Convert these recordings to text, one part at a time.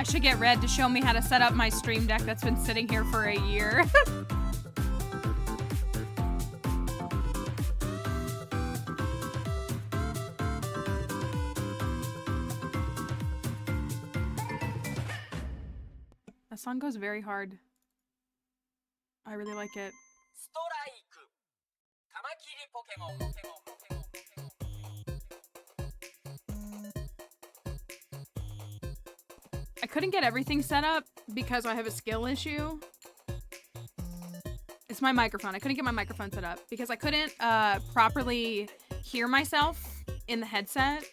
I should get Red to show me how to set up my stream deck that's been sitting here for a year. That song goes very hard. I really like it. I couldn't get everything set up because I have a skill issue. It's my microphone. I couldn't get my microphone set up because I couldn't properly hear myself in the headset.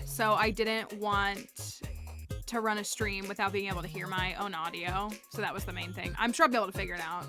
So I didn't want to run a stream without being able to hear my own audio. So that was the main thing. I'm sure I'll be able to figure it out.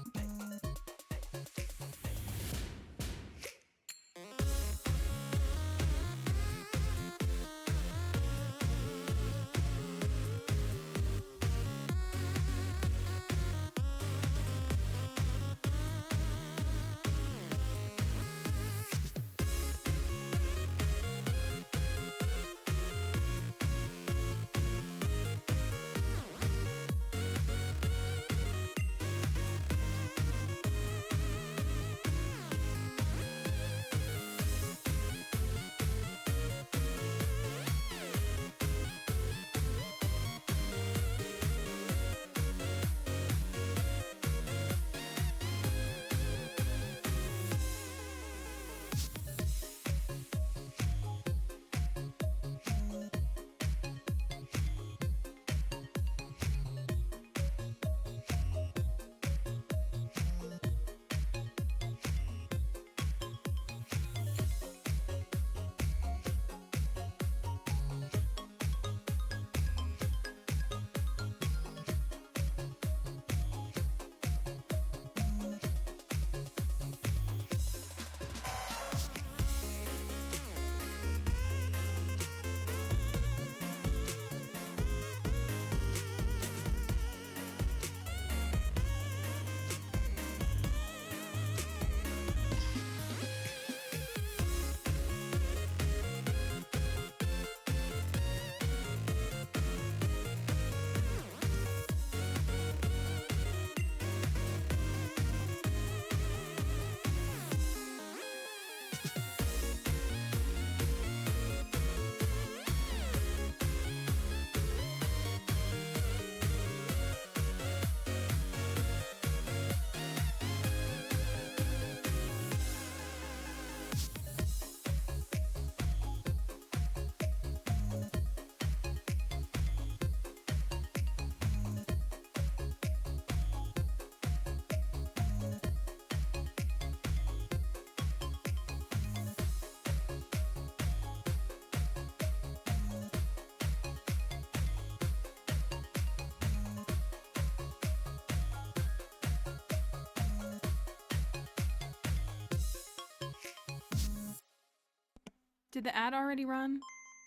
Did the ad already run?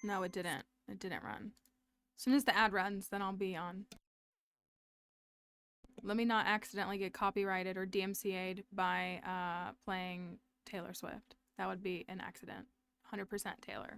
No, it didn't. It didn't run. As soon as the ad runs, then I'll be on. Let me not accidentally get copyrighted or DMCA'd by playing Taylor Swift. That would be an accident. 100% Taylor.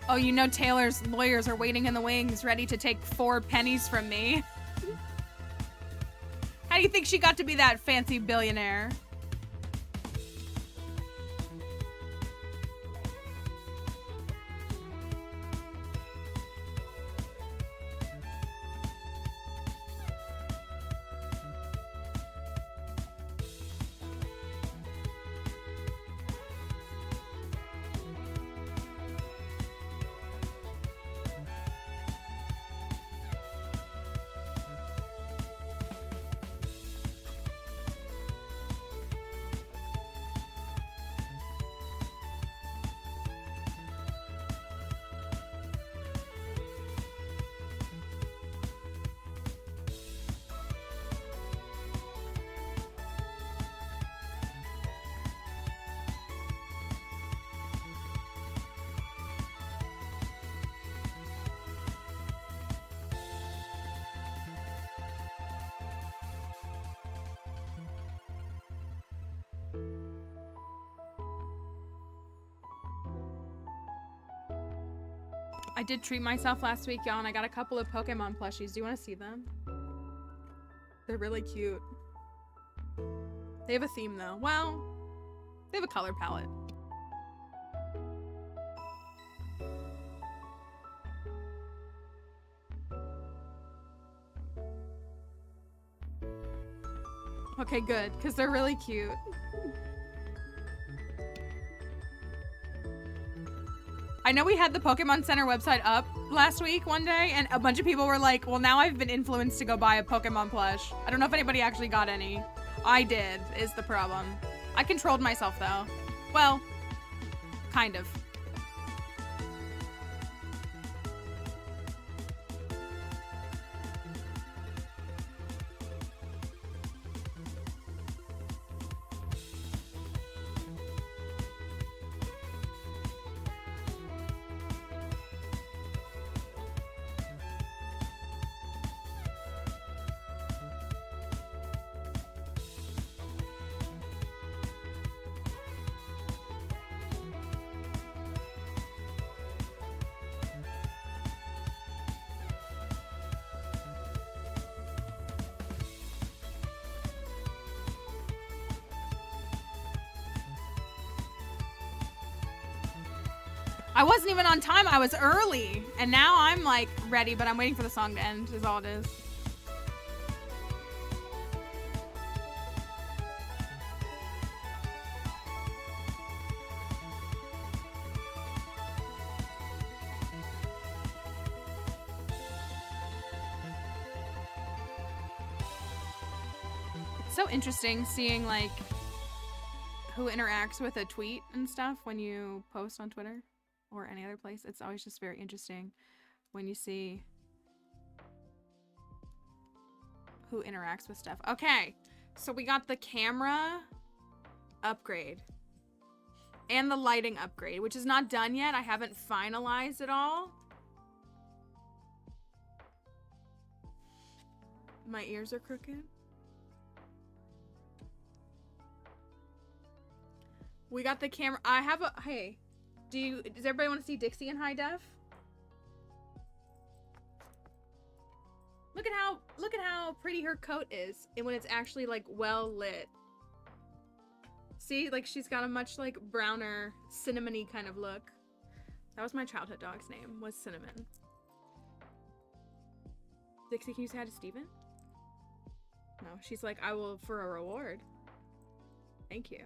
Oh, you know Taylor's lawyers are waiting in the wings, ready to take 4 pennies from me. How do you think she got to be that fancy billionaire? I did treat myself last week, y'all, and I got a couple of Pokemon plushies. Do you want to see them? They're really cute. They have a theme, though. Well, they have a color palette. Okay, good, because they're really cute. I know we had the Pokemon Center website up last week one day, and a bunch of people were like, well, now I've been influenced to go buy a Pokemon plush. I don't know if anybody actually got any. I did, is the problem. I controlled myself, though. Well, kind of. I wasn't even on time. I was early. And now I'm like ready, but I'm waiting for the song to end is all it is. It's so interesting seeing like who interacts with a tweet and stuff when you post on Twitter or any other place. It's always just very interesting when you see who interacts with stuff. Okay, so we got the camera upgrade and the lighting upgrade, which is not done yet. I haven't finalized it all. My ears are crooked. We got the camera. I have a, hey, does everybody want to see Dixie in high def? Look at how pretty her coat is, and when it's actually like well lit. See, like she's got a much like browner, cinnamony kind of look. That was my childhood dog's name, was Cinnamon. Dixie, can you say hi to Steven? No, she's like, I will for a reward. Thank you.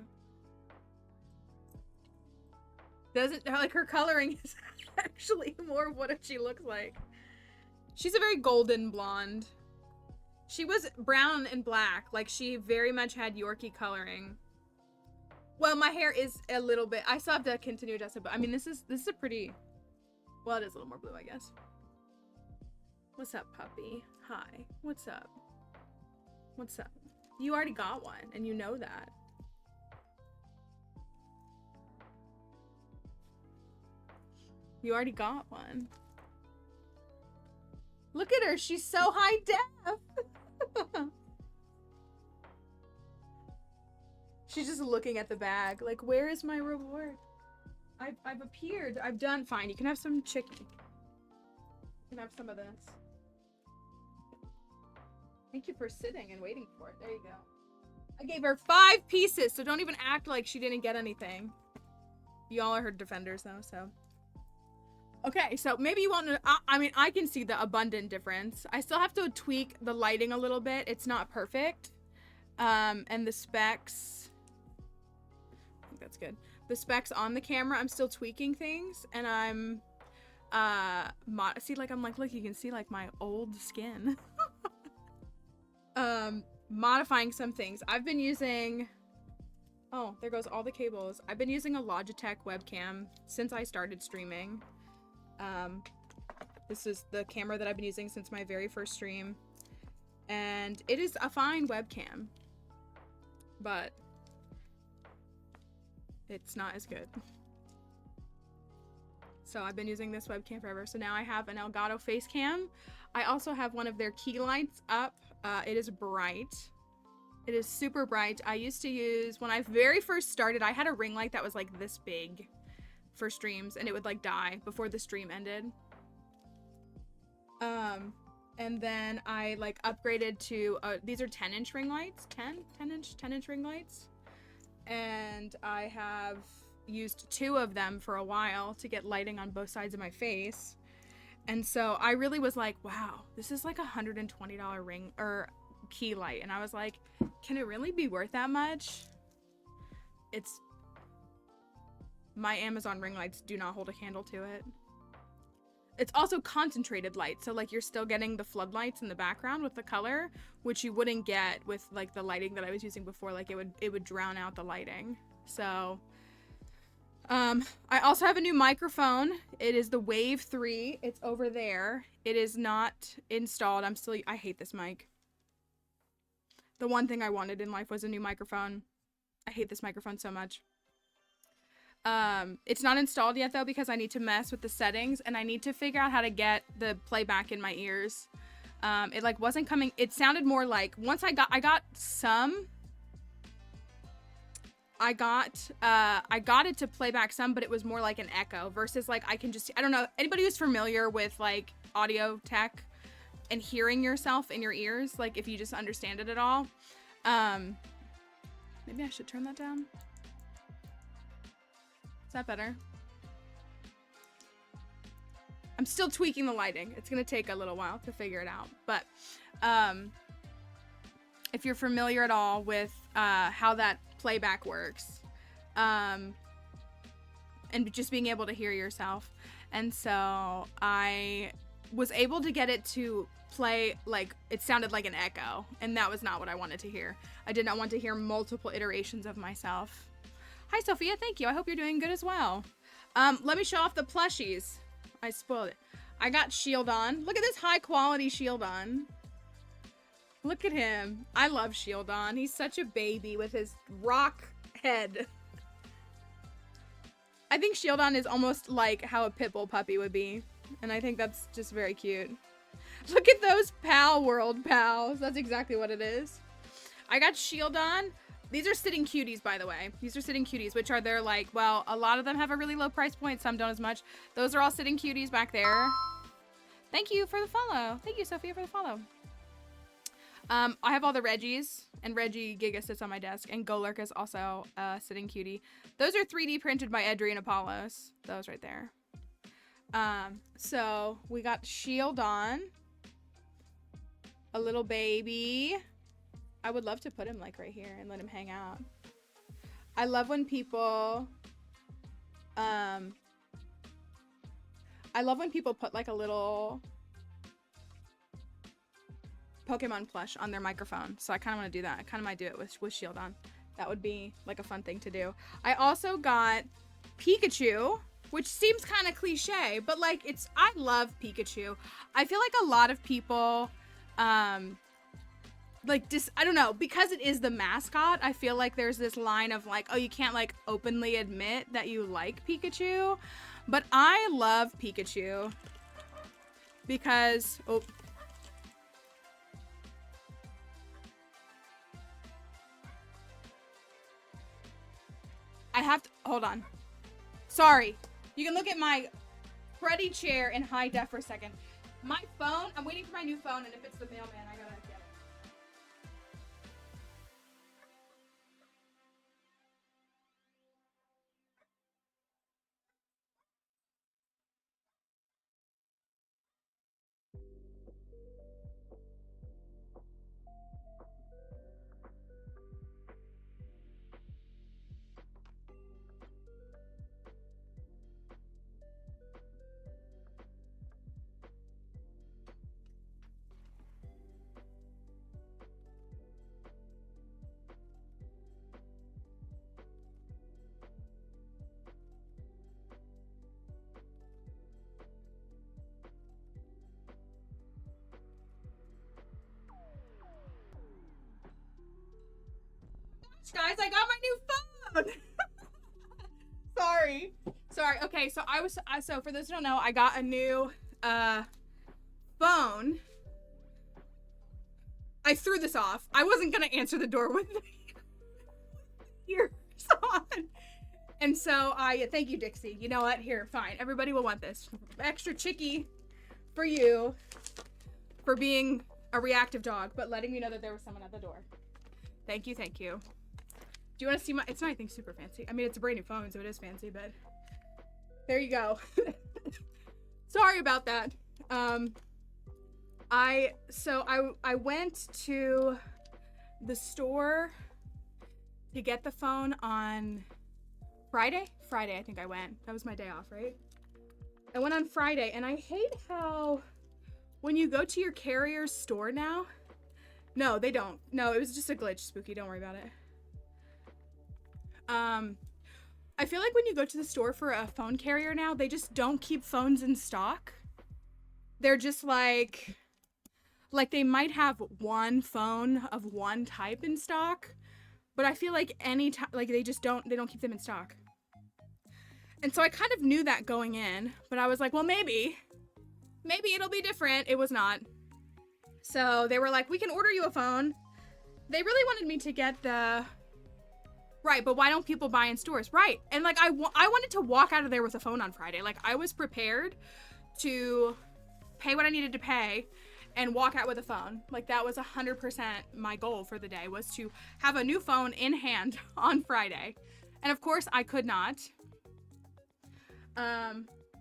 Doesn't, like, her coloring is actually more of what she looks like. She's a very golden blonde. She was brown and black. Like, she very much had Yorkie coloring. Well, my hair is a little bit, I still have to continue adjusting, but I mean, this is a pretty, well, it is a little more blue, I guess. What's up, puppy? Hi. What's up? What's up? You already got one, and you know that. You already got one. Look at her. She's so high def. She's just looking at the bag. Like, where is my reward? I've appeared. I've done fine. You can have some chicken. You can have some of this. Thank you for sitting and waiting for it. There you go. I gave her 5 pieces, so don't even act like she didn't get anything. Y'all are her defenders, though, so. Okay, so maybe you won't know. I mean, I can see the abundant difference. I still have to tweak the lighting a little bit. It's not perfect. And the specs. I think that's good. The specs on the camera, I'm still tweaking things. And I'm, see, like, I'm like, look, you can see, like, my old skin. Modifying some things. I've been using, oh, there goes all the cables. I've been using a Logitech webcam since I started streaming. This is the camera that I've been using since my very first stream, and it is a fine webcam, but it's not as good. So I've been using this webcam forever. So now I have an Elgato face cam. I also have one of their key lights up. It is bright. It is super bright. I used to use, when I very first started, I had a ring light that was like this big for streams, and it would like die before the stream ended. And then I like upgraded to, these are 10-inch ring lights, 10-inch ring lights. And I have used 2 of them for a while to get lighting on both sides of my face. And so I really was like, wow, this is like $120 ring or key light. And I was like, can it really be worth that much? It's, my Amazon ring lights do not hold a candle to it. It's also concentrated light, so like you're still getting the floodlights in the background with the color, which you wouldn't get with like the lighting that I was using before. Like it would drown out the lighting. So I also have a new microphone. It is the Wave 3. It's over there. It is not installed. I hate this mic. The one thing I wanted in life was a new microphone. I hate this microphone so much. It's not installed yet though because I need to mess with the settings and I need to figure out how to get the playback in my ears. It like wasn't coming. It sounded more like once I got it to play back some, but it was more like an echo versus like I can just, I don't know, anybody who's familiar with like audio tech and hearing yourself in your ears, like if you just understand it at all. Maybe I should turn that down. Is that better? I'm still tweaking the lighting. It's gonna take a little while to figure it out. But if you're familiar at all with how that playback works, and just being able to hear yourself. And so I was able to get it to play like it sounded like an echo, and that was not what I wanted to hear. I did not want to hear multiple iterations of myself. Hi, Sophia. Thank you. I hope you're doing good as well. Let me show off the plushies. I spoiled it. I got Shieldon. Look at this high quality Shieldon. Look at him. I love Shieldon. He's such a baby with his rock head. I think Shieldon is almost like how a pit bull puppy would be. And I think that's just very cute. Look at those Pal World pals. That's exactly what it is. I got Shieldon. These are sitting cuties, by the way. These are sitting cuties, which are their like, well, a lot of them have a really low price point. Some don't as much. Those are all sitting cuties back there. Thank you for the follow. Thank you, Sophia, for the follow. I have all the Reggies, and Reggie Giga sits on my desk, and Golurk is also a sitting cutie. Those are 3D printed by Edrian Apollos. Those right there. So we got Shieldon. A little baby. I would love to put him like right here and let him hang out. I love when people put like a little Pokemon plush on their microphone. So I kind of want to do that. I kind of might do it with Shieldon. That would be like a fun thing to do. I also got Pikachu, which seems kind of cliche, but like I love Pikachu. I feel like a lot of people like just, I don't know, because it is the mascot, I feel like there's this line of like, oh, you can't like openly admit that you like Pikachu, but I love Pikachu because, oh, I have to, hold on, sorry, you can look at my cruddy chair in high def for a second. My phone, I'm waiting for my new phone, and if it's the mailman, I gotta get it. Guys, I got my new phone. Sorry. Okay, so for those who don't know, I got a new phone. I threw this off. I wasn't gonna answer the door with the ears on. And so thank you, Dixie. You know what? Here, fine. Everybody will want this. Extra chicky for you. for being a reactive dog, but letting me know that there was someone at the door. Thank you, thank you. Do you want to see my, it's not anything super fancy. I mean, it's a brand new phone, so it is fancy, but there you go. Sorry about that. I went to the store to get the phone on Friday, I think I went. That was my day off, right? I went on Friday, and I hate how when you go to your carrier's store now, no, they don't. No, it was just a glitch, Spooky. Don't worry about it. I feel like when you go to the store for a phone carrier now, they just don't keep phones in stock. They're just like they might have one phone of one type in stock, but I feel like they don't keep them in stock. And so I kind of knew that going in, but I was like, well, maybe it'll be different. It was not. So they were like, we can order you a phone. They really wanted me to get the, right, but why don't people buy in stores? Right. And like, I wanted to walk out of there with a phone on Friday. Like, I was prepared to pay what I needed to pay and walk out with a phone. Like, that was 100% my goal for the day, was to have a new phone in hand on Friday. And of course I could not.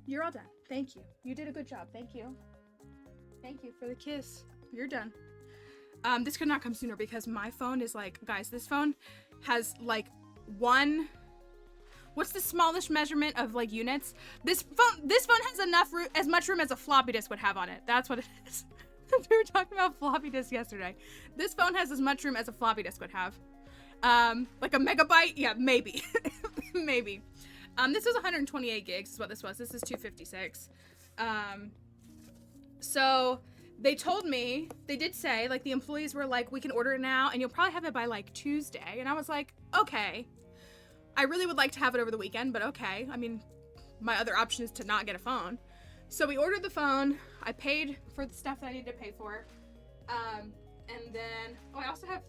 You're all done. Thank you. You did a good job. Thank you. Thank you for the kiss. You're done. This could not come sooner because my phone is like, guys, this phone has like what's the smallest measurement of like units? This phone has enough room, as much room as a floppy disk would have on it. That's what it is. We were talking about floppy disk yesterday. This phone has as much room as a floppy disk would have. Like a megabyte? Yeah, maybe. Maybe. This was 128 gigs is what this was. This is 256. So they told me, they did say, like, the employees were like, we can order it now and you'll probably have it by like Tuesday. And I was like, okay. I really would like to have it over the weekend, but okay. I mean, my other option is to not get a phone. So we ordered the phone. I paid for the stuff that I needed to pay for. And then, I also have,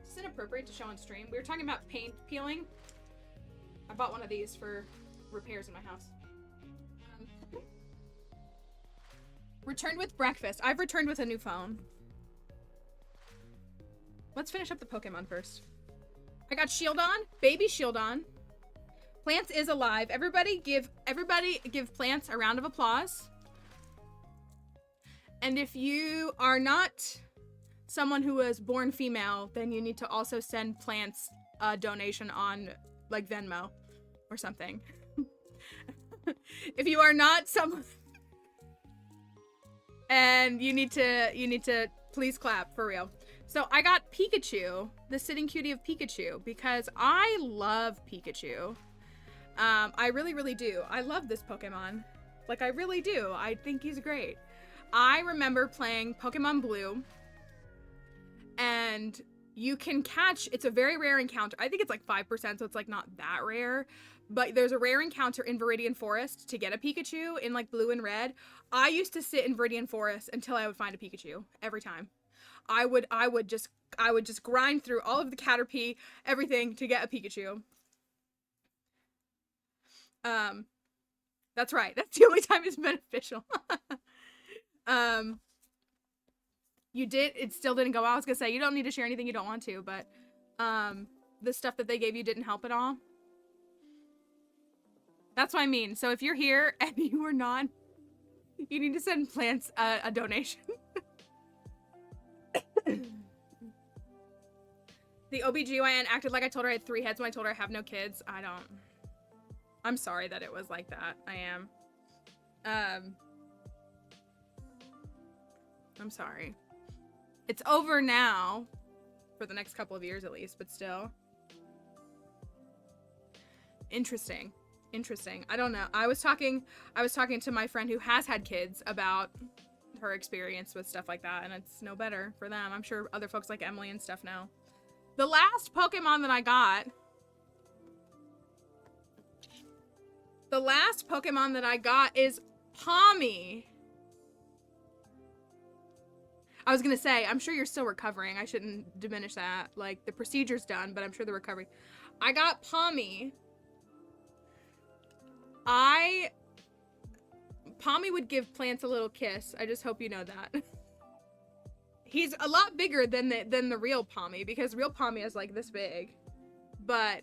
is it inappropriate to show on stream? We were talking about paint peeling. I bought one of these for repairs in my house. Returned with breakfast. I've returned with a new phone. Let's finish up the Pokemon first. I got Shieldon, baby Shieldon. Plants is alive. Everybody give Plants a round of applause. And if you are not someone who was born female, then you need to also send Plants a donation on like Venmo or something. If you are not someone, and you need to please clap for real. So I got Pikachu, the sitting cutie of Pikachu, because I love Pikachu. I really, really do. I love this Pokemon. Like, I really do. I think he's great. I remember playing Pokemon Blue, and you can catch, it's a very rare encounter. I think it's like 5%, so it's like not that rare. But there's a rare encounter in Viridian Forest to get a Pikachu in like blue and red. I used to sit in Viridian Forest until I would find a Pikachu every time. I would just grind through all of the Caterpie, everything to get a Pikachu. That's right. That's the only time it's beneficial. It still didn't go out. I was gonna say, you don't need to share anything you don't want to, but the stuff that they gave you didn't help at all. That's what I mean. So if you're here and you are not, you need to send Plants a donation. The OBGYN acted like I told her I had 3 heads when I told her I have no kids. I'm sorry that it was like that. I am. I'm sorry. It's over now. For the next couple of years at least, but still. Interesting. I don't know. I was talking to my friend who has had kids about her experience with stuff like that, and it's no better for them. I'm sure other folks like Emily and stuff know. The last Pokemon that I got is Pommy. I was gonna say, I'm sure you're still recovering. I shouldn't diminish that. Like, the procedure's done, but I'm sure the recovery. I got Pommy. Pommy would give Plants a little kiss. I just hope you know that. He's a lot bigger than the real Pommy, because real Pommy is like this big. But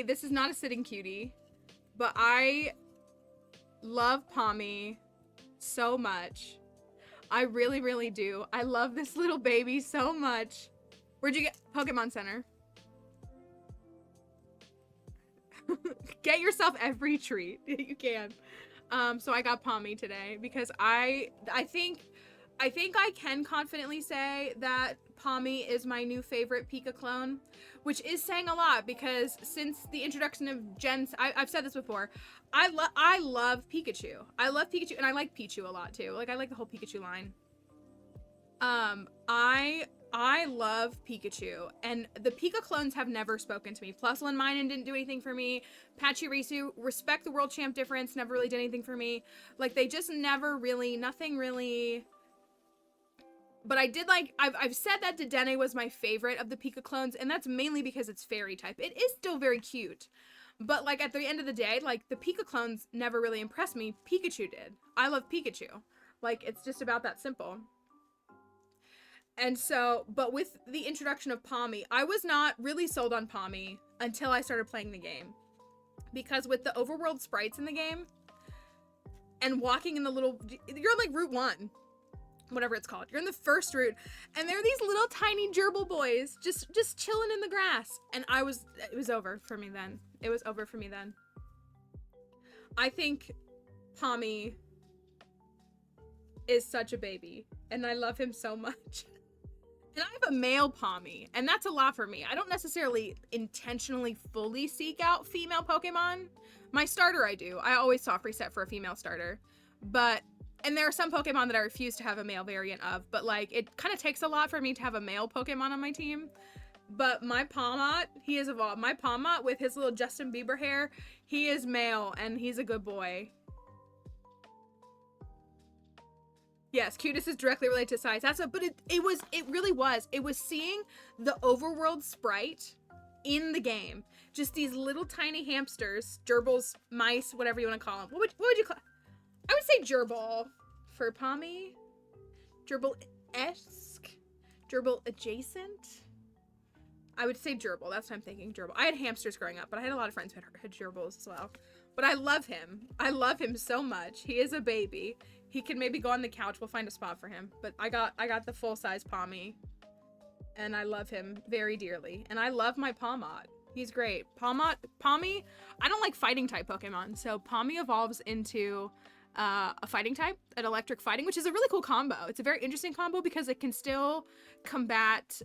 this is not a sitting cutie, but I love Pommy so much. I really, really do. I love this little baby so much. Where'd you get Pokemon Center? Get yourself every treat you can. So I got Pommy today because I think I can confidently say that Pommy is my new favorite Pika clone, which is saying a lot because since the introduction of Gens, I've said this before, I love Pikachu. I love Pikachu, and I like Pichu a lot too. Like, I like the whole Pikachu line. I love Pikachu, and the Pika clones have never spoken to me. Plusle and Minun didn't do anything for me. Pachirisu, respect the world champ difference, never really did anything for me. Like, they just never really, nothing really. But I did like, I've said that Dedenne was my favorite of the Pika clones, and that's mainly because it's fairy type. It is still very cute. But, like, at the end of the day, like, the Pika clones never really impressed me. Pikachu did. I love Pikachu. Like, it's just about that simple. And so, but with the introduction of Pommy, I was not really sold on Pommy until I started playing the game. Because with the overworld sprites in the game, and walking in the little, you're like Route 1. Whatever it's called. You're in the first route, and there are these little tiny gerbil boys just chilling in the grass. And it was over for me then. It was over for me then. I think Pommy is such a baby, and I love him so much. And I have a male Pommy, and that's a lot for me. I don't necessarily intentionally fully seek out female Pokemon. My starter I do. I always soft reset for a female starter. And there are some Pokemon that I refuse to have a male variant of, but like, it kind of takes a lot for me to have a male Pokemon on my team. But my Palmot, he is evolved. My Palmot with his little Justin Bieber hair, he is male, and he's a good boy. Yes, cuteness is directly related to size. But it really was. It was seeing the overworld sprite in the game. Just these little tiny hamsters, gerbils, mice, whatever you want to call them. What would you call? I would say gerbil for Pommy. Gerbil-esque? Gerbil adjacent? I would say gerbil. That's what I'm thinking, gerbil. I had hamsters growing up, but I had a lot of friends who had gerbils as well. But I love him. I love him so much. He is a baby. He can maybe go on the couch. We'll find a spot for him. But I got the full-size Pommy. And I love him very dearly. And I love my Palmot. He's great. Pommy, I don't like fighting type Pokemon. So Pommy evolves into a fighting type, an electric fighting, which is a really cool combo. It's a very interesting combo because it can still combat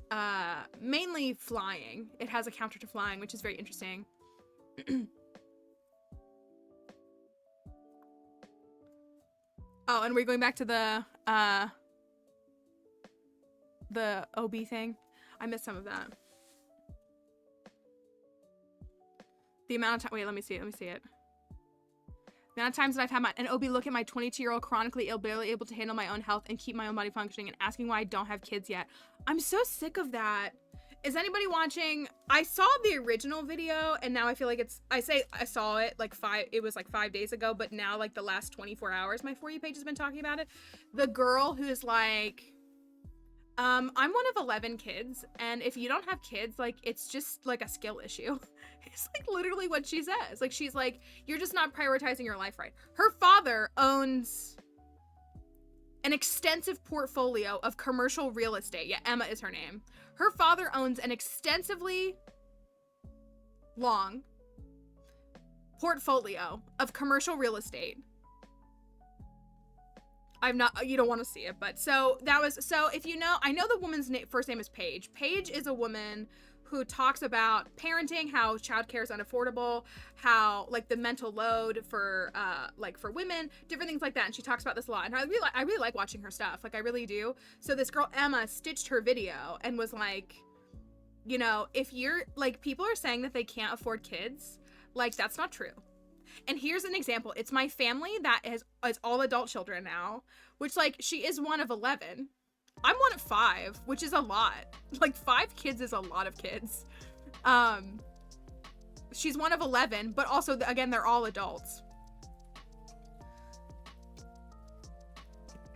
mainly flying. It has a counter to flying, which is very interesting. Oh, and we're going back to the OB thing. I missed some of that. The amount of time, wait, let me see it. The amount of times that I've had an OB look at my 22-year-old chronically ill, barely able to handle my own health and keep my own body functioning, and asking why I don't have kids yet. I'm so sick of that. Is anybody watching? I saw the original video, and now I feel like I saw it like 5 days ago, but now like the last 24 hours, my For You page has been talking about it. The girl who's like, I'm one of 11 kids, and if you don't have kids, like, it's just like a skill issue. It's like literally what she says. Like, she's like, you're just not prioritizing your life right. Her father owns an extensive portfolio of commercial real estate. Yeah, Emma is her name. Her father owns an extensively long portfolio of commercial real estate. You don't want to see it, but so if you know, I know the woman's first name is Paige. Paige is a woman who talks about parenting, how childcare is unaffordable, how like the mental load for women, different things like that. And she talks about this a lot. And I really like watching her stuff. Like, I really do. So this girl, Emma, stitched her video and was like, you know, if you're like, people are saying that they can't afford kids, like, that's not true. And here's an example. It's my family that is all adult children now, which, like, she is one of 11. I'm one of 5, which is a lot. Like, 5 kids is a lot of kids. She's one of 11, but also, again, they're all adults.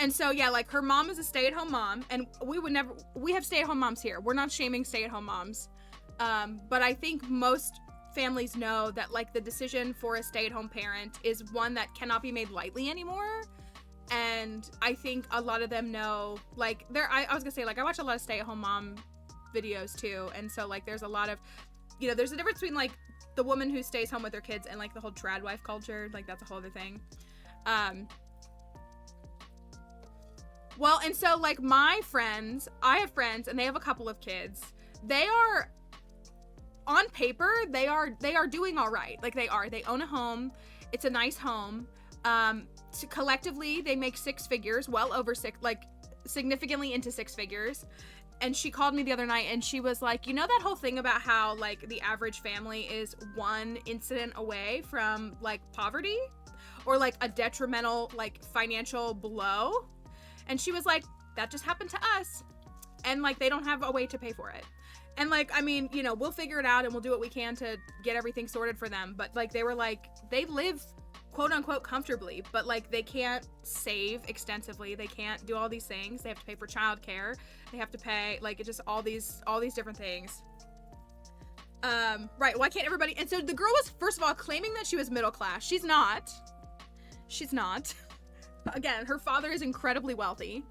And so, yeah, like, her mom is a stay-at-home mom, and we have stay-at-home moms here. We're not shaming stay-at-home moms. But I think most families know that, like, the decision for a stay-at-home parent is one that cannot be made lightly anymore. And I think a lot of them know, like, I was gonna say, like, I watch a lot of stay-at-home mom videos too, and so, like, there's a lot of, you know, there's a difference between, like, the woman who stays home with her kids and, like, the whole trad wife culture. Like, that's a whole other thing. Well, and so, like, I have friends, and they have a couple of kids. They are, on paper, they are doing all right. Like, they own a home. It's a nice home. Collectively, they make six figures, well over six, like, significantly into six figures. And she called me the other night, and she was like, you know that whole thing about how, like, the average family is one incident away from, like, poverty? Or, like, a detrimental, like, financial blow? And she was like, that just happened to us. And, like, they don't have a way to pay for it. And, like, I mean, you know, we'll figure it out, and we'll do what we can to get everything sorted for them. But, like, they were like, they live, quote unquote, comfortably, but, like, they can't save extensively. They can't do all these things. They have to pay for childcare. They have to pay, like, it just all these different things. Right. Why can't everybody? And so the girl was, first of all, claiming that she was middle class. She's not. Again, her father is incredibly wealthy.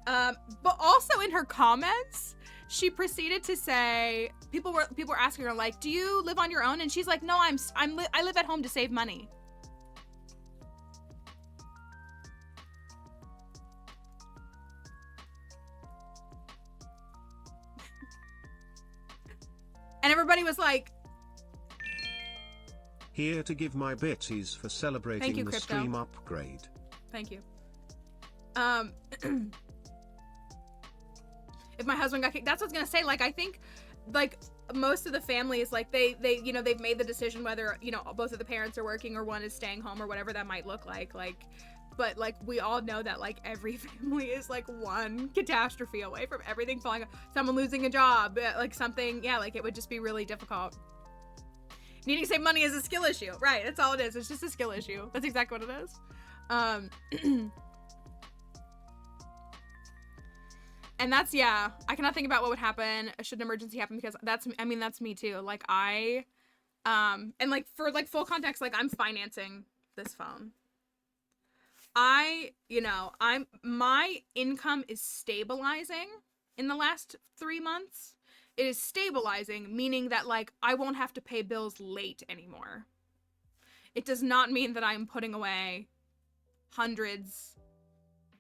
But also in her comments, she proceeded to say, people were asking her, like, do you live on your own? And she's like, no, I live at home to save money. And everybody was like, here to give my bitties for celebrating the stream upgrade. Thank you. If my husband got kicked, that's what I was gonna say. Like, I think, like, most of the families, like, they you know, they've made the decision whether, you know, both of the parents are working or one is staying home or whatever that might look like. But, like, we all know that, like, every family is, like, one catastrophe away from everything falling, someone losing a job, like, something, yeah, like, it would just be really difficult. Needing to save money is a skill issue. Right, that's all it is. It's just a skill issue. That's exactly what it is. And that's, yeah, I cannot think about what would happen should an emergency happen, because that's me too. Like, and, like, for, like, full context, like, I'm financing this phone. My income is stabilizing in the last 3 months. It is stabilizing, meaning that, like, I won't have to pay bills late anymore. It does not mean that I'm putting away hundreds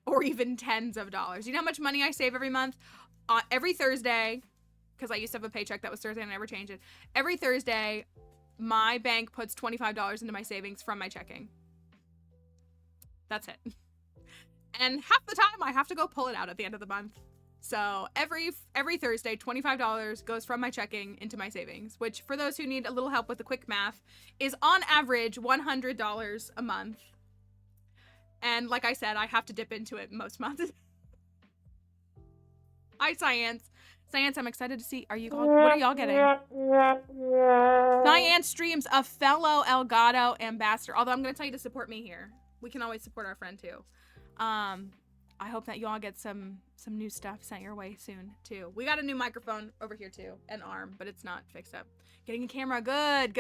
or even tens of dollars. You know how much money I save every month? Every Thursday, because I used to have a paycheck that was Thursday and I never changed it. Every Thursday, my bank puts $25 into my savings from my checking. That's it. And half the time, I have to go pull it out at the end of the month. So every Thursday, $25 goes from my checking into my savings, which, for those who need a little help with the quick math, is on average $100 a month. And like I said, I have to dip into it most months. Hi, Science. Science, I'm excited to see. What are y'all getting? Science streams a fellow Elgato ambassador. Although I'm going to tell you to support me here. We can always support our friend too. I hope that you all get some new stuff sent your way soon too. We got a new microphone over here too, an arm, but it's not fixed up. Getting a camera, good.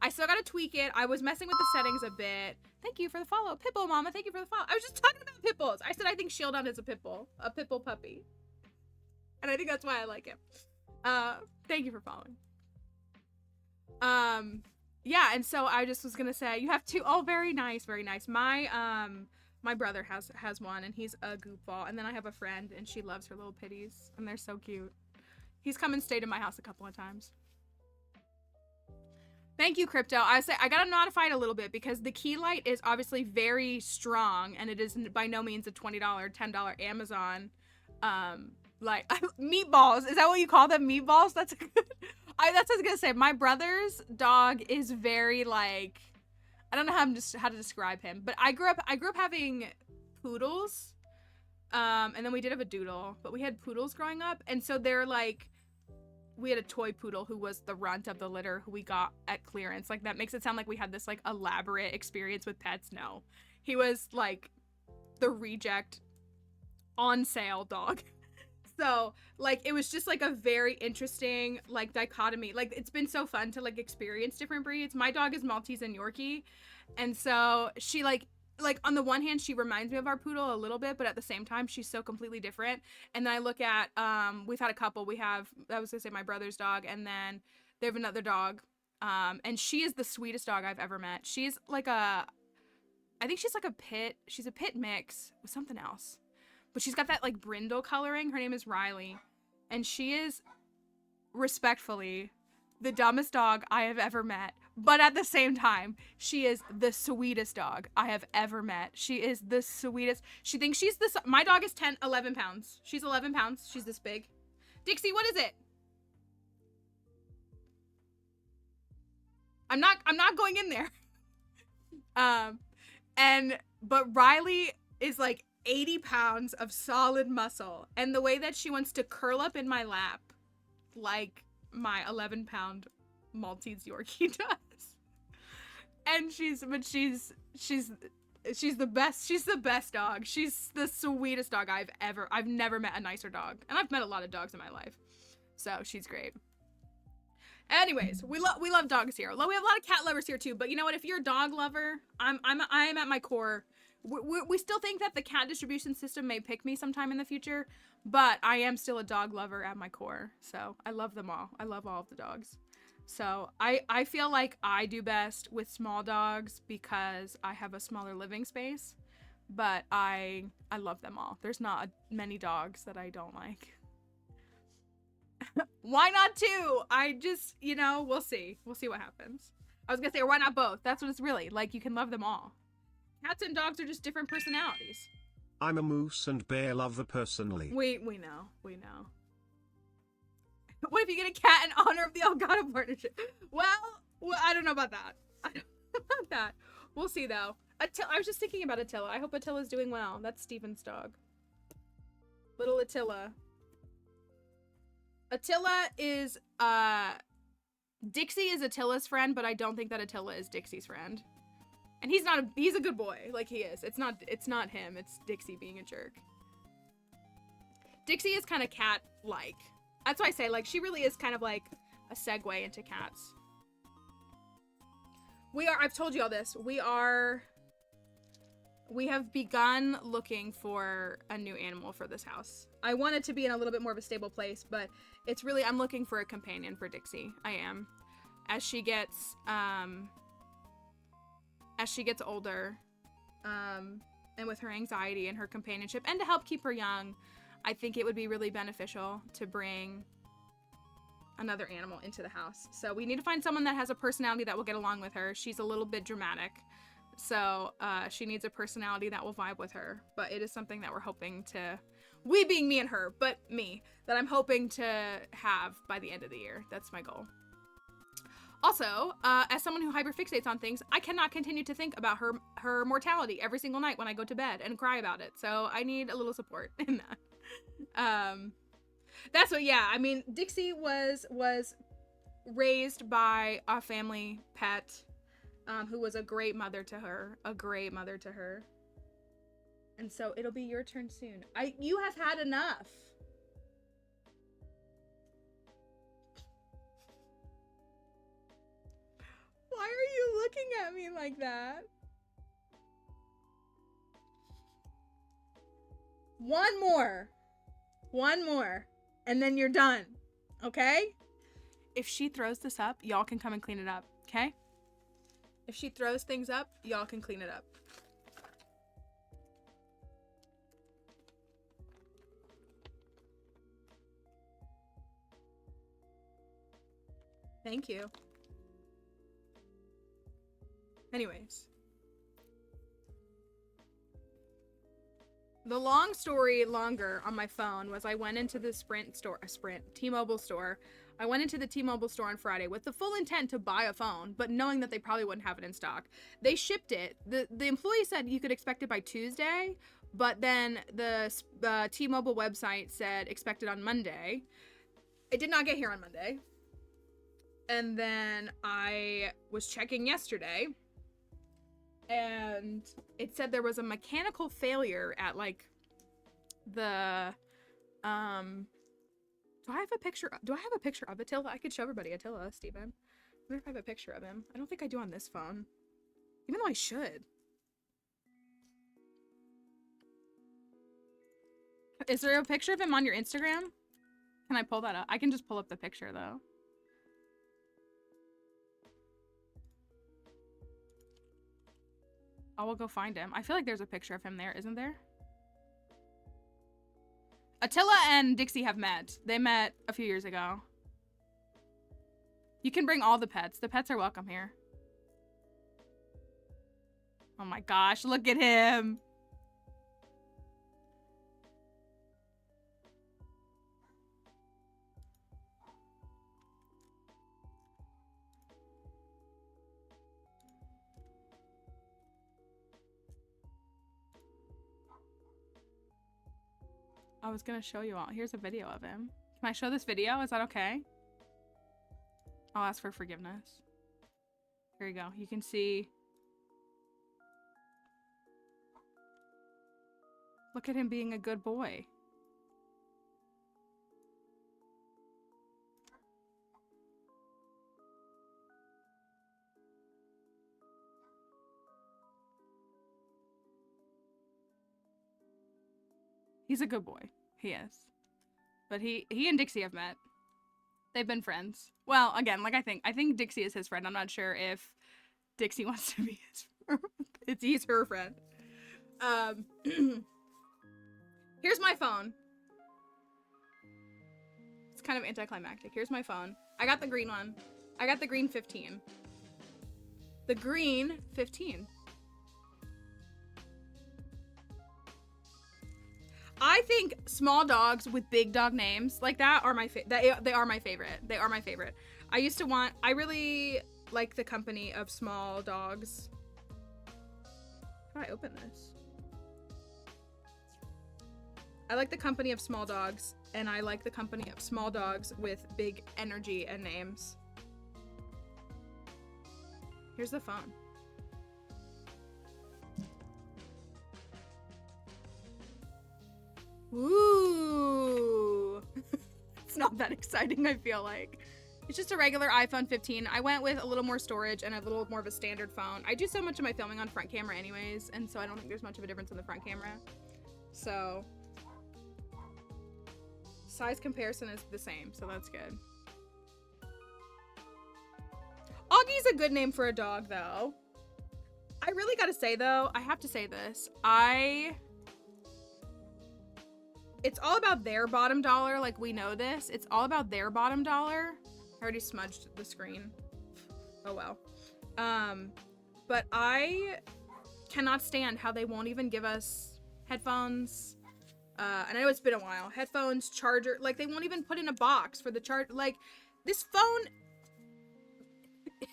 I still gotta tweak it. I was messing with the settings a bit. Thank you for the follow, Pitbull Mama. Thank you for the follow. I was just talking about pit bulls. I said I think Shieldon is a pit bull puppy, and I think that's why I like him. Thank you for following. Yeah, and so I just was gonna say you have two. Oh, very nice. My brother has one, and he's a goofball. And then I have a friend, and she loves her little pitties, and they're so cute. He's come and stayed in my house a couple of times. Thank you, Crypto. I gotta modify it a little bit because the key light is obviously very strong, and it is by no means a $20, $10 Amazon. Like meatballs. Is that what you call them? Meatballs? That's good. That's what I was gonna say. My brother's dog is very, like, I don't know how to describe him, but I grew up having poodles, and then we did have a doodle, but we had poodles growing up, and so they're like, we had a toy poodle who was the runt of the litter who we got at clearance. Like, that makes it sound like we had this, like, elaborate experience with pets. No, he was like the reject on sale dog. So, like, it was just, like, a very interesting, like, dichotomy. Like, it's been so fun to, like, experience different breeds. My dog is Maltese and Yorkie. And so she, like, on the one hand, she reminds me of our poodle a little bit, but at the same time, she's so completely different. And then I look at, we've had a couple. We have, I was gonna say my brother's dog, and then they have another dog. And she is the sweetest dog I've ever met. She's, like, I think she's, like, she's a pit mix with something else. But she's got that, like, brindle coloring. Her name is Riley. And she is, respectfully, the dumbest dog I have ever met. But at the same time, she is the sweetest dog I have ever met. She is the sweetest. She thinks she's my dog is 11 pounds. She's 11 pounds. She's this big. Dixie, what is it? I'm not going in there. But Riley is, like, 80 pounds of solid muscle, and the way that she wants to curl up in my lap like my 11-pound Maltese Yorkie does. And she's the best. She's the best dog. She's the sweetest dog I've never met a nicer dog. And I've met a lot of dogs in my life. So she's great. Anyways, we love dogs here. We have a lot of cat lovers here too, but you know what? If you're a dog lover, I'm at my core. We still think that the cat distribution system may pick me sometime in the future, but I am still a dog lover at my core. So I love them all. I love all of the dogs. So I feel like I do best with small dogs because I have a smaller living space, but I love them all. There's not many dogs that I don't like. Why not two? I just, we'll see. We'll see what happens. I was gonna say, or why not both? That's what it's really like. You can love them all. Cats and dogs are just different personalities. I'm a moose and bear lover personally. We know. What if you get a cat in honor of the Elgato partnership? Well, I don't know about that. We'll see though. I was just thinking about Attila. I hope Attila's doing well. That's Steven's dog. Little Attila. Attila is, Dixie is Attila's friend, but I don't think that Attila is Dixie's friend. And he's a good boy, like he is. It's not him, it's Dixie being a jerk. Dixie is kind of cat-like. That's why I say, like, she really is kind of like a segue into cats. I've told you all this, we have begun looking for a new animal for this house. I want it to be in a little bit more of a stable place, but it's really, I'm looking for a companion for Dixie. I am. As she gets older, and with her anxiety and her companionship, and to help keep her young, I think it would be really beneficial to bring another animal into the house. So we need to find someone that has a personality that will get along with her. She's a little bit dramatic, so she needs a personality that will vibe with her. But it is something that we're hoping to, we being me and her, but me, that I'm hoping to have by the end of the year. That's my goal. Also, as someone who hyperfixates on things, I cannot continue to think about her mortality every single night when I go to bed and cry about it. So I need a little support in that. That's what, yeah, I mean, Dixie was raised by a family pet, who was a great mother to her. And so it'll be your turn soon. You have had enough. Why are you looking at me like that? One more, and then you're done, okay? If she throws this up, y'all can come and clean it up, okay? If she throws things up, y'all can clean it up. Thank you. Anyways. The long story longer on my phone was I went into the T-Mobile store. I went into the T-Mobile store on Friday with the full intent to buy a phone, but knowing that they probably wouldn't have it in stock. They shipped it. The employee said you could expect it by Tuesday, but then the T-Mobile website said expect it on Monday. It did not get here on Monday. And then I was checking yesterday, and it said there was a mechanical failure at, like, the, do I have a picture of Attila? I could show everybody Attila, Steven. I wonder if I have a picture of him. I don't think I do on this phone. Even though I should. Is there a picture of him on your Instagram? Can I pull that up? I can just pull up the picture, though. I will go find him. I feel like there's a picture of him there, isn't there? Attila and Dixie have met. They met a few years ago. You can bring all the pets. The pets are welcome here. Oh my gosh, look at him. I was gonna show you all. Here's a video of him. Can I show this video? Is that okay? I'll ask for forgiveness. Here you go. You can see. Look at him being a good boy. He's a good boy. He is. But he and Dixie have met. They've been friends. Well, again, like I think Dixie is his friend. I'm not sure if Dixie wants to be his friend. He's her friend. Here's my phone. It's kind of anticlimactic. Here's my phone. I got the green one. I got the green 15. The green 15. I think small dogs with big dog names like that are my they are my favorite. They are my favorite. I really like the company of small dogs. How do I open this? I like the company of small dogs, and I like the company of small dogs with big energy and names. Here's the phone. Ooh. It's not that exciting, I feel like. It's just a regular iPhone 15. I went with a little more storage and a little more of a standard phone. I do so much of my filming on front camera anyways, and so I don't think there's much of a difference in the front camera. So, size comparison is the same, so that's good. Augie's a good name for a dog, though. I really gotta say, though, I have to say this. It's all about their bottom dollar, like we know this. It's all about their bottom dollar. I already smudged the screen. Oh well. But I cannot stand how they won't even give us headphones. And I know it's been a while. Headphones, charger, like they won't even put in a box for the charge. Like this phone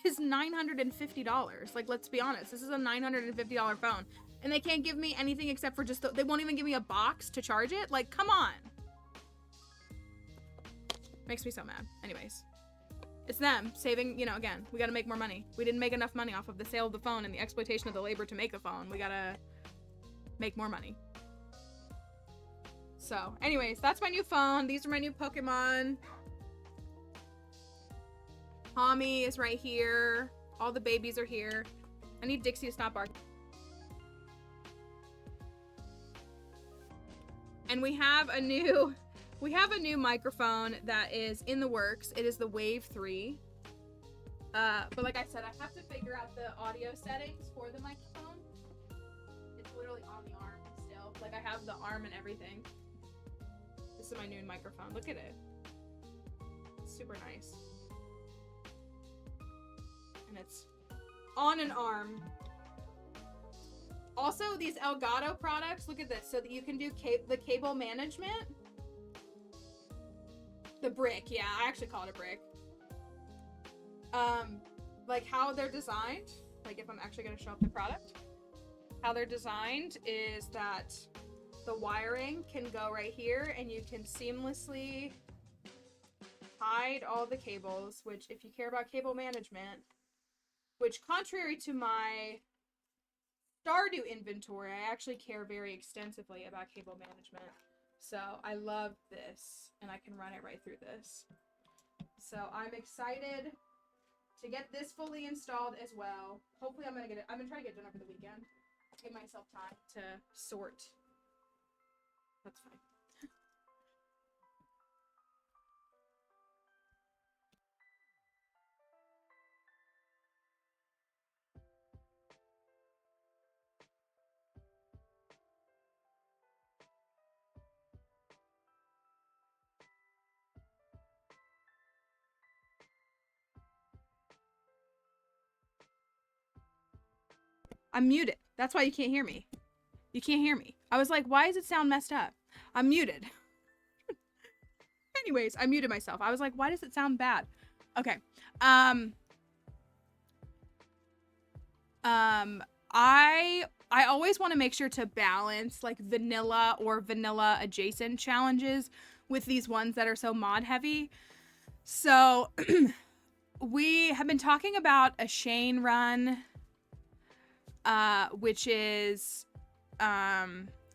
is $950. Like, let's be honest. This is a $950 phone. And they can't give me anything except for just they won't even give me a box to charge it. Like, come on. Makes me so mad. Anyways. It's them saving, you know, again, we gotta make more money. We didn't make enough money off of the sale of the phone and the exploitation of the labor to make the phone. We gotta make more money. So, anyways, that's my new phone. These are my new Pokemon. Tommy is right here. All the babies are here. I need Dixie to stop barking. And we have a new microphone that is in the works. It is the Wave 3. But like I said, I have to figure out the audio settings for the microphone. It's literally on the arm still. Like I have the arm and everything. This is my new microphone. Look at it. It's super nice. And it's on an arm. Also, these Elgato products, look at this, so that you can do the cable management. The brick, yeah, I actually call it a brick. Like how they're designed, like if I'm actually gonna show up the product, how they're designed is that the wiring can go right here and you can seamlessly hide all the cables, which if you care about cable management, which contrary to my Stardew inventory, I actually care very extensively about cable management. So I love this, and I can run it right through this. So I'm excited to get this fully installed as well. Hopefully I'm gonna get it. I'm gonna try to get it done over the weekend. Give myself time to sort. That's fine. I'm muted. That's why you can't hear me. You can't hear me. I was like, why does it sound messed up? I'm muted. Anyways, I muted myself. I was like, why does it sound bad? Okay. I always want to make sure to balance like vanilla or vanilla adjacent challenges with these ones that are so mod heavy. So we have been talking about a Shane run, which is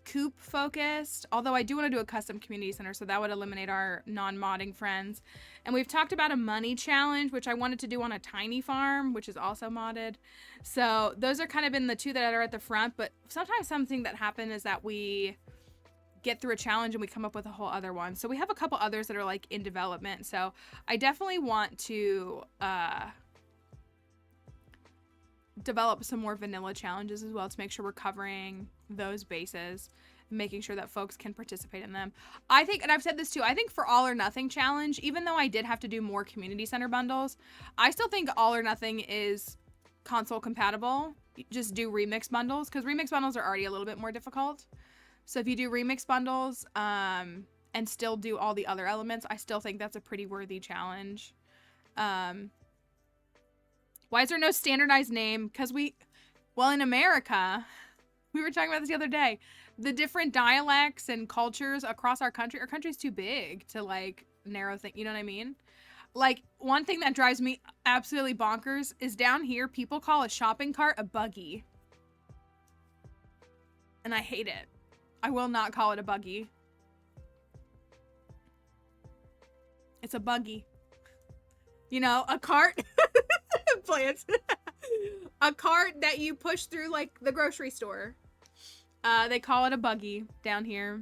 coop focused, although I do want to do a custom community center, so that would eliminate our non-modding friends. And we've talked about a money challenge, which I wanted to do on a tiny farm, which is also modded. So those are kind of been the two that are at the front, but sometimes something that happens is that we get through a challenge and we come up with a whole other one. So we have a couple others that are like in development. So I definitely want to develop some more vanilla challenges as well to make sure we're covering those bases, making sure that folks can participate in them. I think, and I've said this too, I think for All or Nothing challenge, even though I did have to do more community center bundles, I still think All or Nothing is console compatible. Just do remix bundles, because remix bundles are already a little bit more difficult. So if you do remix bundles and still do all the other elements, I still think that's a pretty worthy challenge. Why is there no standardized name? Because well, in America, we were talking about this the other day, the different dialects and cultures across our country's too big to like narrow things, you know what I mean? Like, one thing that drives me absolutely bonkers is down here, people call a shopping cart a buggy. And I hate it. I will not call it a buggy. It's a buggy. You know, a cart. Plants. A cart that you push through like the grocery store. They call it a buggy down here.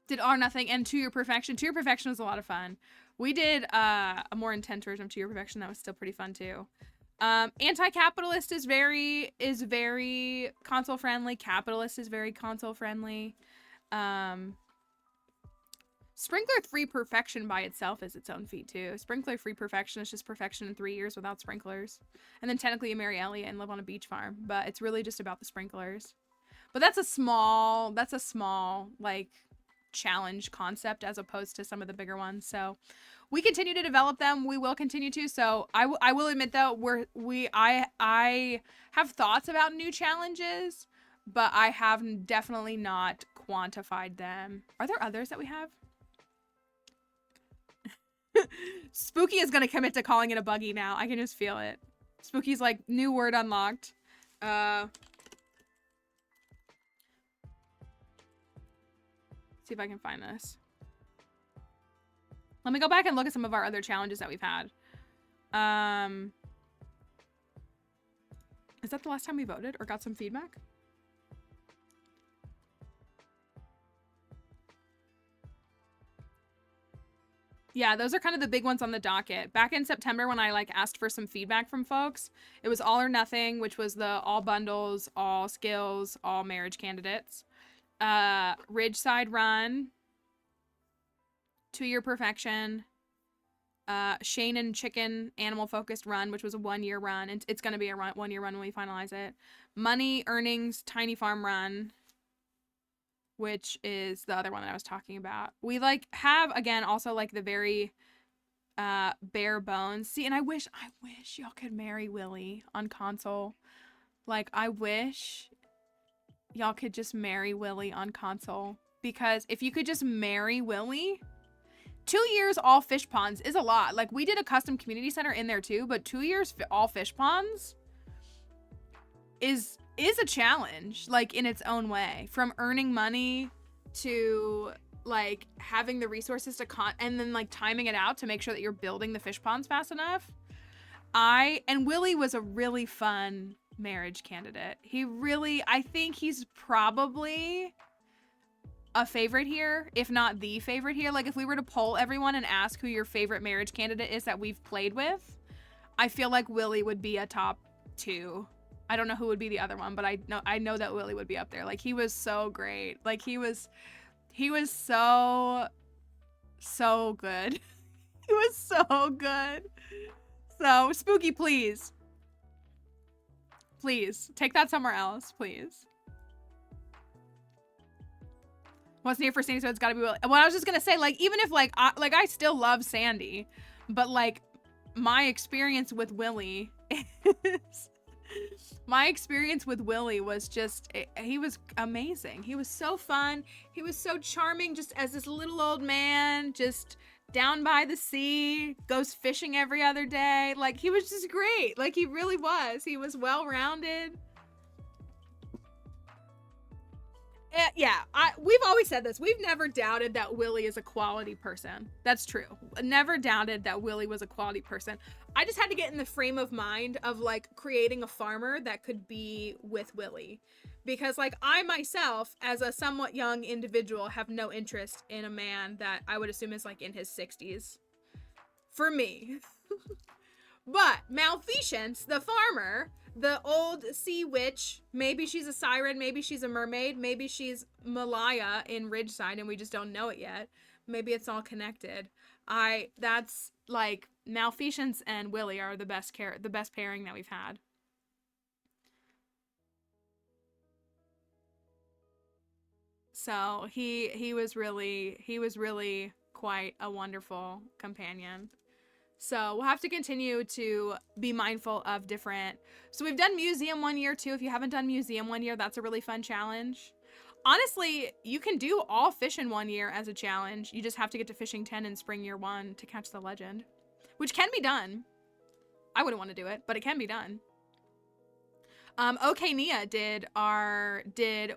Did All or Nothing and To Your Perfection. To Your Perfection was a lot of fun. We did a more intense version of To Your Perfection that was still pretty fun too. Anti-capitalist is very console friendly. Capitalist is very console friendly. Sprinkler-free perfection by itself is its own feat too. Sprinkler-free perfection is just perfection in 3 years without sprinklers. And then technically you marry Elliot and live on a beach farm, but it's really just about the sprinklers. But that's a small like challenge concept as opposed to some of the bigger ones. So we continue to develop them. We will continue to. So I will admit though, I have thoughts about new challenges, but I have definitely not quantified them. Are there others that we have? Spooky is gonna commit to calling it a buggy now. I can just feel it. Spooky's like, new word unlocked. See if I can find this. Let me go back and look at some of our other challenges that we've had. Is that the last time we voted or got some feedback? Yeah, those are kind of the big ones on the docket. Back in September when I like asked for some feedback from folks, it was All or Nothing, which was the all bundles, all skills, all marriage candidates. Ridgeside Run, To Your Perfection, Shane and Chicken Animal Focused Run, which was a 1 year run, and it's going to be a 1 year run when we finalize it. Money Earnings Tiny Farm Run, which is the other one that I was talking about. We like have again also like the very bare bones. See, and I wish y'all could marry Willie on console. Like, I wish y'all could just marry Willie on console, because if you could just marry Willie, 2 years all fish ponds is a lot. Like, we did a custom community center in there too, but 2 years all fish ponds, is a challenge, like in its own way, from earning money to like having the resources to and then like timing it out to make sure that you're building the fish ponds fast enough. And Willie was a really fun marriage candidate. I think he's probably a favorite here, if not the favorite here. Like if we were to poll everyone and ask who your favorite marriage candidate is that we've played with, I feel like Willie would be a top 2. I don't know who would be the other one, but I know that Willie would be up there. Like he was so great. Like he was so good. He was so good. So Spooky, please take that somewhere else, please. Wasn't here for Sandy, so it's gotta be Willie. Well, I was just gonna say, like, even if like I still love Sandy, but like my experience with Willie was just, he was amazing. He was so fun. He was so charming, just as this little old man, just down by the sea, goes fishing every other day. Like, he was just great. Like, he really was. He was well-rounded. Yeah, we've always said this. We've never doubted that Willie is a quality person. That's true. Never doubted that Willie was a quality person. I just had to get in the frame of mind of like creating a farmer that could be with Willie. Because like I myself, as a somewhat young individual, have no interest in a man that I would assume is like in his 60s. For me. But Malfeasance, the farmer, the old sea witch, maybe she's a siren, maybe she's a mermaid, maybe she's Malaya in Ridgeside and we just don't know it yet. Maybe it's all connected. That's like Malfeasance and Willie are the best pairing that we've had. So he was really quite a wonderful companion. So we'll have to continue to be mindful of different. So we've done museum 1 year too. If you haven't done museum 1 year, that's a really fun challenge. Honestly, you can do all fish in 1 year as a challenge. You just have to get to fishing 10 in spring year 1 to catch the legend, which can be done. I wouldn't want to do it, but it can be done. Okay, Nia did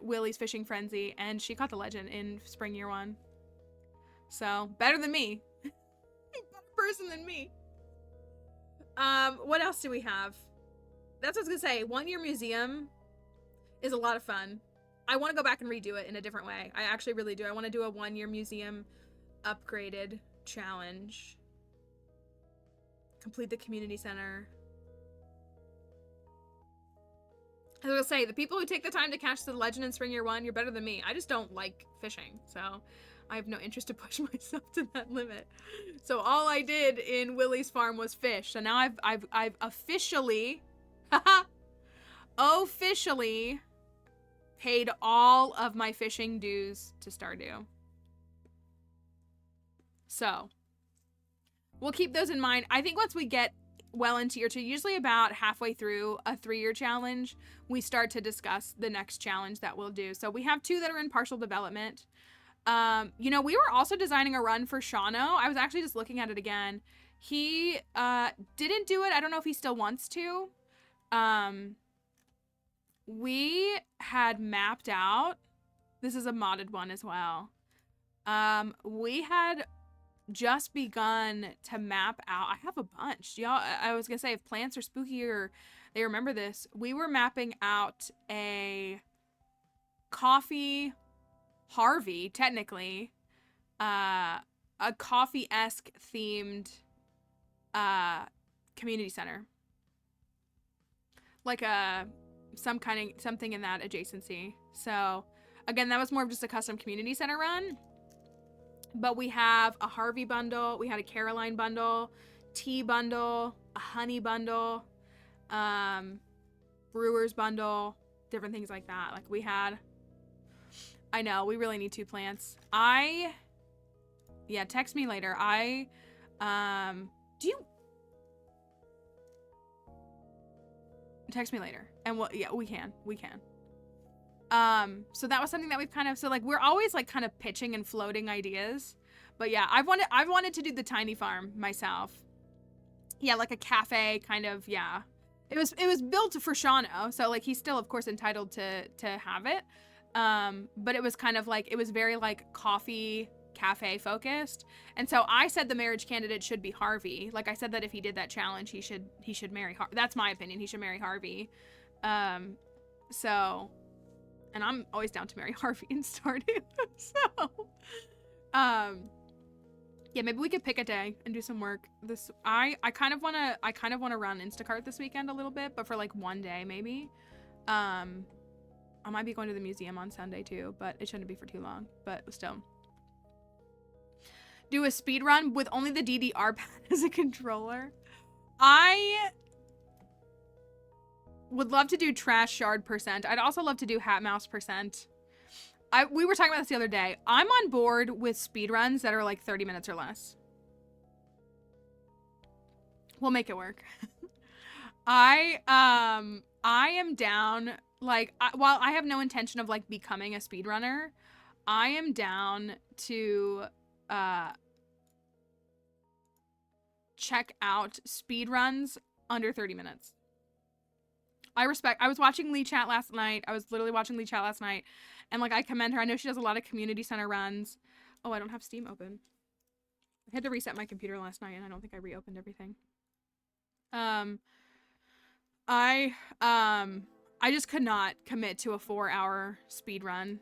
Willie's Fishing Frenzy, and she caught the legend in spring year 1. So better than me. Person than me. What else do we have? That's what I was gonna say. 1 year museum is a lot of fun. I want to go back and redo it in a different way. I actually really do. I want to do a 1 year museum upgraded challenge. Complete the community center. I was gonna say, the people who take the time to catch the legend in spring year 1, you're better than me. I just don't like fishing, so I have no interest to push myself to that limit. So all I did in Willie's farm was fish. So now I've officially, officially paid all of my fishing dues to Stardew. So we'll keep those in mind. I think once we get well into year 2, usually about halfway through a 3-year challenge, we start to discuss the next challenge that we'll do. So we have 2 that are in partial development. You know, we were also designing a run for Shauno. I was actually just looking at it again. He didn't do it. I don't know if he still wants to. We had mapped out, this is a modded one as well. We had just begun to map out, I have a bunch. Y'all, I was gonna say, if plants are spooky or they remember this, we were mapping out a coffee Harvey, technically, a coffee-esque themed community center, like something in that adjacency. So again, that was more of just a custom community center run, but we have a Harvey bundle, we had a Caroline bundle, tea bundle, a honey bundle, brewers bundle, different things like that. Like we had, I know, we really need 2 plants. Yeah, text me later. Text me later. And we can. So that was something that we've kind of, so like, we're always like kind of pitching and floating ideas. But yeah, I've wanted to do the tiny farm myself. Yeah, like a cafe kind of, yeah. It was built for Shano, so like he's still of course entitled to have it. But it was kind of like, it was very like coffee cafe focused. And so I said the marriage candidate should be Harvey. Like I said that if he did that challenge, he should marry Harvey. That's my opinion. He should marry Harvey. So, and I'm always down to marry Harvey in Stardew. So, yeah, maybe we could pick a day and do some work. I kind of want to run Instacart this weekend a little bit, but for like one day maybe. I might be going to the museum on Sunday too, but it shouldn't be for too long, but still. Do a speed run with only the DDR pad as a controller. I would love to do trash shard %. I'd also love to do hat mouse %. We were talking about this the other day. I'm on board with speed runs that are like 30 minutes or less. We'll make it work. I am down, like, while I have no intention of like becoming a speedrunner, I am down to check out speedruns under 30 minutes. I was watching Lee Chat last night. I was literally watching Lee Chat last night, and like I commend her. I know she does a lot of community center runs. Oh, I don't have Steam open. I had to reset my computer last night, and I don't think I reopened everything. I just could not commit to a 4-hour speed run,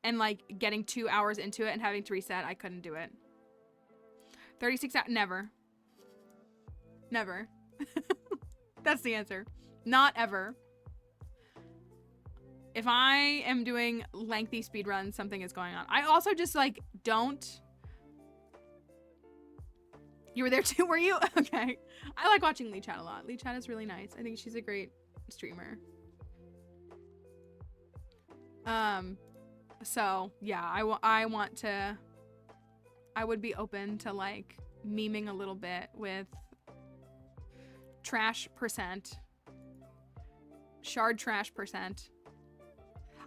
and like getting 2 hours into it and having to reset. I couldn't do it. 36 hours, never. Never. That's the answer. Not ever. If I am doing lengthy speed runs, something is going on. I also just like don't. You were there too, were you? Okay. I like watching Lee Chat a lot. Lee Chat is really nice. I think she's a great streamer. So yeah, I would be open to like memeing a little bit with trash %. Shard trash %.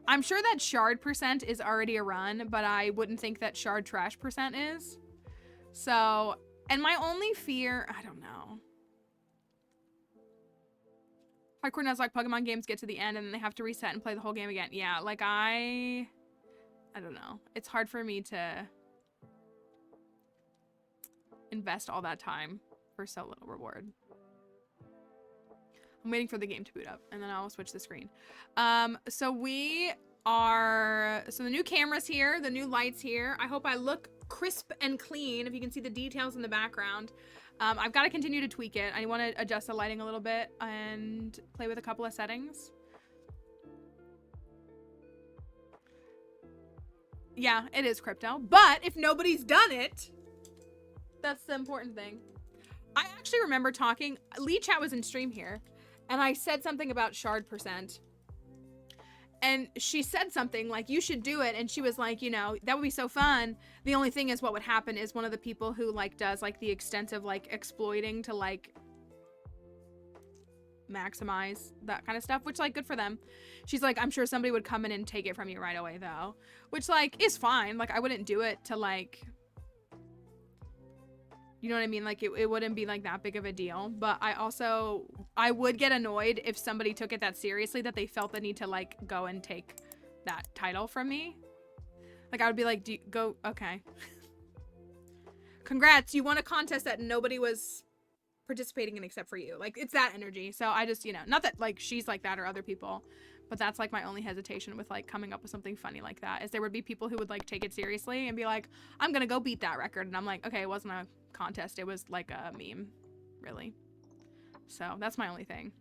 I'm sure that shard % is already a run, but I wouldn't think that shard trash % is. So, and my only fear, I don't know. Hardcore knows like Pokemon games get to the end and then they have to reset and play the whole game again. Yeah, like I don't know. It's hard for me to invest all that time for so little reward. I'm waiting for the game to boot up and then I'll switch the screen. So the new camera's here, the new light's here. I hope I look crisp and clean. If you can see the details in the background. I've got to continue to tweak it. I want to adjust the lighting a little bit and play with a couple of settings. Yeah, it is crypto, but if nobody's done it, that's the important thing. I actually remember talking, Lee Chat was in stream here, and I said something about shard %. And she said something like, you should do it. And she was like, you know, that would be so fun. The only thing is what would happen is one of the people who like does like the extensive like exploiting to like maximize that kind of stuff, which like good for them. She's like, I'm sure somebody would come in and take it from you right away though, which like is fine. Like I wouldn't do it to like, you know what I mean? Like it wouldn't be like that big of a deal, but I would get annoyed if somebody took it that seriously that they felt the need to like go and take that title from me. Like I would be like, okay. Congrats, you won a contest that nobody was participating in except for you. Like it's that energy. So I just, you know, not that like she's like that or other people, but that's like my only hesitation with like coming up with something funny like that is there would be people who would like take it seriously and be like, I'm gonna go beat that record. And I'm like, okay, it wasn't a contest, it was like a meme, really. So that's my only thing.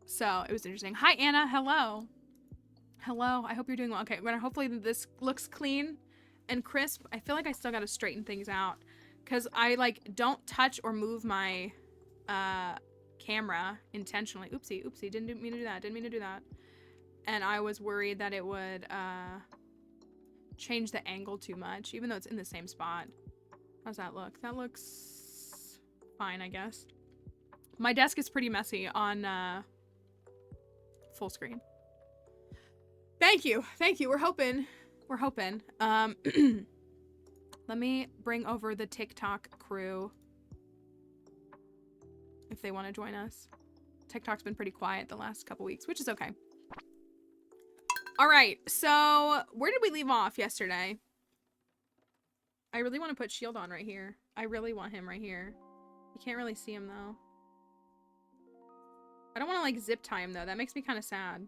So it was interesting. Hi Anna, hello. Hello, I hope you're doing well. Okay, hopefully this looks clean and crisp. I feel like I still gotta straighten things out because I like don't touch or move my camera intentionally. Oopsie, didn't mean to do that. And I was worried that it would change the angle too much, even though it's in the same spot. How's that look? That looks fine, I guess. My desk is pretty messy on full screen. Thank you. We're hoping. Let me bring over the TikTok crew if they want to join us. TikTok's been pretty quiet the last couple weeks, which is okay. All right, so where did we leave off yesterday? I really want to put Shield on right here. I really want him right here. You can't really see him though. I don't want to like zip tie him though. That makes me kind of sad.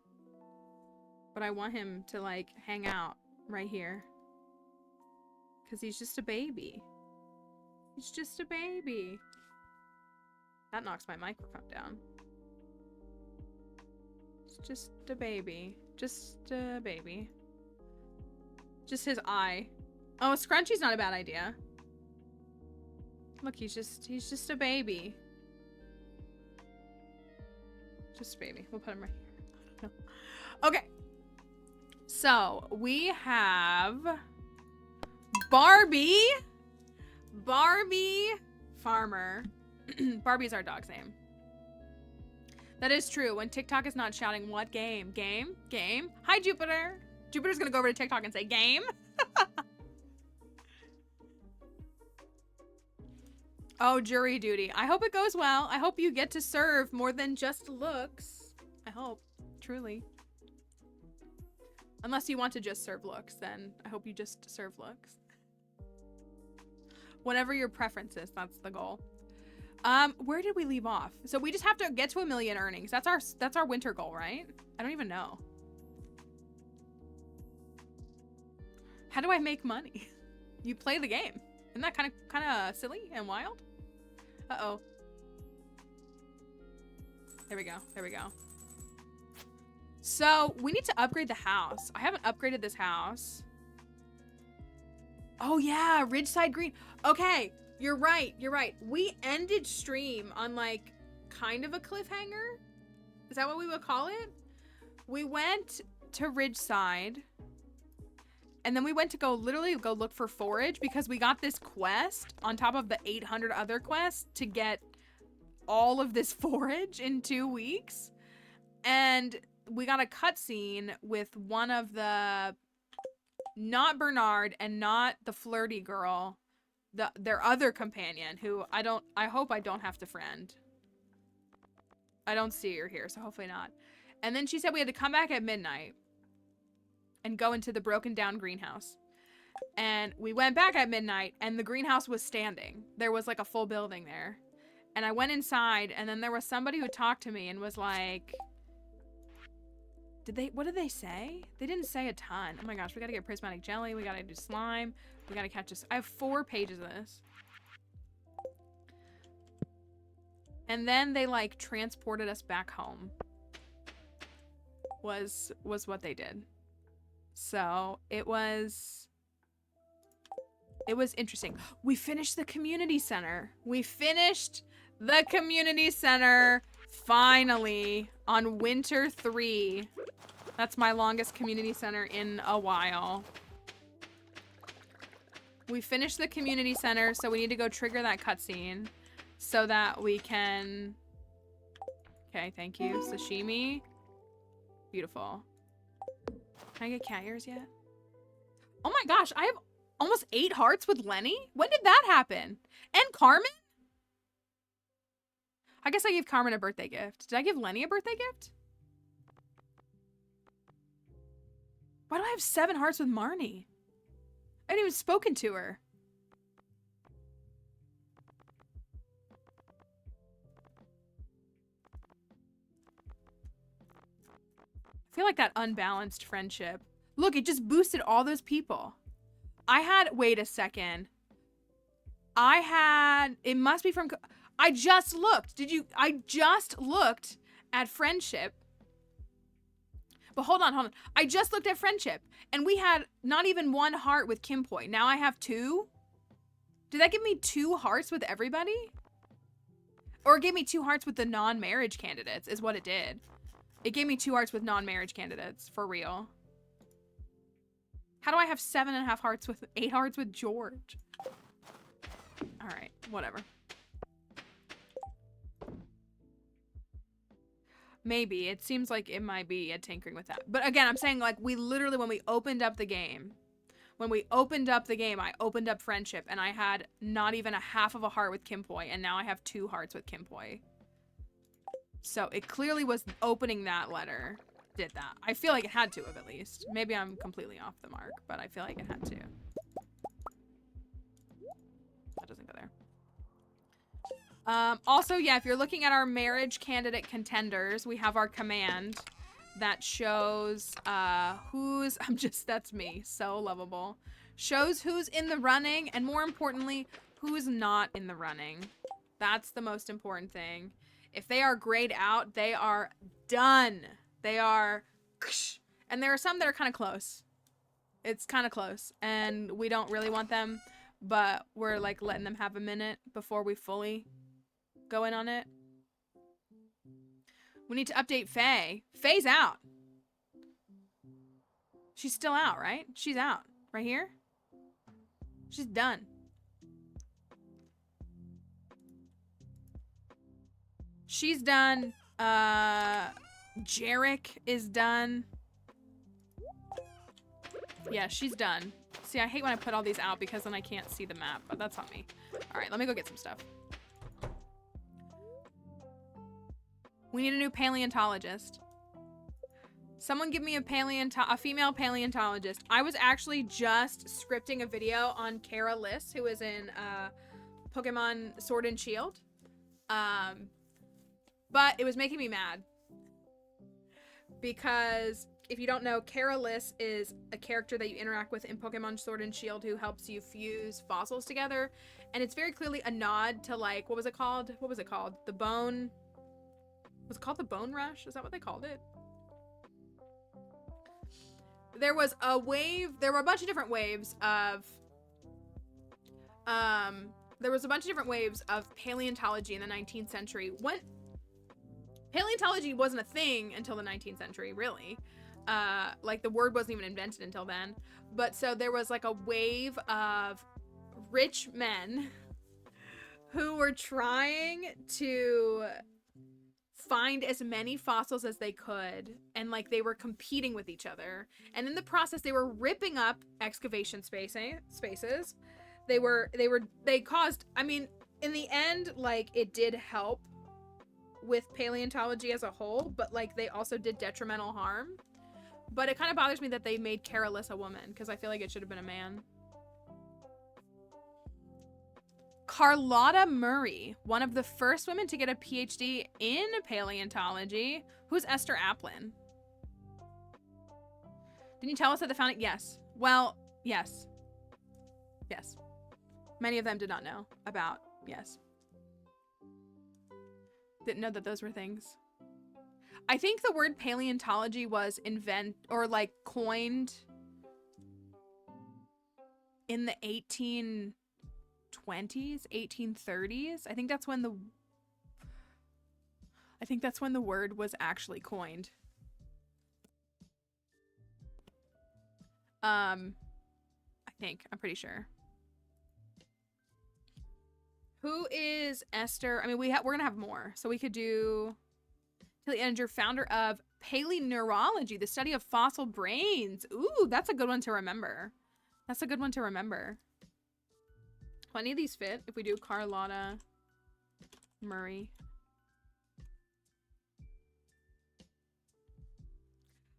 But I want him to like hang out right here. Because he's just a baby. He's just a baby. That knocks my microphone down. It's just a baby. Just a baby. Just his eye. Oh, a scrunchie's not a bad idea. Look, he's just a baby. Just a baby. We'll put him right here. Okay. So, we have Barbie. Barbie Farmer. Barbie's our dog's name. That is true. When TikTok is not shouting, what game? Game? Game? Hi, Jupiter. Jupiter's gonna go over to TikTok and say, game? Oh, jury duty. I hope it goes well. I hope you get to serve more than just looks. I hope. Truly. Unless you want to just serve looks, then I hope you just serve looks. Whatever your preference is, that's the goal. Where did we leave off? So we just have to get to 1 million earnings. That's our winter goal, right? I don't even know. How do I make money? You play the game. Isn't that kind of silly and wild? Uh-oh. There we go. There we go. So we need to upgrade the house. I haven't upgraded this house. Oh yeah, Ridgeside Green. Okay, you're right. You're right. We ended stream on like kind of a cliffhanger. Is that what we would call it? We went to Ridgeside. And then we went to literally go look for forage because we got this quest on top of the 800 other quests to get all of this forage in 2 weeks. And we got a cutscene with one of the, not Bernard and not the flirty girl, their other companion who I hope I don't have to friend. I don't see her here, so hopefully not. And then she said we had to come back at midnight and go into the broken down greenhouse. And we went back at midnight and the greenhouse was standing. There was like a full building there. And I went inside and then there was somebody who talked to me and was like, what did they say? They didn't say a ton. Oh my gosh, we gotta get prismatic jelly. We gotta do slime. We gotta catch this. I have 4 pages of this. And then they like transported us back home. Was what they did. So it was interesting. We finished the community center. We finished the community center finally on winter 3. That's my longest community center in a while. We finished the community center, so we need to go trigger that cutscene so that we can... Okay, thank you. Sashimi. Beautiful. Can I get cat ears yet? Oh my gosh, I have almost 8 hearts with Lenny? When did that happen? And Carmen? I guess I gave Carmen a birthday gift. Did I give Lenny a birthday gift? Why do I have 7 hearts with Marnie? I haven't even spoken to her. I feel like that unbalanced friendship. Look, it just boosted all those people. Wait a second. It must be from, I just looked. I just looked at friendship. But hold on. I just looked at friendship and we had not even 1 heart with Kimpoy. Now I have 2. Did that give me 2 hearts with everybody? Or it gave me 2 hearts with the non-marriage candidates is what it did. It gave me 2 hearts with non-marriage candidates, for real. How do I have 7.5 hearts with 8 hearts with George? All right, whatever. Maybe. It seems like it might be a tinkering with that. But again, I'm saying like we literally, when we opened up the game, When we opened up the game, I opened up friendship, and I had not even a half of a heart with Kimpoi, and now I have 2 hearts with Kimpoi. So it clearly was opening that letter did that. I feel like it had to have, at least. Maybe I'm completely off the mark, but I feel like it had to. That doesn't go there. Also, yeah, if you're looking at our marriage candidate contenders, we have our command that shows who's, that's me, so lovable. Shows who's in the running, and more importantly, who's not in the running. That's the most important thing. If they are grayed out, they are done. They are, and there are some that are kind of close. It's kind of close, and we don't really want them, but we're like letting them have a minute before we fully go in on it. We need to update Faye. Faye's out. She's still out, right? She's out. Right here? She's done. She's done. Jarek is done. Yeah, she's done. See, I hate when I put all these out because then I can't see the map, but that's on me. All right, let me go get some stuff. We need a new paleontologist. Someone give me a female paleontologist. I was actually just scripting a video on Kara Liss, who is in Pokemon Sword and Shield. But it was making me mad. Because if you don't know, Kara Liss is a character that you interact with in Pokemon Sword and Shield who helps you fuse fossils together. And it's very clearly a nod to, like, what was it called? What was it called? The Bone... Was it called the Bone Rush? Is that what they called it? There was a wave. There were a bunch of different waves of... there was a bunch of different waves of paleontology in the 19th century. When... Paleontology wasn't a thing until the 19th century, really. Like, the word wasn't even invented until then. But so there was, like, a wave of rich men who were trying to find as many fossils as they could, and like they were competing with each other, and in the process they were ripping up excavation spaces. They caused, I mean, in the end, like, it did help with paleontology as a whole, but like they also did detrimental harm. But it kind of bothers me that they made Kara Liss a woman, because I feel like it should have been a man. Carlotta Murray, one of the first women to get a PhD in paleontology. Who's Esther Applin? Didn't you tell us that the founding? Yes. Well, yes. Yes. Many of them did not know about, yes. Didn't know that those were things. I think the word paleontology was coined in the 1820s, 1830s. I think that's when the word was actually coined. I'm pretty sure. Who is Esther? I mean, we're gonna have more, so we could do Tilly Edinger, founder of paleoneurology, the study of fossil brains. Ooh, that's a good one to remember. That's a good one to remember. Will any of these fit if we do Carlotta Murray?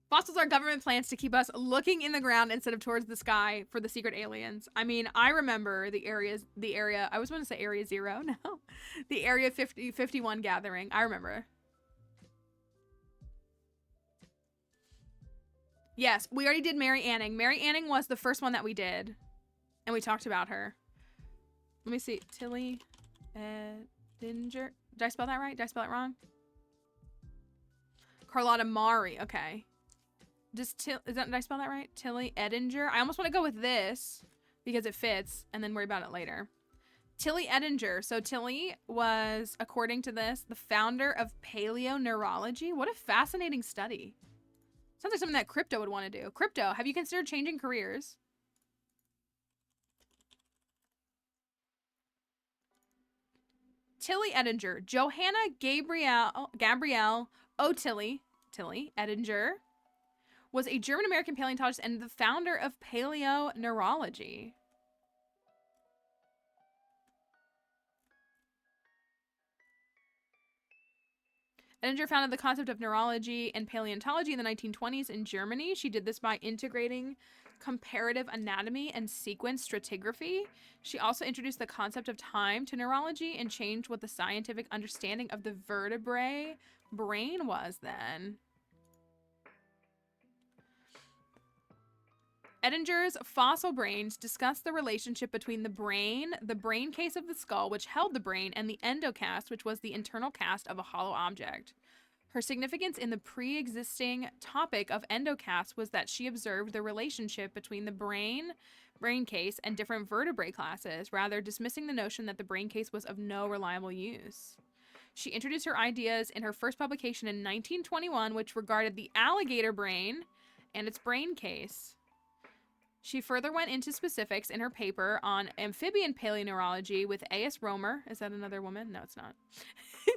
Fossils are government plans to keep us looking in the ground instead of towards the sky for the secret aliens. I mean, I remember the area, I was going to say Area 0, no. The Area 51 gathering. I remember. Yes, we already did Mary Anning. Mary Anning was the first one that we did. And we talked about her. Let me see. Tilly Edinger. Did I spell that right? Did I spell it wrong? Carlotta Mari. Okay. Did I spell that right? Tilly Edinger. I almost want to go with this because it fits and then worry about it later. Tilly Edinger. So Tilly was, according to this, the founder of paleoneurology. What a fascinating study. Sounds like something that Crypto would want to do. Crypto, have you considered changing careers? Tilly Edinger. Johanna Gabrielle O'Tilly Edinger was a German-American paleontologist and the founder of paleoneurology. Edinger founded the concept of neurology and paleontology in the 1920s in Germany. She did this by integrating comparative anatomy and sequence stratigraphy. She also introduced the concept of time to neurology and changed what the scientific understanding of the vertebrae brain was then. Edinger's fossil brains discuss the relationship between the brain case of the skull, which held the brain, and the endocast, which was the internal cast of a hollow object. Her significance in the pre-existing topic of endocast was that she observed the relationship between the brain case, and different vertebrae classes, rather dismissing the notion that the brain case was of no reliable use. She introduced her ideas in her first publication in 1921, which regarded the alligator brain and its brain case. She further went into specifics in her paper on amphibian paleoneurology with A.S. Romer. Is that another woman? No, it's not.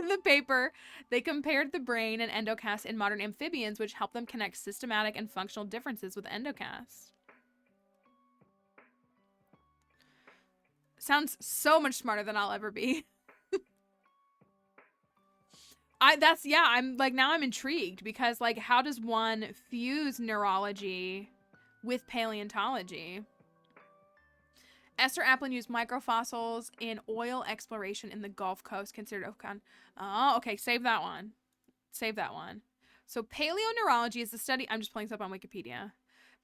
In the paper, they compared the brain and endocast in modern amphibians, which helped them connect systematic and functional differences with endocast. Sounds so much smarter than I'll ever be. I'm like, now I'm intrigued because, like, how does one fuse neurology with paleontology? Esther Applin used microfossils in oil exploration in the Gulf Coast, considered Okan. Oh, okay, save that one. Save that one. So paleoneurology is the study, I'm just pulling this up on Wikipedia.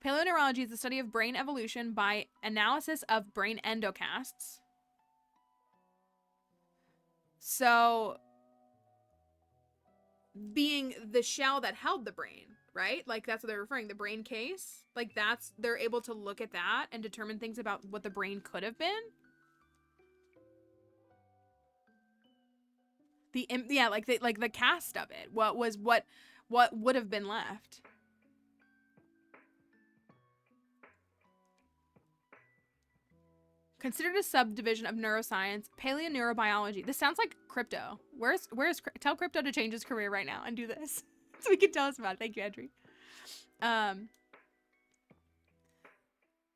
Paleoneurology is the study of brain evolution by analysis of brain endocasts. So, being the shell that held the brain, right? Like, that's what they're referring, the brain case. Like, that's, they're able to look at that and determine things about what the brain could have been. Like the cast of it. What would have been left. Considered a subdivision of neuroscience, paleoneurobiology. This sounds like crypto. Tell crypto to change his career right now and do this. So he can tell us about it. Thank you, Andrew.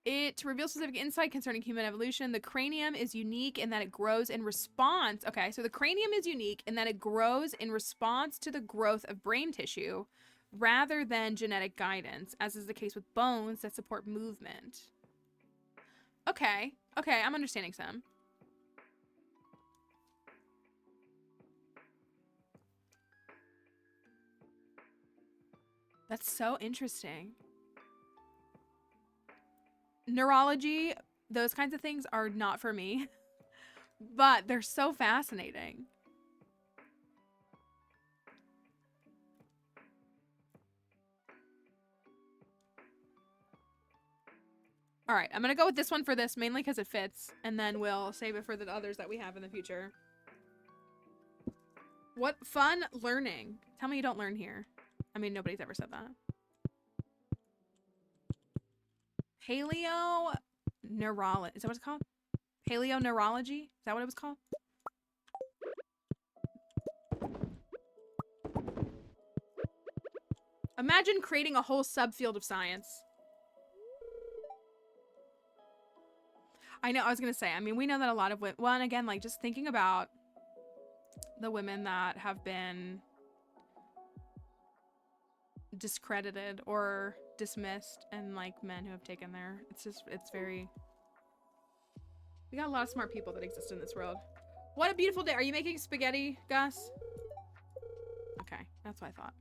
It reveals specific insight concerning human evolution. The cranium is unique in that it grows in response. Okay, so the cranium is unique in that it grows in response to the growth of brain tissue rather than genetic guidance, as is the case with bones that support movement. Okay, I'm understanding some. That's so interesting. Neurology, those kinds of things are not for me, but they're so fascinating. All right, I'm gonna go with this one for this, mainly because it fits, and then we'll save it for the others that we have in the future. What fun learning. Tell me you don't learn here. I mean, nobody's ever said that. Paleoneurology. Is that what it's called? Paleoneurology? Is that what it was called? Imagine creating a whole subfield of science. I know, I was gonna say, I mean, we know that a lot of women, well, and again, like, just thinking about the women that have been discredited or dismissed, and like men who have taken their, it's very, we got a lot of smart people that exist in this world. What a beautiful day. Are you making spaghetti, Gus? Okay, that's what I thought.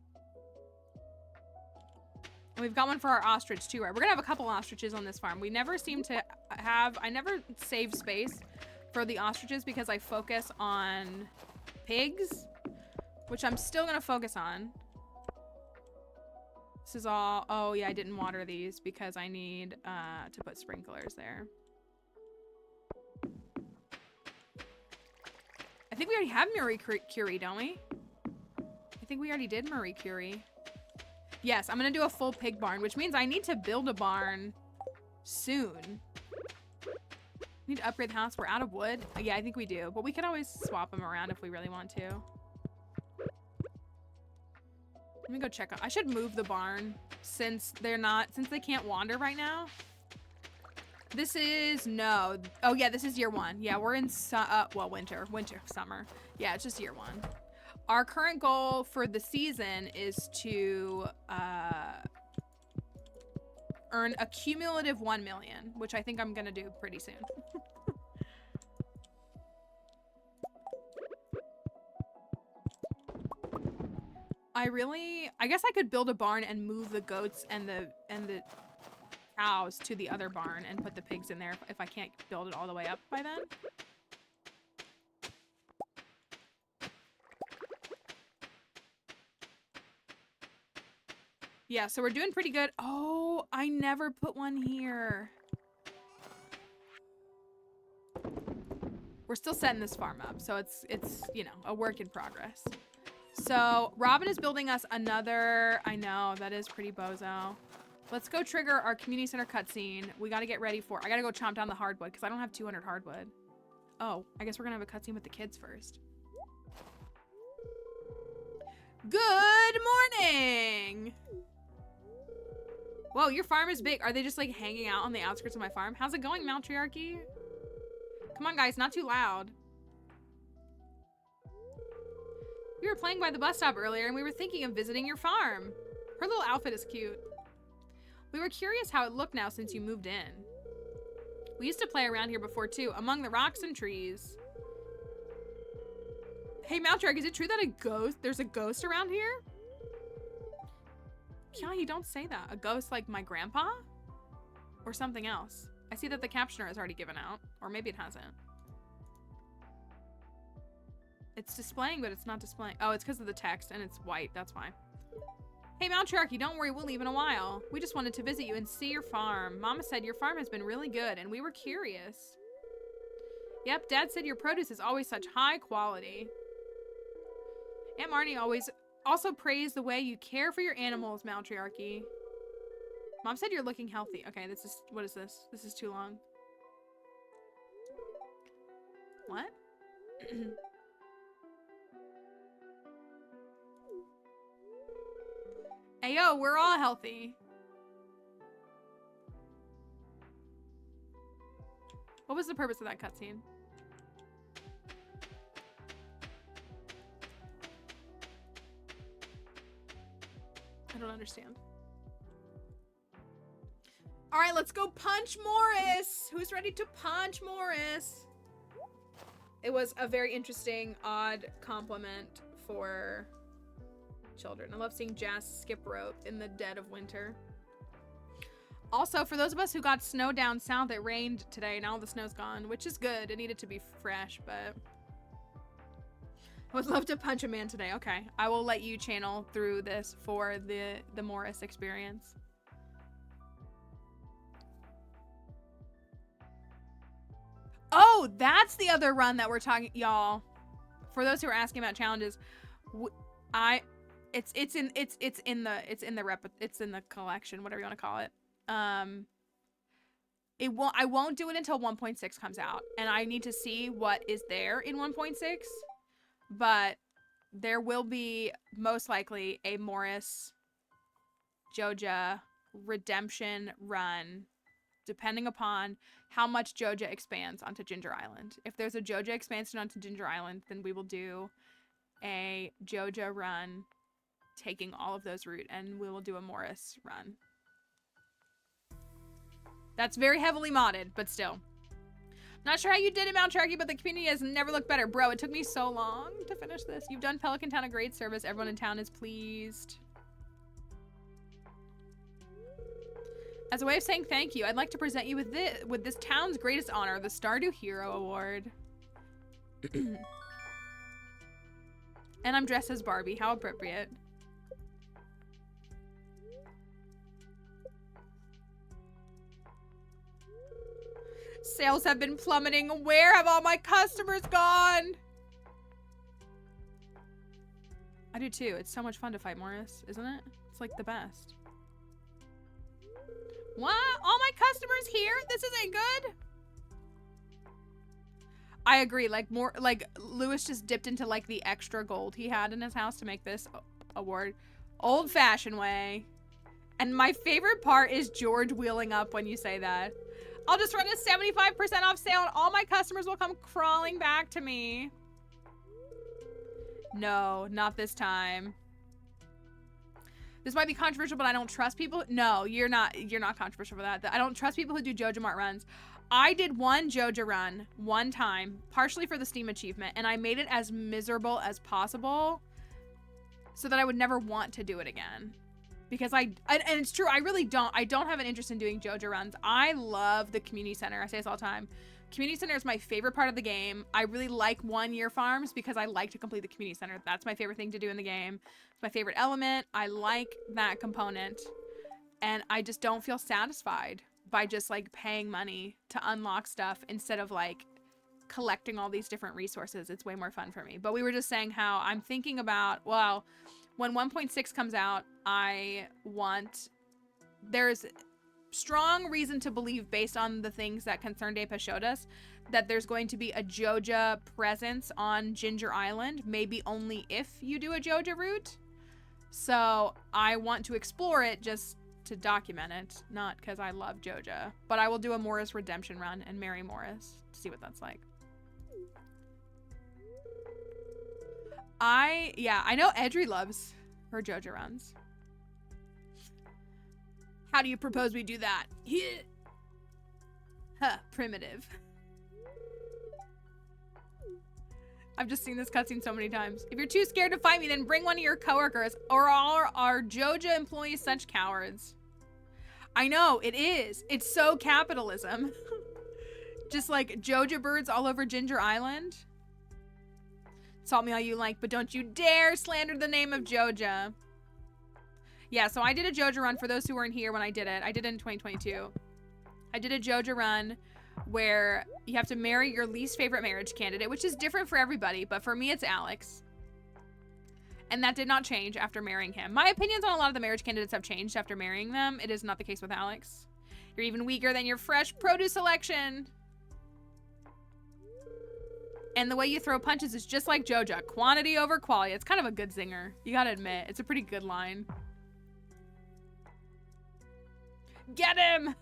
And we've got one for our ostrich too, right? We're gonna have a couple ostriches on this farm. We never seem to have, I never save space for the ostriches because I focus on pigs, which I'm still gonna focus on. This is all, oh yeah, I didn't water these because I need to put sprinklers there. I think we already have Marie Curie, don't we? I think we already did Marie Curie. Yes, I'm gonna do a full pig barn, which means I need to build a barn soon. Need to upgrade the house. We're out of wood. Yeah, I think we do, but we could always swap them around if we really want to. Let me go check out. I should move the barn since they can't wander right now. This is, no. Oh yeah, this is year 1. Yeah, we're in, well, winter, summer. Yeah, it's just year 1. Our current goal for the season is to earn a cumulative 1 million, which I think I'm gonna do pretty soon. I guess I could build a barn and move the goats and the cows to the other barn and put the pigs in there if I can't build it all the way up by then. Yeah, so we're doing pretty good. Oh, I never put one here. We're still setting this farm up, so it's you know, a work in progress. So Robin is building us another, I know, that is pretty bozo. Let's go trigger our community center cutscene. We gotta get ready for, I gotta go chomp down the hardwood because I don't have 200 hardwood. Oh, I guess we're gonna have a cutscene with the kids first. Good morning! Whoa, your farm is big. Are they just like hanging out on the outskirts of my farm? How's it going, Matriarchy? Come on guys, not too loud. We were playing by the bus stop earlier and we were thinking of visiting your farm. Her little outfit is cute. We were curious how it looked now since you moved in. We used to play around here before too, among the rocks and trees. Hey Maltrek, is it true that there's a ghost around here? Kiahi, don't say that. A ghost like my grandpa? Or something else? I see that the captioner is already given out. Or maybe it hasn't. It's displaying, but it's not displaying. Oh, it's because of the text and it's white. That's why. Hey, Matriarchy, don't worry. We'll leave in a while. We just wanted to visit you and see your farm. Mama said your farm has been really good and we were curious. Yep, Dad said your produce is always such high quality. Aunt Marnie also praised the way you care for your animals, Matriarchy. Mom said you're looking healthy. Okay, what is this? This is too long. What? Hey, yo, we're all healthy. What was the purpose of that cutscene? I don't understand. All right, let's go punch Morris. Who's ready to punch Morris? It was a very interesting, odd compliment for children. I love seeing Jazz skip rope in the dead of winter. Also, for those of us who got snow down south, it rained today. Now all the snow's gone, which is good. It needed to be fresh, but I would love to punch a man today. Okay, I will let you channel through this for the Morris experience. Oh, that's the other run that we're talking, y'all. For those who are asking about challenges, it's in the collection, whatever you want to call it. I won't do it until 1.6 comes out, and I need to see what is there in 1.6. But there will be most likely a Morris Joja redemption run, depending upon how much Joja expands onto Ginger Island. If there's a Joja expansion onto Ginger Island, then we will do a Joja run taking all of those route, and we will do a Morris run. That's very heavily modded, but still. Not sure how you did it, Mount Cherokee, but the community has never looked better. Bro, it took me so long to finish this. You've done Pelican Town a great service. Everyone in town is pleased. As a way of saying thank you, I'd like to present you with this town's greatest honor, the Stardew Hero Award. And I'm dressed as Barbie. How appropriate. Sales have been plummeting. Where have all my customers gone? I do too. It's so much fun to fight Morris, isn't it? It's like the best. What? All my customers here? This isn't good? I agree. Like Lewis just dipped into like the extra gold he had in his house to make this award. Old-fashioned way. And my favorite part is George wheeling up when you say that. I'll just run a 75% off sale and all my customers will come crawling back to me. No, not this time. This might be controversial, but I don't trust people. No, you're not controversial for that. I don't trust people who do Joja Mart runs. I did one Joja run one time, partially for the Steam achievement, and I made it as miserable as possible so that I would never want to do it again. Because and it's true, I don't have an interest in doing Joja runs. I love the community center. I say this all the time. Community center is my favorite part of the game. I really like 1 year farms because I like to complete the community center. That's my favorite thing to do in the game. It's my favorite element. I like that component. And I just don't feel satisfied by just like paying money to unlock stuff instead of like collecting all these different resources. It's way more fun for me. But we were just saying how I'm thinking about, well, when 1.6 comes out, there's strong reason to believe, based on the things that Concerned Ape has showed us, that there's going to be a Joja presence on Ginger Island, maybe only if you do a Joja route. So I want to explore it just to document it, not because I love Joja. But I will do a Morris redemption run and marry Morris to see what that's like. I know Edry loves her Joja runs. How do you propose we do that? Huh, primitive. I've just seen this cutscene so many times. If you're too scared to fight me, then bring one of your coworkers, or are Joja employees such cowards? I know, it is. It's so capitalism. Just like Joja birds all over Ginger Island. Salt me all you like, but don't you dare slander the name of Joja. Yeah, so I did a Joja run for those who weren't here when I did it. I did it in 2022. I did a Joja run where you have to marry your least favorite marriage candidate, which is different for everybody, but for me it's Alex. And that did not change after marrying him. My opinions on a lot of the marriage candidates have changed after marrying them. It is not the case with Alex. You're even weaker than your fresh produce selection. And the way you throw punches is just like Joja. Quantity over quality. It's kind of a good zinger. You gotta admit, it's a pretty good line. Get him!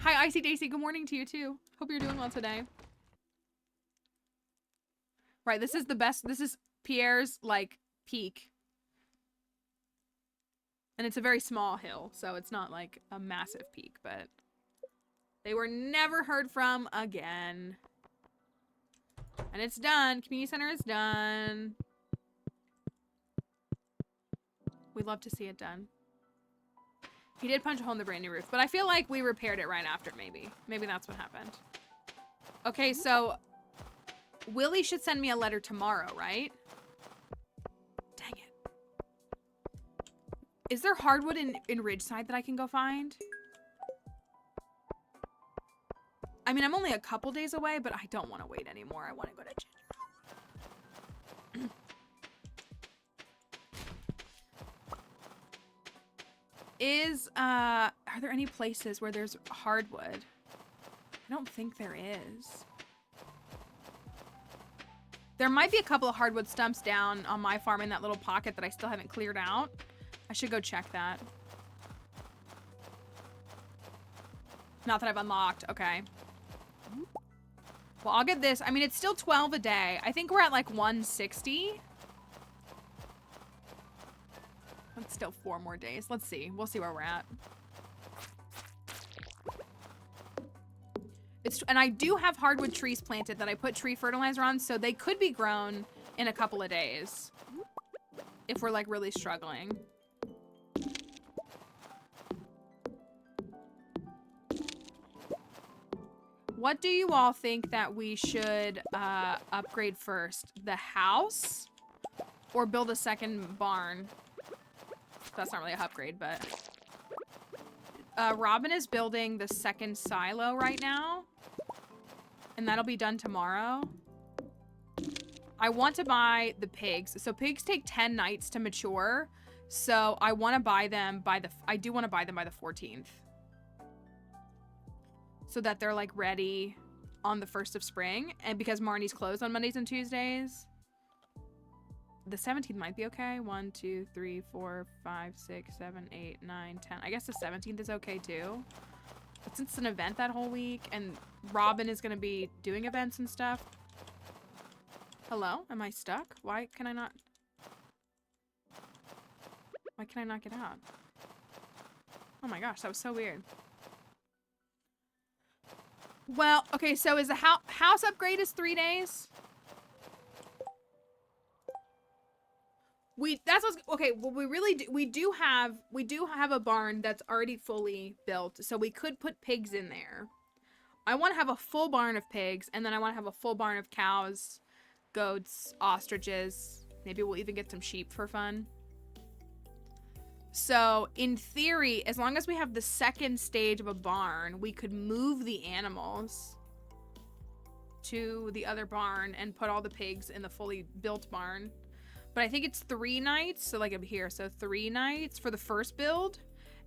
Hi, Icy Daisy. Good morning to you, too. Hope you're doing well today. Right, this is the best. This is Pierre's, like, peak. And it's a very small hill, so it's not, like, a massive peak, but they were never heard from again. And it's done. Community center is done. We'd love to see it done. He did punch a hole in the brand new roof, but I feel like we repaired it right after, maybe. Maybe that's what happened. Okay, so Willie should send me a letter tomorrow, right? Dang it. Is there hardwood in Ridgeside that I can go find? I mean, I'm only a couple days away, but I don't want to wait anymore. I want to go to Ginger. Are there any places where there's hardwood? I don't think there is. There might be a couple of hardwood stumps down on my farm in that little pocket that I still haven't cleared out. I should go check that. Not that I've unlocked. Okay. Well, I'll get this. I mean, it's still 12 a day. I think we're at like 160. It's still 4 more days. Let's see. We'll see where we're at. And I do have hardwood trees planted that I put tree fertilizer on, so they could be grown in a couple of days if we're like really struggling. What do you all think that we should upgrade first? The house or build a second barn? That's not really a upgrade, but Robin is building the second silo right now, and that'll be done tomorrow. I want to buy the pigs. So pigs take 10 nights to mature, so I want to buy them by the 14th, so that they're like ready on the 1st of spring, and because Marnie's closed on Mondays and Tuesdays, the 17th might be okay. 1, 2, 3, 4, 5, 6, 7, 8, 9, 10. I guess the 17th is okay too. But since it's an event that whole week, and Robin is going to be doing events and stuff. Hello? Am I stuck? Why can I not get out? Oh my gosh, that was so weird. Well, okay, so is the house upgrade is 3 days? Okay, well we do have a barn that's already fully built, so we could put pigs in there. I want to have a full barn of pigs, and then I want to have a full barn of cows, goats, ostriches. Maybe we'll even get some sheep for fun. So, in theory, as long as we have the second stage of a barn, we could move the animals to the other barn and put all the pigs in the fully built barn. But I think it's 3 nights, so like up here, so 3 nights for the first build,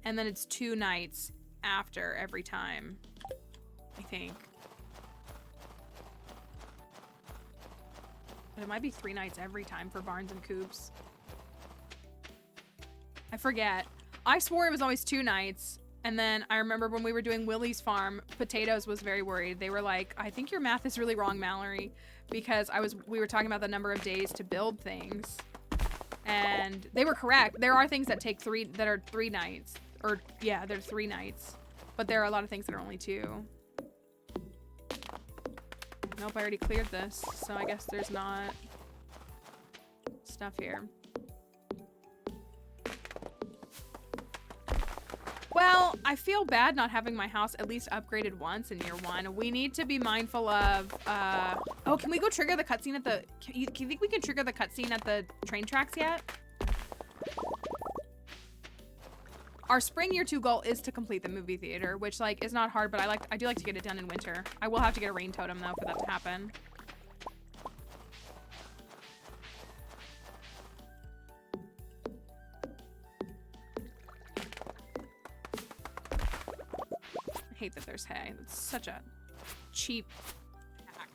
and then it's 2 nights after every time, I think. But it might be 3 nights every time for barns and coops. I forget. I swore it was always 2 nights. And then I remember when we were doing Willie's farm, Potatoes was very worried. They were like, I think your math is really wrong, Mallory. Because we were talking about the number of days to build things. And they were correct. There are things that take 3 nights. Or yeah, they're 3 nights. But there are a lot of things that are only 2. Nope, I already cleared this. So I guess there's not stuff here. Well, I feel bad not having my house at least upgraded once in year 1. We need to be mindful of, oh, can we go trigger the cutscene at the, can you think we can trigger the cutscene at the train tracks yet? Our spring year 2 goal is to complete the movie theater, which like is not hard, but I do like to get it done in winter. I will have to get a rain totem though for that to happen. I hate that there's hay. It's such a cheap hack.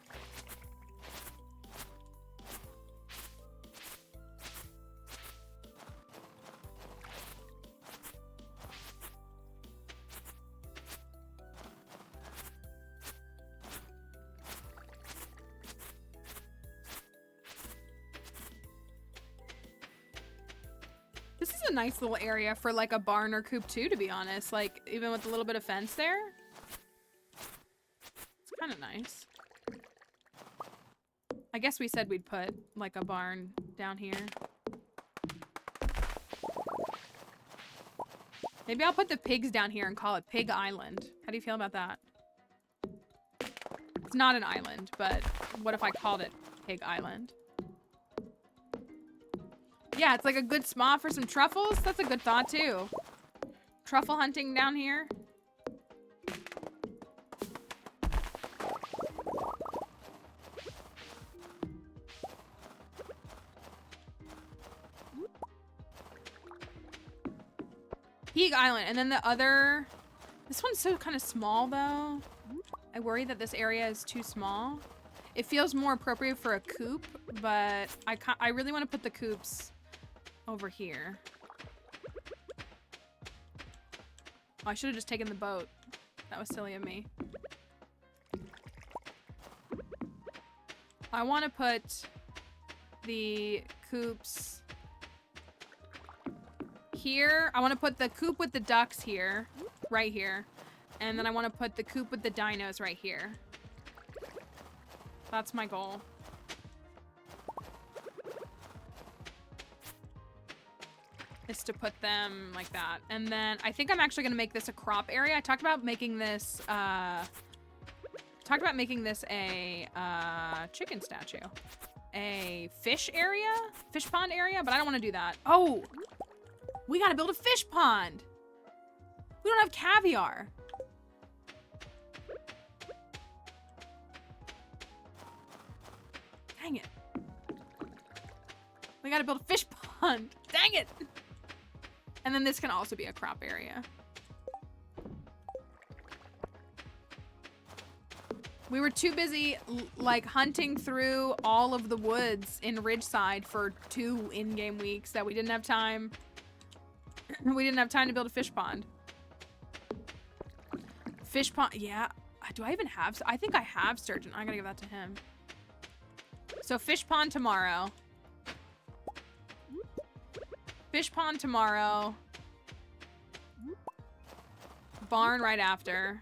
This is a nice little area for like a barn or coop too, to be honest. Like even with a little bit of fence there. Kind of nice. I guess we said we'd put like a barn down here. Maybe I'll put the pigs down here and call it Pig Island. How do you feel about that? It's not an island, but what if I called it Pig Island? Yeah, it's like a good spot for some truffles. That's a good thought too. Truffle hunting down here. Pig Island, and then the other, this one's so kind of small though. I worry that this area is too small. It feels more appropriate for a coop, but I really want to put the coops over here. Oh, I should have just taken the boat. That was silly of me. I want to put the coops here. I want to put the coop with the ducks here, right here. And then I want to put the coop with the dinos right here. That's my goal. Is to put them like that. And then I think I'm actually going to make this a crop area. I talked about making this, a chicken statue. A fish area? Fish pond area? But I don't want to do that. Oh! We gotta build a fish pond! We don't have caviar. Dang it. We gotta build a fish pond. Dang it! And then this can also be a crop area. We were too busy, like, hunting through all of the woods in Ridgeside for 2 in-game weeks that we didn't have time. We didn't have time to build a fish pond. Fish pond, yeah. Do I even have, I think I have sturgeon. I gotta give that to him. So fish pond tomorrow. Fish pond tomorrow. Barn right after.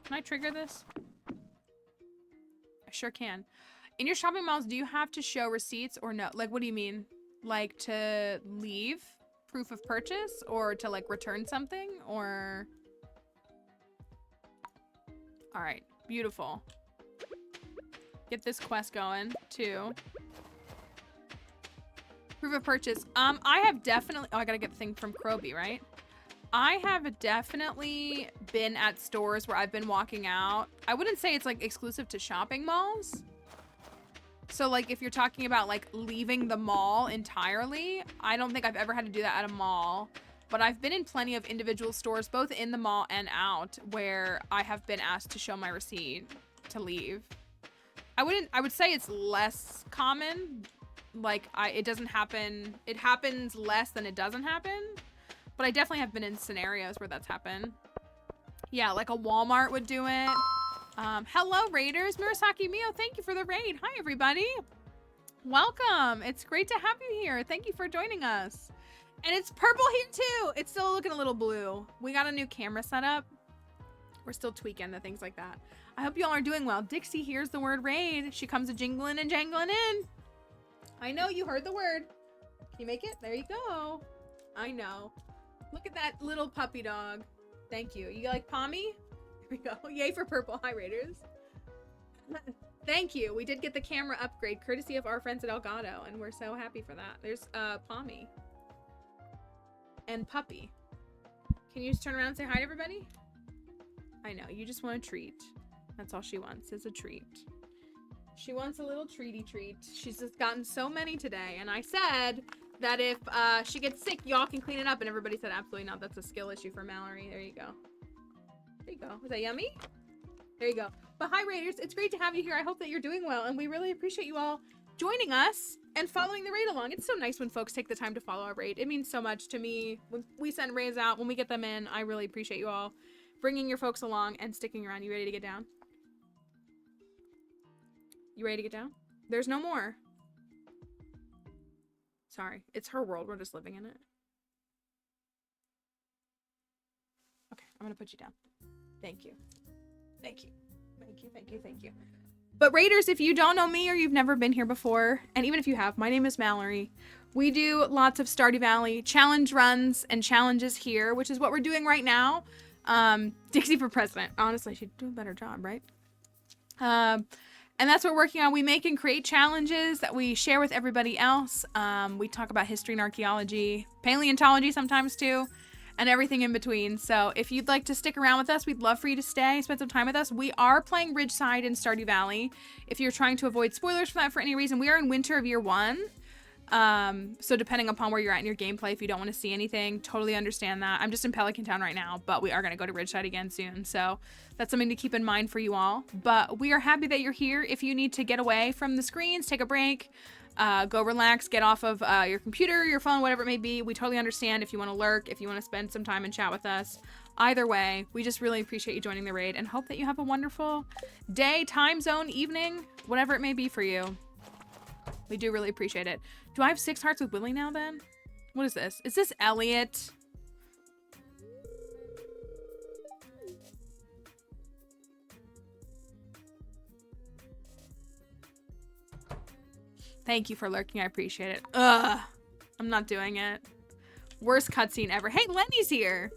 Can I trigger this? I sure can. In your shopping malls, do you have to show receipts or no? Like, what do you mean? Like, to leave? Proof of purchase? Or to, like, return something? Or... Alright. Beautiful. Get this quest going, too. Proof of purchase. I have definitely... Oh, I gotta get the thing from Kroby, right? I have definitely been at stores where I've been walking out. I wouldn't say it's like exclusive to shopping malls. So like if you're talking about like leaving the mall entirely, I don't think I've ever had to do that at a mall. But I've been in plenty of individual stores, both in the mall and out, where I have been asked to show my receipt to leave. I would say it's less common. Like it doesn't happen. It happens less than it doesn't happen. But I definitely have been in scenarios where that's happened. Yeah, like a Walmart would do it. Hello, Raiders. Murasaki Mio, thank you for the raid. Hi, everybody. Welcome. It's great to have you here. Thank you for joining us. And it's purple here, too. It's still looking a little blue. We got a new camera set up. We're still tweaking the things like that. I hope you all are doing well. Dixie hears the word raid. She comes a jingling and jangling in. I know you heard the word. Can you make it? There you go. I know. Look at that little puppy dog. Thank you. You like Pommy? Here we go. Yay for purple. Hi, Raiders. Thank you. We did get the camera upgrade courtesy of our friends at Elgato, and we're so happy for that. There's Pommy. And Puppy. Can you just turn around and say hi to everybody? I know. You just want a treat. That's all she wants is a treat. She wants a little treaty treat. She's just gotten so many today, and I said... that if she gets sick, y'all can clean it up. And everybody said, absolutely not. That's a skill issue for Mallory. There you go. There you go. Was that yummy? There you go. But hi, Raiders. It's great to have you here. I hope that you're doing well. And we really appreciate you all joining us and following the raid along. It's so nice when folks take the time to follow our raid. It means so much to me. When we send raids out, when we get them in, I really appreciate you all bringing your folks along and sticking around. You ready to get down? You ready to get down? There's no more. Sorry, it's her world. We're just living in it. Okay, I'm gonna put you down. Thank you. Thank you. Thank you, thank you, thank you. But Raiders, if you don't know me or you've never been here before, and even if you have, my name is Mallory. We do lots of Stardew Valley challenge runs and challenges here, which is what we're doing right now. Dixie for president. Honestly, she'd do a better job, right? And that's what we're working on. We make and create challenges that we share with everybody else. We talk about history and archaeology, paleontology sometimes too, and everything in between. So if you'd like to stick around with us, we'd love for you to stay, spend some time with us. We are playing Ridgeside in Stardew Valley. If you're trying to avoid spoilers for that for any reason, we are in winter of year 1. So depending upon where you're at in your gameplay, if you don't want to see anything, totally understand that. I'm just in Pelican Town right now, but we are going to go to Ridgeside again soon. So that's something to keep in mind for you all. But we are happy that you're here. If you need to get away from the screens, take a break, go relax, get off of your computer, your phone, whatever it may be. We totally understand if you want to lurk, if you want to spend some time and chat with us. Either way, we just really appreciate you joining the raid and hope that you have a wonderful day, time zone, evening, whatever it may be for you. We do really appreciate it. Do I have 6 hearts with Willie now then? What is this? Is this Elliot? Thank you for lurking. I appreciate it. Ugh. I'm not doing it. Worst cutscene ever. Hey, Lenny's here.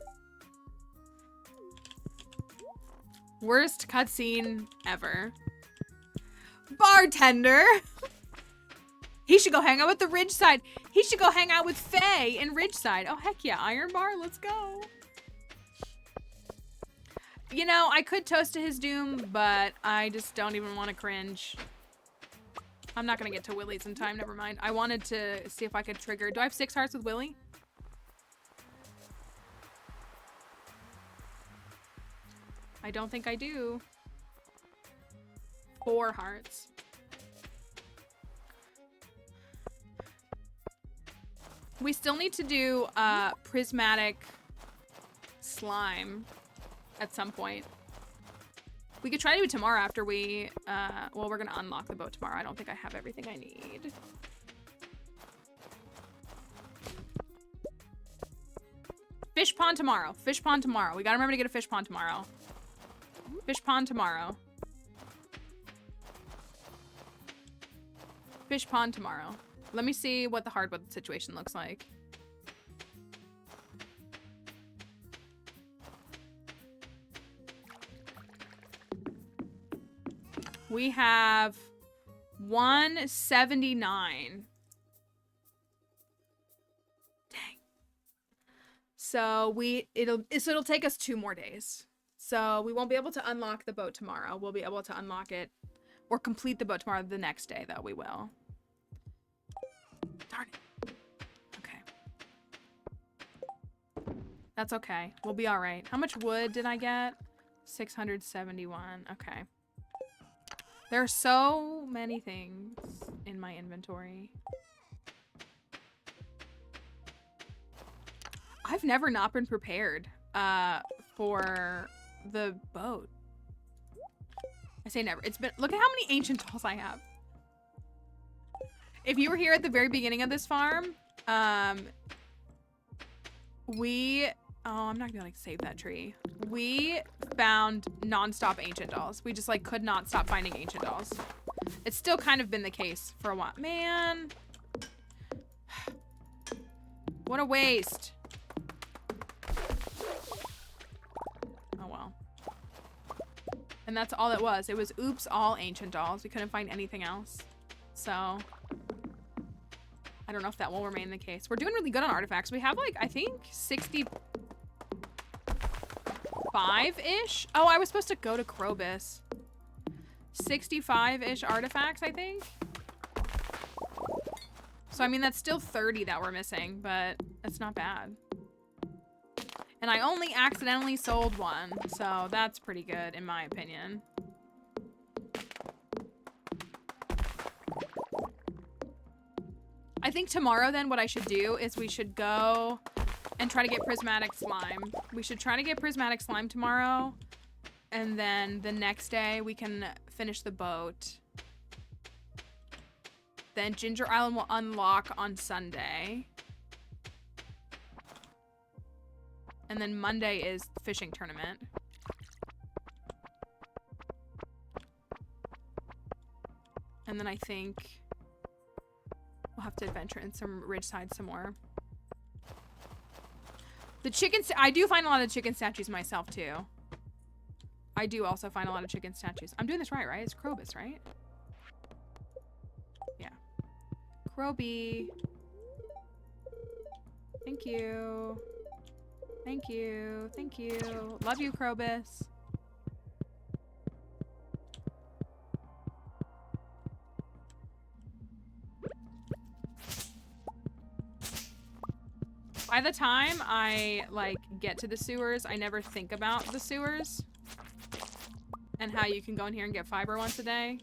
Worst cutscene ever. Bartender. He should go hang out with the Ridgeside. He should go hang out with Faye in Ridgeside. Oh, heck yeah. Iron Bar, let's go. You know, I could toast to his doom, but I just don't even want to cringe. I'm not going to get to Willie's in time. Never mind. I wanted to see if I could trigger. Do I have 6 hearts with Willie? I don't think I do. 4 hearts. We still need to do prismatic slime at some point. We could try to do it tomorrow after we, well, we're gonna unlock the boat tomorrow. I don't think I have everything I need. Fish pond tomorrow. Fish pond tomorrow. We gotta remember to get a fish pond tomorrow. Fish pond tomorrow. Fish pond tomorrow. Let me see what the hardwood situation looks like. We have 179. Dang. So it'll take us 2 more days. So we won't be able to unlock the boat tomorrow. We'll be able to unlock it or complete the boat tomorrow. The next day, though, we will. Darn it. Okay. That's okay. We'll be all right. How much wood did I get? 671. Okay. There are so many things in my inventory. I've never not been prepared for the boat. I say never. It's been, look at how many ancient dolls I have. If you were here at the very beginning of this farm, oh, I'm not gonna save that tree. We found non-stop ancient dolls. We just like could not stop finding ancient dolls. It's still kind of been the case for a while. Man. What a waste. Oh well. And that's all it was. It was oops, all ancient dolls. We couldn't find anything else. So I don't know if that will remain the case. We're doing really good on artifacts. We have like, I think 65-ish. Oh, I was supposed to go to Krobus. 65-ish artifacts, I think. So, I mean, that's still 30 that we're missing, but that's not bad. And I only accidentally sold 1, so that's pretty good in my opinion. I think tomorrow then what I should do is we should go and try to get prismatic slime. We should try to get prismatic slime tomorrow. And then the next day we can finish the boat. Then Ginger Island will unlock on Sunday. And then Monday is the fishing tournament. And then I think we'll have to adventure in some Ridgeside some more. The chicken, I do find a lot of chicken statues myself too. I do also find a lot of chicken statues. I'm doing this right? It's Krobus, right? Yeah. Kroby. Thank you. Thank you. Thank you. Love you, Krobus. By the time I, like, get to the sewers, I never think about the sewers. And how you can go in here and get fiber once a day.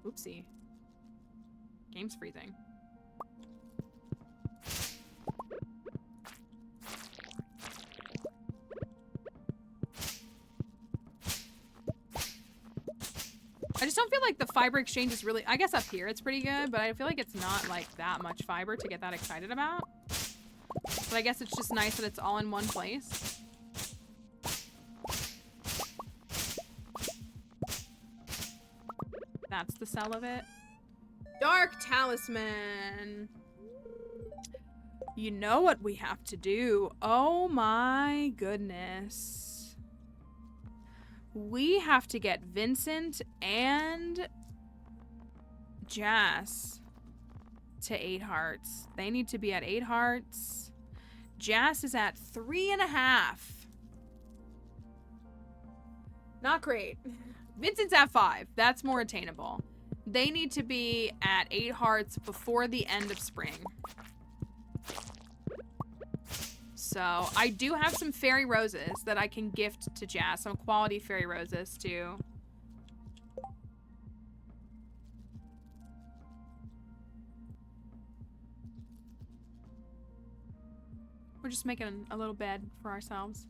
Oopsie. Game's freezing. I just don't feel like the fiber exchange is really, I guess up here it's pretty good, but I feel like it's not like that much fiber to get that excited about. But I guess it's just nice that it's all in one place. That's the sell of it. Dark Talisman. You know what we have to do. Oh my goodness. We have to get Vincent and Jas to 8 hearts. They need to be at 8 hearts. Jas is at 3.5. Not great. Vincent's at 5. That's more attainable. They need to be at 8 hearts before the end of spring. So I do have some fairy roses that I can gift to Jazz. Some quality fairy roses too. We're just making a little bed for ourselves.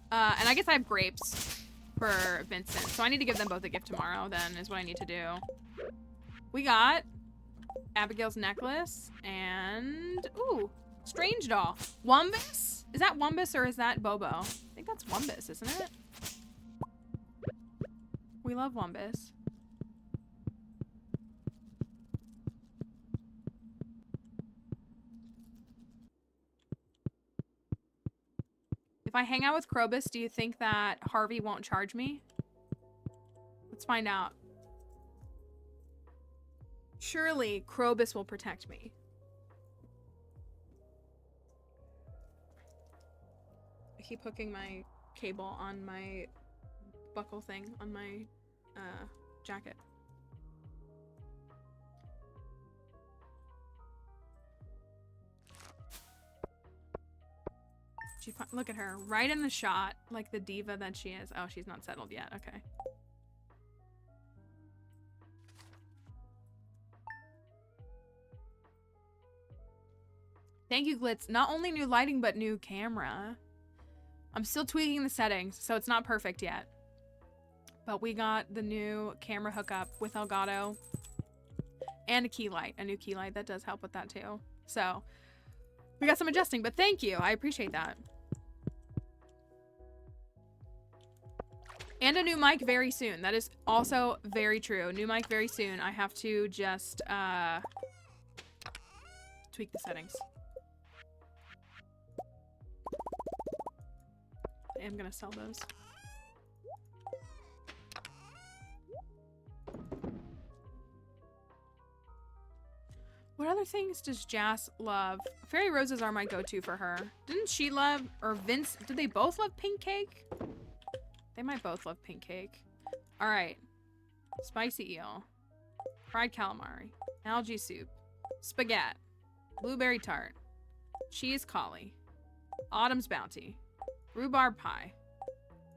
And I guess I have grapes for Vincent. So I need to give them both a gift tomorrow then is what I need to do. We got Abigail's necklace and, ooh, strange doll. Wumbus? Is that Wumbus or is that Bobo? I think that's Wumbus, isn't it? We love Wumbus. If I hang out with Krobus, do you think that Harvey won't charge me? Let's find out. Surely Krobus will protect me. I keep hooking my cable on my buckle thing on my jacket. Look at her, right in the shot, like the diva that she is. Oh, she's not settled yet. Okay. Thank you, Glitz. Not only new lighting, but new camera. I'm still tweaking the settings, so it's not perfect yet. But we got the new camera hookup with Elgato. And a key light. A new key light that does help with that too. So, we got some adjusting, but thank you. I appreciate that. And a new mic very soon. That is also very true. New mic very soon. I have to just tweak the settings. I am gonna sell those. What other things does Jas love? Fairy roses are my go-to for her. Didn't she love, or Vince, did they both love pink cake? They might both love pink cake. All right. Spicy eel. Fried calamari. Algae soup. Spaghetti. Blueberry tart. Cheese collie. Autumn's bounty. Rhubarb pie.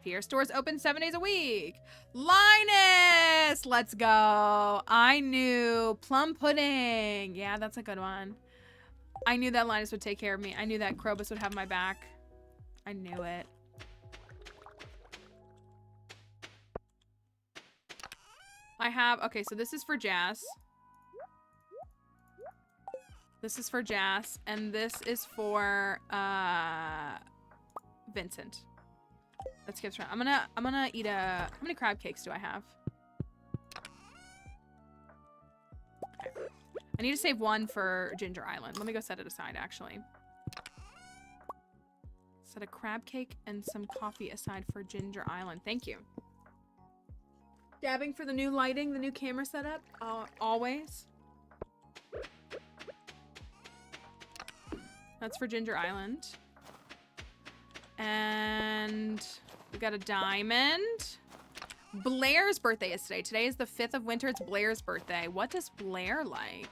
Pierre stores open 7 days a week. Linus! Let's go. I knew. Plum pudding. Yeah, that's a good one. I knew that Linus would take care of me. I knew that Krobus would have my back. I knew it. I have, okay, so this is for Jas. This is for Jas, and this is for Vincent. Let's get started. I'm gonna eat how many crab cakes do I have? Okay. I need to save one for Ginger Island. Let me go set it aside, actually. Set a crab cake and some coffee aside for Ginger Island. Thank you. Dabbing for the new lighting, the new camera setup, always. That's for Ginger Island. And we got a diamond. Blair's birthday is today. Today is the 5th of winter. It's Blair's birthday. What does Blair like?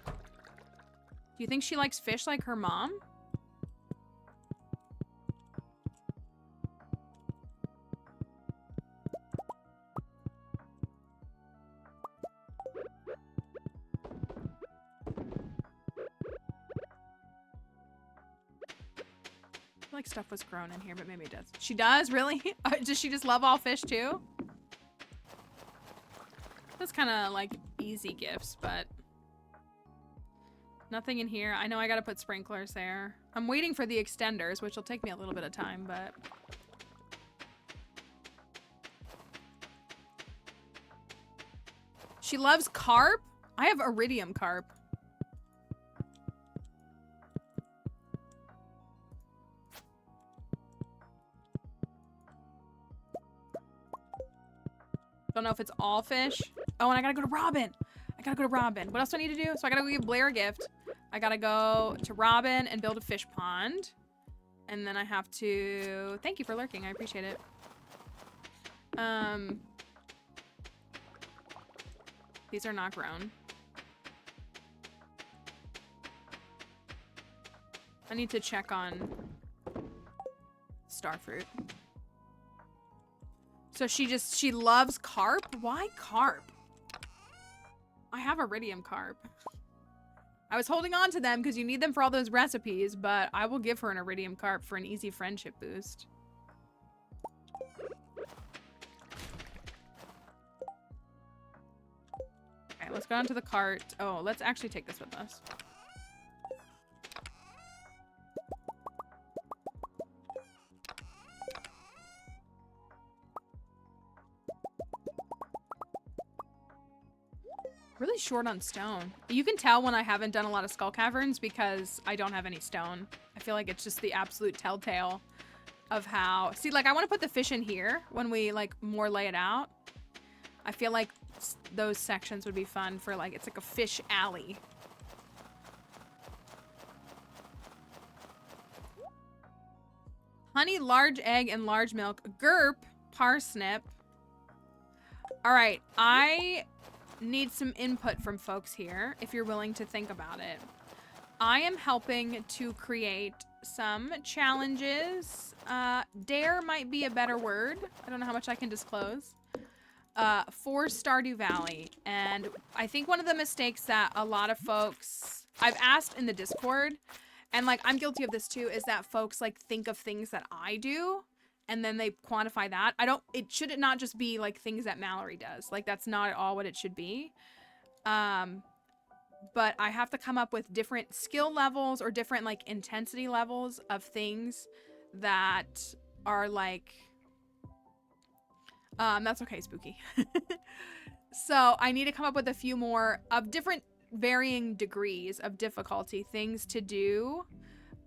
Do you think she likes fish like her mom? Like stuff was grown in here, but maybe it does. She does? Really? Does she just love all fish too? That's kind of like easy gifts, but nothing in here. I know I gotta put sprinklers there. I'm waiting for the extenders, which will take me a little bit of time, but she loves carp? I have iridium carp. Don't know if it's all fish. Oh, and I gotta go to Robin. I gotta go to Robin. What else do I need to do? So I gotta go give Blair a gift. I gotta go to Robin and build a fish pond. And then I have to... Thank you for lurking. I appreciate it. These are not grown. I need to check on Starfruit. So she loves carp? Why carp? I have iridium carp. I was holding on to them because you need them for all those recipes, but I will give her an iridium carp for an easy friendship boost. Okay, let's go down to the cart. Oh, let's actually take this with us. Really short on stone. You can tell when I haven't done a lot of skull caverns because I don't have any stone. I feel like it's just the absolute telltale of how... See, like, I want to put the fish in here when we, like, more lay it out. I feel like those sections would be fun for, like, it's like a fish alley. Honey, large egg, and large milk. Gerp, parsnip. All right, I need some input from folks here, if you're willing to think about it. I am helping to create some challenges. Dare might be a better word. I don't know how much I can disclose. For Stardew Valley. And I think one of the mistakes that a lot of folks, I've asked in the Discord, and like I'm guilty of this too, is that folks like think of things that I do and then they quantify that. It should not just be like things that Mallory does. Like that's not at all what it should be. But I have to come up with different skill levels or different like intensity levels of things that are like, that's okay, Spooky. So I need to come up with a few more of different varying degrees of difficulty things to do.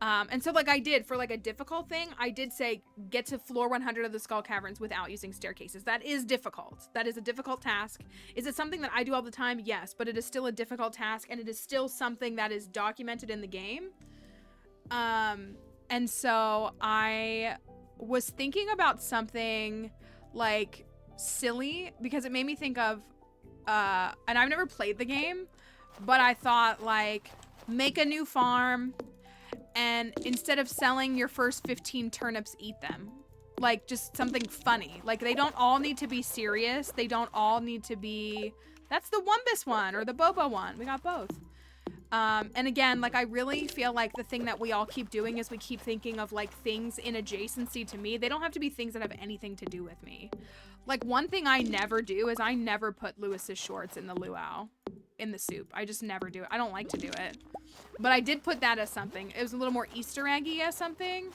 And so like I did for like a difficult thing, I did say get to floor 100 of the skull caverns without using staircases. That is difficult. That is a difficult task. Is it something that I do all the time? Yes, but it is still a difficult task and it is still something that is documented in the game. And so I was thinking about something like silly because it made me think of, and I've never played the game, but I thought like make a new farm and instead of selling your first 15 turnips, eat them. Like just something funny. Like they don't all need to be serious. They don't all need to be, that's the Wumbus one or the Bobo one. We got both. And again, like I really feel like the thing that we all keep doing is we keep thinking of like things in adjacency to me. They don't have to be things that have anything to do with me. Like one thing I never do is I never put Lewis's shorts in the luau, in the soup. I just never do it. I don't like to do it. But I did put that as something. It was a little more Easter eggy as something.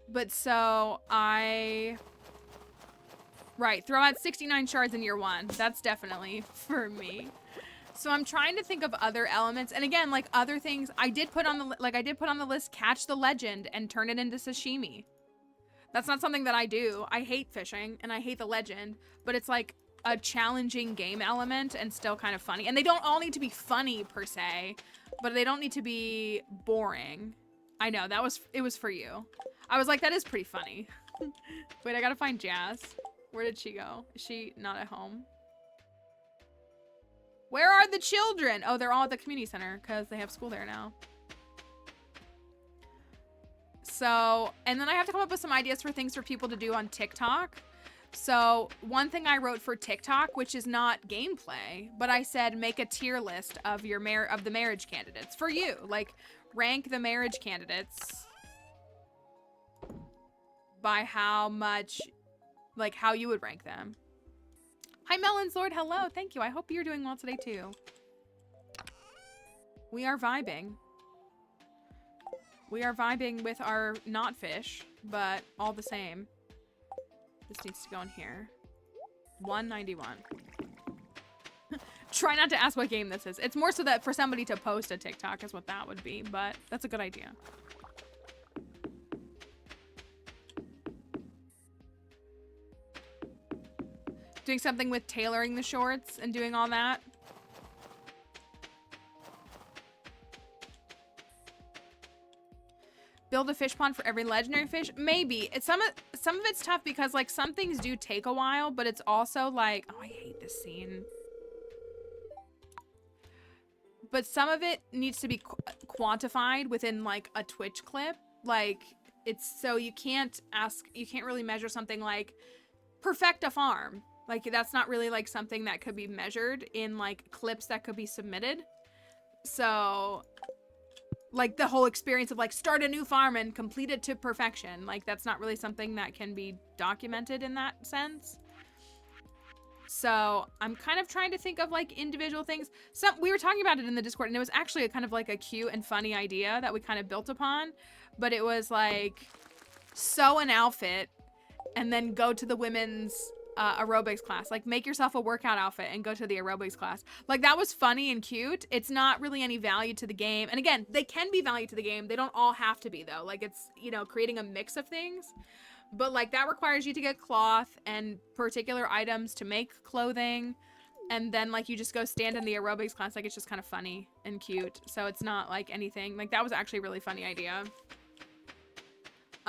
But so right, throw out 69 shards in year 1. That's definitely for me. So I'm trying to think of other elements. And again, like other things I did put on the list, catch the legend and turn it into sashimi. That's not something that I do. I hate fishing and I hate the legend, but it's like a challenging game element and still kind of funny. And they don't all need to be funny per se, but they don't need to be boring. I know it was for you. I was like, that is pretty funny. Wait, I gotta find Jazz. Where did she go? Is she not at home? Where are the children? Oh, they're all at the community center because they have school there now. So, and then I have to come up with some ideas for things for people to do on TikTok. So one thing I wrote for TikTok, which is not gameplay, but I said make a tier list of the marriage candidates for you. Like rank the marriage candidates by how much, like how you would rank them. Hi, Melons Lord. Hello. Thank you. I hope you're doing well today, too. We are vibing. We are vibing with our not fish, but all the same. This needs to go in here. 191. Try not to ask what game this is. It's more so that for somebody to post a TikTok is what that would be, but that's a good idea. Doing something with tailoring the shorts and doing all that. Build a fish pond for every legendary fish? Maybe. Some of it's tough because like some things do take a while, but it's also like, oh, I hate this scene. But some of it needs to be quantified within like a Twitch clip. Like it's so you can't really measure something like perfect a farm. Like that's not really like something that could be measured in like clips that could be submitted. So like the whole experience of like start a new farm and complete it to perfection. Like that's not really something that can be documented in that sense. So I'm kind of trying to think of like individual things. We were talking about it in the Discord and it was actually a kind of like a cute and funny idea that we kind of built upon, but it was like sew an outfit and then go to the women's aerobics class. Like make yourself a workout outfit and go to the aerobics class. Like that was funny and cute. It's not really any value to the game. And again, they can be value to the game. They don't all have to be though. Like it's, you know, creating a mix of things. But like that requires you to get cloth and particular items to make clothing. And then like you just go stand in the aerobics class. Like it's just kind of funny and cute. So it's not like anything. Like that was actually a really funny idea.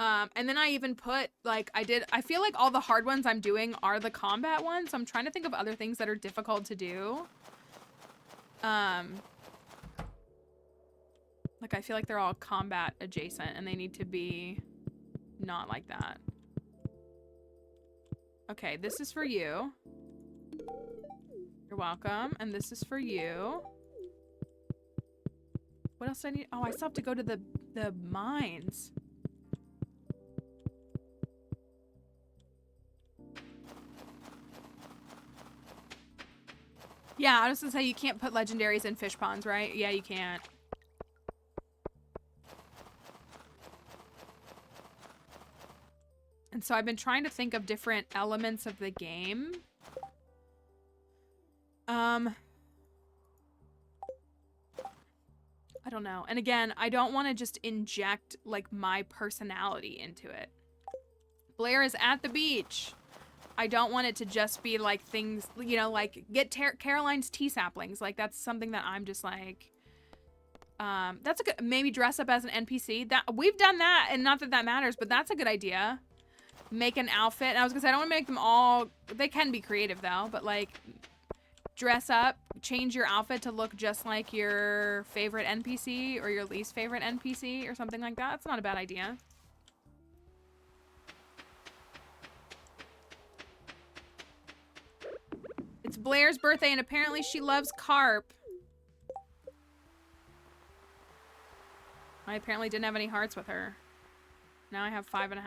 And then I even put like I feel like all the hard ones I'm doing are the combat ones. So I'm trying to think of other things that are difficult to do. Like I feel like they're all combat adjacent and they need to be not like that. Okay, this is for you. You're welcome. And this is for you. What else do I need? Oh, I still have to go to the mines. Yeah, I was gonna say you can't put legendaries in fish ponds, right? Yeah, you can't. And so I've been trying to think of different elements of the game. I don't know. And again, I don't want to just inject like my personality into it. Blair is at the beach. I don't want it to just be like things, you know, like get Caroline's tea saplings. Like that's something that I'm just like, that's a good, maybe dress up as an NPC. That we've done that, and not that that matters, but that's a good idea. Make an outfit. And I was gonna say, I don't want to make them all, they can be creative though, but like dress up, change your outfit to look just like your favorite NPC or your least favorite NPC or something like that. That's not a bad idea. It's Blair's birthday and apparently she loves carp. I apparently didn't have any hearts with her. Now I have 5.5.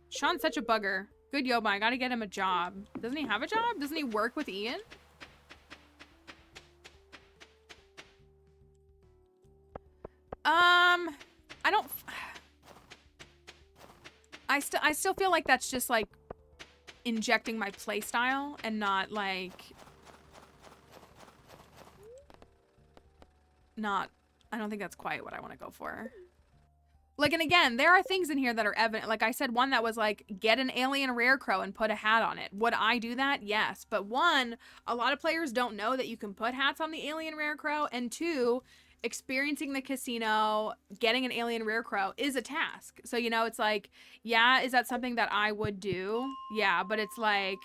Sean's such a bugger. Good Yoba, I gotta get him a job. Doesn't he have a job? Doesn't he work with Ian? I don't... I still feel like that's just like injecting my playstyle and not like... I don't think that's quite what I want to go for. Like, and again, there are things in here that are evident. Like I said, one that was like, get an alien rare crow and put a hat on it. Would I do that? Yes. But one, a lot of players don't know that you can put hats on the alien rare crow. And two, experiencing the casino, getting an alien rare crow is a task. So, you know, it's like, yeah, is that something that I would do? Yeah, but it's like,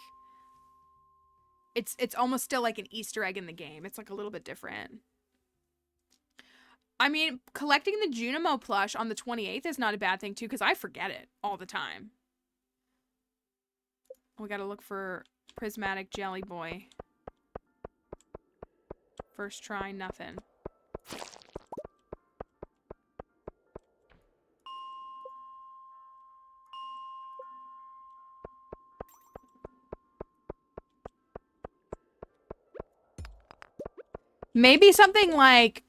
it's almost still like an Easter egg in the game. It's like a little bit different. I mean, collecting the Junimo plush on the 28th is not a bad thing, too, because I forget it all the time. We gotta look for Prismatic Jelly Boy. First try, nothing. Maybe something like,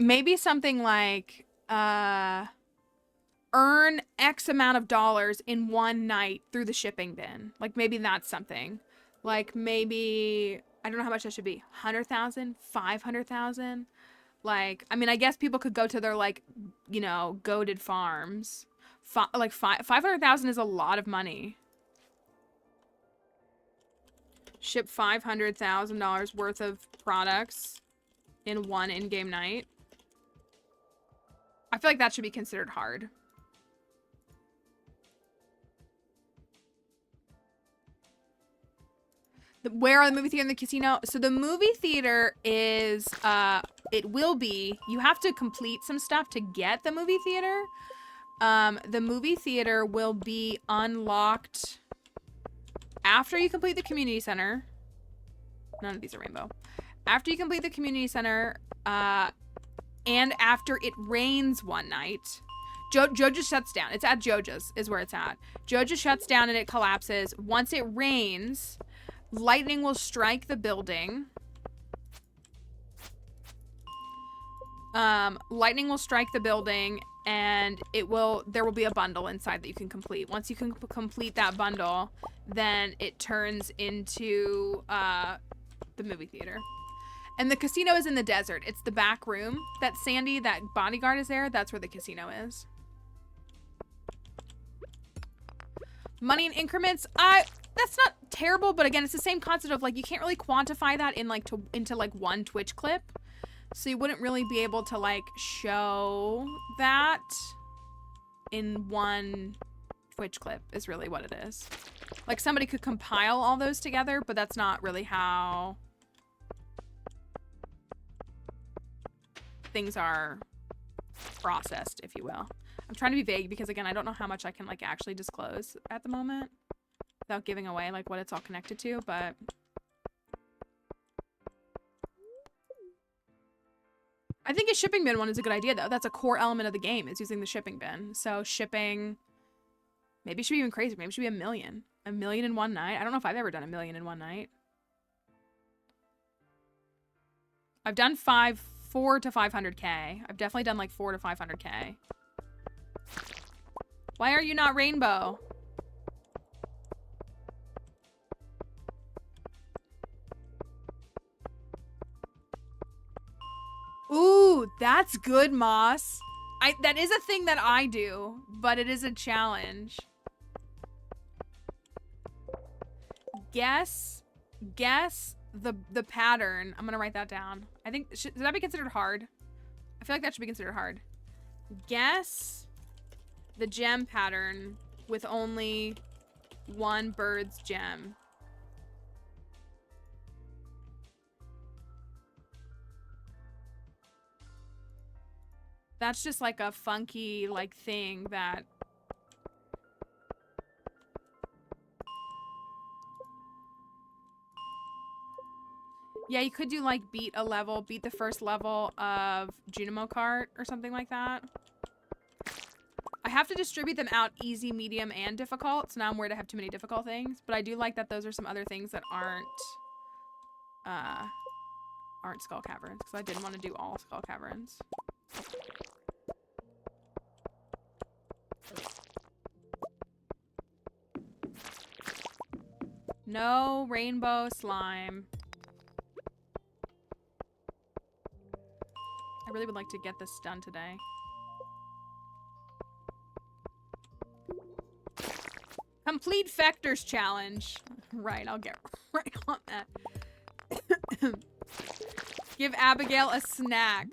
earn X amount of dollars in one night through the shipping bin. Like, maybe that's something. Like, maybe, I don't know how much that should be. 100,000? 500,000? Like, I mean, I guess people could go to their, like, you know, goated farms. 500,000 is a lot of money. Ship $500,000 worth of products in one in-game night. I feel like that should be considered hard. Where are the movie theater and the casino? So the movie theater is, it will be, you have to complete some stuff to get the movie theater. The movie theater will be unlocked after you complete the community center. None of these are rainbow. After you complete the community center, and after it rains one night. Joja shuts down. It's at Joja's is where it's at. Joja shuts down and it collapses. Once it rains, lightning will strike the building. Lightning will strike the building and there will be a bundle inside that you can complete. Once you can complete that bundle, then it turns into the movie theater. And the casino is in the desert. It's the back room. That Sandy, that bodyguard is there. That's where the casino is. Money in increments. That's not terrible, but again, it's the same concept of like you can't really quantify that in like into like one Twitch clip. So you wouldn't really be able to like show that in one Twitch clip is really what it is. Like somebody could compile all those together, but that's not really how things are processed, if you will. I'm trying to be vague because again, I don't know how much I can like actually disclose at the moment without giving away like what it's all connected to, but I think a shipping bin one is a good idea though. That's a core element of the game is using the shipping bin. So shipping, maybe it should be even crazy. Maybe it should be 1 million. 1 million in one night. I don't know if I've ever done 1 million in one night. I've done 4 to 500K. I've definitely done like 4 to 500K. Why are you not rainbow? Ooh, that's good, Moss. That is a thing that I do, but it is a challenge. Guess the pattern. I'm gonna write that down. I think, should that be considered hard? I feel like that should be considered hard. Guess the gem pattern with only one bird's gem. That's just like a funky like thing that yeah, you could do like beat the first level of Junimo Kart or something like that. I have to distribute them out easy, medium, and difficult, so now I'm worried I have too many difficult things, but I do like that those are some other things that aren't Skull Caverns, because I didn't want to do all Skull Caverns. No rainbow slime. I really would like to get this done today. Complete Factors Challenge. Right, I'll get right on that. Give Abigail a snack.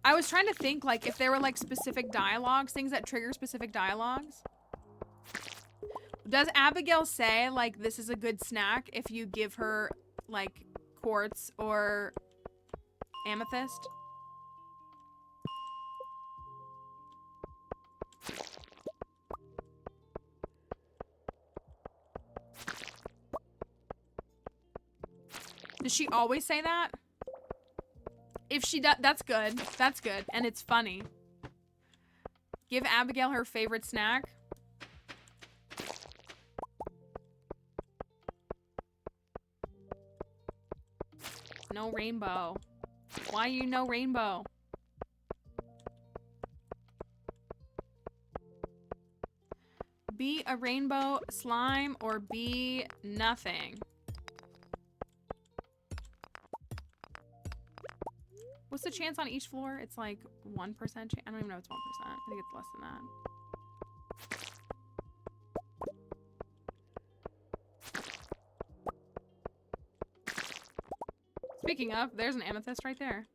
I was trying to think like if there were like specific dialogues, things that trigger specific dialogues. Does Abigail say like this is a good snack if you give her like quartz or amethyst? Does she always say that? If she does, that's good. That's good. And it's funny. Give Abigail her favorite snack. No rainbow. Why you no rainbow? Be a rainbow slime or be nothing. What's the chance on each floor? It's like 1% chance. I don't even know if it's 1%. I think it's less than that. Speaking of, there's an amethyst right there.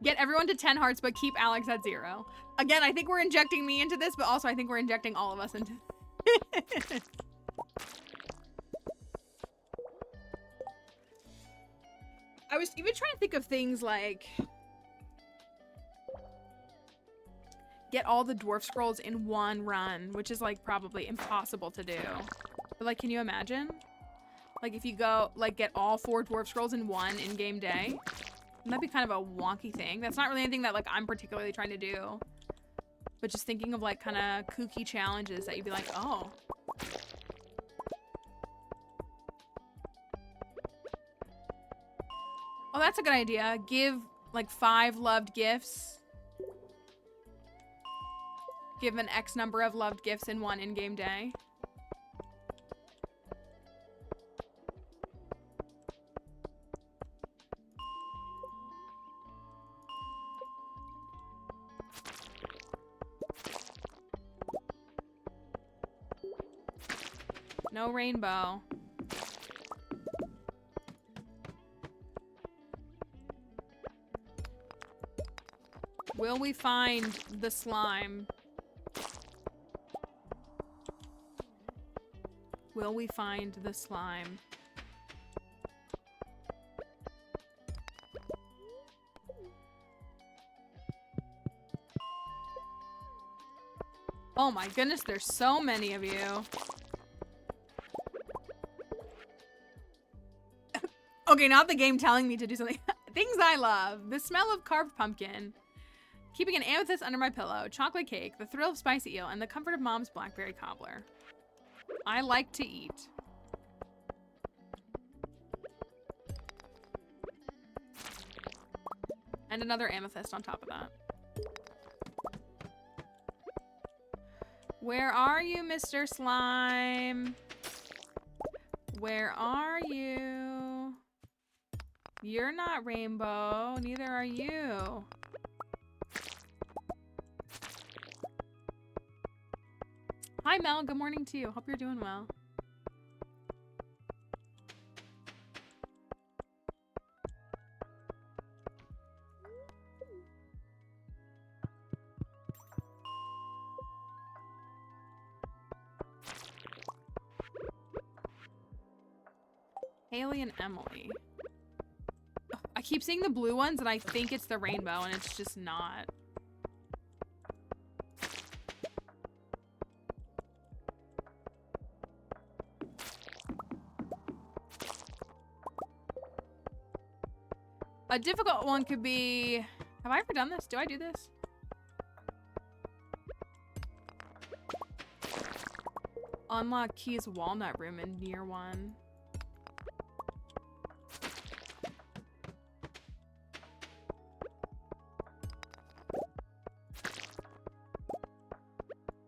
Get everyone to 10 hearts, but keep Alex at 0. Again, I think we're injecting me into this, but also I think we're injecting all of us into I was even trying to think of things like get all the dwarf scrolls in one run, which is like probably impossible to do. But like, can you imagine? Like if you go, like get all 4 dwarf scrolls in one in-game day, wouldn't that be kind of a wonky thing? That's not really anything that like I'm particularly trying to do. But just thinking of like kind of kooky challenges that you'd be like, oh. Oh, that's a good idea. Give like 5 loved gifts. Give an X number of loved gifts in one in-game day. No rainbow. Will we find the slime? Will we find the slime? Oh my goodness, there's so many of you. Okay, not the game telling me to do something. Things I love. The smell of carved pumpkin. Keeping an amethyst under my pillow. Chocolate cake. The thrill of spicy eel. And the comfort of mom's blackberry cobbler. I like to eat. And another amethyst on top of that. Where are you, Mr. Slime? Where are you? You're not rainbow. Neither are you. Hi, Mel. Good morning to you. Hope you're doing well. Haley and Emily. Ugh, I keep seeing the blue ones and I think it's the rainbow and it's just not. A difficult one could be... Have I ever done this? Do I do this? Unlock Key's walnut room in Year 1.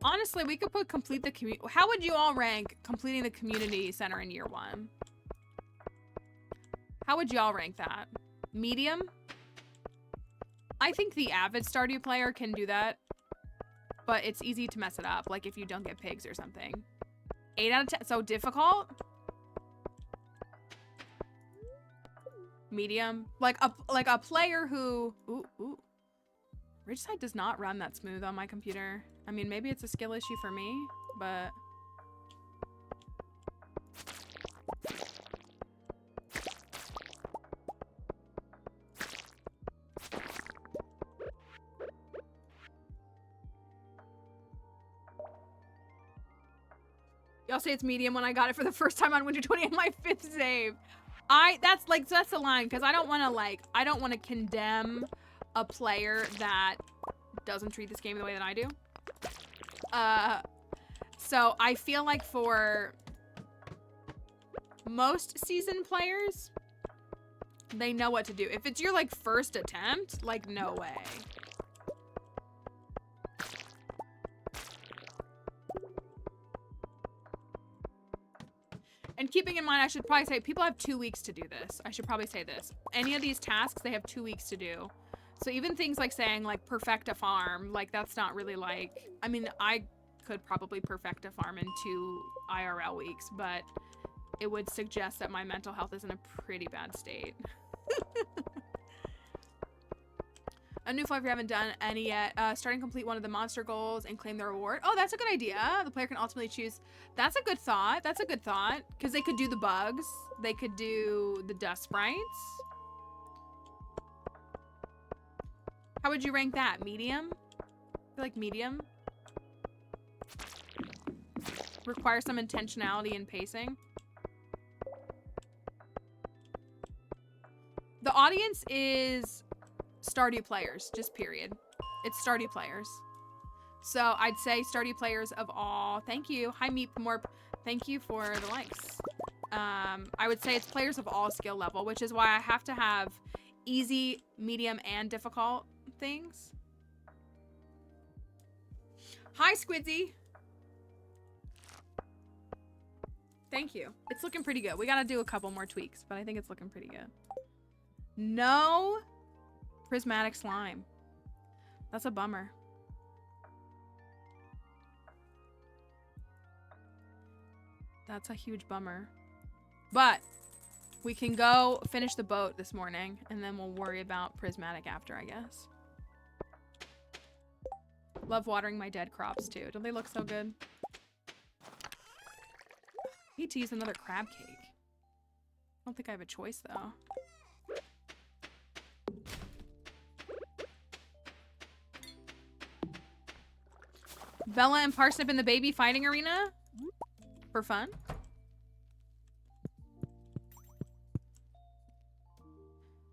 Honestly, we could put complete the community. How would you all rank completing the community center in Year 1? How would y'all rank that? Medium? I think the avid Stardew player can do that, but it's easy to mess it up, like if you don't get pigs or something. 8 out of 10. So difficult? Medium? Like a player who... Ooh. Ridgeside does not run that smooth on my computer. I mean, maybe it's a skill issue for me, but... Y'all say it's medium when I got it for the first time on Winter 20 and my 5th save. That's the line, because I don't want to condemn a player that doesn't treat this game the way that I do. So I feel like for most seasoned players, they know what to do. If it's your like first attempt, like no way. And keeping in mind, I should probably say people have 2 weeks to do this. I should probably say this. Any of these tasks, they have 2 weeks to do. So even things like saying like perfect a farm, like that's not really like, I mean, I could probably perfect a farm in 2 IRL weeks, but it would suggest that my mental health is in a pretty bad state. A new flow if you haven't done any yet. Start and complete one of the monster goals and claim the reward. Oh, that's a good idea. The player can ultimately choose. That's a good thought. That's a good thought. Because they could do the bugs. They could do the dust sprites. How would you rank that? Medium? I feel like medium. Requires some intentionality and pacing. The audience is Stardew players, just period. It's Stardew players. So I'd say Stardew players of all. Thank you. Hi, Meep Morp. Thank you for the likes. I would say it's players of all skill level, which is why I have to have easy, medium, and difficult things. Hi, Squidzy. Thank you. It's looking pretty good. We gotta do a couple more tweaks, but I think it's looking pretty good. No prismatic slime. That's a bummer. That's a huge bummer. But we can go finish the boat this morning, and then we'll worry about prismatic after, I guess. Love watering my dead crops, too. Don't they look so good? I need to use another crab cake. I don't think I have a choice, though. Bella and Parsnip in the baby fighting arena? For fun?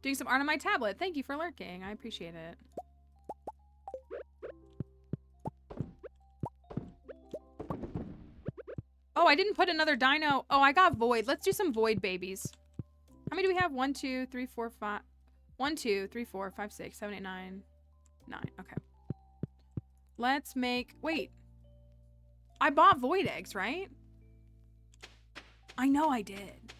Doing some art on my tablet. Thank you for lurking. I appreciate it. Oh, I didn't put another dino. Oh, I got void. Let's do some void babies. How many do we have? 1, 2, 3, 4, 5. 1, 2, 3, 4, 5, 6, 7, 8, 9. 9. Okay. Let's make... Wait. I bought void eggs, right? I know I did.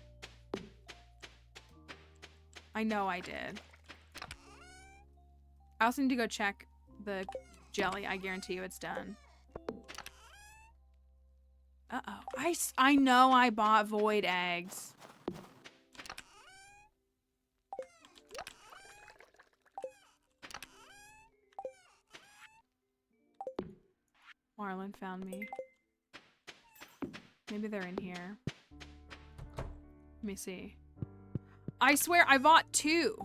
I know I did. I also need to go check the jelly. I guarantee you it's done. Uh-oh. I know I bought void eggs. Marlon found me. Maybe they're in here. Let me see. I swear I bought 2.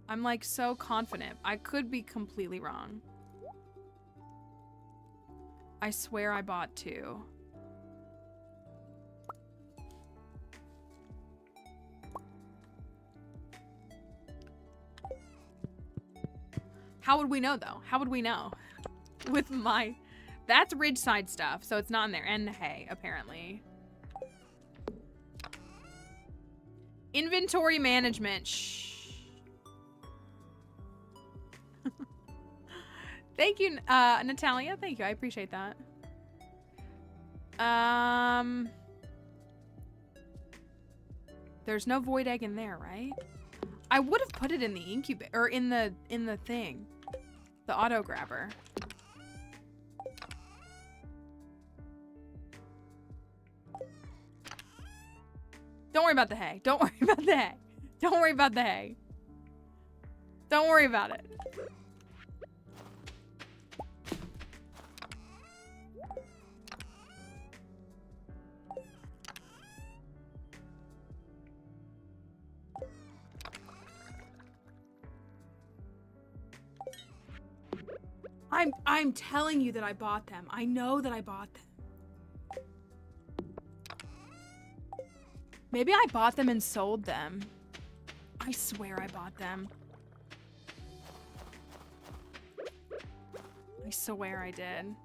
I'm like so confident. I could be completely wrong. I swear I bought 2. How would we know though? How would we know? With my... That's Ridgeside stuff, so it's not in there. And hay, apparently. Inventory management. Shh. Thank you, Natalia. Thank you. I appreciate that. There's no void egg in there, right? I would have put it in the incubator or in the thing. The auto grabber. Don't worry about the hay. Don't worry about the hay. Don't worry about the hay. Don't worry about it. I'm telling you that I bought them. I know that I bought them. Maybe I bought them and sold them. I swear I bought them. I swear I did.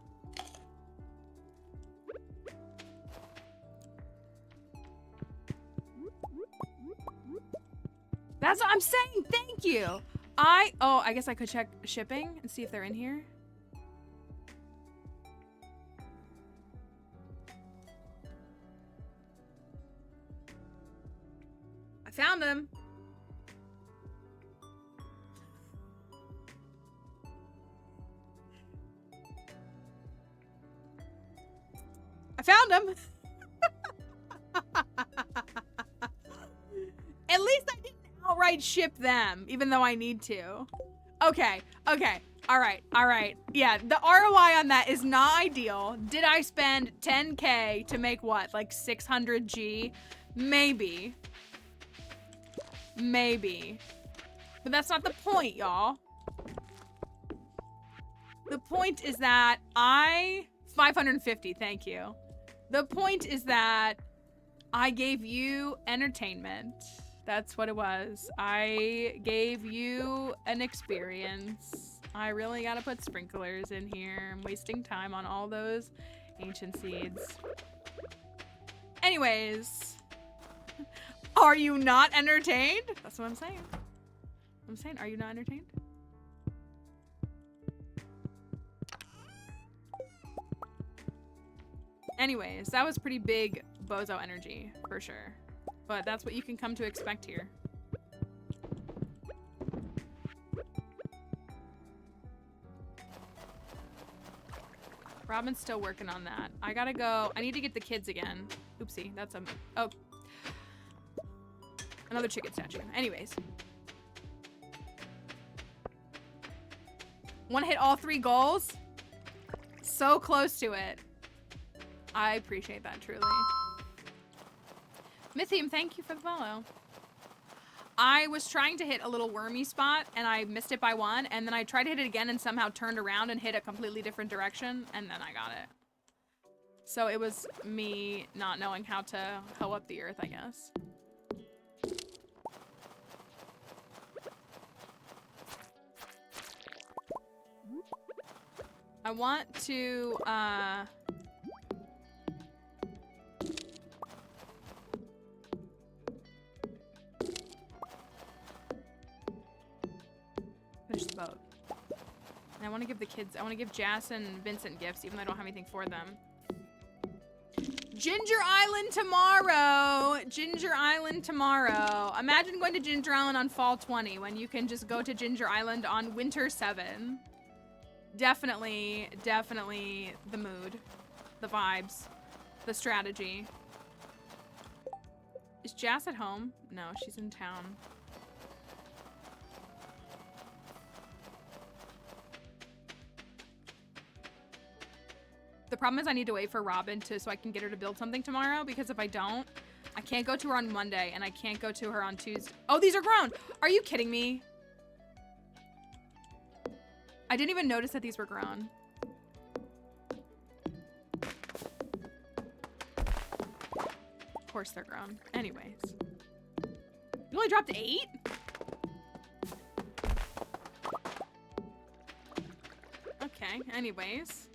That's what I'm saying. Thank you. Oh, I guess I could check shipping and see if they're in here. I found them. I found them. At least I didn't outright might ship them, even though I need to. Okay, okay. All right. Yeah, the ROI on that is not ideal. Did I spend 10K to make what, like 600 G? Maybe. Maybe. But that's not the point, y'all. The point is that 550, thank you. The point is that I gave you entertainment. That's what it was. I gave you an experience. I really gotta put sprinklers in here. I'm wasting time on all those ancient seeds. Anyways, are you not entertained? That's what I'm saying. I'm saying, are you not entertained? Anyways, that was pretty big bozo energy, for sure. But that's what you can come to expect here. Robin's still working on that. I gotta go. I need to get the kids again. Oopsie, that's a... Oh. Another chicken statue. Anyways. Want to hit all 3 goals? So close to it. I appreciate that, truly. Mythium, thank you for the follow. I was trying to hit a little wormy spot, and I missed it by 1, and then I tried to hit it again and somehow turned around and hit a completely different direction, and then I got it. So it was me not knowing how to hoe up the earth, I guess. I want to, finish the boat. And I want to give the kids, I want to give Jas and Vincent gifts, even though I don't have anything for them. Ginger Island tomorrow! Ginger Island tomorrow. Imagine going to Ginger Island on Fall 20 when you can just go to Ginger Island on Winter 7. Definitely the mood, the vibes, the strategy. Is Jas at home? No, she's in town. The problem is I need to wait for Robin so I can get her to build something tomorrow, because if I don't, I can't go to her on Monday and I can't go to her on Tuesday. Oh, these are grown. Are you kidding me? I didn't even notice that these were grown. Of course they're grown. Anyways. You only dropped 8? Okay, anyways.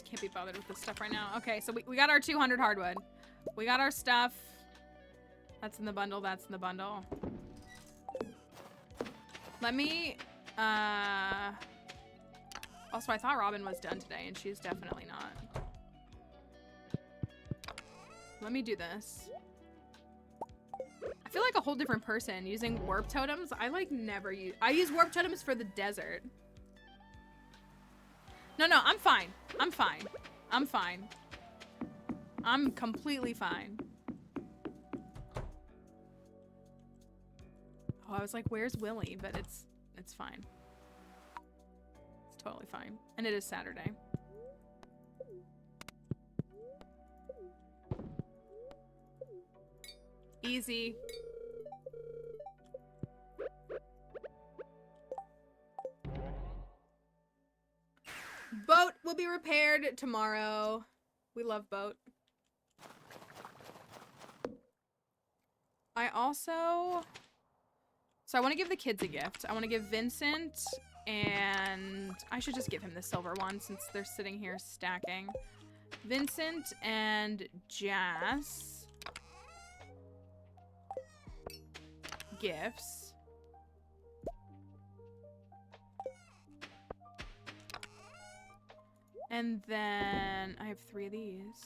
Can't be bothered with this stuff right now. Okay, so we got our 200 hardwood. We got our stuff. That's in the bundle. That's in the bundle. Let me, also, I thought Robin was done today, and she's definitely not. Let me do this. I feel like a whole different person using warp totems. I like never use, I use warp totems for the desert. No, I'm fine. I'm fine. I'm fine. I'm completely fine. Oh, I was like, where's Willie? But it's fine. It's totally fine. And it is Saturday. Easy. Boat will be repaired tomorrow. We love boat. I also... So I want to give the kids a gift. I want to give Vincent, and I should just give him the silver one since they're sitting here stacking. Vincent and Jas gifts. And then I have 3 of these.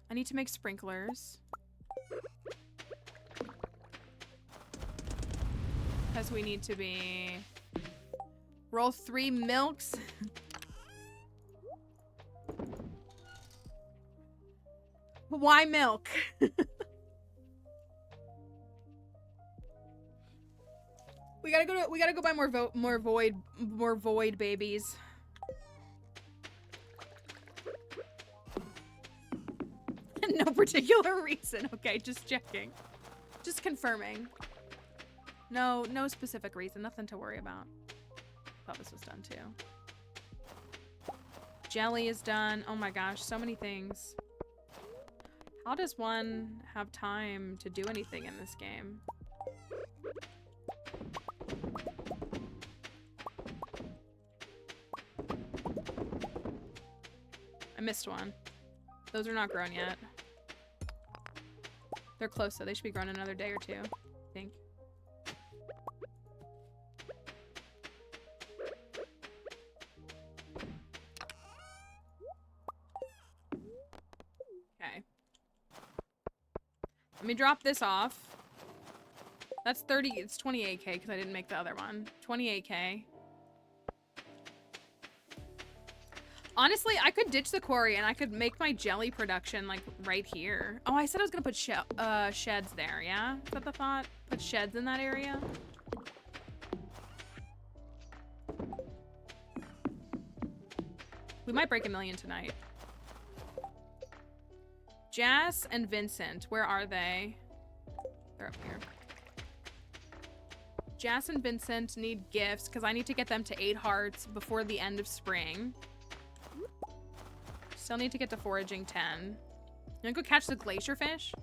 I need to make sprinklers. Because we need to be... Roll 3 milks. Why milk? We gotta go buy more void babies. No particular reason. Okay, just checking. Just confirming. No specific reason. Nothing to worry about. Thought this was done too. Jelly is done. Oh my gosh, so many things. How does one have time to do anything in this game? I missed one. Those are not grown yet. They're close though. They should be grown another day or two, I think. Okay. Let me drop this off. That's 30, it's 28k because I didn't make the other one. 28k. Honestly, I could ditch the quarry and I could make my jelly production like right here. Oh, I said I was gonna put sheds there, yeah? Is that the thought? Put sheds in that area? We might break 1 million tonight. Jas and Vincent, where are they? They're up here. Jas and Vincent need gifts because I need to get them to 8 hearts before the end of spring. Still need to get to foraging 10. I'm gonna go catch the glacier fish.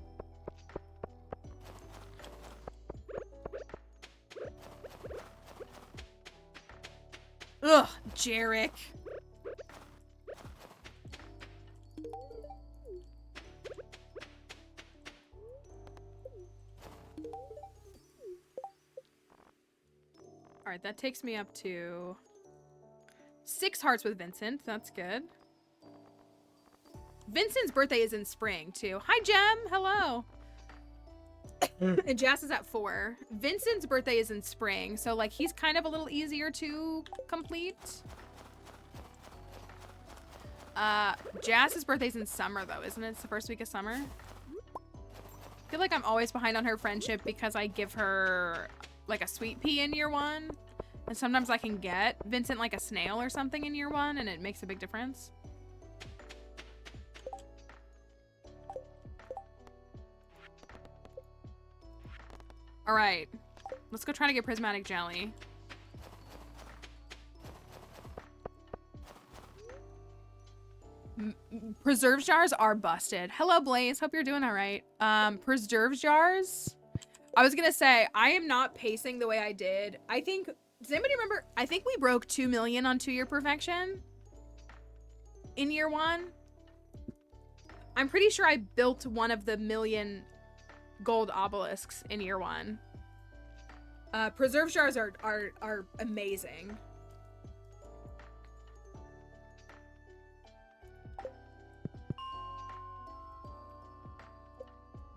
Ugh, Jarek. All right, that takes me up to 6 hearts with Vincent. That's good. Vincent's birthday is in spring, too. Hi, Jem. Hello. And Jas is at 4. Vincent's birthday is in spring, so, like, he's kind of a little easier to complete. Jas's birthday's in summer, though, isn't it? It's the first week of summer. I feel like I'm always behind on her friendship because I give her, like, a sweet pea in year 1. And sometimes I can get Vincent, like, a snail or something in year 1, and it makes a big difference. All right, let's go try to get prismatic jelly. Preserve jars are busted. Hello, Blaze. Hope you're doing all right. Preserve jars. I was gonna say, I am not pacing the way I did. I think, does anybody remember? I think we broke 2 million on 2-year perfection in year 1. I'm pretty sure I built one of the 1 million gold obelisks in year 1. Preserve jars are amazing.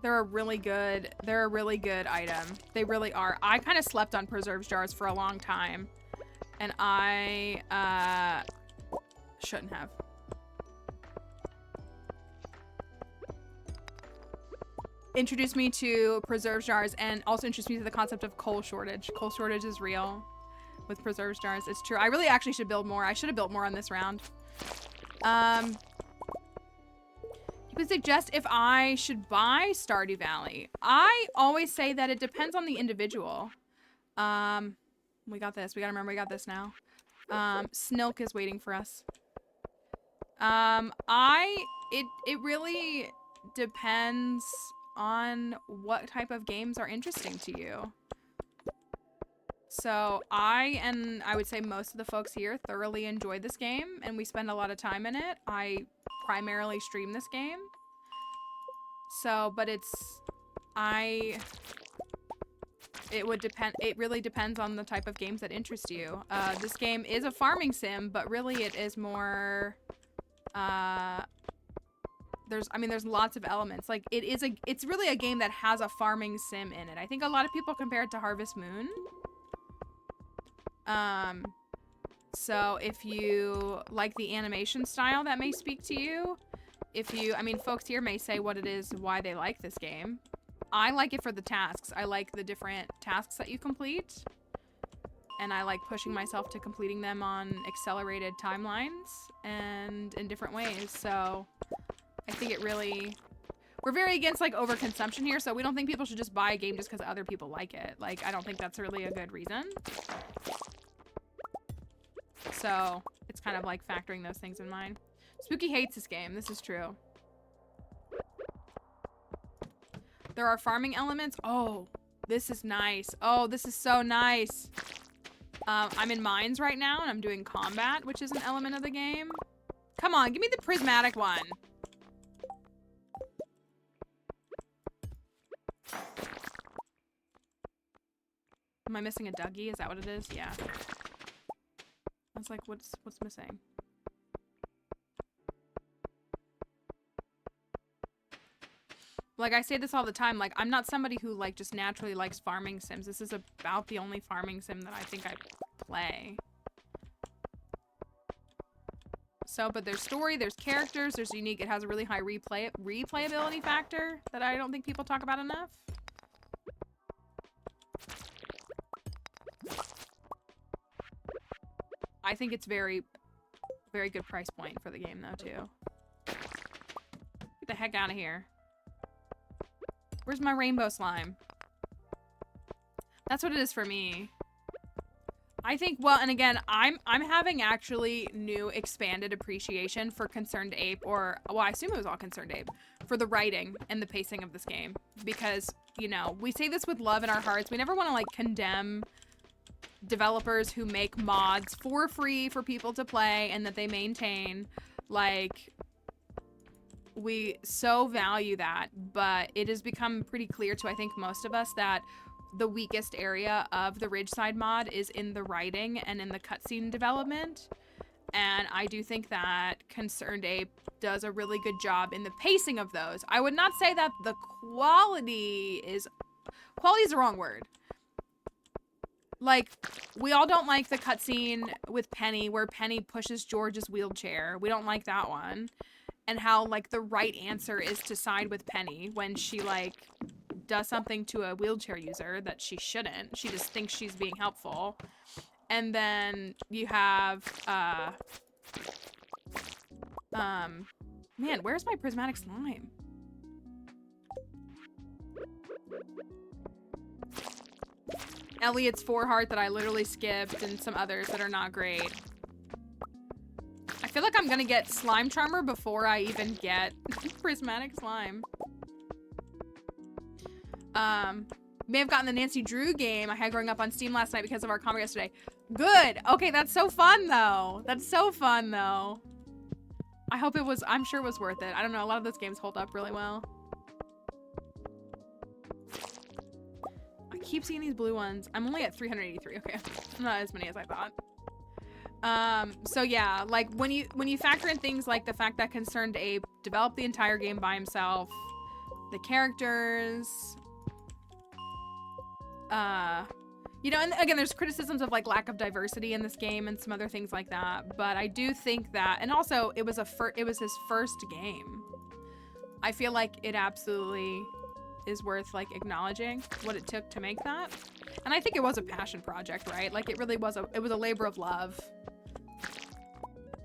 They're a really good item. They really are. I kind of slept on preserve jars for a long time, and I shouldn't have. Introduced me to preserve jars and also introduced me to the concept of coal shortage. Coal shortage is real with preserve jars. It's true. I really actually should build more. I should have built more on this round. You could suggest if I should buy Stardew Valley. I always say that it depends on the individual. We got this. We gotta remember we got this now. Snilk is waiting for us. It really depends on what type of games are interesting to you. So I would say most of the folks here thoroughly enjoy this game and we spend a lot of time in it. I primarily stream this game. So, but it would depend, it really depends on the type of games that interest you. This game is a farming sim, but really it is more, there's lots of elements. Like it's really a game that has a farming sim in it. I think a lot of people compare it to Harvest Moon. So if you like the animation style, that may speak to you. I mean, folks here may say what it is, why they like this game. I like it for the tasks. I like the different tasks that you complete. And I like pushing myself to completing them on accelerated timelines and in different ways. So I think it really... We're very against, like, overconsumption here, so we don't think people should just buy a game just because other people like it. Like, I don't think that's really a good reason. So it's kind of like factoring those things in mind. Spooky hates this game. This is true. There are farming elements. Oh, this is nice. Oh, this is so nice. I'm in mines right now, and I'm doing combat, which is an element of the game. Come on, give me the prismatic one. Am I missing a Dougie? Is that what it is? Yeah. I was like, what's missing? Like, I say this all the time, like, I'm not somebody who, like, just naturally likes farming sims. This is about the only farming sim that I think I play. So, but there's story, there's characters, there's unique, it has a really high replayability factor that I don't think people talk about enough. I think it's very, very good price point for the game, though, too. Get the heck out of here. Where's my rainbow slime? That's what it is for me. I think, well, and again, I'm having actually new expanded appreciation for Concerned Ape, or, well, I assume it was all Concerned Ape, for the writing and the pacing of this game. Because, you know, we say this with love in our hearts. We never want to, like, condemn developers who make mods for free for people to play and that they maintain. Like, we so value that, but it has become pretty clear to, I think, most of us that the weakest area of the Ridgeside mod is in the writing and in the cutscene development. And I do think that Concerned Ape does a really good job in the pacing of those. I would not say that the quality is the wrong word. Like, we all don't like the cutscene with Penny where Penny pushes George's wheelchair. We don't like that one. And how, like, the right answer is to side with Penny when she, like, does something to a wheelchair user that she shouldn't. She just thinks she's being helpful. And then you have, man, where's my prismatic slime? Elliot's 4 heart that I literally skipped, and some others that are not great. I feel like I'm gonna get Slime Charmer before I even get prismatic slime. May have gotten the Nancy Drew game I had growing up on Steam last night because of our comment yesterday. Good. Okay, that's so fun though. That's so fun though. I hope it was, I'm sure it was worth it. I don't know, a lot of those games hold up really well. I keep seeing these blue ones. I'm only at 383. Okay, not as many as I thought. So yeah, like when you factor in things like the fact that Concerned Ape developed the entire game by himself, the characters, you know, and again, there's criticisms of like lack of diversity in this game and some other things like that, but I do think that, and also it was his first game. I feel like it absolutely is worth like acknowledging what it took to make that. And I think it was a passion project, right? Like it really was it was a labor of love.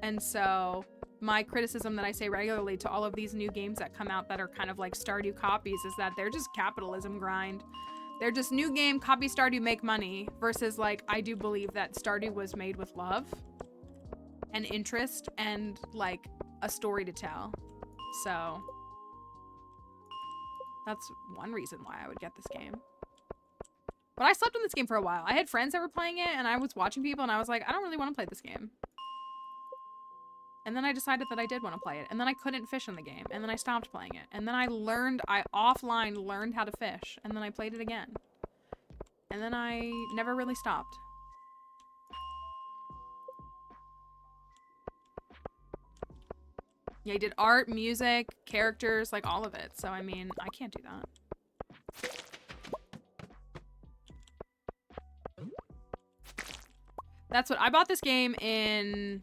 And so my criticism that I say regularly to all of these new games that come out that are kind of like Stardew copies is that they're just capitalism grind. They're just new game, copy Stardew, make money, versus like, I do believe that Stardew was made with love and interest and like a story to tell. So that's one reason why I would get this game. But I slept on this game for a while. I had friends that were playing it and I was watching people and I was like, I don't really want to play this game. And then I decided that I did want to play it. And then I couldn't fish in the game. And then I stopped playing it. And then I offline learned how to fish. And then I played it again. And then I never really stopped. Yeah, I did art, music, characters, like all of it. So, I mean, I can't do that. That's what I bought this game in.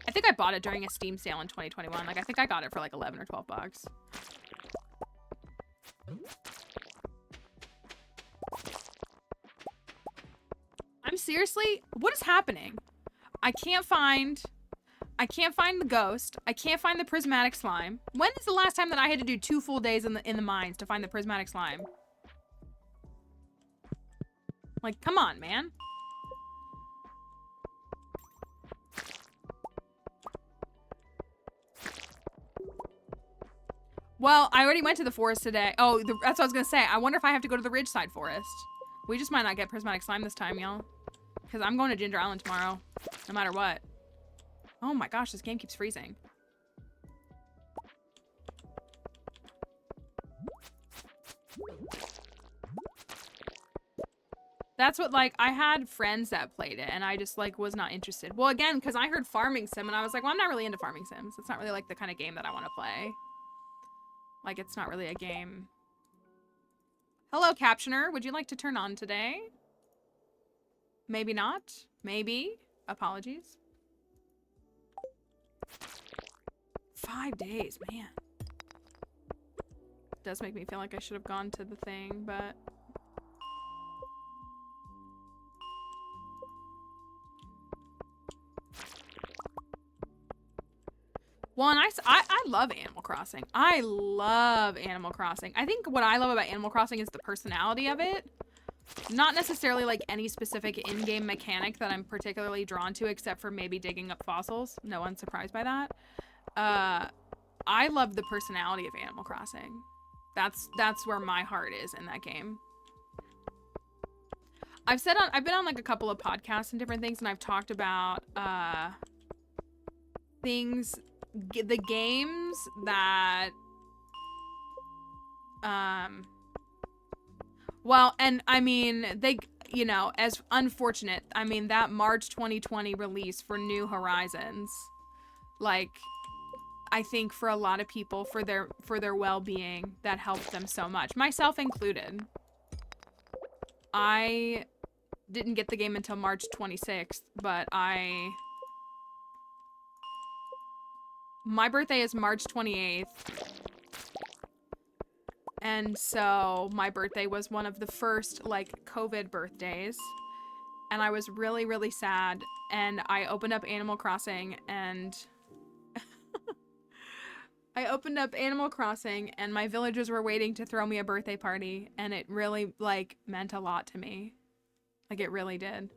I think I bought it during a Steam sale in 2021. Like, I think I got it for like 11 or 12 bucks. I'm seriously, what is happening? I can't find the ghost. I can't find the prismatic slime. When is the last time that I had to do 2 full days in the mines to find the prismatic slime? Like, come on, man. Well, I already went to the forest today. Oh, that's what I was gonna say. I wonder if I have to go to the Ridgeside forest. We just might not get prismatic slime this time, y'all. Because I'm going to Ginger Island tomorrow, no matter what. Oh my gosh, this game keeps freezing. That's what, like, I had friends that played it, and I just, like, was not interested. Well, again, because I heard Farming Sim, and I was like, well, I'm not really into Farming Sims. It's not really, like, the kind of game that I want to play. Like, it's not really a game. Hello, Captioner. Would you like to turn on today? Maybe not. Maybe. Apologies. 5 days, man. Does make me feel like I should have gone to the thing, but... Well, and I love Animal Crossing. I love Animal Crossing. I think what I love about Animal Crossing is the personality of it. Not necessarily like any specific in-game mechanic that I'm particularly drawn to, except for maybe digging up fossils. No one's surprised by that. I love the personality of Animal Crossing. That's where my heart is in that game. I've been on like a couple of podcasts and different things, and I've talked about the games that well, and I mean, they, you know, as unfortunate, I mean, that March 2020 release for New Horizons, like, I think for a lot of people, for their well-being, that helped them so much, myself included. I didn't get the game until March 26th, but my birthday is March 28th. And so my birthday was one of the first, like, COVID birthdays. And I was really, really sad. And I opened up Animal Crossing and... and my villagers were waiting to throw me a birthday party. And it really, like, meant a lot to me. Like, it really did.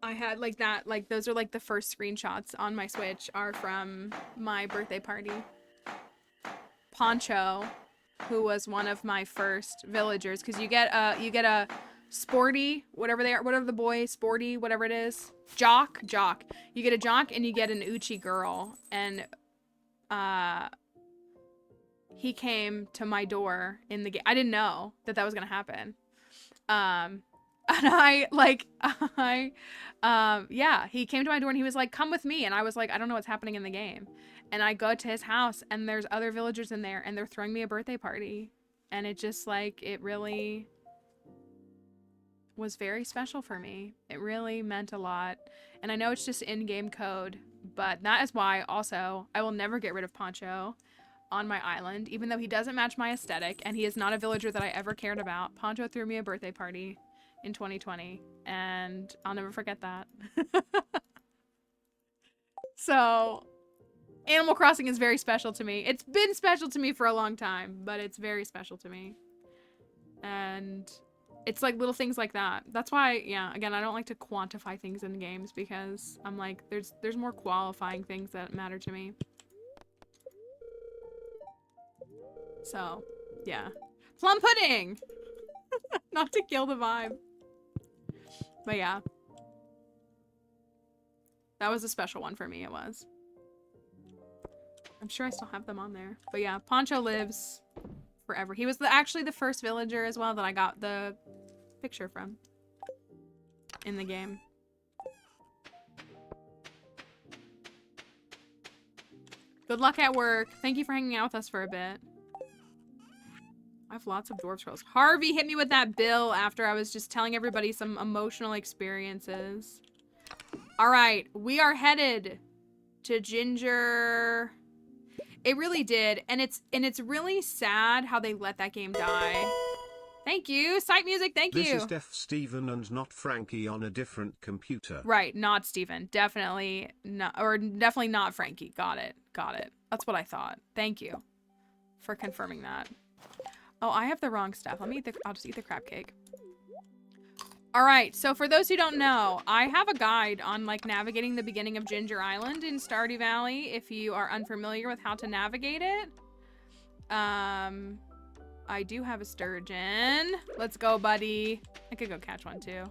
I had like that, like those are like the first screenshots on my Switch are from my birthday party. Poncho, who was one of my first villagers, because you get a sporty, whatever they are, whatever the boy, sporty, whatever it is, jock. You get a jock and you get an Uchi girl, and he came to my door in the game. I didn't know that was gonna happen. And yeah, he came to my door and he was like, come with me. And I was like, I don't know what's happening in the game. And I go to his house and there's other villagers in there and they're throwing me a birthday party. And it just like, it really was very special for me. It really meant a lot. And I know it's just in-game code, but that is why also I will never get rid of Poncho on my island, even though he doesn't match my aesthetic and he is not a villager that I ever cared about. Poncho threw me a birthday party in 2020 and I'll never forget that. So Animal Crossing is very special to me. It's been special to me for a long time, but it's very special to me. And it's like little things like that. That's why, yeah, again, I don't like to quantify things in games because I'm like, there's more qualifying things that matter to me. So, yeah. Plum pudding! Not to kill the vibe. But yeah. That was a special one for me, it was. I'm sure I still have them on there. But yeah, Poncho lives forever. He was actually the first villager as well that I got the picture from in the game. Good luck at work. Thank you for hanging out with us for a bit. I have lots of dwarf scrolls. Harvey hit me with that bill after I was just telling everybody some emotional experiences. All right, we are headed to Ginger. It really did, and it's really sad how they let that game die. Thank you, Sight Music. Thank you. This is Def Steven and not Frankie on a different computer. Right, not Steven. Definitely not, or definitely not Frankie. Got it. Got it. That's what I thought. Thank you for confirming that. Oh, I have the wrong stuff. Let me eat the, I'll just eat the crab cake. All right, so for those who don't know, I have a guide on like navigating the beginning of Ginger Island in Stardew Valley if you are unfamiliar with how to navigate it. I do have a sturgeon. Let's go, buddy. I could go catch one too.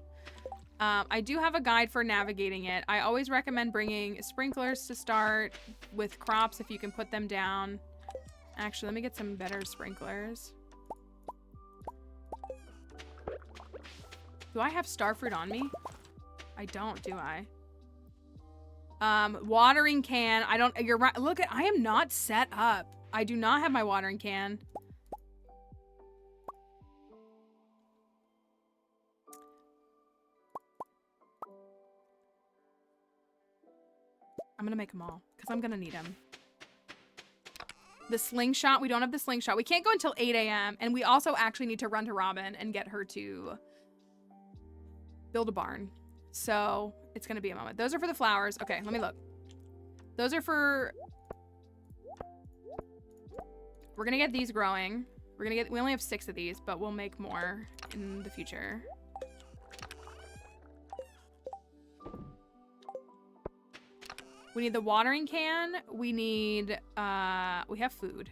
I do have a guide for navigating it. I always recommend bringing sprinklers to start with crops if you can put them down. Actually, let me get some better sprinklers. Do I have starfruit on me? I don't, do I? Watering can. I don't, you're right. Look, I am not set up. I do not have my watering can. I'm gonna make them all because I'm gonna need them. The slingshot, we don't have the slingshot. We can't go until 8 a.m. And we also actually need to run to Robin and get her to build a barn. So it's gonna be a moment. Those are for the flowers. Okay, let me look. Those are for, we're gonna get these growing. We only have 6 of these, but we'll make more in the future. We need the watering can. We need, we have food.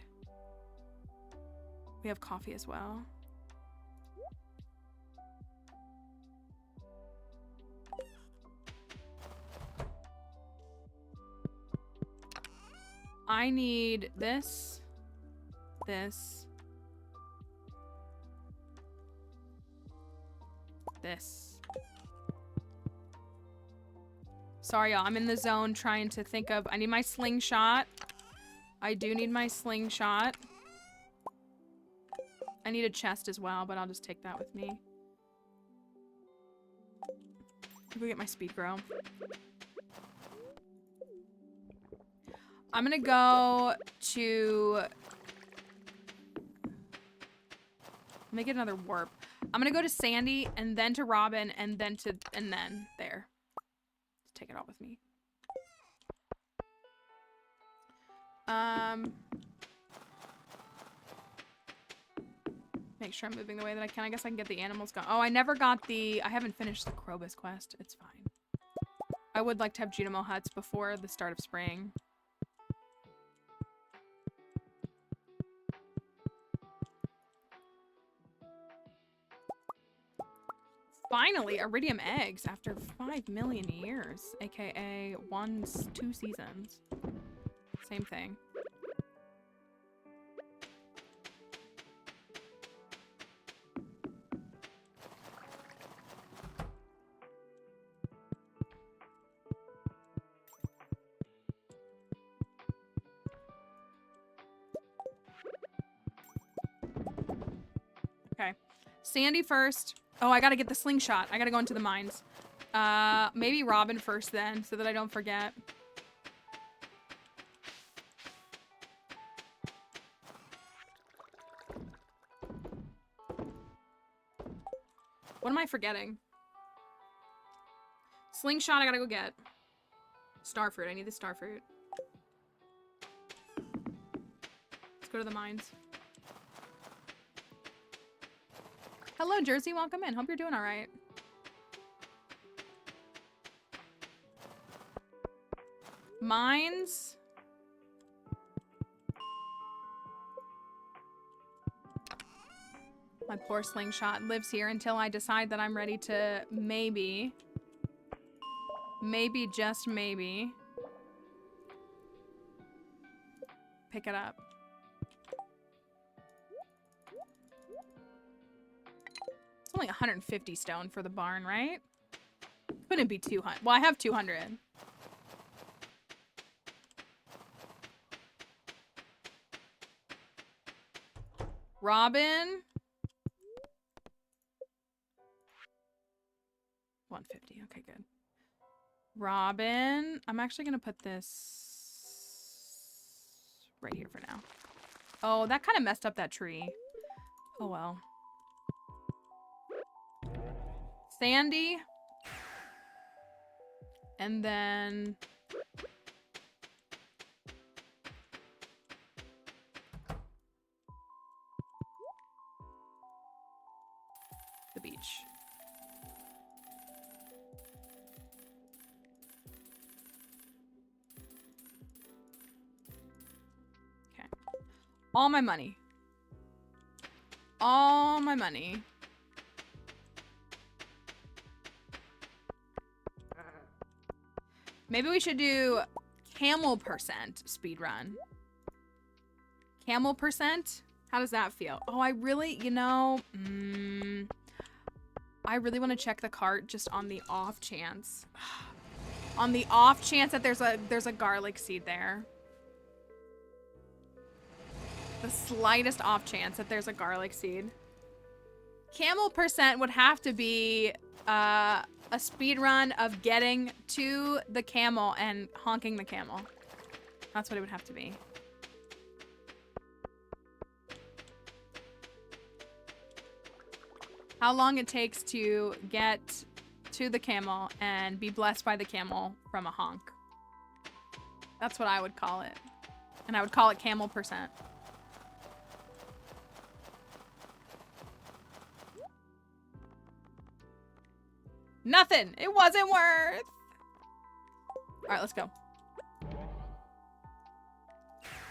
We have coffee as well. I need this, this, this. Sorry, y'all. I'm in the zone trying to think of... I need my slingshot. I do need my slingshot. I need a chest as well, but I'll just take that with me. Go get my speed grow. I'm gonna go to... Let me get another warp. I'm gonna go to Sandy, and then to Robin, and then to... and then there. Take it all with me. Make sure I'm moving the way that I can. I guess I can get the animals going. Oh, I never got the... I haven't finished the Krobus quest. It's fine. I would like to have Junimo huts before the start of spring. Finally, iridium eggs after 5 million years, aka 2 seasons. Same thing. Okay, Sandy first. Oh, I gotta get the slingshot. I gotta go into the mines. Maybe Robin first then, so that I don't forget. What am I forgetting? Slingshot I gotta go get. Starfruit, I need the starfruit. Let's go to the mines. Hello, Jersey. Welcome in. Hope you're doing all right. Mines. My poor slingshot lives here until I decide that I'm ready to maybe, just maybe, pick it up. It's only 150 stone for the barn, right? Couldn't be 200. Well, I have 200. Robin. 150. Okay, good. Robin. I'm actually going to put this right here for now. Oh, that kind of messed up that tree. Oh, well. Sandy. And then... the beach. Okay. All my money. All my money. Maybe we should do camel percent speed run. Camel percent? How does that feel? Oh, I really, you know, I really want to check the cart just on the off chance. On the off chance that there's a garlic seed there. The slightest off chance that there's a garlic seed. Camel percent would have to be a speed run of getting to the camel and honking the camel. That's what it would have to be. How long it takes to get to the camel and be blessed by the camel from a honk. That's what I would call it. And I would call it camel percent. Nothing. It wasn't worth. All right, let's go.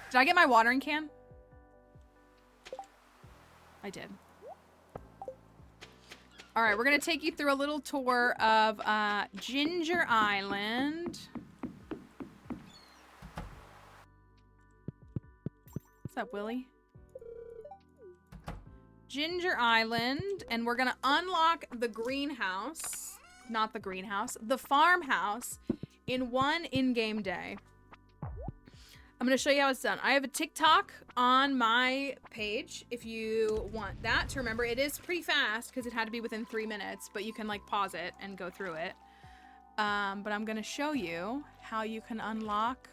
Did I get my watering can? I did. All right, we're going to take you through a little tour of Ginger Island. What's up, Willie? Ginger Island, and we're going to unlock the greenhouse. Not the greenhouse, the farmhouse in one in-game day. I'm going to show you how it's done. I have a TikTok on my page if you want that to remember. It is pretty fast because it had to be within 3 minutes, but you can like pause it and go through it. But I'm going to show you how you can unlock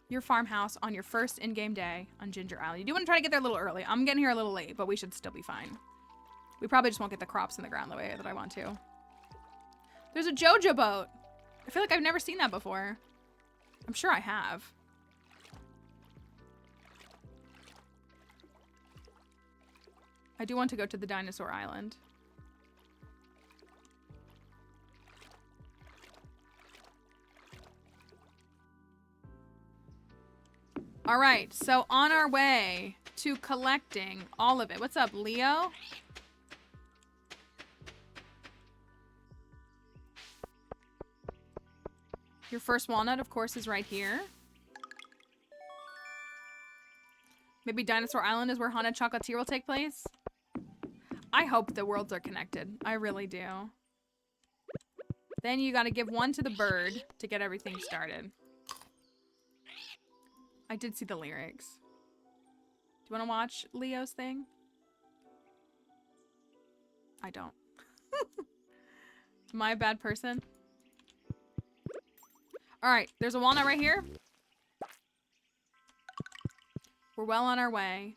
your farmhouse on your first in-game day on Ginger Island. You do want to try to get there a little early. I'm getting here a little late, but we should still be fine. We probably just won't get the crops in the ground the way that I want to. There's a JoJo boat. I feel like I've never seen that before. I'm sure I have. I do want to go to the dinosaur island. All right, so on our way to collecting all of it. What's up, Leo? Your first walnut, of course, is right here. Maybe Dinosaur Island is where Haunted Chocolatier will take place. I hope the worlds are connected. I really do. Then you gotta give one to the bird to get everything started. I did see the lyrics. Do you want to watch Leo's thing? I don't. Am I a bad person? Alright, there's a walnut right here. We're well on our way.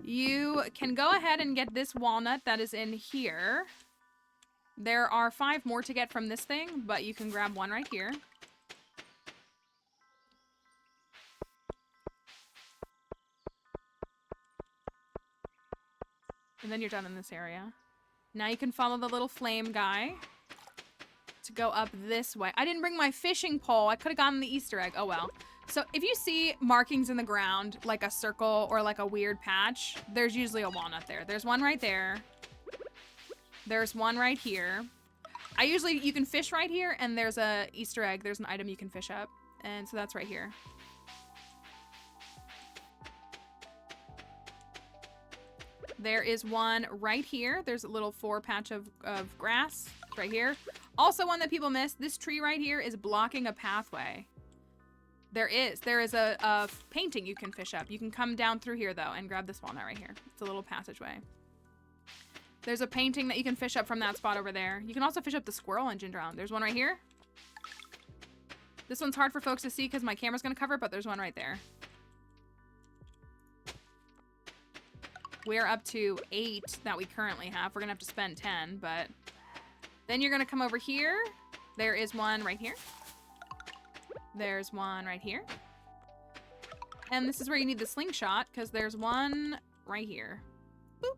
You can go ahead and get this walnut that is in here. There are 5 more to get from this thing, but you can grab one right here. And then you're done in this area. Now you can follow the little flame guy to go up this way. I didn't bring my fishing pole. I could have gotten the Easter egg. Oh, well. So if you see markings in the ground, like a circle or like a weird patch, there's usually a walnut there. There's one right there. There's one right here. You can fish right here, and there's a Easter egg. There's an item you can fish up. And so that's right here. There is one right here. There's a little 4 patch of grass right here. Also one that people miss, this tree right here is blocking a pathway. There is a painting you can fish up. You can come down through here, though, and grab this walnut right here. It's a little passageway. There's a painting that you can fish up from that spot over there. You can also fish up the squirrel engine drone. There's one right here. This one's hard for folks to see because my camera's going to cover it, but there's one right there. We're up to 8 that we currently have. We're going to have to spend 10, but... Then you're going to come over here. There is one right here. There's one right here. And this is where you need the slingshot, because there's one right here. Boop.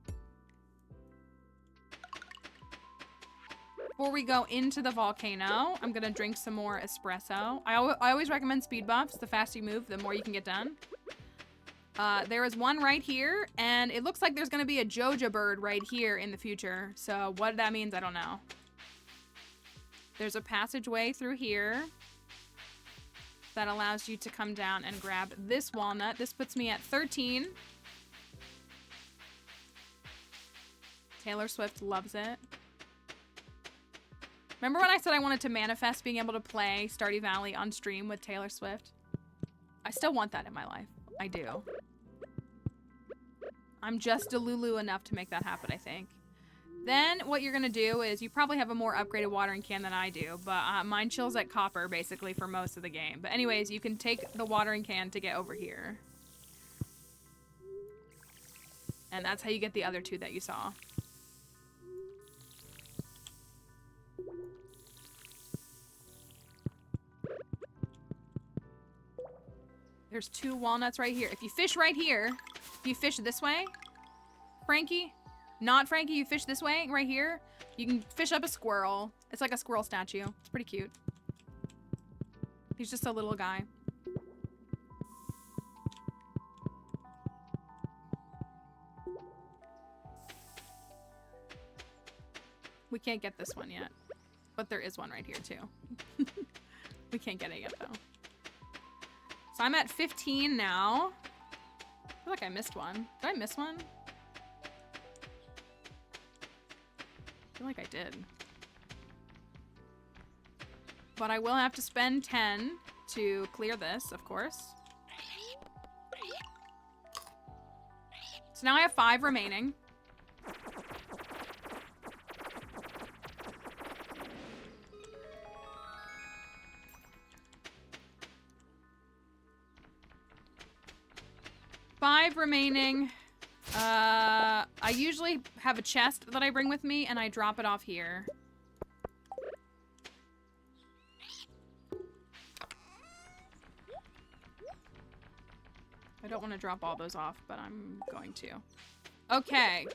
Before we go into the volcano, I'm going to drink some more espresso. I always recommend speed buffs. The faster you move, the more you can get done. There is one right here, and it looks like there's going to be a Joja bird right here in the future. So what that means, I don't know. There's a passageway through here that allows you to come down and grab this walnut. This puts me at 13. Taylor Swift loves it. Remember when I said I wanted to manifest being able to play Stardew Valley on stream with Taylor Swift? I still want that in my life. I do. I'm just Delulu enough to make that happen, I think. Then what you're going to do is you probably have a more upgraded watering can than I do, but mine chills at copper basically for most of the game. But anyways, you can take the watering can to get over here. And that's how you get the other 2 that you saw. There's 2 walnuts right here. If you fish right here, if you fish this way, Frankie, not Frankie, you fish this way, right here, you can fish up a squirrel. It's like a squirrel statue. It's pretty cute. He's just a little guy. We can't get this one yet, but there is one right here too. We can't get it yet though. So I'm at 15 now. I feel like I missed one. Did I miss one? I feel like I did. But I will have to spend 10 to clear this, of course. So now I have 5 remaining. Five remaining. I usually have a chest that I bring with me, and I drop it off here. I don't want to drop all those off, but I'm going to. Okay.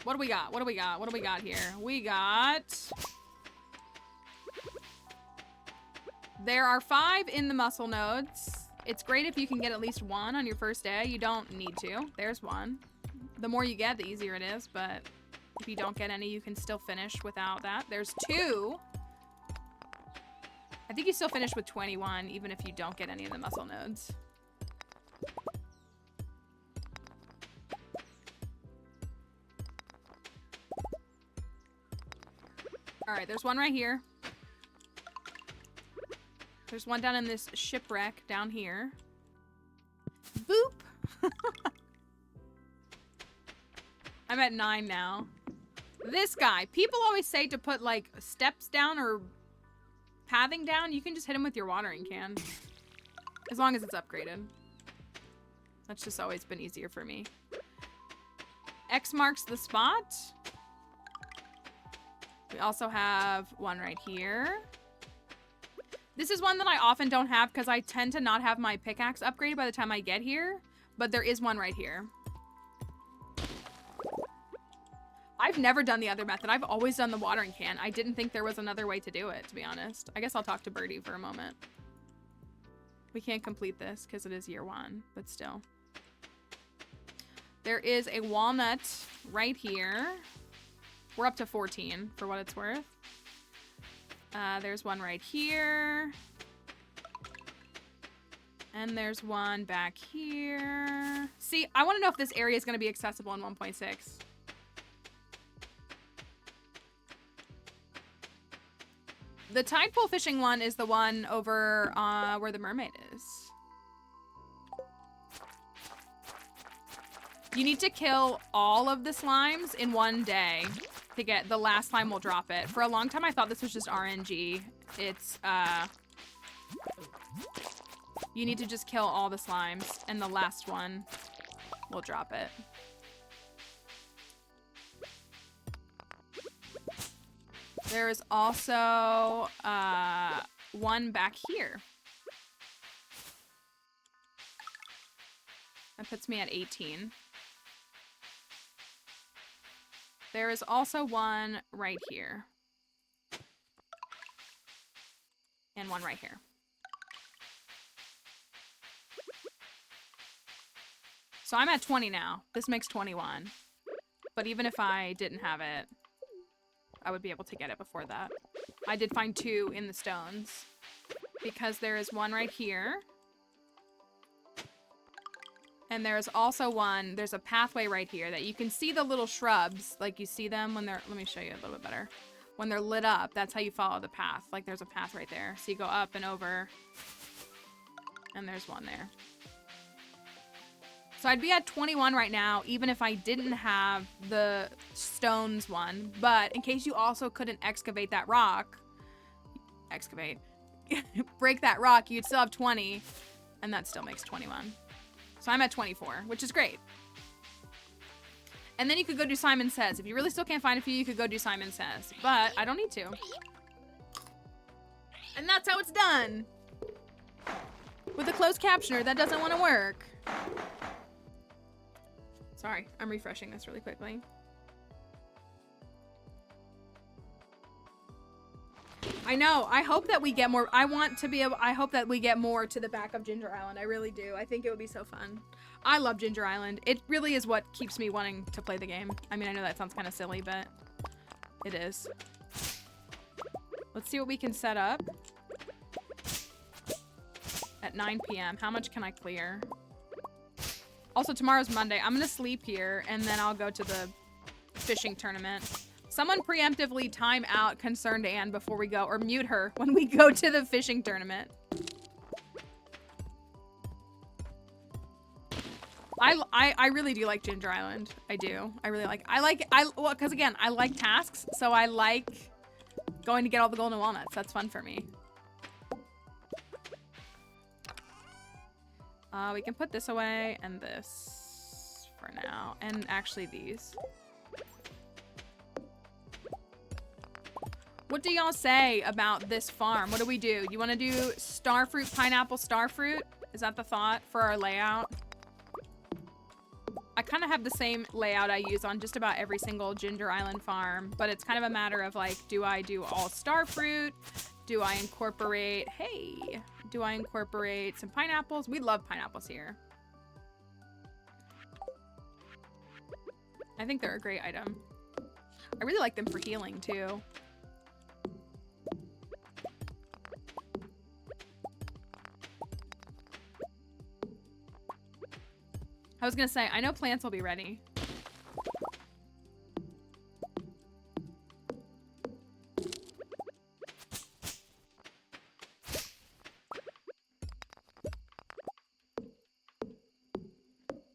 What do we got? What do we got? What do we got here? We got... There are 5 in the muscle nodes. It's great if you can get at least 1 on your first day. You don't need to. There's 1. The more you get, the easier it is, but if you don't get any, you can still finish without that. There's 2. I think you still finish with 21, even if you don't get any of the muscle nodes. All right, there's one right here. There's one down in this shipwreck down here. Boop! I'm at 9 now. This guy. People always say to put, like, steps down or pathing down. You can just hit him with your watering can. As long as it's upgraded. That's just always been easier for me. X marks the spot. We also have one right here. This is one that I often don't have because I tend to not have my pickaxe upgraded by the time I get here. But there is one right here. I've never done the other method. I've always done the watering can. I didn't think there was another way to do it, to be honest. I guess I'll talk to Birdie for a moment. We can't complete this because it is year 1, but still. There is a walnut right here. We're up to 14 for what it's worth. There's one right here. And there's one back here. See, I want to know if this area is going to be accessible in 1.6. The tide pool fishing one is the one over where the mermaid is. You need to kill all of the slimes in one day to get the last slime will drop it. For a long time, I thought this was just RNG. It's, you need to just kill all the slimes, and the last one will drop it. There is also, one back here. That puts me at 18. There is also one right here. And one right here. So I'm at 20 now. This makes 21. But even if I didn't have it, I would be able to get it before that. I did find 2 in the stones. Because there is one right here. And there's also one, there's a pathway right here that you can see the little shrubs. Like you see them when they're, let me show you a little bit better. When they're lit up, that's how you follow the path. Like there's a path right there. So you go up and over. And there's one there. So I'd be at 21 right now, even if I didn't have the stones one. But in case you also couldn't excavate that rock, break that rock, you'd still have 20. And that still makes 21. So I'm at 24, which is great. And then you could go do Simon Says. If you really still can't find a few, you could go do Simon Says. But I don't need to. And that's how it's done. With a closed captioner, that doesn't want to work. Sorry, I'm refreshing this really quickly. I know. I hope that we get more. I hope that we get more to the back of Ginger Island. I really do. I think it would be so fun. I love Ginger Island. It really is what keeps me wanting to play the game. I mean, I know that sounds kind of silly, but it is. Let's see what we can set up. At 9 p.m. How much can I clear? Also, tomorrow's Monday. I'm going to sleep here, and then I'll go to the fishing tournament. Someone preemptively time out Concerned Anne before we go, or mute her when we go to the fishing tournament. I really do like Ginger Island. I do. I really like, well, because again, I like tasks, so I like going to get all the golden walnuts. That's fun for me. We can put this away and this for now, and actually these. What do y'all say about this farm? What do we do? You want to do starfruit, pineapple, starfruit? Is that the thought for our layout? I kind of have the same layout I use on just about every single Ginger Island farm, but it's kind of a matter of like, do I do all starfruit? Do I incorporate, hey, do I incorporate some pineapples? We love pineapples here. I think they're a great item. I really like them for healing too. I was gonna say, I know plants will be ready.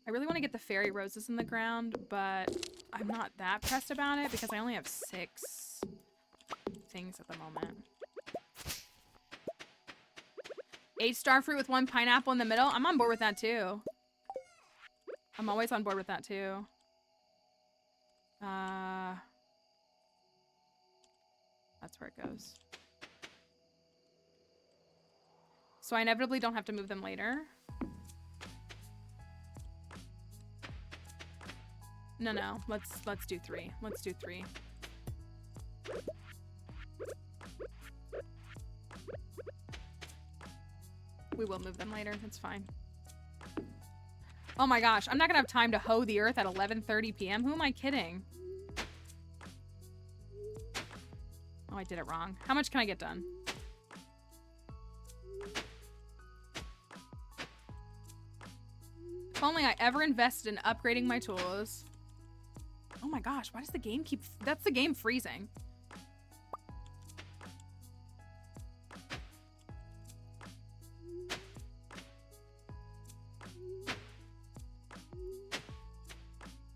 I really want to get the fairy roses in the ground, but I'm not that pressed about it because I only have 6 things at the moment. 8 starfruit with 1 pineapple in the middle. I'm on board with that too. I'm always on board with that too. That's where it goes. So I inevitably don't have to move them later. No. Let's do 3. Let's do 3. We will move them later. It's fine. Oh my gosh, I'm not gonna have time to hoe the earth at 11:30 p.m. Who am I kidding? Oh, I did it wrong. How much can I get done? If only I ever invested in upgrading my tools. Oh my gosh, why does the game keep... That's the game freezing.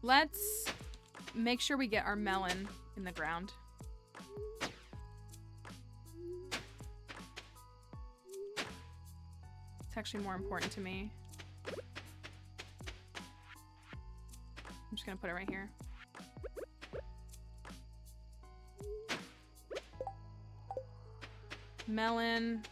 Let's make sure we get our melon in the ground. It's actually more important to me. I'm just gonna put it right here. Melon.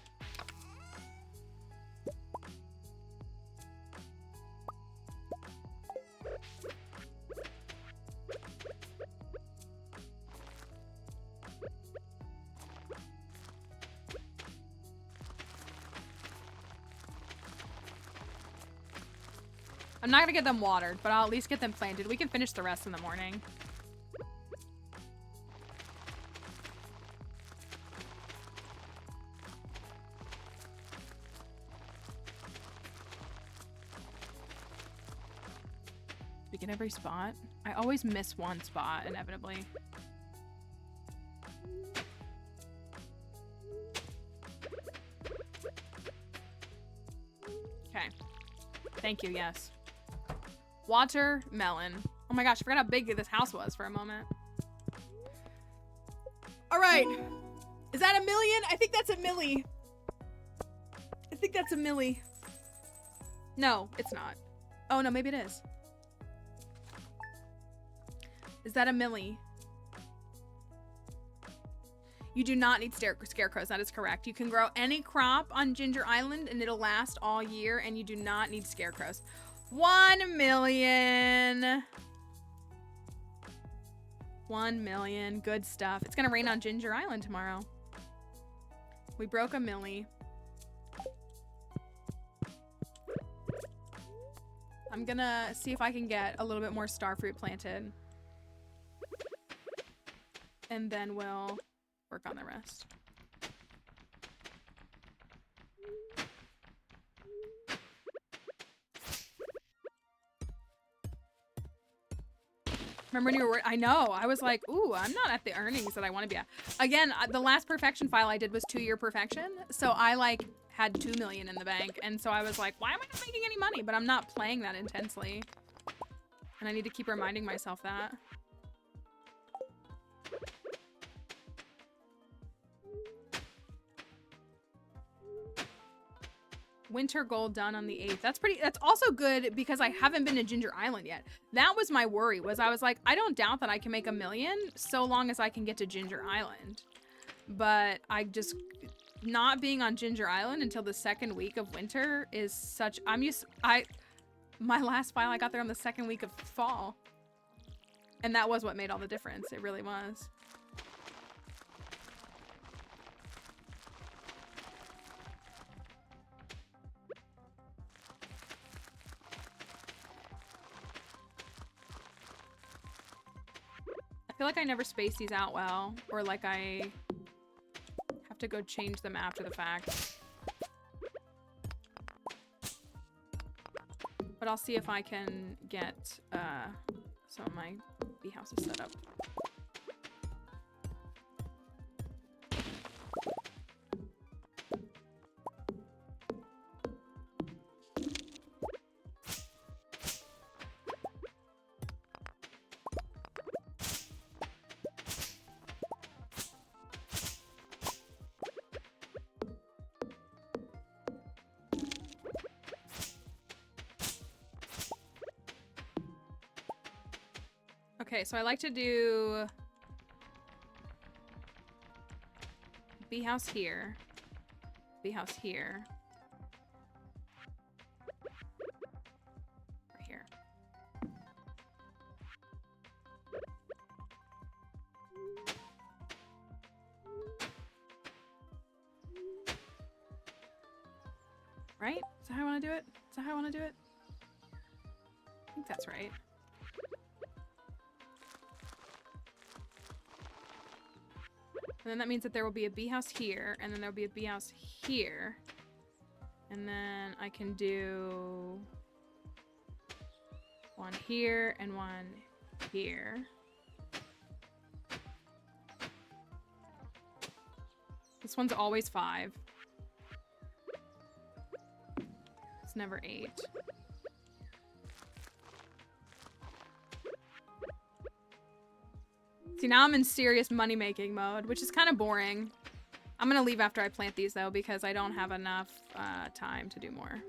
I'm not gonna get them watered, but I'll at least get them planted. We can finish the rest in the morning. We get every spot. I always miss one spot, inevitably. Okay. Thank you, yes. Watermelon. Oh my gosh, I forgot how big this house was for a moment. All right. Is that a million? I think that's a milli. I think that's a milli. No, it's not. Oh no, maybe it is. Is that a milli? You do not need scarecrows. That is correct. You can grow any crop on Ginger Island and it'll last all year, and you do not need scarecrows. 1 million. 1 million. Good stuff. It's gonna rain on Ginger Island tomorrow. We broke a milli. I'm gonna see if I can get a little bit more starfruit planted. And then we'll work on the rest. Remember when you were, I know, I was like, ooh, I'm not at the earnings that I want to be at. Again, the last perfection file I did was 2-year perfection. So I like had 2 million in the bank. And so I was like, why am I not making any money? But I'm not playing that intensely. And I need to keep reminding myself that. Winter gold done on the 8th. That's also good because I haven't been to Ginger Island yet. That was my worry, was I was like, I don't doubt that I can make 1 million so long as I can get to Ginger Island. But I just, not being on Ginger Island until the 2nd week of winter is such, my last file, I got there on the 2nd week of fall. And that was what made all the difference. It really was. I feel like I never space these out well, or like I have to go change them after the fact. But I'll see if I can get some of my bee houses set up. Okay, so I like to do bee house here, bee house here, right here. Right? Is that how I want to do it? Is that how I want to do it? I think that's right. And then that means that there will be a bee house here, and then there'll be a bee house here. And then I can do one here and one here. This one's always 5. It's never 8. See, now I'm in serious money-making mode, which is kind of boring. I'm gonna leave after I plant these, though, because I don't have enough time to do more.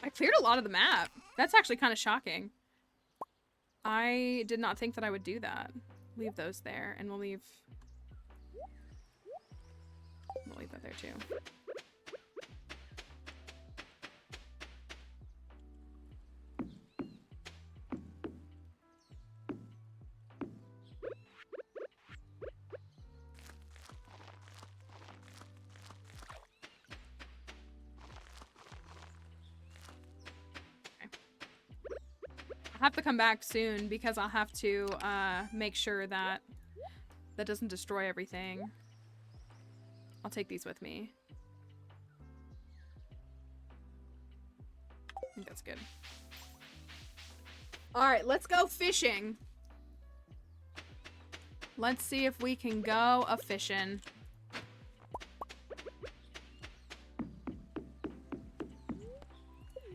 I cleared a lot of the map. That's actually kind of shocking. I did not think that I would do that. Leave those there, and we'll leave that there, too. I'll have to come back soon because I'll have to make sure that that doesn't destroy everything. I'll take these with me. I think that's good. All right, let's go fishing. Let's see if we can go a-fishing.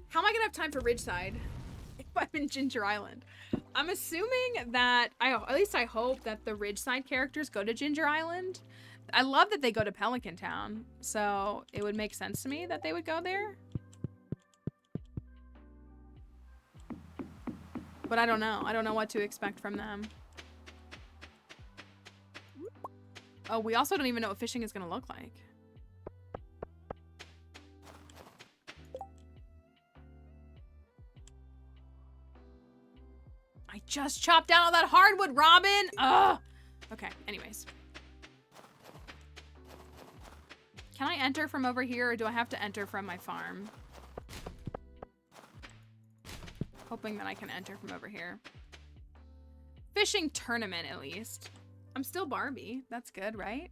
How am I gonna have time for Ridgeside if I'm in Ginger Island? I'm assuming that, at least I hope that the Ridgeside characters go to Ginger Island. I love that they go to Pelican Town, so it would make sense to me that they would go there. But I don't know. I don't know what to expect from them. Oh, we also don't even know what fishing is going to look like. I just chopped down all that hardwood, Robin! Ugh! Okay, anyways. Can I enter from over here, or do I have to enter from my farm? Hoping that I can enter from over here. Fishing tournament, at least. I'm still Barbie. That's good, right?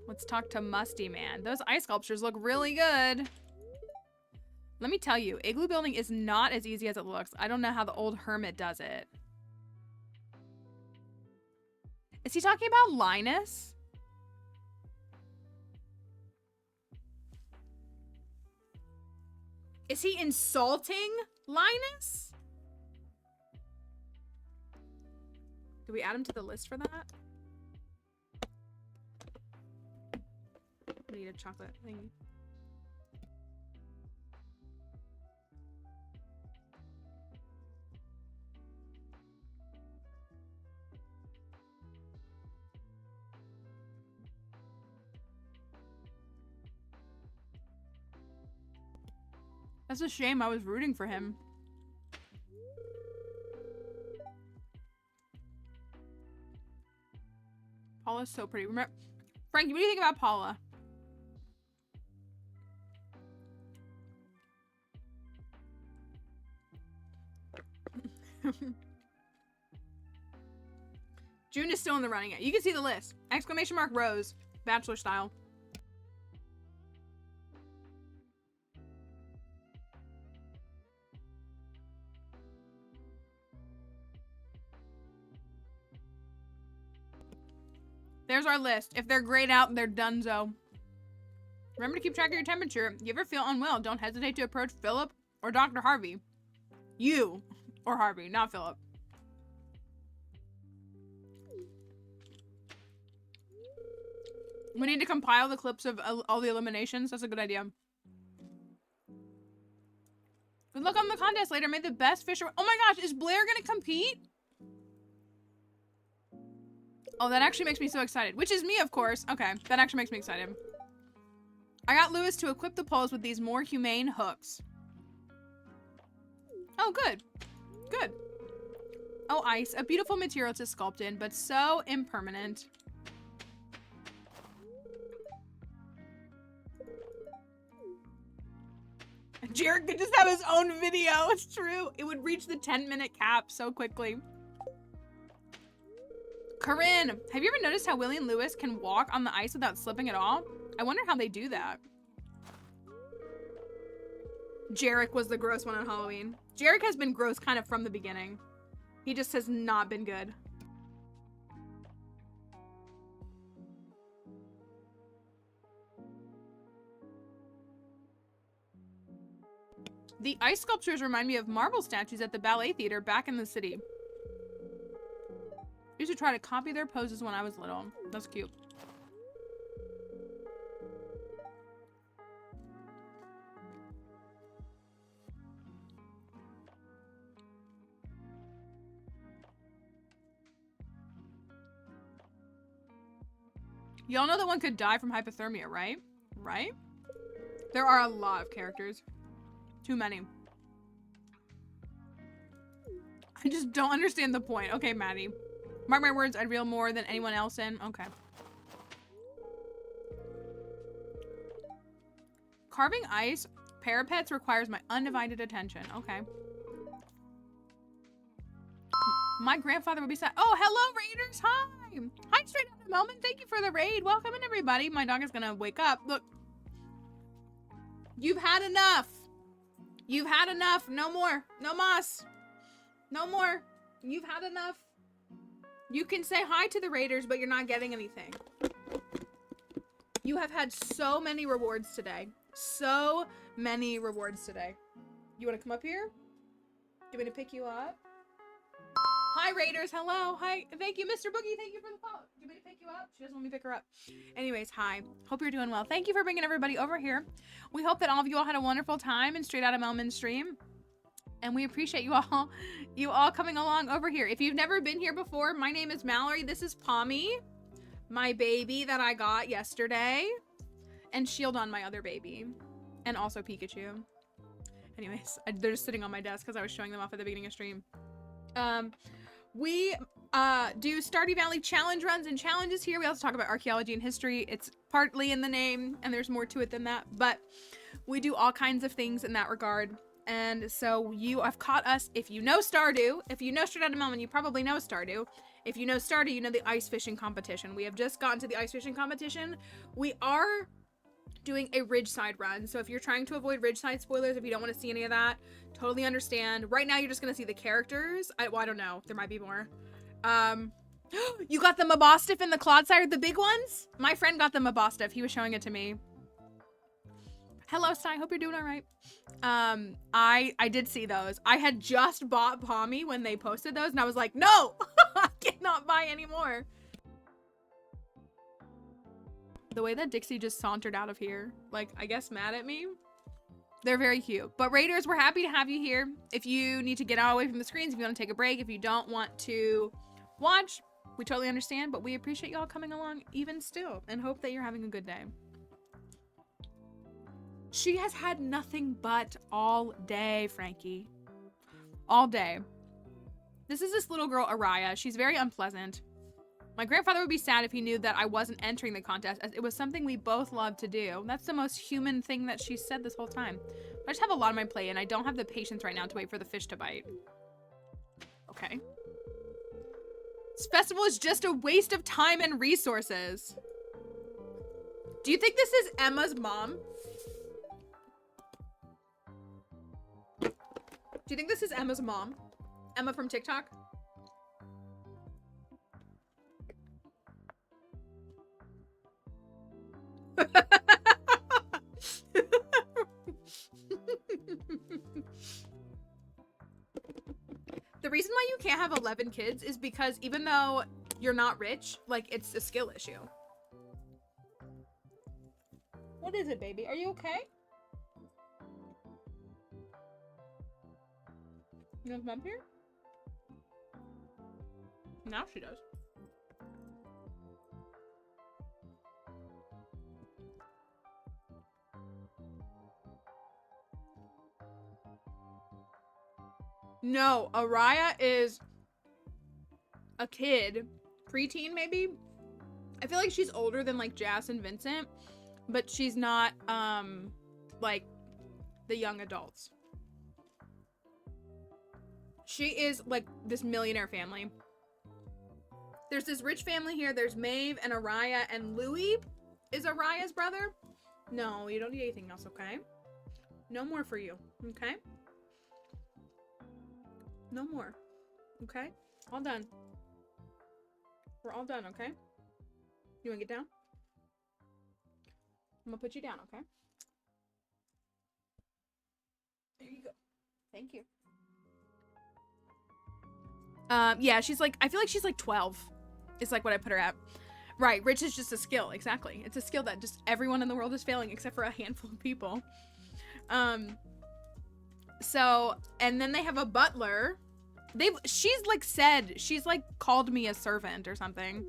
Let's talk to Musty Man. Those ice sculptures look really good. Let me tell you, igloo building is not as easy as it looks. I don't know how the old hermit does it. Is he talking about Linus? Is he insulting Linus? Do we add him to the list for that? We need a chocolate thing. That's a shame. I was rooting for him. Paula's so pretty. Remember, Frankie, what do you think about Paula? June is still in the running. You can see the list. Exclamation mark Rose. Bachelor style. There's our list. If they're grayed out, they're donezo. Remember to keep track of your temperature. You ever feel unwell, don't hesitate to approach Philip or Dr. Harvey. You or Harvey, not Philip. We need to compile the clips of all the eliminations. That's a good idea. Good luck on the contest later. May the best fisher. Oh my gosh, is Blair gonna compete? Oh, that actually makes me so excited. Which is me, of course. Okay, that actually makes me excited. I got Lewis to equip the poles with these more humane hooks. Oh, good. Good. Oh, ice. A beautiful material to sculpt in, but so impermanent. Jared could just have his own video. It's true. It would reach the 10-minute cap so quickly. Corinne, have you ever noticed how Willie and Lewis can walk on the ice without slipping at all? I wonder how they do that. Jarek was the gross one on Halloween. Jarek has been gross kind of from the beginning. He just has not been good. The ice sculptures remind me of marble statues at the ballet theater back in the city. I used to try to copy their poses when I was little. That's cute. Y'all know that one could die from hypothermia, right? Right? There are a lot of characters. Too many. I just don't understand the point. Okay, Maddie. Mark my words, I'd reel more than anyone else in. Okay. Carving ice parapets requires my undivided attention. Okay. My grandfather would be sad. Oh, hello, Raiders. Hi. Hi, Straight Out of the Moment. Thank you for the raid. Welcome in, everybody. My dog is going to wake up. Look. You've had enough. You've had enough. No more. No mas. No more. You've had enough. You can say hi to the Raiders, but you're not getting anything. You have had so many rewards today. So many rewards today. You want to come up here? Do you want me to pick you up? Hi, Raiders. Hello. Hi. Thank you, Mr. Boogie. Thank you for the follow. Do you want me to pick you up? She doesn't want me to pick her up. Anyways, hi. Hope you're doing well. Thank you for bringing everybody over here. We hope that all of you all had a wonderful time in Straight Outta Melman's stream. And we appreciate you all coming along over here. If you've never been here before, my name is Mallory. This is Pommy, my baby that I got yesterday. And Shield on my other baby. And also Pikachu. Anyways, they're just sitting on my desk because I was showing them off at the beginning of stream. We do Stardew Valley challenge runs and challenges here. We also talk about archaeology and history. It's partly in the name, and there's more to it than that. But we do all kinds of things in that regard. And so you have caught us. If you know Stardew, if you know Straight Outta Melman, you probably know Stardew. If you know Stardew, you know the ice fishing competition. We have just gotten to the ice fishing competition. We are doing a Ridgeside run. So if you're trying to avoid Ridgeside spoilers, if you don't want to see any of that, totally understand. Right now, you're just going to see the characters. Well, I don't know. There might be more. You got the Mabostiff and the Clodsire, the big ones? My friend got the Mabostiff. He was showing it to me. Hello, Sty. Hope you're doing all right. I did see those. I had just bought Pommy when they posted those, and I was like, no, I cannot buy anymore. The way that Dixie just sauntered out of here, like, I guess mad at me. They're very cute. But Raiders, we're happy to have you here. If you need to get out away from the screens, if you want to take a break, if you don't want to watch, we totally understand, but we appreciate y'all coming along even still and hope that you're having a good day. She has had nothing but all day, Frankie. All day. This is this little girl, Araya. She's very unpleasant. My grandfather would be sad if he knew that I wasn't entering the contest, as it was something we both love to do. That's the most human thing that she said this whole time. But I just have a lot on my plate, and I don't have the patience right now to wait for the fish to bite. Okay. This festival is just a waste of time and resources. Do you think this is Emma's mom? Do you think this is Emma's mom? Emma from TikTok? The reason why you can't have 11 kids is because even though you're not rich, like, it's a skill issue. What is it, baby? Are you okay? You want to come up here? Now she does. No, Araya is a kid. Preteen, maybe? I feel like she's older than, like, Jas and Vincent, but she's not, like, the young adults. She is, like, this millionaire family. There's this rich family here. There's Maeve and Araya, and Louis is Araya's brother. No, you don't need anything else, okay? No more for you, okay? No more, okay? All done. We're all done, okay? You wanna get down? I'm gonna put you down, okay? Here you go. Thank you. Yeah, she's like, I feel like she's like 12. It's like what I put her at. Right, rich is just a skill. Exactly. It's a skill that just everyone in the world is failing except for a handful of people. So, and then they have a butler. She's like called me a servant or something.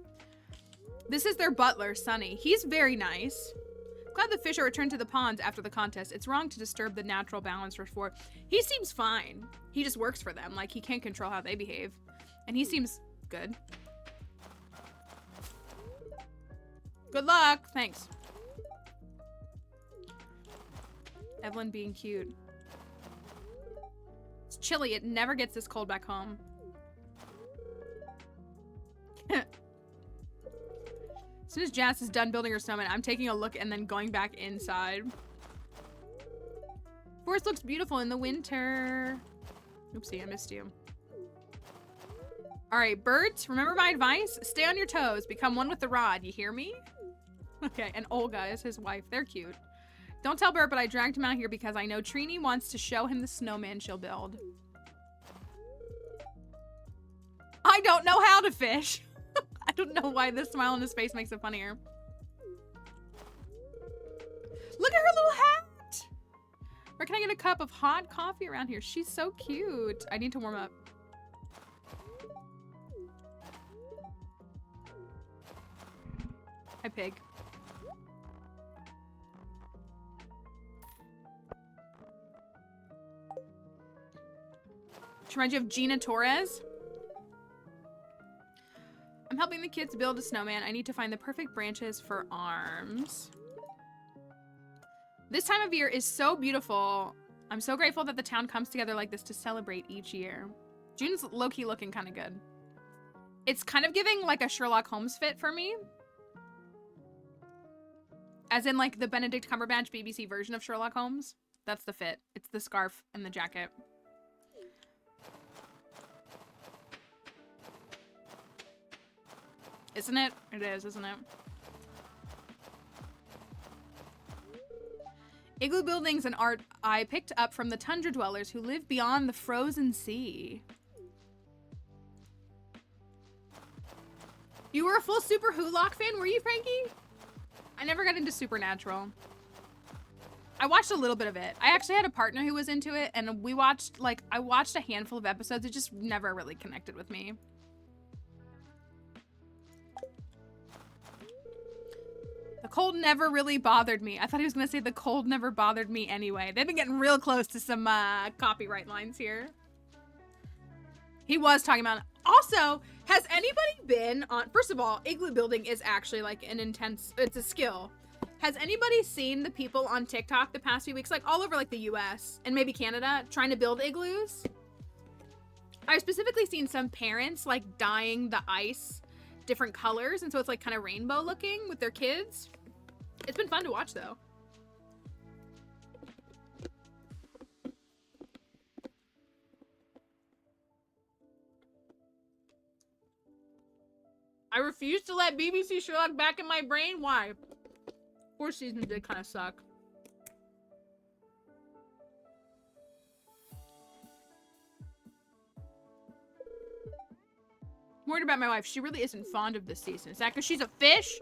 This is their butler, Sunny. He's very nice. Glad the fish are returned to the ponds after the contest. It's wrong to disturb the natural balance for sport. He seems fine. He just works for them. Like, he can't control how they behave. And he seems good. Good luck. Thanks. Evelyn being cute. It's chilly. It never gets this cold back home. As soon as Jazz is done building her snowman, I'm taking a look and then going back inside. Forest looks beautiful in the winter. Oopsie, I missed you. All right, Bert, remember my advice? Stay on your toes. Become one with the rod. You hear me? Okay, and Olga is his wife. They're cute. Don't tell Bert, but I dragged him out here because I know Trini wants to show him the snowman she'll build. I don't know how to fish. I don't know why this smile on his face makes it funnier. Look at her little hat. Where can I get a cup of hot coffee around here? She's so cute. I need to warm up. Hi, pig. She reminds you of Gina Torres. I'm helping the kids build a snowman. I need to find the perfect branches for arms. This time of year is so beautiful. I'm so grateful that the town comes together like this to celebrate each year. June's low-key looking kind of good. It's kind of giving like a Sherlock Holmes fit for me. As in like the Benedict Cumberbatch BBC version of Sherlock Holmes. That's the fit. It's the scarf and the jacket. Isn't it? It is, isn't it? Igloo buildings and art I picked up from the tundra dwellers who live beyond the frozen sea. You were a full Super Hulock fan, were you, Frankie? I never got into Supernatural. I watched a little bit of it. I actually had a partner who was into it, and we watched, like, I watched a handful of episodes. It just never really connected with me. The cold never really bothered me. I thought he was gonna say the cold never bothered me anyway. They've been getting real close to some copyright lines here. He was talking about, also, has anybody been on, first of all, igloo building is actually like an intense, it's a skill. Has anybody seen the people on TikTok the past few weeks, like all over like the US and maybe Canada, trying to build igloos? I've specifically seen some parents like dyeing the ice different colors, and so it's like kind of rainbow looking with their kids. It's been fun to watch though. I refuse to let BBC Sherlock back in my brain. Why? 4 seasons did kind of suck. I'm worried about my wife. She really isn't fond of this season. Is that because she's a fish?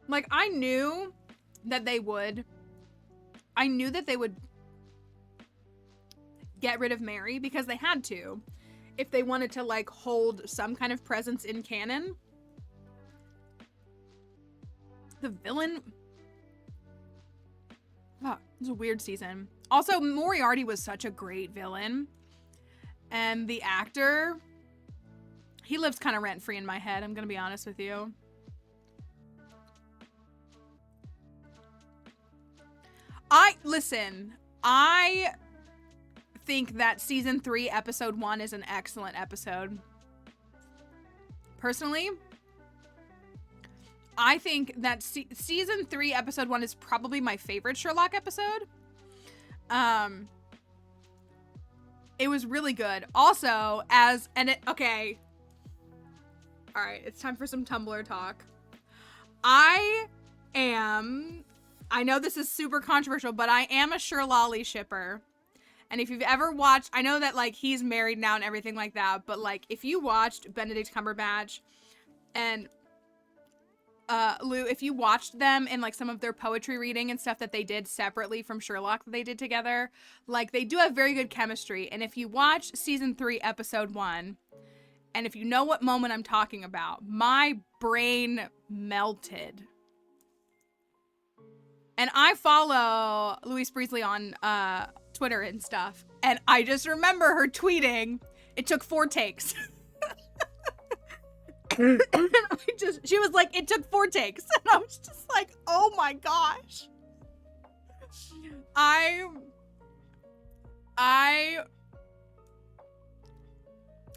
Like, I knew that they would get rid of Mary because they had to if they wanted to like hold some kind of presence in canon. The villain, oh, it was a weird season. Also, Moriarty was such a great villain, and the actor, he lives kind of rent-free in my head, I'm gonna be honest with you. Listen, I think that season 3, episode 1 is an excellent episode. Personally, I think that season 3, episode 1 is probably my favorite Sherlock episode. It was really good. Also, okay. All right, it's time for some Tumblr talk. I know this is super controversial, but I am a Sherlolly shipper. And if you've ever watched, I know that, like, he's married now and everything like that, but, like, if you watched Benedict Cumberbatch and Lou, if you watched them in, like, some of their poetry reading and stuff that they did separately from Sherlock that they did together, like, they do have very good chemistry. And if you watch season 3, episode 1, and if you know what moment I'm talking about, my brain melted. And I follow Louise Breesley on Twitter and stuff, and I just remember her tweeting, it took 4 takes. And she was like, it took 4 takes. And I was just like, oh my gosh.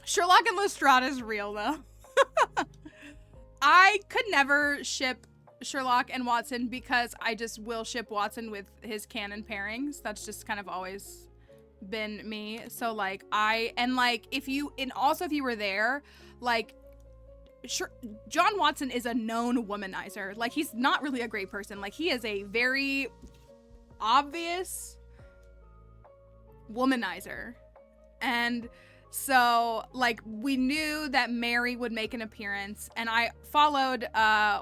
Sherlock and Lestrade is real, though. I could never ship Sherlock and Watson because I just will ship Watson with his canon pairings. That's just kind of always been me. So, like, if you were there, like, John Watson is a known womanizer. Like, he's not really a great person. Like, he is a very obvious womanizer. And so, like, we knew that Mary would make an appearance, and I followed,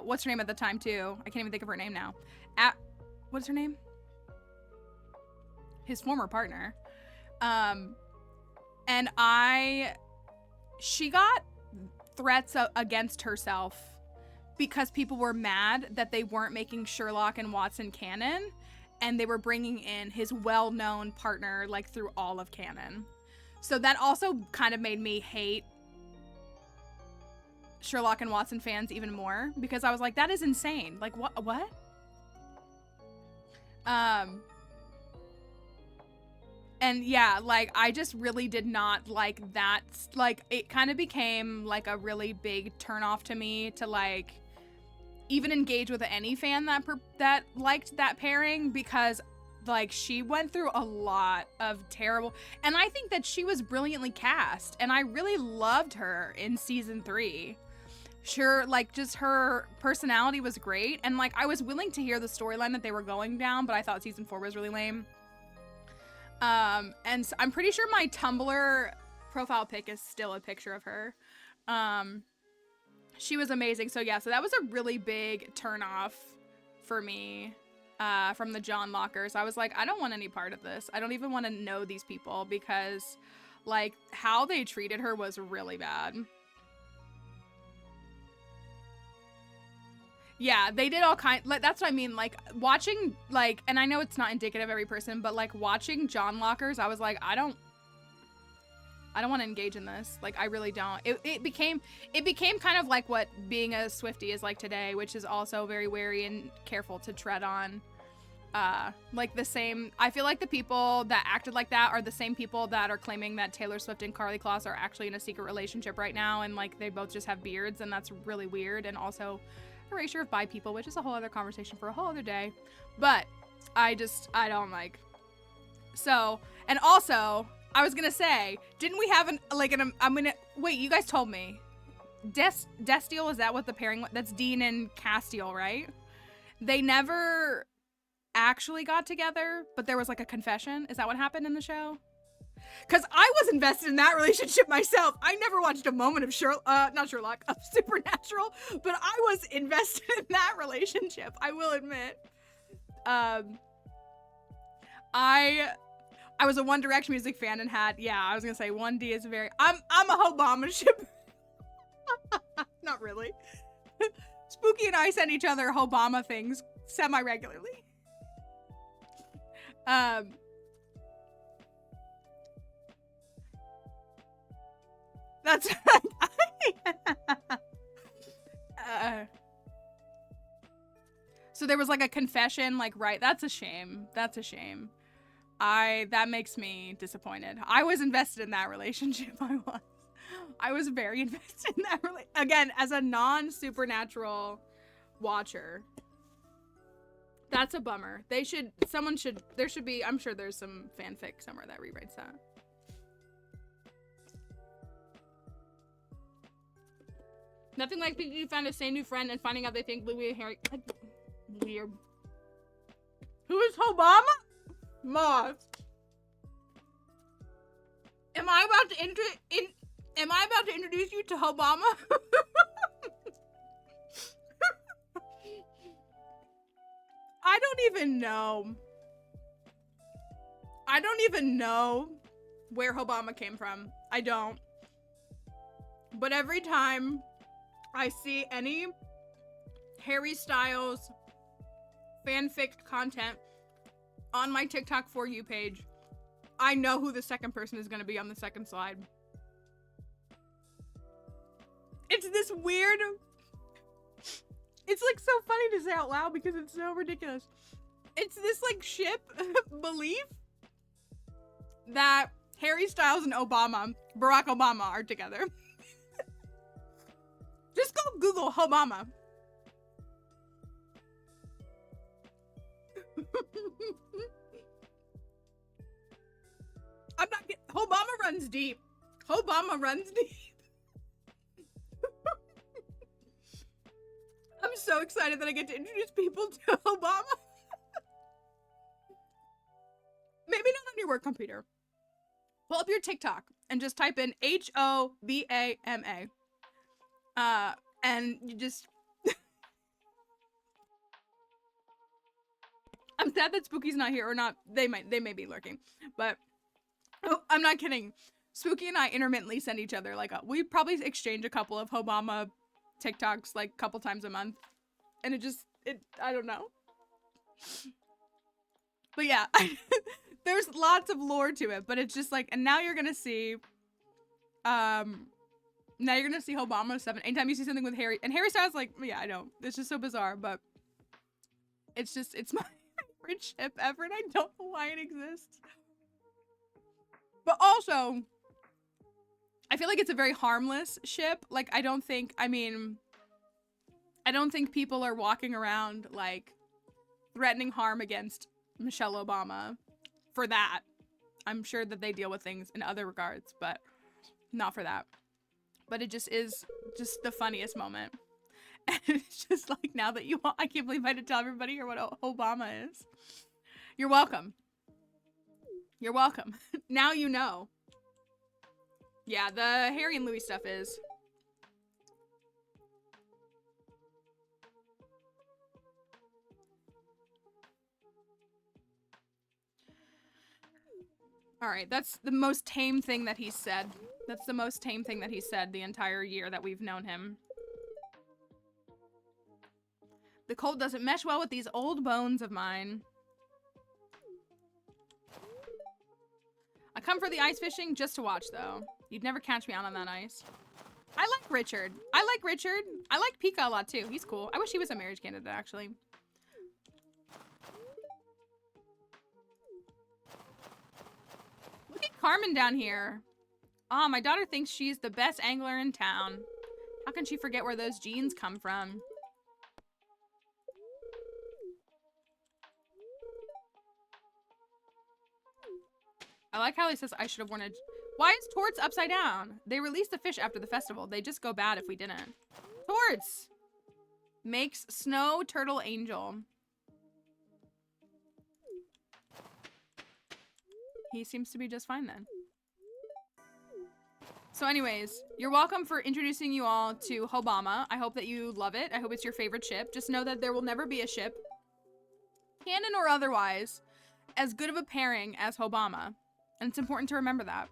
what's her name at the time, too? I can't even think of her name now. What's her name? His former partner. And she got threats against herself because people were mad that they weren't making Sherlock and Watson canon, and they were bringing in his well-known partner, like, through all of canon. So that also kind of made me hate Sherlock and Watson fans even more, because I was like, that is insane. Like, what? And yeah, like, I just really did not like that. Like, it kind of became, like, a really big turnoff to me to, like, even engage with any fan that liked that pairing, because, like, she went through a lot of terrible, and I think that she was brilliantly cast, and I really loved her in season 3. Sure, like, just her personality was great, and, like, I was willing to hear the storyline that they were going down, but I thought season 4 was really lame. And so I'm pretty sure my Tumblr profile pic is still a picture of her. She was amazing. So yeah, so that was a really big turn off for me, from the John Lockers. I was like, I don't want any part of this. I don't even want to know these people, because, like, how they treated her was really bad. Yeah, they did all like, that's what I mean, like, watching, like, and I know it's not indicative of every person, but, like, watching John Lockers, I was like, I don't want to engage in this. Like, I really don't. It became kind of like what being a Swiftie is like today, which is also very wary and careful to tread on. Like, the same, I feel like the people that acted like that are the same people that are claiming that Taylor Swift and Karlie Kloss are actually in a secret relationship right now, and, like, they both just have beards, and that's really weird, and also erasure of bi people, which is a whole other conversation for a whole other day. But I don't like. So, and also, I was gonna say, didn't we have wait, you guys told me. Destiel, is that what the pairing, that's Dean and Castiel, right? They never actually got together, but there was, like, a confession. Is that what happened in the show? Because I was invested in that relationship myself. I never watched a moment of not Sherlock, of Supernatural, but I was invested in that relationship, I will admit. I was a One Direction music fan and had, yeah, I was gonna say 1D is very, I'm a Obama ship. Not really. Spooky and I send each other Obama things semi-regularly. That's so there was, like, a confession, like, right, that's a shame. That makes me disappointed. I was invested in that relationship. I was very invested in that again, as a non-Supernatural watcher. That's a bummer. There should be, I'm sure there's some fanfic somewhere that rewrites that. Nothing like thinking you found a same new friend and finding out they think Louis and Harry. Weird. Who is Obama? Moss. Am I about to introduce you to Obama? I don't even know. I don't even know where Obama came from. I don't. But every time I see any Harry Styles fanfic content on my TikTok For You page, I know who the second person is going to be on the second slide. It's this weird... It's like so funny to say out loud because it's so ridiculous. It's this like ship belief that Harry Styles and Barack Obama are together. Just go Google Obama. I'm not kidding. Obama runs deep. Obama runs deep. I'm so excited that I get to introduce people to Obama. Maybe not on your work computer. Pull up your TikTok and just type in H-O-B-A-M-A. And you just... I'm sad that Spooky's not here, or not. They may be lurking, but I'm not kidding. Spooky and I intermittently send each other we probably exchange a couple of Obama TikToks like a couple times a month, and I don't know. But yeah, there's lots of lore to it, but it's just like, and now you're gonna see, Obama stuff. And anytime you see something with Harry, and Harry Styles, like, yeah, I know, it's just so bizarre, but it's my favorite ship ever, and I don't know why it exists. But also, I feel like it's a very harmless ship. Like, I don't think people are walking around, like, threatening harm against Michelle Obama for that. I'm sure that they deal with things in other regards, but not for that. But it just is just the funniest moment. And it's just like, now that I can't believe I had to tell everybody here what Obama is. You're welcome. You're welcome. Now you know. Yeah, the Harry and Louis stuff is. Alright, that's the most tame thing that he said. That's the most tame thing that he said the entire year that we've known him. The cold doesn't mesh well with these old bones of mine. I come for the ice fishing just to watch, though. You'd never catch me out on that ice. I like Richard. I like Pika a lot, too. He's cool. I wish he was a marriage candidate, actually. Look at Carmen down here. Ah, my daughter thinks she's the best angler in town. How can she forget where those genes come from? I like how he says I should have worn a... Why is Torts upside down? They released the fish after the festival. They just go bad if we didn't. Torts! Makes snow turtle angel. He seems to be just fine then. So anyways, you're welcome for introducing you all to Obama. I hope that you love it. I hope it's your favorite ship. Just know that there will never be a ship, canon or otherwise, as good of a pairing as Obama. And it's important to remember that.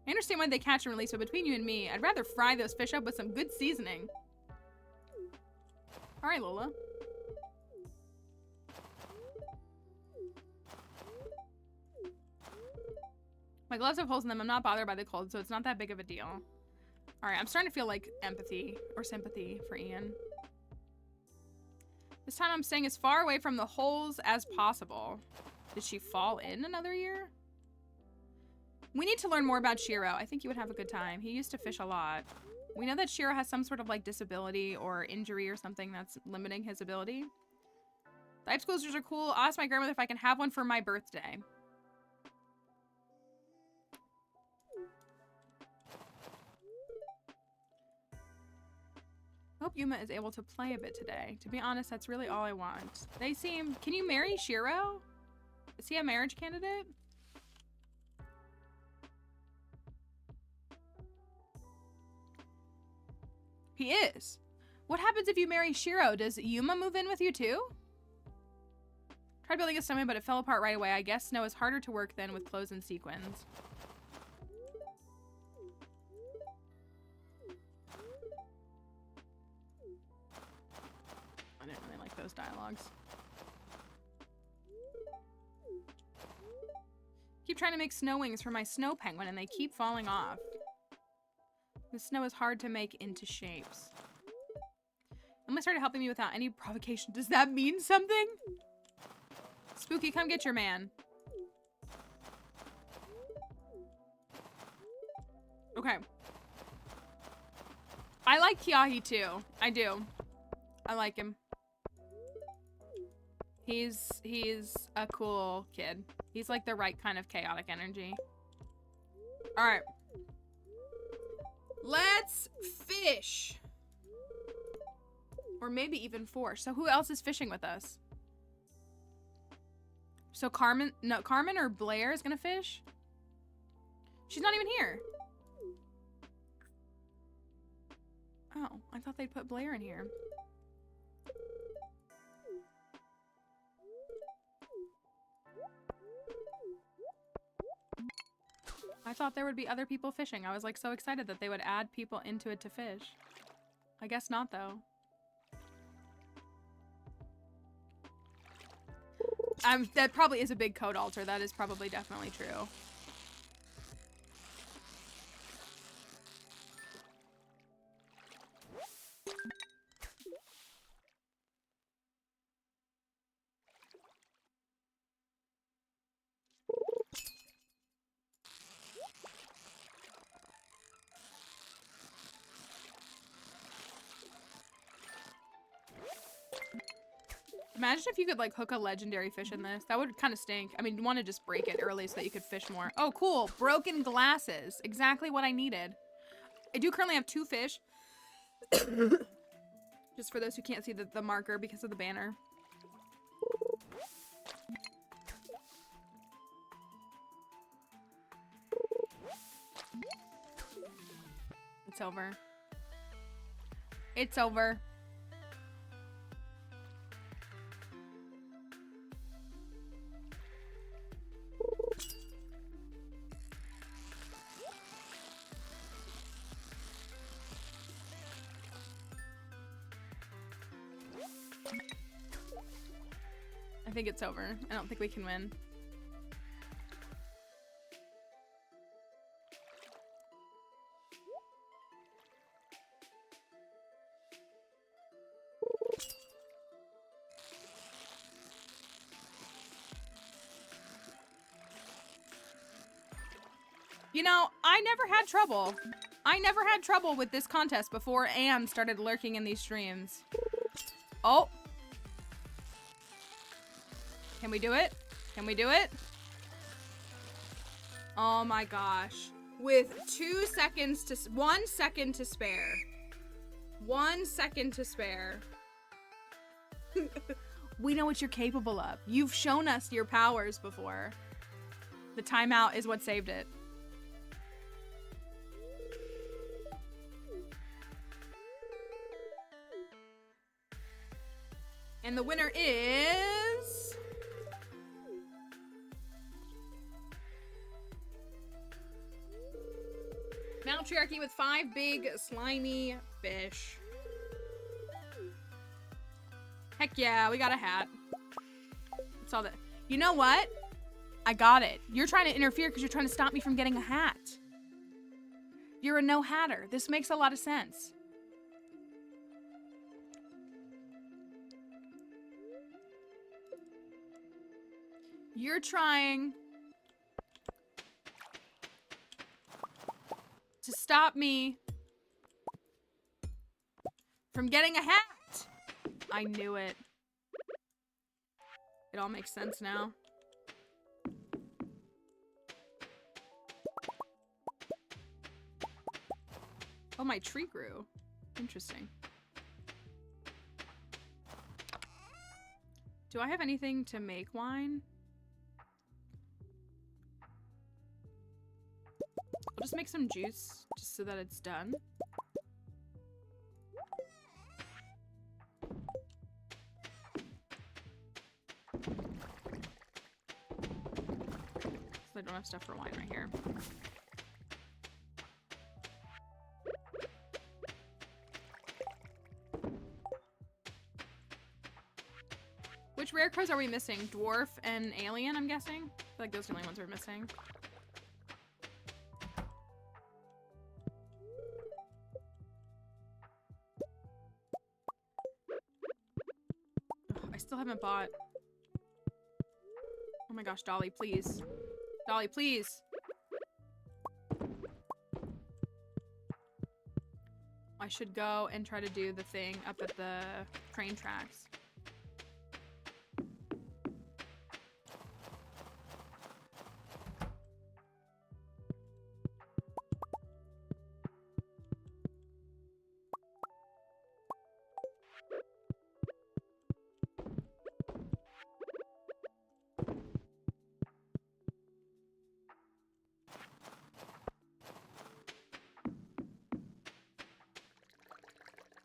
I understand why they catch and release, but between you and me, I'd rather fry those fish up with some good seasoning. Alright, Lola. My gloves have holes in them. I'm not bothered by the cold, so it's not that big of a deal. Alright, I'm starting to feel like empathy or sympathy for Ian. This time I'm staying as far away from the holes as possible. Did she fall in another year? We need to learn more about Shiro. I think you would have a good time. He used to fish a lot. We know that Shiro has some sort of like disability or injury or something that's limiting his ability. The ice closers are cool. I'll ask my grandmother if I can have one for my birthday. Hope Yuma is able to play a bit today. To be honest, that's really all I want. They seem... Can you marry Shiro? Is he a marriage candidate? He is. What happens if you marry Shiro? Does Yuma move in with you too? Tried building a snowman, but it fell apart right away. I guess snow is harder to work than with clothes and sequins. I didn't really like those dialogues. Keep trying to make snow wings for my snow penguin and they keep falling off. The snow is hard to make into shapes. Emily started helping me without any provocation. Does that mean something? Spooky, come get your man. Okay. I like Kiahi too. I do. I like him. He's a cool kid. He's like the right kind of chaotic energy. All right. Let's fish. Or maybe even four. So who else is fishing with us? So Carmen or Blair is gonna fish? She's not even here. Oh, I thought they'd put Blair in here. I thought there would be other people fishing. I was like so excited that they would add people into it to fish. I guess not though. That probably is a big code alter. That is probably definitely true. Imagine if you could like hook a legendary fish in this. That would kind of stink. I mean, you want to just break it early so that you could fish more. Oh, cool. Broken glasses. Exactly what I needed. I do currently have 2 fish. Just for those who can't see the marker because of the banner. It's over. It's over. I think it's over. I don't think we can win. You know, I never had trouble. I never had trouble with this contest before Anne started lurking in these streams. Oh. Can we do it? Can we do it? Oh my gosh. With 2 seconds to... 1 second to spare. 1 second to spare. We know what you're capable of. You've shown us your powers before. The timeout is what saved it. And the winner is... Matriarchy with 5 big slimy fish. Heck yeah, we got a hat. That's all that. You know what? I got it. You're trying to interfere because you're trying to stop me from getting a hat. You're a no-hatter. This makes a lot of sense. You're trying to stop me from getting a hat. I knew it. It all makes sense now. Oh, my tree grew. Interesting. Do I have anything to make wine? I'll just make some juice just so that it's done. So I don't have stuff for wine right here. Which rare cards are we missing? Dwarf and Alien, I'm guessing? I feel like those are the only ones we're missing. Ugh, I still haven't bought... Oh my gosh, Dolly, please. Dolly, please! I should go and try to do the thing up at the train tracks.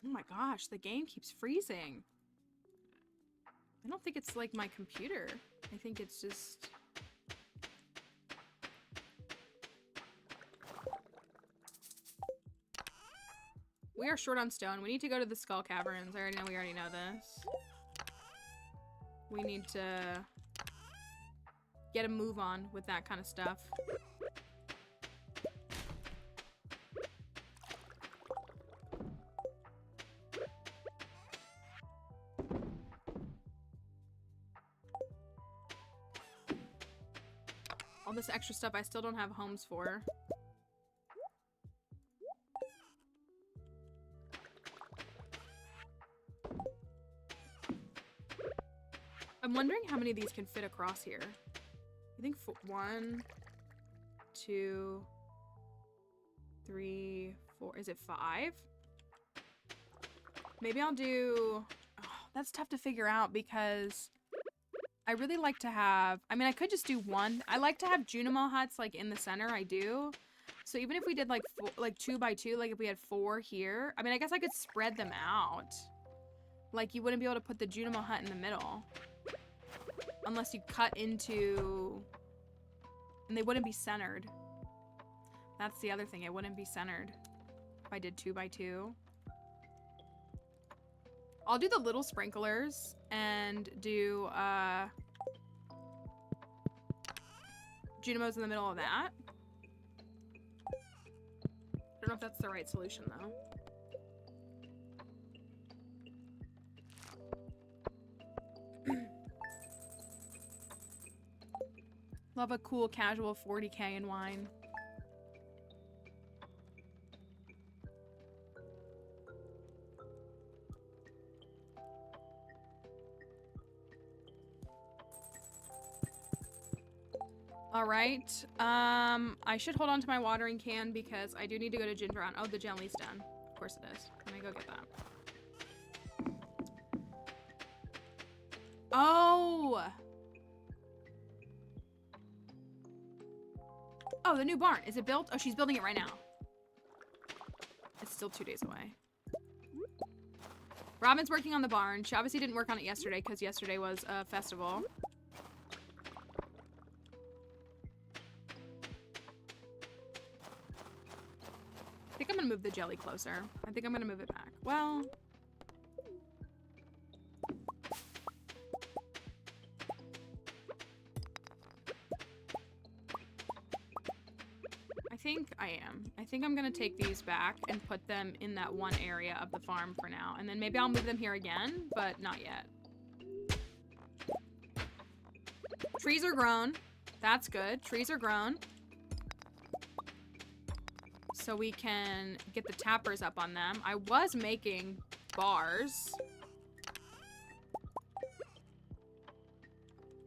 Oh my gosh, the game keeps freezing. I don't think it's like my computer. I think it's just... We are short on stone. We need to go to the Skull Caverns. We already know this. We need to get a move on with that kind of stuff. All this extra stuff I still don't have homes for. I'm wondering how many of these can fit across here. I think 1, 2, 3, 4. Is it 5? Maybe I'll do... Oh, that's tough to figure out because I really like to have... I mean, I could just do 1. I like to have Junimo huts like in the center. I do. So even if we did like 2 by 2, like if we had 4 here, I mean, I guess I could spread them out. Like you wouldn't be able to put the Junimo hut in the middle. Unless you cut into... And they wouldn't be centered. That's the other thing. It wouldn't be centered if I did 2 by 2. I'll do the little sprinklers and do Junimos in the middle of that. I don't know if that's the right solution though. Love a cool casual 40k in wine. All right. I should hold on to my watering can because I do need to go to Ginger on. Oh, the jelly's done. Of course it is. Let me go get that. Oh! Oh, the new barn. Is it built? Oh, she's building it right now. It's still 2 days away. Robin's working on the barn. She obviously didn't work on it yesterday because yesterday was a festival. I think I'm gonna move the jelly closer. I think I'm gonna move it back. Well... I think I'm gonna take these back and put them in that one area of the farm for now. And then maybe I'll move them here again, but not yet. Trees are grown. That's good. Trees are grown. So we can get the tappers up on them. I was making bars.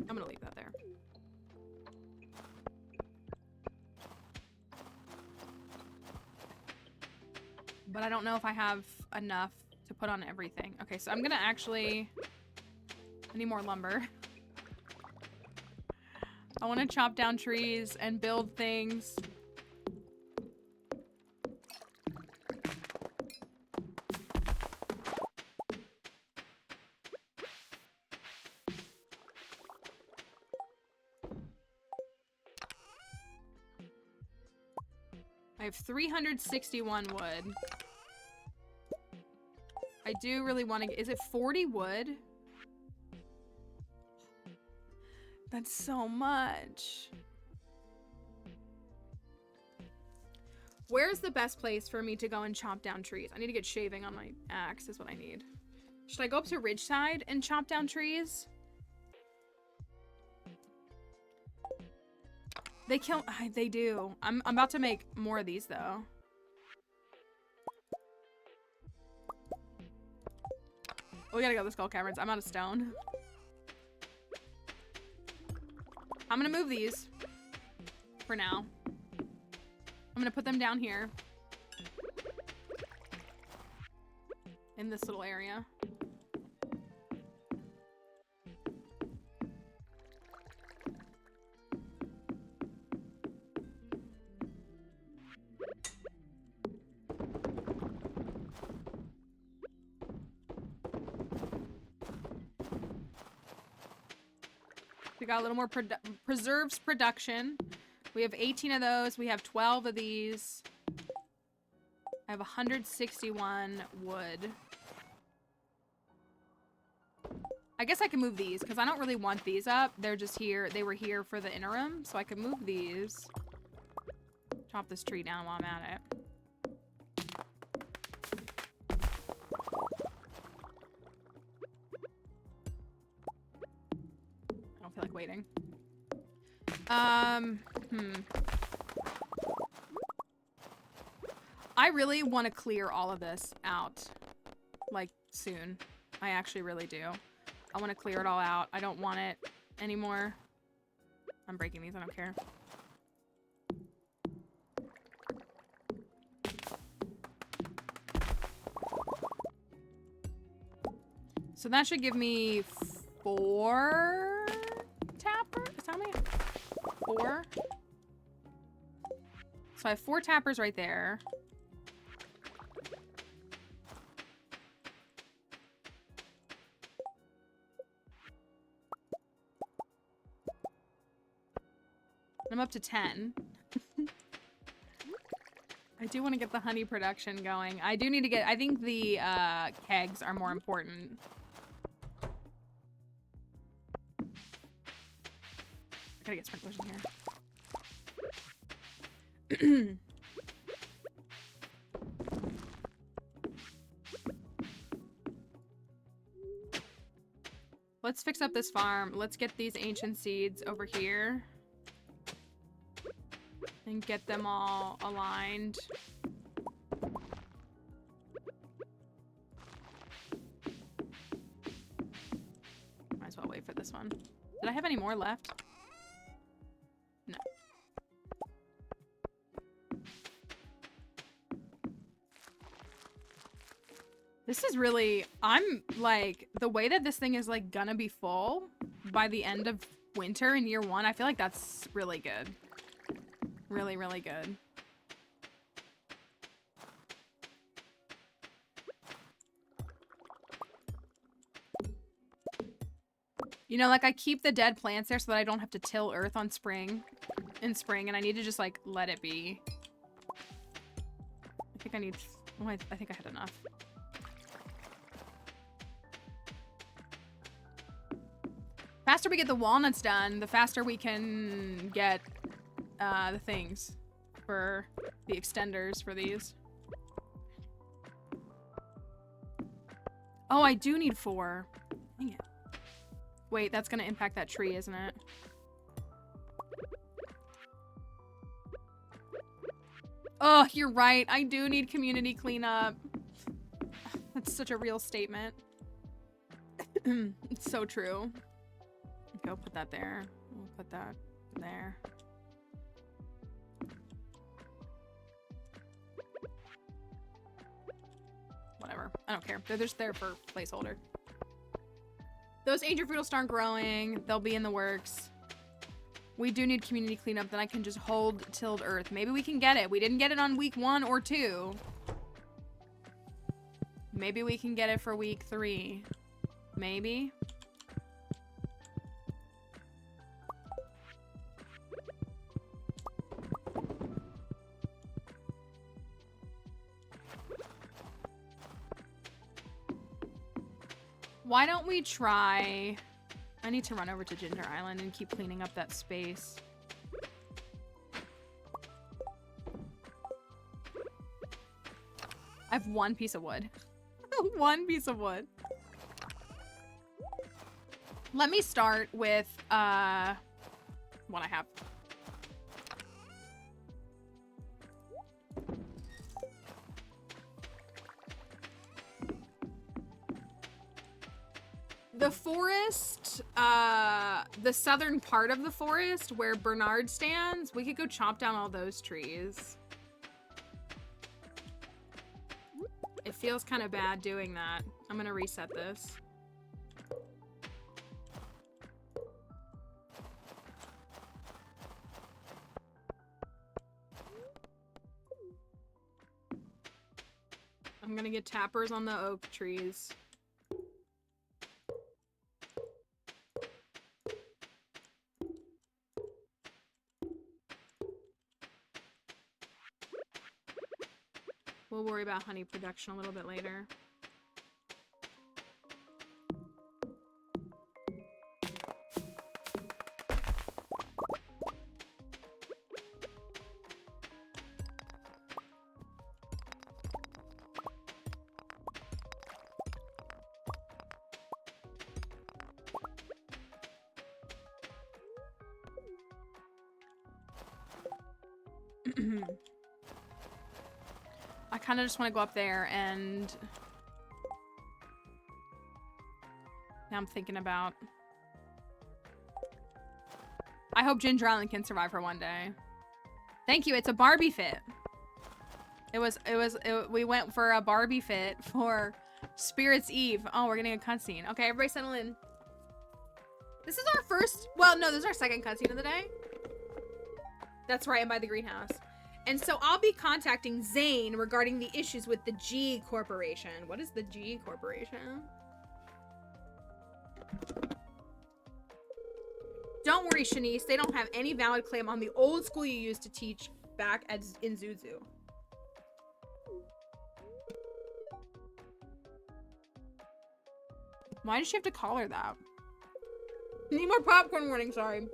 I'm gonna leave that there. But I don't know if I have enough to put on everything. Okay, so I'm gonna actually I need more lumber. I want to chop down trees and build things. I have 361 wood. I do really want to... Is it 40 wood? That's so much. Where's the best place for me to go and chop down trees? I need to get shaving on my axe is what I need. Should I go up to Ridgeside and chop down trees? They kill... They do. I'm about to make more of these, though. We gotta go to the Skull Caverns. I'm out of stone. I'm gonna move these. For now. I'm gonna put them down here. In this little area. We got a little more preserves production. We have 18 of those. We have 12 of these. I have 161 wood. I guess I can move these because I don't really want these up. They're just here. They were here for the interim, so I can move these. Chop this tree down while I'm at it. I feel like waiting. I really want to clear all of this out, like, soon. I actually really do. I want to clear it all out. I don't want it anymore. I'm breaking these. I don't care. So that should give me 4 tappers? How many? 4? So I have 4 tappers right there. I'm up to 10. I do want to get the honey production going. I do need to get... I think the kegs are more important. I gotta get sprinklers in here. Let's fix up this farm. Let's get these ancient seeds over here. And get them all aligned. Might as well wait for this one. Did I have any more left? No. This is really... I'm, like... The way that this thing is, like, gonna be full by the end of winter in year 1, I feel like that's really good. Really, really good. You know, like, I keep the dead plants there so that I don't have to till earth on spring. In spring, and I need to just, like, let it be. I think I need... Oh, I think I had enough. Faster we get the walnuts done, the faster we can get the things for the extenders for these. Oh, I do need 4. Dang it. Wait, that's gonna impact that tree, isn't it? Oh, you're right. I do need community cleanup. That's such a real statement. It's so true. Okay, I'll put that there. We'll put that there. Whatever. I don't care. They're just there for placeholder. Those angel fruit will start growing. They'll be in the works. We do need community cleanup. Then I can just hold tilled earth. Maybe we can get it. We didn't get it on week 1 or 2. Maybe we can get it for week 3. Maybe. Why don't we try... I need to run over to Ginger Island and keep cleaning up that space. I have 1 piece of wood. 1 piece of wood. Let me start with what I have. The forest, the southern part of the forest where Bernard stands, we could go chop down all those trees. It feels kind of bad doing that. I'm gonna reset this. I'm gonna get tappers on the oak trees. We'll worry about honey production a little bit later. I kind of just want to go up there and... Now I'm thinking about... I hope Ginger Island can survive for one day. Thank you, it's a Barbie fit. We went for a Barbie fit for Spirit's Eve. Oh, we're getting a cutscene. Okay, everybody settle in. This is our first... Well, no, this is our second cutscene of the day. That's right, I'm by the greenhouse. And so I'll be contacting Zane regarding the issues with the G Corporation. What is the G Corporation? Don't worry, Shanice. They don't have any valid claim on the old school you used to teach back in Zuzu. Why did she have to call her that? Need more popcorn warning, sorry.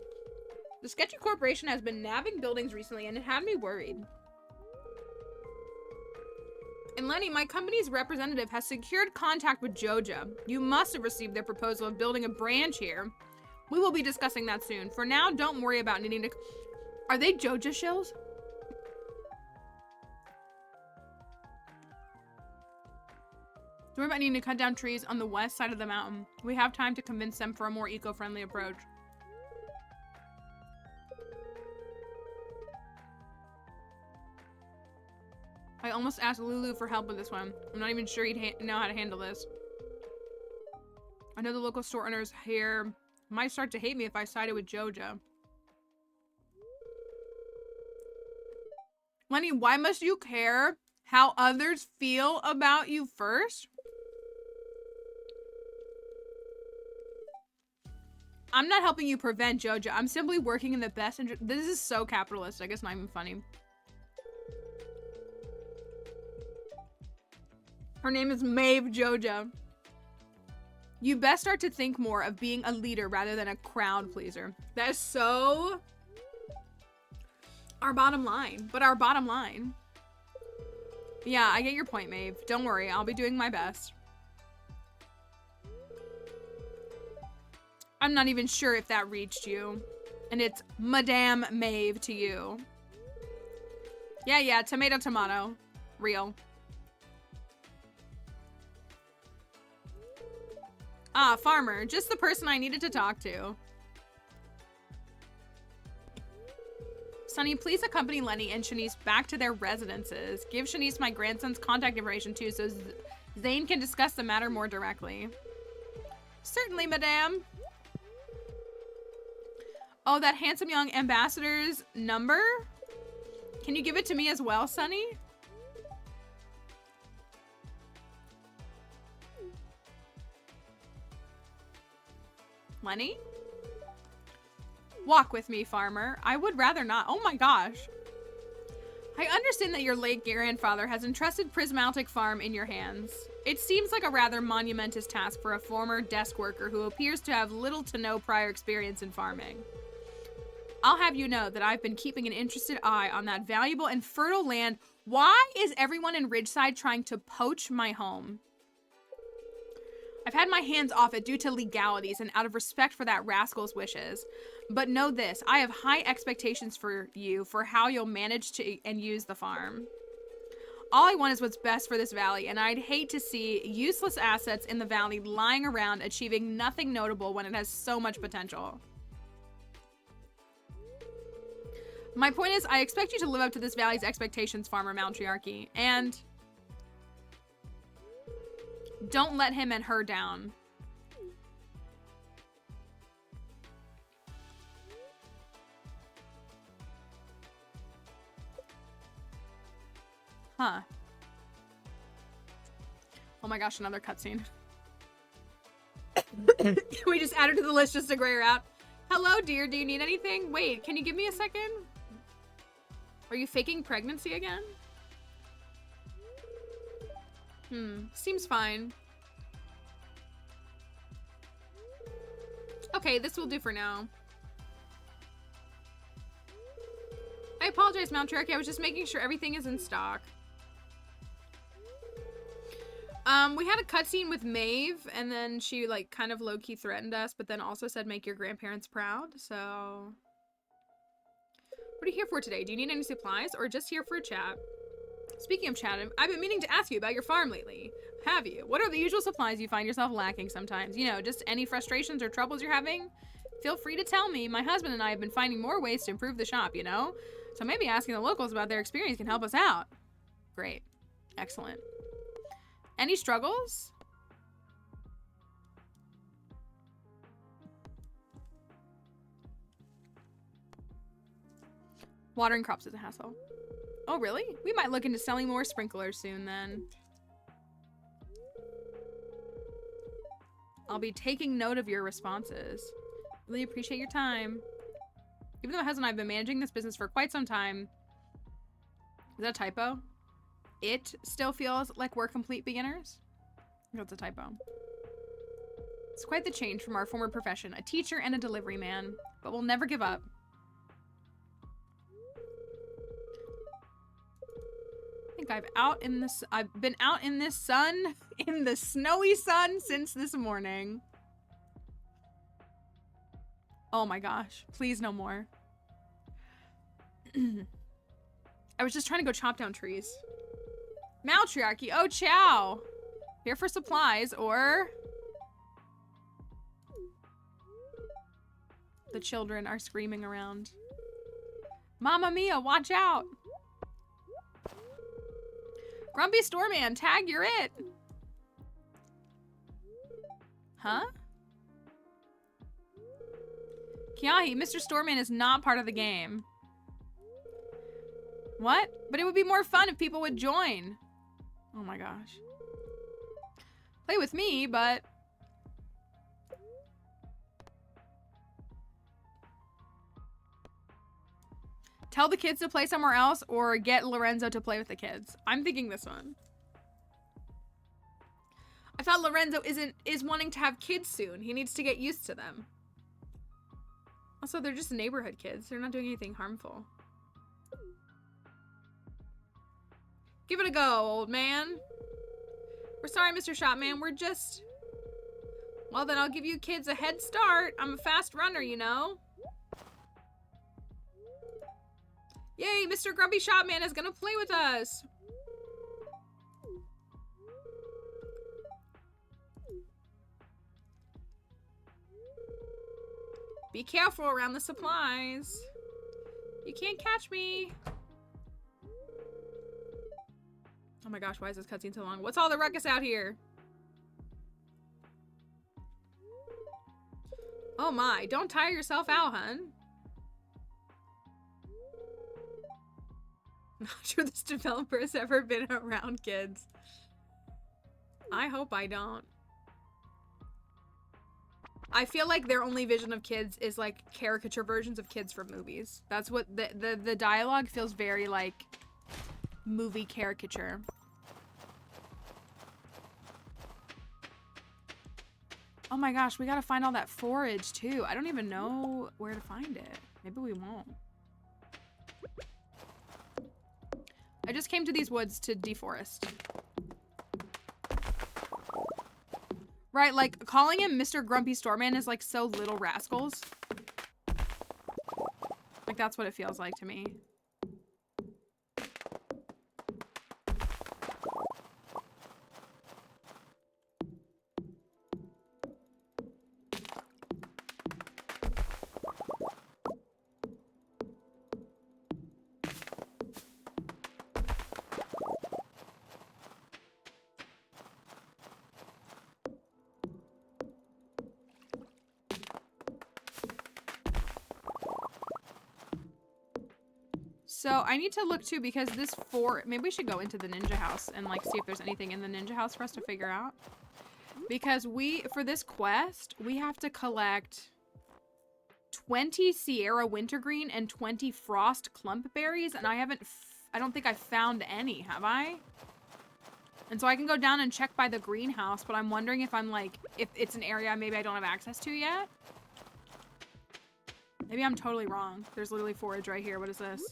The sketchy corporation has been nabbing buildings recently and it had me worried. And Lenny, my company's representative has secured contact with Joja. You must have received their proposal of building a branch here. We will be discussing that soon. For now, don't worry about needing to... Are they Joja shills? Don't worry about needing to cut down trees on the west side of the mountain. We have time to convince them for a more eco-friendly approach. I almost asked Lulu for help with this one. I'm not even sure he'd know how to handle this. I know the local store owners here might start to hate me if I sided with Joja. Lenny, why must you care how others feel about you first? I'm not helping you prevent Joja. I'm simply working in the best interest. This is so capitalistic. It's not even funny. Her name is Maeve Joja. You best start to think more of being a leader rather than a crowd pleaser. That is so... our bottom line. But our bottom line. Yeah, I get your point, Maeve. Don't worry, I'll be doing my best. I'm not even sure if that reached you. And it's Madame Maeve to you. Yeah, tomato, tomato. Real. Ah, farmer. Just the person I needed to talk to. Sonny, please accompany Lenny and Shanice back to their residences. Give Shanice my grandson's contact information too so Zane can discuss the matter more directly. Certainly, madame. Oh, that handsome young ambassador's number? Can you give it to me as well, Sonny? Lenny? Walk with me, farmer. I would rather not. Oh my gosh. I understand that your late grandfather has entrusted Prismatic Farm in your hands. It seems like a rather monumentous task for a former desk worker who appears to have little to no prior experience in farming. I'll have you know that I've been keeping an interested eye on that valuable and fertile land. Why is everyone in Ridgeside trying to poach my home? I've had my hands off it due to legalities and out of respect for that rascal's wishes. But know this, I have high expectations for you for how you'll manage to and use the farm. All I want is what's best for this valley, and I'd hate to see useless assets in the valley lying around achieving nothing notable when it has so much potential. My point is, I expect you to live up to this valley's expectations, Farmer Matriarchy, and don't let him and her down. Huh. Oh my gosh, another cutscene. We just added to the list just to gray her out. Hello, dear. Do you need anything? Wait, can you give me a second? Are you faking pregnancy again? Seems fine. Okay, this will do for now. I apologize, Matriarchy. I was just making sure everything is in stock. We had a cutscene with Maeve, and then she, like, kind of low-key threatened us, but then also said, make your grandparents proud, so... What are you here for today? Do you need any supplies, or just here for a chat? Speaking of chat, I've been meaning to ask you about your farm lately. Have you? What are the usual supplies you find yourself lacking sometimes? You know, just any frustrations or troubles you're having? Feel free to tell me. My husband and I have been finding more ways to improve the shop, you know? So maybe asking the locals about their experience can help us out. Great. Excellent. Any struggles? Watering crops is a hassle. Oh, really? We might look into selling more sprinklers soon, then. I'll be taking note of your responses. Really appreciate your time. Even though my husband and I have been managing this business for quite some time. Is that a typo? It still feels like we're complete beginners? That's a typo. It's quite the change from our former profession, a teacher and a delivery man, but we'll never give up. I think I've been out in this sun, in the snowy sun since this morning. Oh my gosh, please no more. I was just trying to go chop down trees. Matriarchy, oh chow. Here for supplies, or... The children are screaming around. Mamma mia, watch out. Grumpy Storeman, tag, you're it. Huh? Kiahi, Mr. Storeman is not part of the game. What? But it would be more fun if people would join. Oh my gosh. Play with me, but... Tell the kids to play somewhere else or get Lorenzo to play with the kids. I'm thinking this one. I thought Lorenzo is wanting to have kids soon. He needs to get used to them. Also, they're just neighborhood kids. They're not doing anything harmful. Give it a go, old man. We're sorry, Mr. Shopman. We're just... Well, then I'll give you kids a head start. I'm a fast runner, you know. Yay, Mr. Grumpy Shopman is gonna play with us. Be careful around the supplies. You can't catch me. Oh my gosh, why is this cutscene so long? What's all the ruckus out here? Oh my, don't tire yourself out, hun. Not sure this developer has ever been around kids. I hope I don't. I feel like their only vision of kids is like caricature versions of kids from movies. That's what the dialogue feels very like movie caricature. Oh my gosh, we gotta find all that forage too. I don't even know where to find it. Maybe we won't. I just came to these woods to deforest. Right, like calling him Mr. Grumpy Storeman is like so Little Rascals. Like that's what it feels like to me. So I need to look too because this maybe we should go into the ninja house and like see if there's anything in the ninja house for us to figure out. Because for this quest, we have to collect 20 Sierra Wintergreen and 20 Frost Clump Berries, and I don't think I found any, have I? And so I can go down and check by the greenhouse, but I'm wondering if if it's an area maybe I don't have access to yet. Maybe I'm totally wrong. There's literally forage right here. What is this?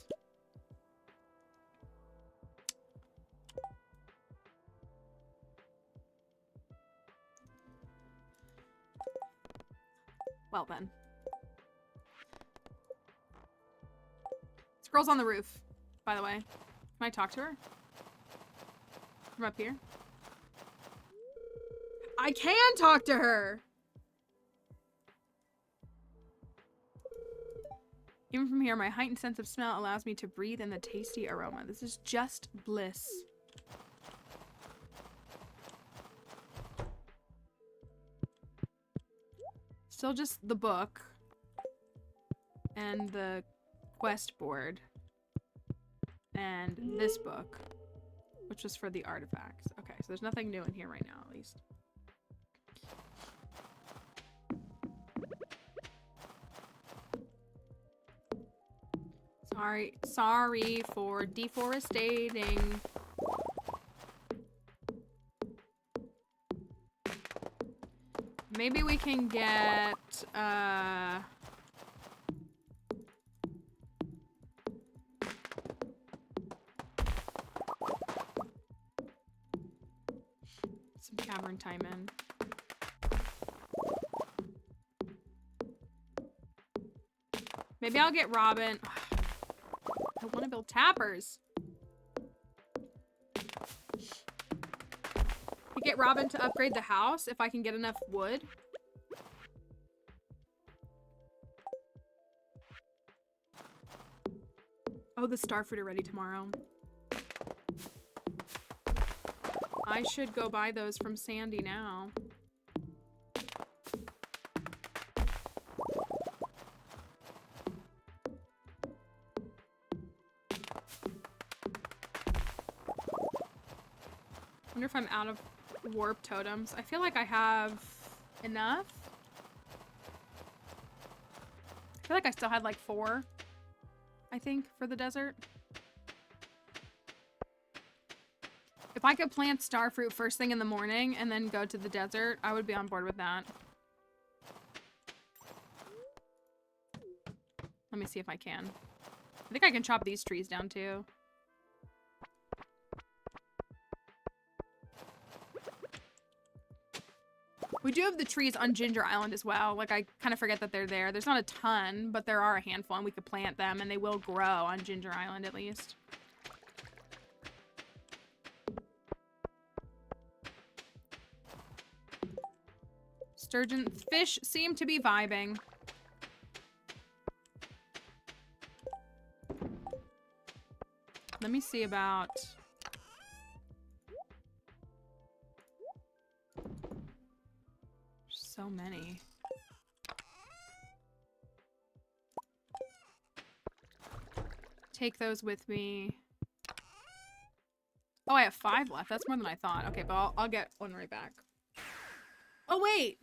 Well then. This girl's on the roof, by the way. Can I talk to her? From up here? I can talk to her! Even from here, my heightened sense of smell allows me to breathe in the tasty aroma. This is just bliss. Still just the book and the quest board and this book, which was for the artifacts. Okay, so there's nothing new in here right now, at least. Sorry for deforestating. Maybe we can get, some cavern time in. Maybe I'll get Robin. I want to build tappers. Get Robin to upgrade the house if I can get enough wood. Oh, the starfruit are ready tomorrow. I should go buy those from Sandy now. Wonder if I'm out of warp totems. I feel like I have enough. I feel like I still had like 4, I think, for the desert. If I could plant starfruit first thing in the morning and then go to the desert, I would be on board with that. Let me see if I can. I think I can chop these trees down too. We do have the trees on Ginger Island as well. Like, I kind of forget that they're there. There's not a ton, but there are a handful, and we could plant them, and they will grow on Ginger Island at least. Sturgeon fish seem to be vibing. Let me see about... So many. take those with me. Oh, I have 5 left. That's more than I thought. Okay, but I'll get one right back. Oh, wait.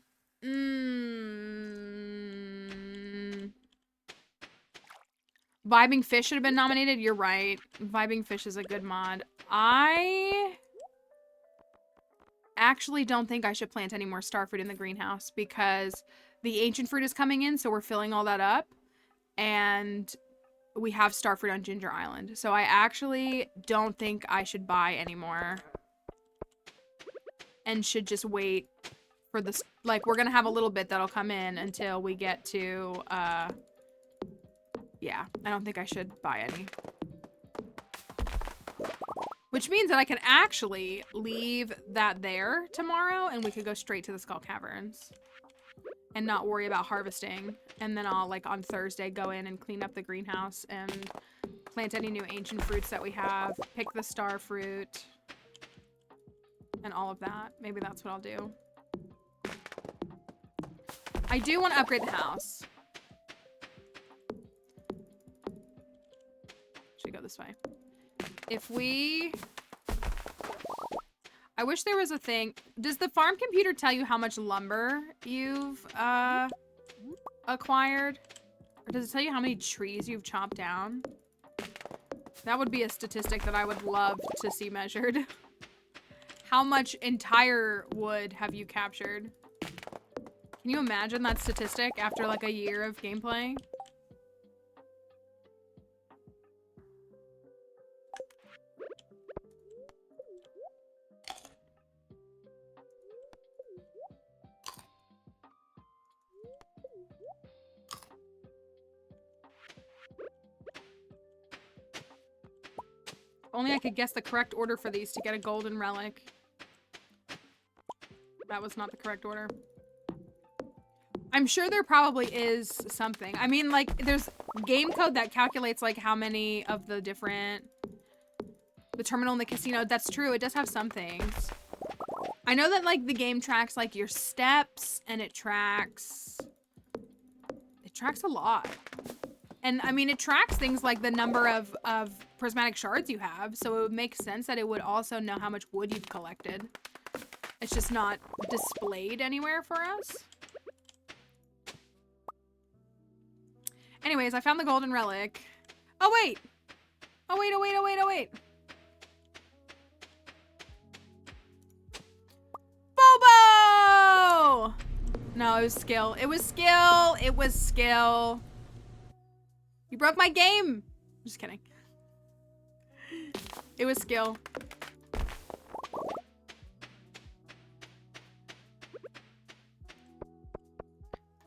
Vibing Fish should have been nominated. You're right. Vibing Fish is a good mod. I actually don't think I should plant any more starfruit in the greenhouse because the ancient fruit is coming in, so we're filling all that up. And we have starfruit on Ginger Island. So I actually don't think I should buy anymore. And should just wait for this. Like, we're gonna have a little bit that'll come in until we get to, yeah, I don't think I should buy any. Which means that I can actually leave that there tomorrow and we could go straight to the Skull Caverns. And not worry about harvesting. And then I'll, like, on Thursday go in and clean up the greenhouse and plant any new ancient fruits that we have. Pick the star fruit. And all of that. Maybe that's what I'll do. I do want to upgrade the house. Should go this way. If we... I wish there was a thing. Does the farm computer tell you how much lumber you've acquired? Or does it tell you how many trees you've chopped down? That would be a statistic that I would love to see measured. How much entire wood have you captured? Can you imagine that statistic after like a year of gameplay? Only I could guess the correct order for these to get a golden relic. That was not the correct order. I'm sure there probably is something. I mean, like, there's game code that calculates, like, how many of the different... The terminal and the casino. That's true. It does have some things. I know that, like, the game tracks, like, your steps, and it tracks... It tracks a lot. And, I mean, it tracks things like the number of prismatic shards you have, so it would make sense that it would also know how much wood you've collected. It's just not displayed anywhere for us. Anyways, I found the golden relic. Oh, wait! Oh, wait, oh, wait, oh, wait, oh, wait! Bobo! No, it was skill. It was skill! It was skill. You broke my game! Just kidding. It was skill.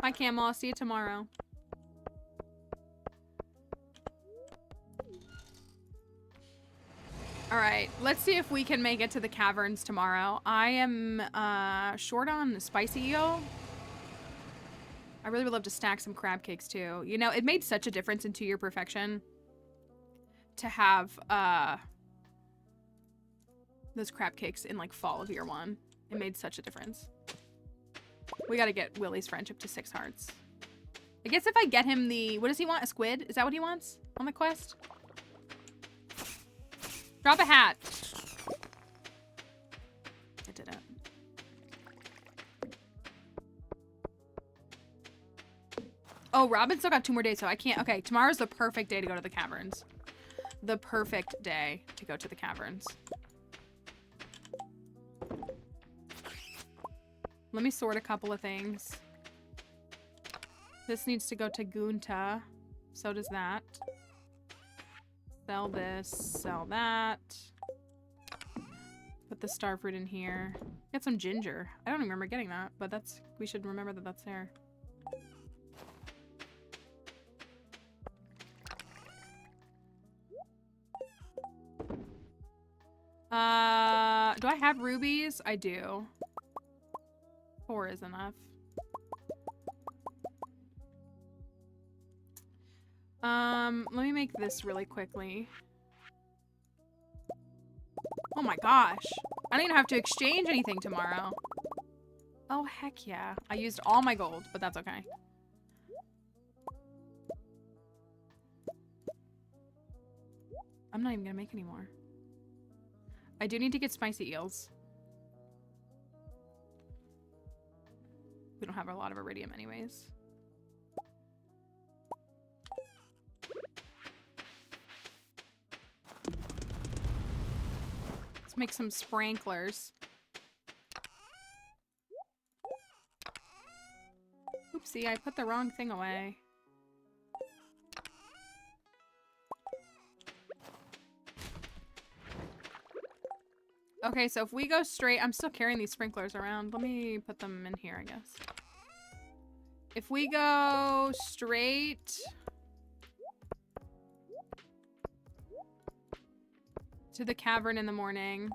Bye, Camel. I'll see you tomorrow. Alright, let's see if we can make it to the caverns tomorrow. I am short on spicy eel. I really would love to stack some crab cakes too. You know, it made such a difference in 2-year perfection to have those crab cakes in like fall of year 1. It made such a difference. We gotta get Willie's friendship to 6 hearts. I guess if I get him the, what does he want? A squid? Is that what he wants on the quest? Drop a hat. I did it. Oh, Robin still got 2 more days, so I can't. Okay, tomorrow's the perfect day to go to the caverns. The perfect day to go to the caverns. Let me sort a couple of things. This needs to go to Gunta. So does that. Sell this, sell that. Put the starfruit in here. Get some ginger. I don't remember getting that, but that's, we should remember that that's there. Do I have rubies? I do. 4 is enough. Let me make this really quickly. Oh my gosh. I don't even have to exchange anything tomorrow. Oh, heck yeah. I used all my gold, but that's okay. I'm not even gonna make any more. I do need to get spicy eels. We don't have a lot of iridium anyways. Let's make some sprinklers. Oopsie, I put the wrong thing away. Okay, so if we go straight, I'm still carrying these sprinklers around. Let me put them in here, I guess. If we go straight to the cavern in the morning.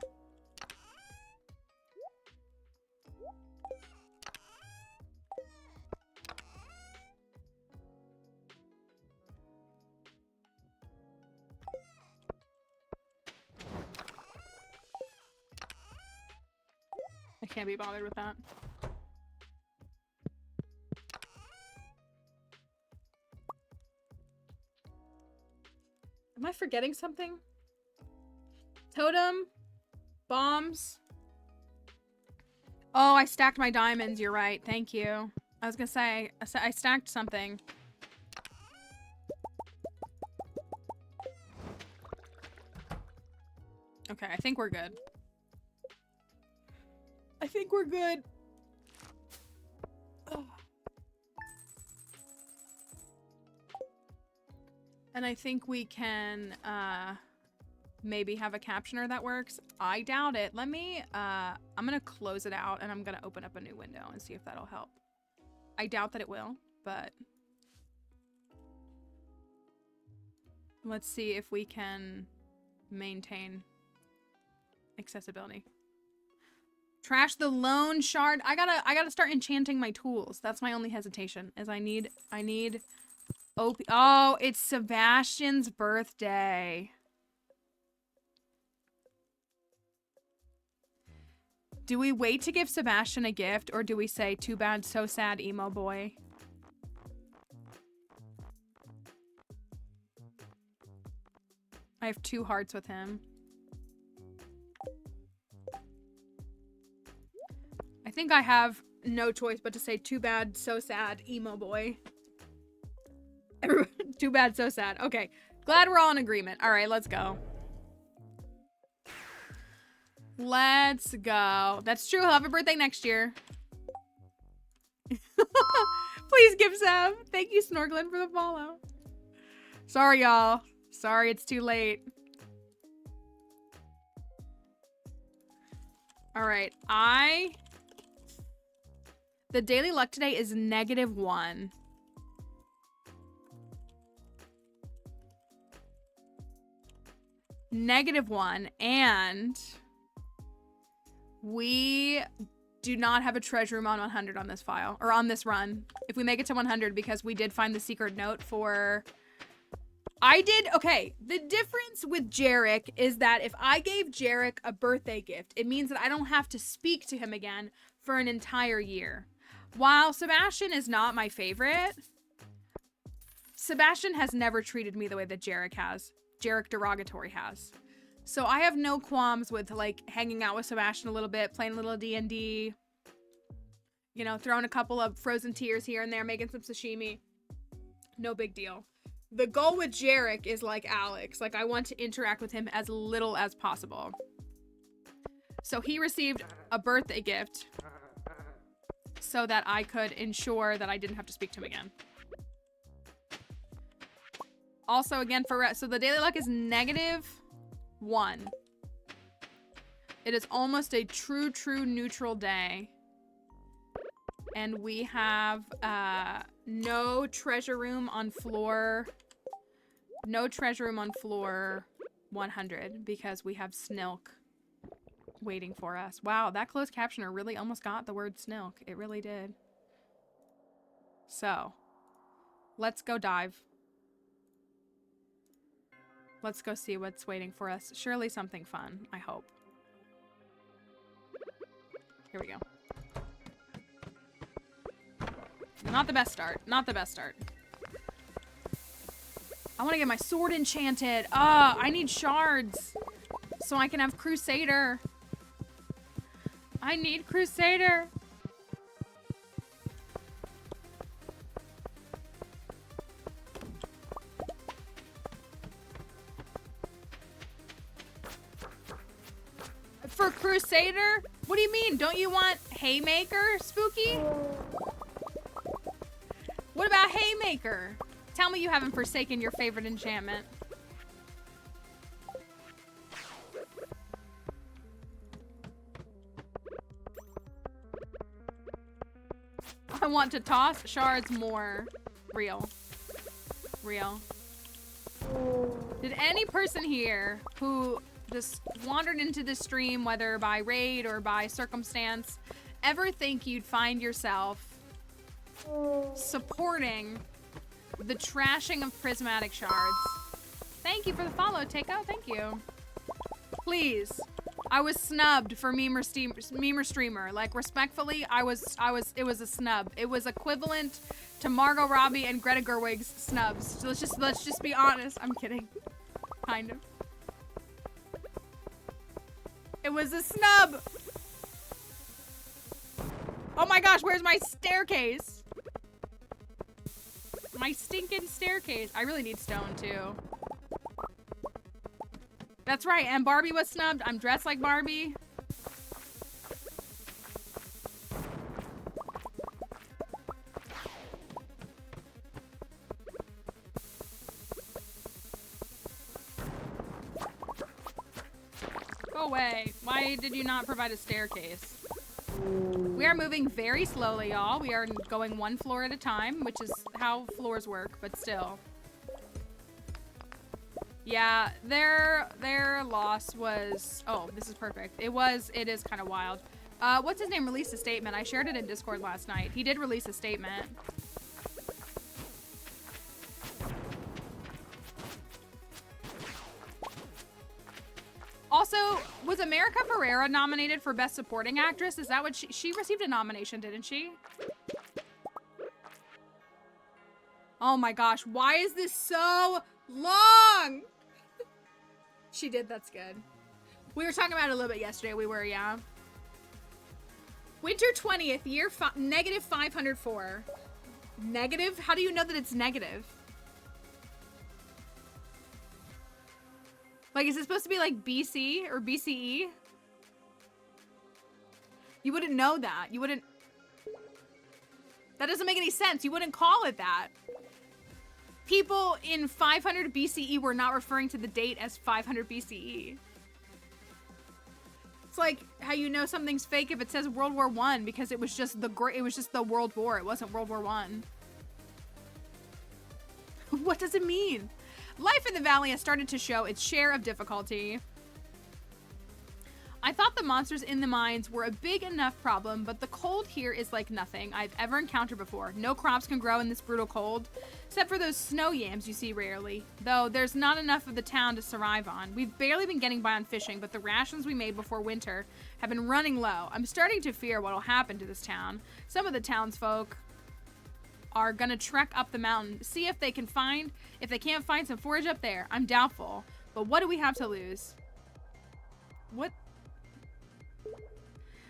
I can't be bothered with that. Am I forgetting something? Totem? Bombs? Oh, I stacked my diamonds. You're right. Thank you. I was gonna say, I stacked something. Okay, I think we're good. I think we're good. Oh. And I think we can maybe have a captioner that works. I doubt it. Let me I'm gonna close it out and I'm gonna open up a new window and see if that'll help. I doubt that it will, but let's see if we can maintain accessibility. Trash the lone shard. I gotta start enchanting my tools. That's my only hesitation, is I need OP. Oh, it's Sebastian's birthday. Do we wait to give Sebastian a gift, or do we say, too bad, so sad, emo boy? I have 2 hearts with him. I think I have no choice but to say, too bad, so sad, emo boy. Too bad, so sad. Okay, glad we're all in agreement. All right, let's go. Let's go. That's true. He'll have a birthday next year. Please give Seb. Thank you, Snorkeling, for the follow. Sorry, y'all. Sorry, it's too late. All right, the daily luck today is -1. -1, and we do not have a treasure room on 100 on this file, or on this run. If we make it to 100, because we did find the secret note for... Okay, the difference with Jarek is that if I gave Jarek a birthday gift, it means that I don't have to speak to him again for an entire year. While Sebastian is not my favorite, Sebastian has never treated me the way that Jarek has. Jarek Derogatory has. So I have no qualms with, like, hanging out with Sebastian a little bit, playing a little D&D, you know, throwing a couple of frozen tears here and there, making some sashimi. No big deal. The goal with Jarek is like Alex. Like, I want to interact with him as little as possible. So he received a birthday gift so that I could ensure that I didn't have to speak to him again. Also, again, so the daily luck is -1. It is almost a true neutral day. And we have no treasure room on floor 100 because we have Snilk waiting for us. Wow, that closed captioner really almost got the word Snilk. It really did. So, let's go dive. Let's go see what's waiting for us. Surely something fun, I hope. Here we go. Not the best start. Not the best start. I want to get my sword enchanted. I need shards so I can have Crusader. I need Crusader. For Crusader? What do you mean? Don't you want Haymaker, Spooky? What about Haymaker? Tell me you haven't forsaken your favorite enchantment. I want to toss shards more. Real. Did any person here who just wandered into the stream, whether by raid or by circumstance, ever think you'd find yourself supporting the trashing of prismatic shards? Thank you for the follow, Takeo. Thank you. Please. I was snubbed for memer streamer. Like, respectfully, it was a snub. It was equivalent to Margot Robbie and Greta Gerwig's snubs. So let's just be honest. I'm kidding. Kind of. It was a snub. Oh my gosh, where's my staircase? My stinking staircase. I really need stone too. That's right, and Barbie was snubbed. I'm dressed like Barbie. Go away. Why did you not provide a staircase? We are moving very slowly, y'all. We are going one floor at a time, which is how floors work, but still. Yeah, their loss was... Oh, this is perfect. It is kind of wild. What's his name released a statement. I shared it in Discord last night. He did release a statement. Also, was America Ferrera nominated for Best Supporting Actress? Is that what she received a nomination, didn't she? Oh my gosh, why is this so long? She did, that's good. We were talking about it a little bit yesterday. We were, yeah. Winter 20th, year negative 504. Negative? How do you know that it's negative? Like, is it supposed to be like BC or BCE? You wouldn't know that. You wouldn't... That doesn't make any sense. You wouldn't call it that. People in 500 BCE were not referring to the date as 500 BCE. It's like how you know something's fake if it says World War I because it was just the World War. It wasn't World War I. What does it mean? Life in the valley has started to show its share of difficulty. I thought the monsters in the mines were a big enough problem, but the cold here is like nothing I've ever encountered before. No crops can grow in this brutal cold, except for those snow yams you see rarely. Though there's not enough of the town to survive on. We've barely been getting by on fishing, but the rations we made before winter have been running low. I'm starting to fear what'll happen to this town. Some of the townsfolk are gonna trek up the mountain, see if they can't find some forage up there. I'm doubtful, but what do we have to lose? What?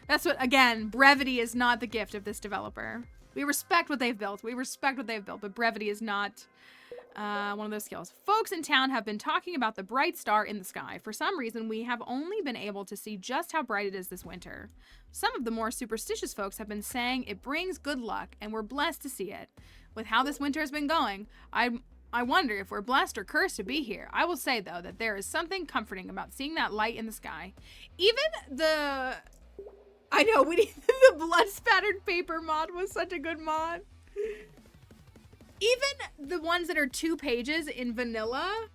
That's what, again, brevity is not the gift of this developer. We respect what they've built. But brevity is not one of those skills. Folks in town have been talking about the bright star in the sky. For some reason, we have only been able to see just how bright it is this winter. Some of the more superstitious folks have been saying it brings good luck, and we're blessed to see it. With how this winter has been going, I wonder if we're blessed or cursed to be here. I will say, though, that there is something comforting about seeing that light in the sky. Even the... I know, the blood-spattered paper mod was such a good mod. Even the ones that are 2 pages in vanilla,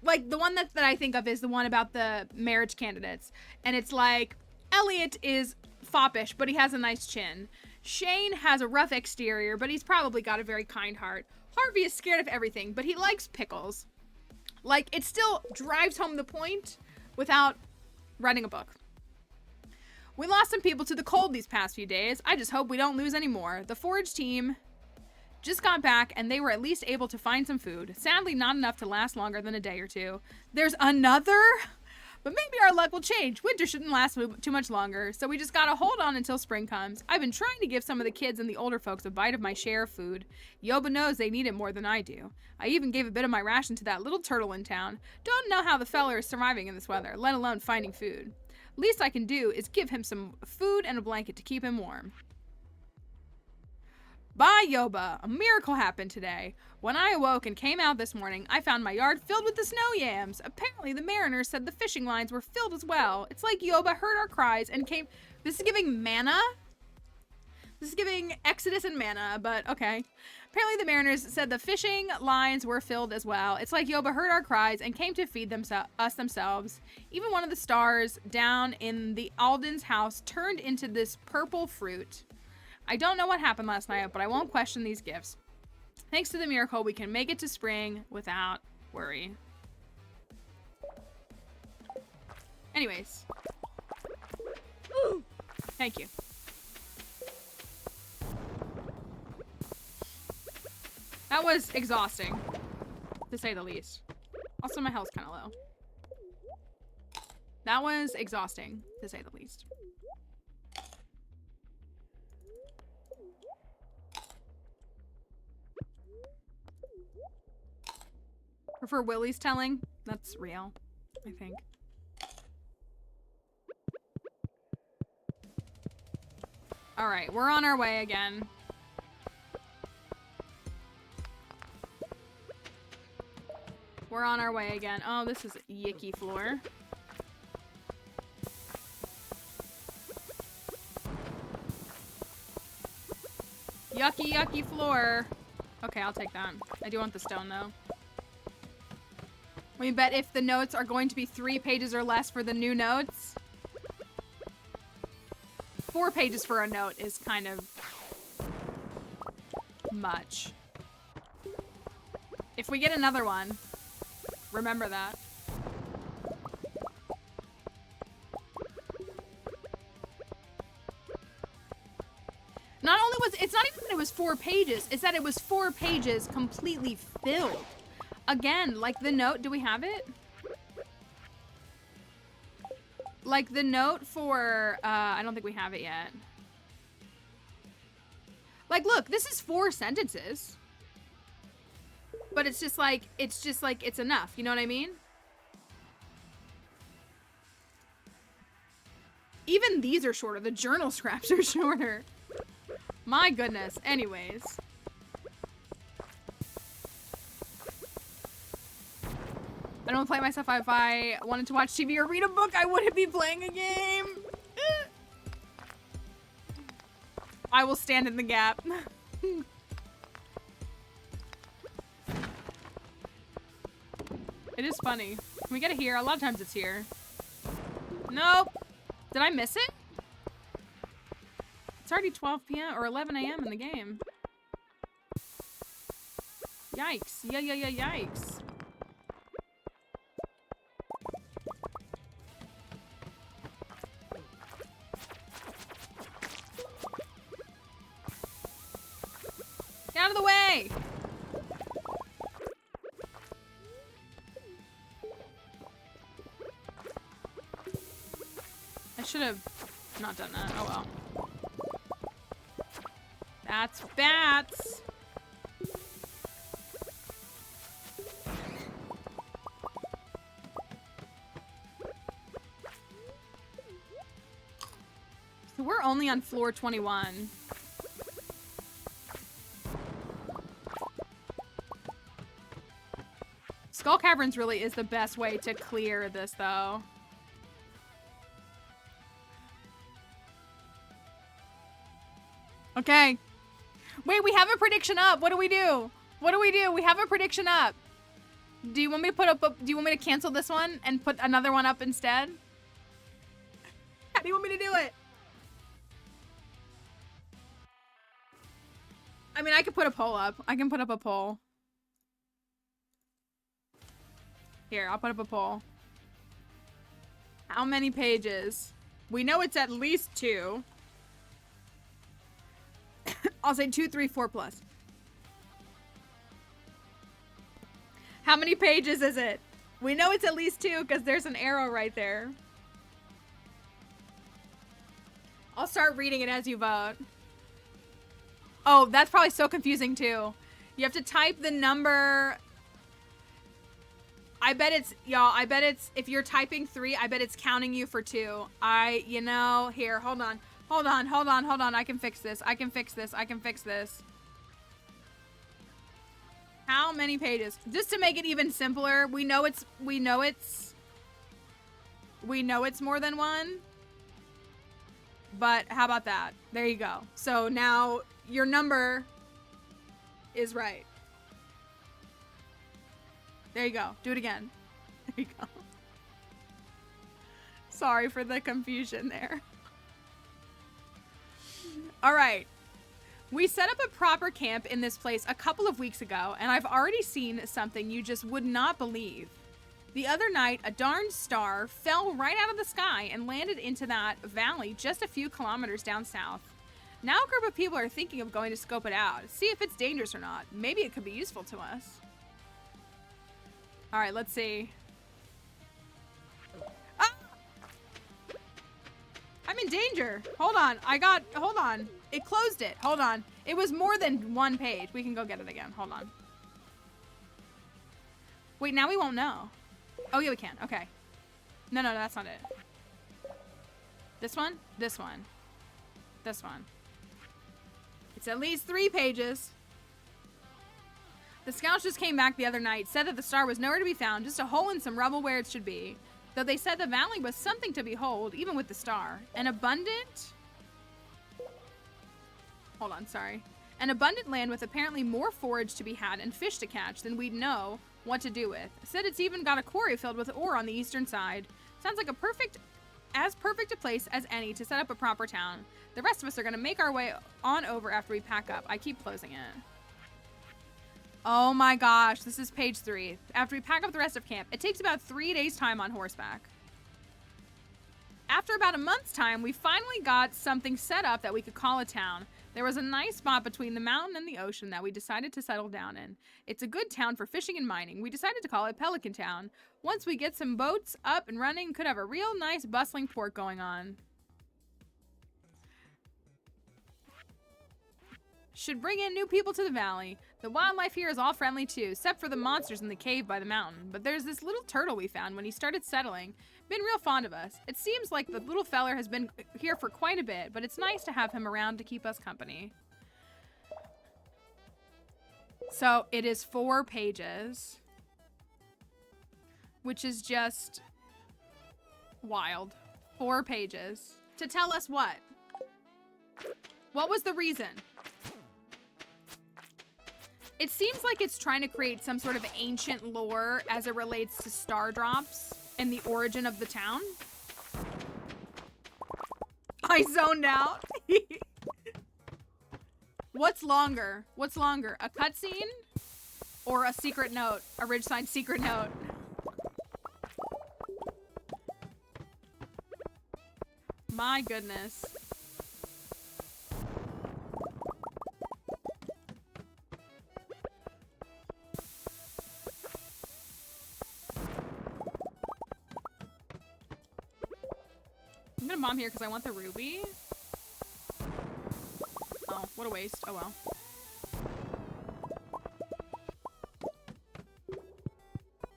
like the one that I think of is the one about the marriage candidates. And it's like, Elliot is foppish, but he has a nice chin. Shane has a rough exterior, but he's probably got a very kind heart. Harvey is scared of everything, but he likes pickles. Like, it still drives home the point without writing a book. We lost some people to the cold these past few days. I just hope we don't lose any more. The forage team Just got back, and they were at least able to find some food. Sadly, not enough to last longer than a day or two. There's another? But maybe our luck will change. Winter shouldn't last too much longer, so we just gotta hold on until spring comes. I've been trying to give some of the kids and the older folks a bite of my share of food. Yoba knows they need it more than I do. I even gave a bit of my ration to that little turtle in town. Don't know how the fella is surviving in this weather, let alone finding food. Least I can do is give him some food and a blanket to keep him warm. Bye, Yoba. A miracle happened today. When I awoke and came out this morning, I found my yard filled with the snow yams. Apparently, the mariners said the fishing lines were filled as well. It's like Yoba heard our cries and came... This is giving manna? This is giving Exodus and manna, but okay. Apparently, the mariners said the fishing lines were filled as well. It's like Yoba heard our cries and came to feed us themselves. Even one of the stars down in the Alden's house turned into this purple fruit. I don't know what happened last night, but I won't question these gifts. Thanks to the miracle, we can make it to spring without worry. Anyways. Thank you. That was exhausting, to say the least. Also, my health's kind of low. That was exhausting, to say the least. Prefer Willie's telling. That's real, I think. All right, we're on our way again. We're on our way again. Oh, this is a yicky floor. Yucky, yucky floor. Okay, I'll take that. I do want the stone, though. We bet if the notes are going to be 3 pages or less for the new notes. 4 pages for a note is kind of much. If we get another one, remember that. Not only was it's not even that it was 4 pages, it's that it was 4 pages completely filled. Again, like the note, do we have it? Like the note for, I don't think we have it yet. Like, look, this is 4 sentences. But it's just like, it's enough. You know what I mean? Even these are shorter. The journal scraps are shorter. My goodness. Anyways. I don't play myself. If I wanted to watch TV or read a book, I wouldn't be playing a game. I will stand in the gap. It is funny. Can we get it here? A lot of times it's here. Nope. Did I miss it? It's already 12 p.m. or 11 a.m. in the game. Yikes. Yeah, yikes. Get out of the way! I should have not done that. Oh well. That's bats! So we're only on floor 21. Skull Caverns really is the best way to clear this, though. Okay. Wait, we have a prediction up. What do we do? What do we do? We have a prediction up. Do you want me to put up do you want me to cancel this one and put another one up instead? How do you want me to do it? I mean, I could put a poll up. I can put up a poll. Here, I'll put up a poll. How many pages? We know it's at least 2. I'll say 2, 3, 4 plus. How many pages is it? We know it's at least 2 because there's an arrow right there. I'll start reading it as you vote. Oh, that's probably so confusing too. You have to type the number. I bet it's, y'all, I bet it's, if you're typing 3, I bet it's counting you for 2. You know, here, hold on. Hold on. I can fix this. I can fix this. How many pages? Just to make it even simpler, we know it's more than 1. But how about that? There you go. So now your number is right. There you go. Do it again. There you go. Sorry for the confusion there. All right. We set up a proper camp in this place a couple of weeks ago, and I've already seen something you just would not believe. The other night, a darn star fell right out of the sky and landed into that valley just a few kilometers down south. Now a group of people are thinking of going to scope it out, see if it's dangerous or not. Maybe it could be useful to us. All right, let's see. Ah! I'm in danger. Hold on. Hold on. It closed it. Hold on. It was more than 1 page. We can go get it again. Hold on. Wait, now we won't know. Oh, yeah, we can. Okay. No, that's not it. This one? This one. This one. It's at least 3 pages. The scouts just came back the other night, said that the star was nowhere to be found, just a hole in some rubble where it should be. Though they said the valley was something to behold, even with the star. An abundant land with apparently more forage to be had and fish to catch than we'd know what to do with. Said it's even got a quarry filled with ore on the eastern side. Sounds like as perfect a place as any to set up a proper town. The rest of us are going to make our way on over after we pack up. I keep closing it. Oh my gosh, this is page 3. After we pack up the rest of camp, it takes about 3 days' time on horseback. After about a month's time, we finally got something set up that we could call a town. There was a nice spot between the mountain and the ocean that we decided to settle down in. It's a good town for fishing and mining. We decided to call it Pelican Town. Once we get some boats up and running, could have a real nice bustling port going on. Should bring in new people to the valley. The wildlife here is all friendly too, except for the monsters in the cave by the mountain. But there's this little turtle we found when he started settling. Been real fond of us. It seems like the little feller has been here for quite a bit, but it's nice to have him around to keep us company. So it is 4 pages, which is just wild. 4 pages. To tell us what? What was the reason? It seems like it's trying to create some sort of ancient lore as it relates to star drops and the origin of the town. I zoned out. What's longer? What's longer? A cutscene or a secret note? A Ridgeside secret note? My goodness. I'm gonna bomb here because I want the ruby. Oh, what a waste. Oh well.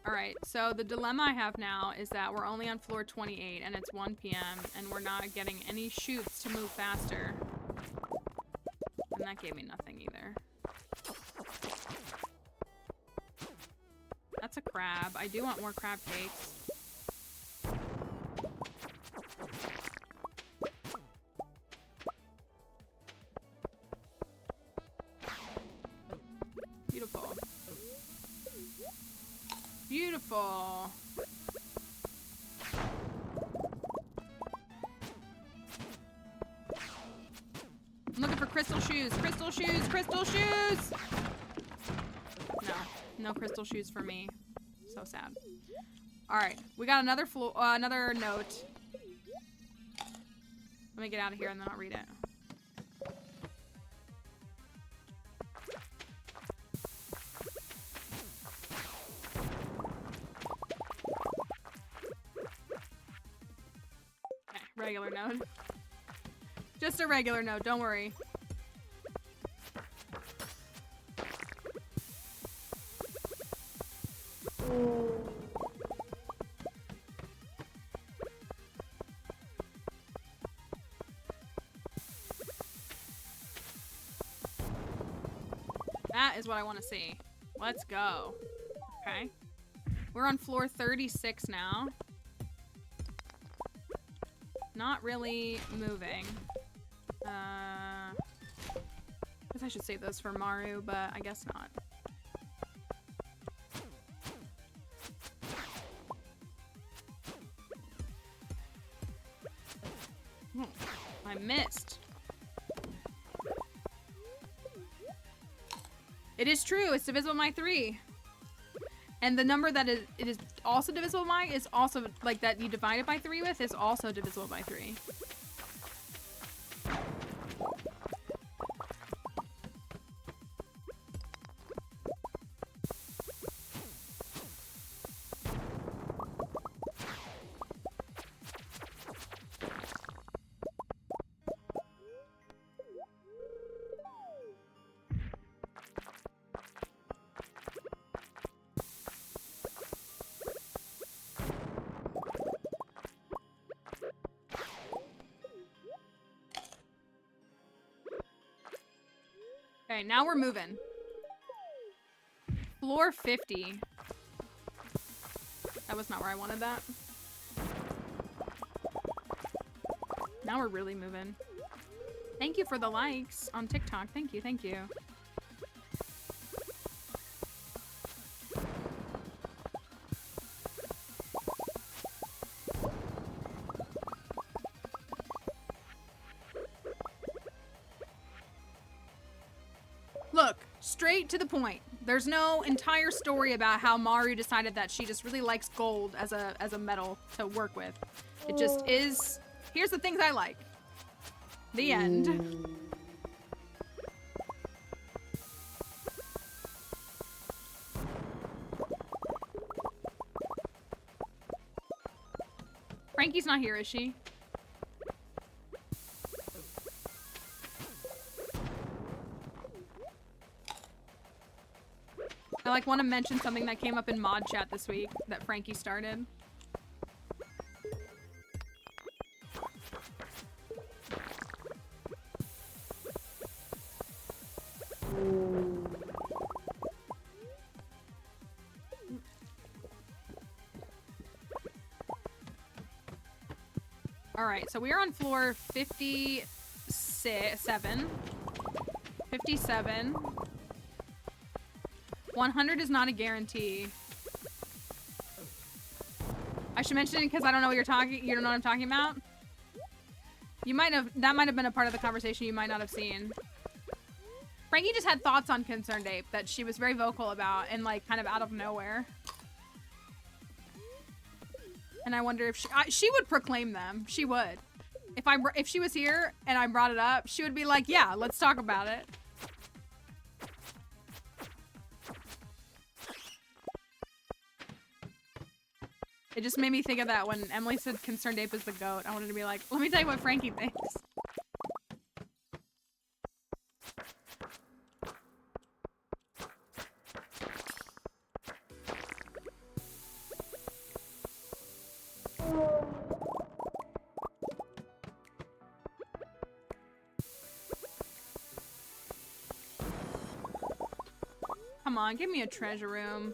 Alright, so the dilemma I have now is that we're only on floor 28 and it's 1 p.m. and we're not getting any chutes to move faster. And that gave me nothing either. That's a crab. I do want more crab cakes. Beautiful. Beautiful. I'm looking for crystal shoes. Crystal shoes. Crystal shoes. No. No crystal shoes for me. So sad. All right. We got another another note. Let me get out of here and then I'll read it. node. Just a regular node, don't worry. That is what I want to see. Let's go. Okay. We're on floor 36 now. Not really moving. I guess I should save those for Maru, but I guess not. I missed. It is true, it's divisible by 3. And the number that it is also divisible by is also, like, that you divide it by 3 with is also divisible by 3. Okay, now we're moving. Floor 50. That was not where I wanted that. Now we're really moving. Thank you for the likes on TikTok. Thank you, thank you. Look, straight to the point. There's no entire story about how Maru decided that she just really likes gold as a metal to work with. It just is, here's the things I like. The end. Frankie's not here, is she? I like want to mention something that came up in mod chat this week that Frankie started. All right, so we are on floor 57. 57. 100 is not a guarantee. I should mention it because I don't know what you're talking. You don't know what I'm talking about. You might have. That might have been a part of the conversation you might not have seen. Frankie just had thoughts on Concerned Ape that she was very vocal about and like kind of out of nowhere. And I wonder if she would proclaim them. She would. If she was here and I brought it up, she would be like, "Yeah, let's talk about it." It just made me think of that when Emily said Concerned Ape is the GOAT. I wanted to be like, let me tell you what Frankie thinks. Come on, give me a treasure room.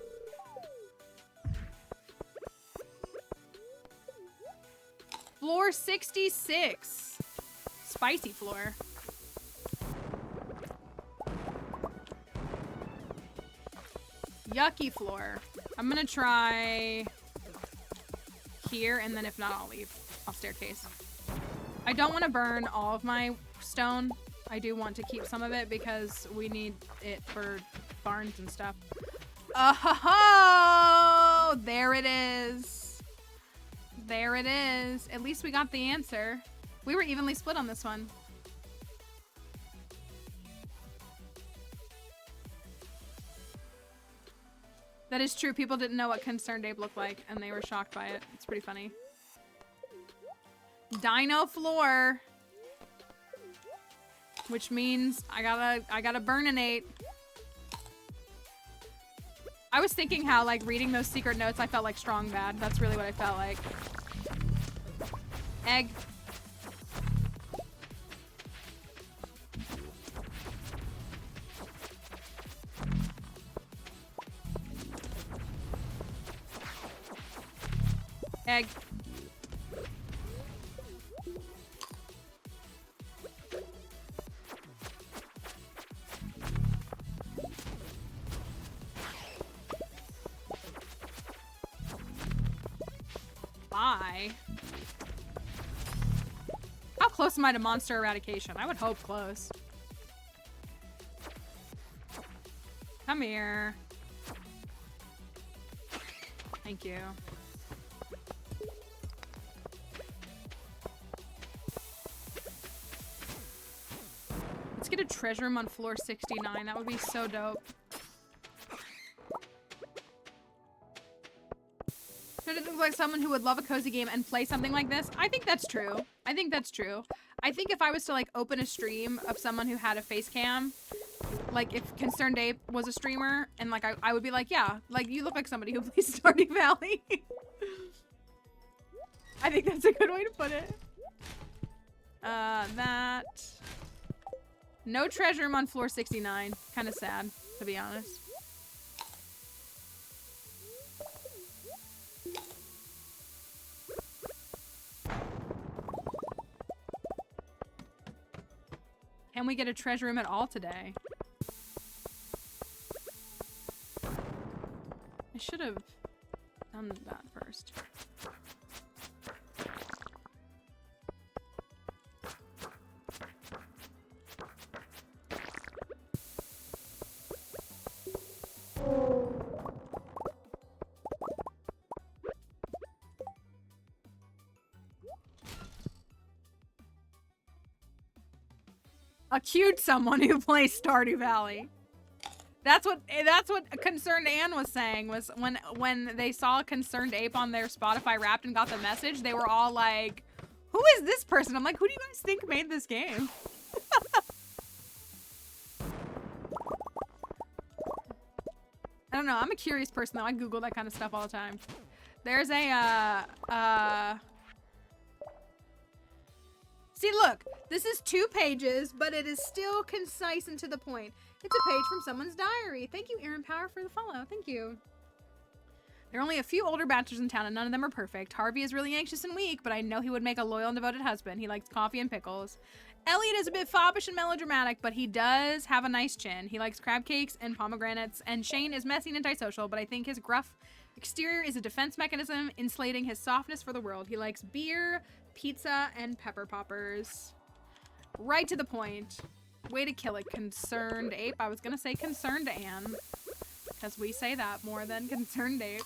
Floor 66. Spicy floor. Yucky floor. I'm gonna try here, and then if not, I'll leave. I'll staircase. I don't want to burn all of my stone. I do want to keep some of it because we need it for barns and stuff. Oh, there it is. There it is. At least we got the answer. We were evenly split on this one. That is true. People didn't know what Concerned Ape looked like, and they were shocked by it. It's pretty funny. Dino floor. Which means I gotta burninate. I was thinking how, like, reading those secret notes, I felt like strong bad. That's really what I felt like. Egg. Egg. Bye. How close am I to monster eradication? I would hope close. Come here. Thank you. Let's get a treasure room on floor 69. That would be so dope. Does it look like someone who would love a cozy game and play something like this? I think that's true. I think that's true. I think if I was to, like, open a stream of someone who had a face cam, like, if Concerned Ape was a streamer, and, like, I would be like, yeah, like, you look like somebody who plays Stardew Valley. I think that's a good way to put it. That. No treasure room on floor 69. Kind of sad, to be honest. Can we get a treasure room at all today? I should have done that first. Accused someone who plays Stardew Valley. That's what Concerned Anne was saying, was when they saw Concerned Ape on their Spotify Wrapped and got the message, they were all like, who is this person? I'm like, who do you guys think made this game? I don't know. I'm a curious person though. I Google that kind of stuff all the time. There's a see, look, this is 2 pages, but it is still concise and to the point. It's a page from someone's diary. Thank you, Aaron Power, for the follow. Thank you. There are only a few older bachelors in town, and none of them are perfect. Harvey is really anxious and weak, but I know he would make a loyal and devoted husband. He likes coffee and pickles. Elliot is a bit foppish and melodramatic, but he does have a nice chin. He likes crab cakes and pomegranates, and Shane is messy and antisocial, but I think his gruff exterior is a defense mechanism, insulating his softness for the world. He likes beer, pizza, and pepper poppers. Right to the point. Way to kill it, Concerned Ape. I was gonna say Concerned Anne, because we say that more than Concerned Ape.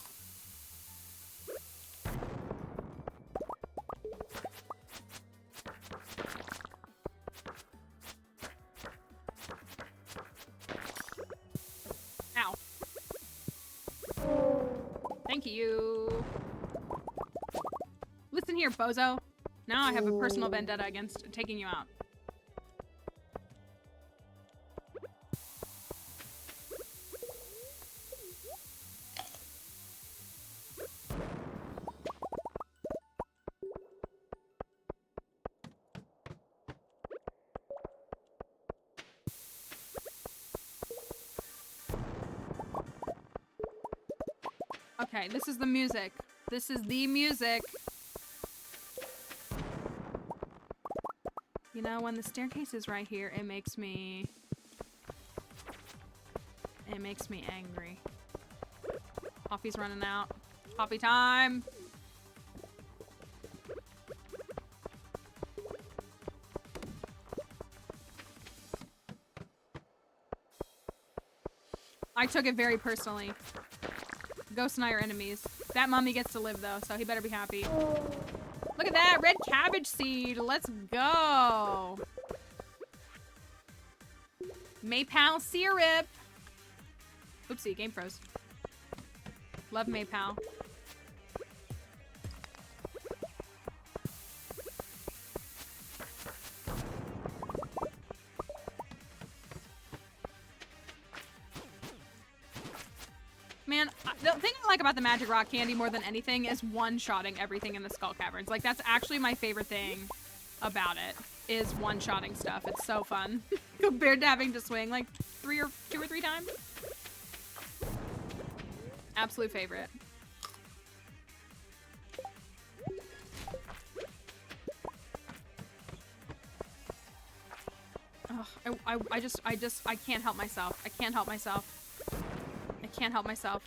Ow. Thank you. Listen here, bozo. Now I have a personal vendetta against taking you out. Okay, this is the music. This is the music. You know, when the staircase is right here, it makes me angry. Coffee's running out. Coffee time. I took it very personally. Ghost and I are enemies. That mummy gets to live though, so he better be happy. Look at that, red cabbage seed. Let's go. Maypal syrup. Oopsie, game froze. Love Maypal. The thing I like about the magic rock candy more than anything is one-shotting everything in the Skull Caverns. Like, that's actually my favorite thing about it, is one-shotting stuff. It's so fun. Compared to having to swing, like, two or three times. Absolute favorite. Ugh, I can't help myself. I can't help myself. I can't help myself.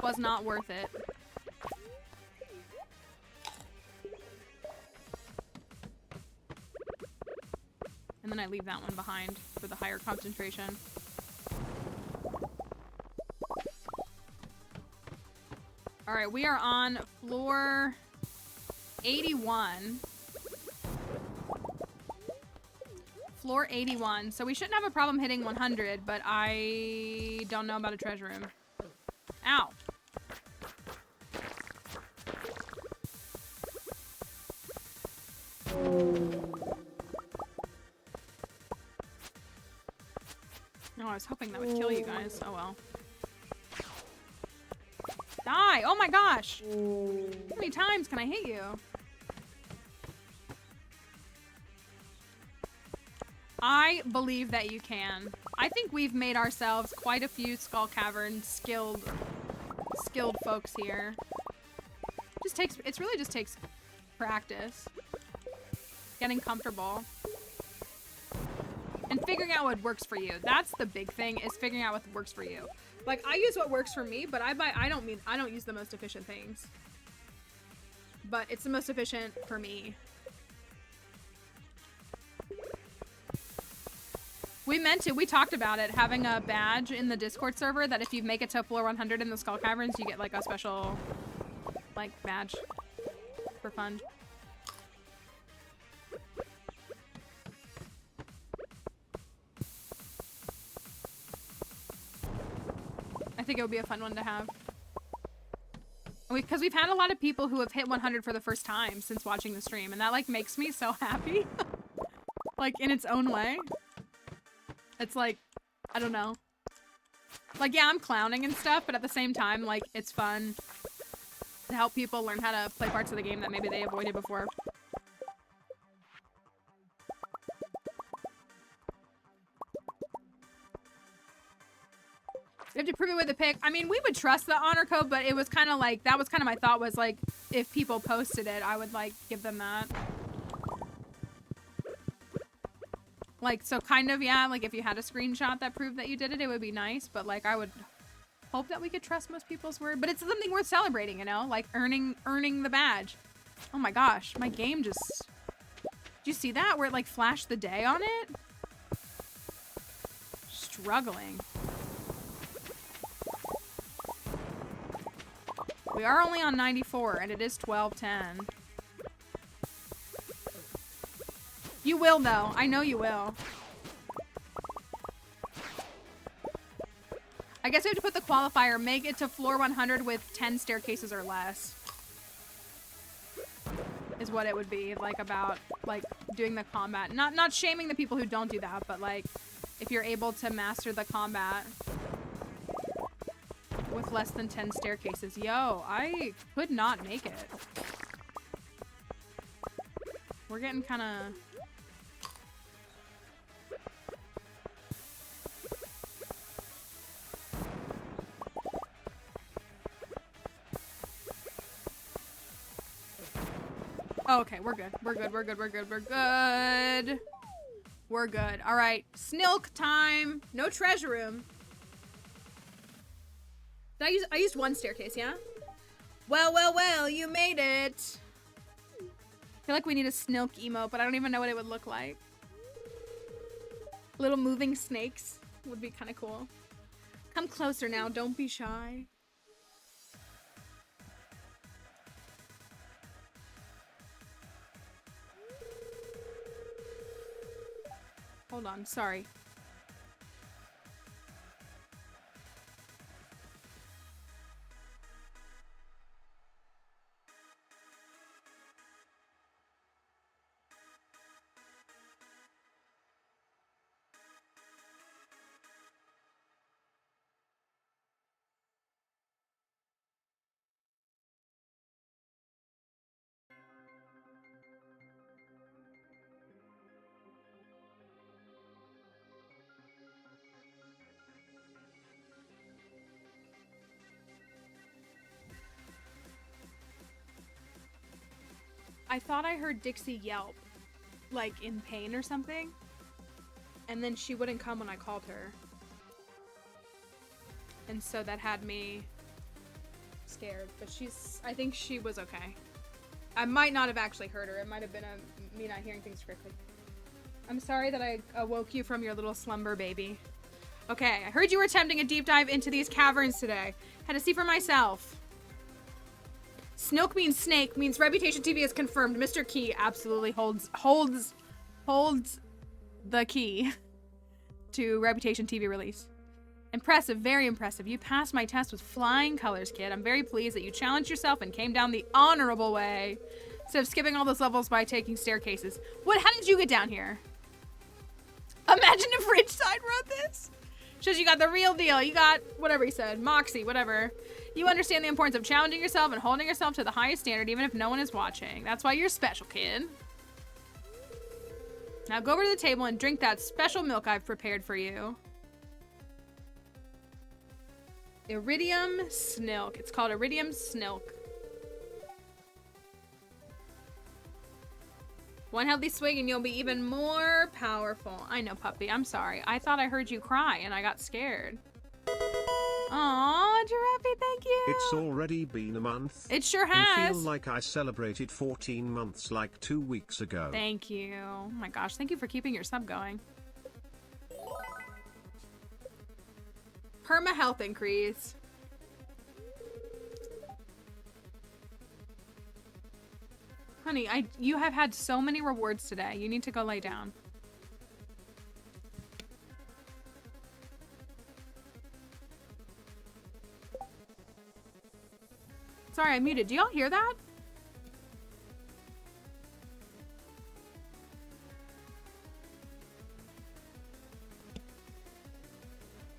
Was not worth it. And then I leave that one behind for the higher concentration. All right, we are on floor 81. Floor 81. So we shouldn't have a problem hitting 100, but I don't know about a treasure room. Ow. No, I was hoping that would kill you guys. Oh well. Die! Oh my gosh! How many times can I hit you? I believe that you can. I think we've made ourselves quite a few Skull Cavern skilled folks here. It really just takes practice. Getting comfortable. And figuring out what works for you. That's the big thing, is figuring out what works for you. Like, I use what works for me, but I don't use the most efficient things. But it's the most efficient for me. We talked about it, having a badge in the Discord server that if you make it to floor 100 in the Skull Caverns, you get like a special, like, badge for fun. I think it would be a fun one to have. Because we've had a lot of people who have hit 100 for the first time since watching the stream, and that, like, makes me so happy. Like, in its own way. It's like, I don't know. Like, yeah, I'm clowning and stuff, but at the same time, like, it's fun to help people learn how to play parts of the game that maybe they avoided before. You have to prove it with a pic. I mean, we would trust the honor code, but it was kind of like, that was kind of my thought, was like, if people posted it, I would, like, give them that. Like, so kind of, yeah, like if you had a screenshot that proved that you did it, it would be nice, but like I would hope that we could trust most people's word. But it's something worth celebrating, you know? Like earning the badge. Oh my gosh, my game just... Did you see that? Where it like flashed the day on it? Struggling. We are only on 94 and it is 12:10. You will, though. I know you will. I guess we have to put the qualifier, make it to floor 100 with 10 staircases or less. Is what it would be, like, about, like, doing the combat. Not shaming the people who don't do that, but, like, if you're able to master the combat with less than 10 staircases. Yo, I could not make it. We're getting kind of... Oh, okay, we're good. We're good. We're good. We're good. We're good. We're good. All right, Snilk time. No treasure room. Did I used one staircase, yeah? Well, you made it. I feel like we need a Snilk emote, but I don't even know what it would look like. Little moving snakes would be kind of cool. Come closer now. Don't be shy. Hold on, sorry. I thought I heard Dixie yelp, like in pain or something. And then she wouldn't come when I called her. And so that had me scared. But I think she was okay. I might not have actually heard her. It might have been me not hearing things correctly. I'm sorry that I awoke you from your little slumber, baby. Okay, I heard you were attempting a deep dive into these caverns today. Had to see for myself. Snoke means snake, means Reputation TV is confirmed. Mr. Key absolutely holds the key to Reputation TV release. Impressive, very impressive. You passed my test with flying colors, kid. I'm very pleased that you challenged yourself and came down the honorable way. Instead of skipping all those levels by taking staircases. How did you get down here? Imagine if Ridgeside wrote this. Shows you got the real deal. You got whatever he said. Moxie, whatever. You understand the importance of challenging yourself and holding yourself to the highest standard even if no one is watching. That's why you're special, kid. Now go over to the table and drink that special milk I've prepared for you. Iridium Snilk. It's called Iridium Snilk. One healthy swig and you'll be even more powerful. I know, puppy. I'm sorry. I thought I heard you cry and I got scared. Aww, Giraffe, thank you. It's already been a month. It sure has. I feel like I celebrated 14 months like 2 weeks ago. Thank you. Oh my gosh, thank you for keeping your sub going. Perma health increase. Honey, you have had so many rewards today. You need to go lay down. Sorry, I muted. Do y'all hear that?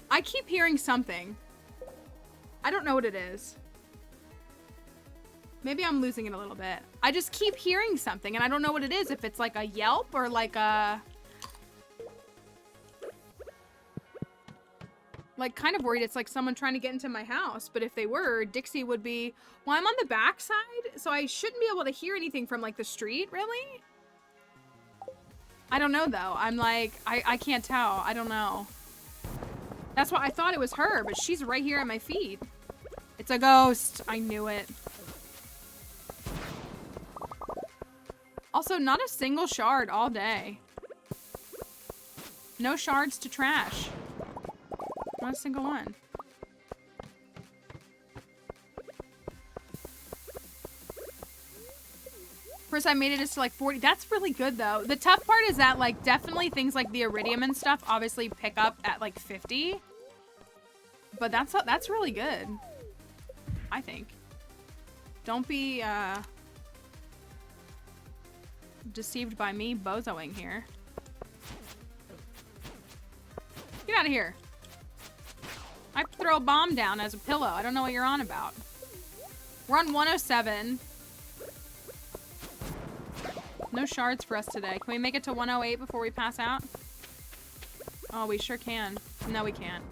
I keep hearing something. I don't know what it is. Maybe I'm losing it a little bit. I just keep hearing something and I don't know what it is. If it's like a yelp or like a... Like kind of worried it's like someone trying to get into my house. But if they were, Dixie would be... Well, I'm on the back side, so I shouldn't be able to hear anything from like the street, really? I don't know though. I'm like, I can't tell. I don't know. That's why I thought it was her, but she's right here at my feet. It's a ghost. I knew it. Also, not a single shard all day. No shards to trash. Not a single one. First I made it to like 40. That's really good though. The tough part is that like definitely things like the iridium and stuff obviously pick up at like 50. But that's really good. I think. Don't be deceived by me bozoing here. Get out of here. I throw a bomb down as a pillow. I don't know what you're on about. We're on 107. No shards for us today. Can we make it to 108 before we pass out? Oh, we sure can. No, we can't.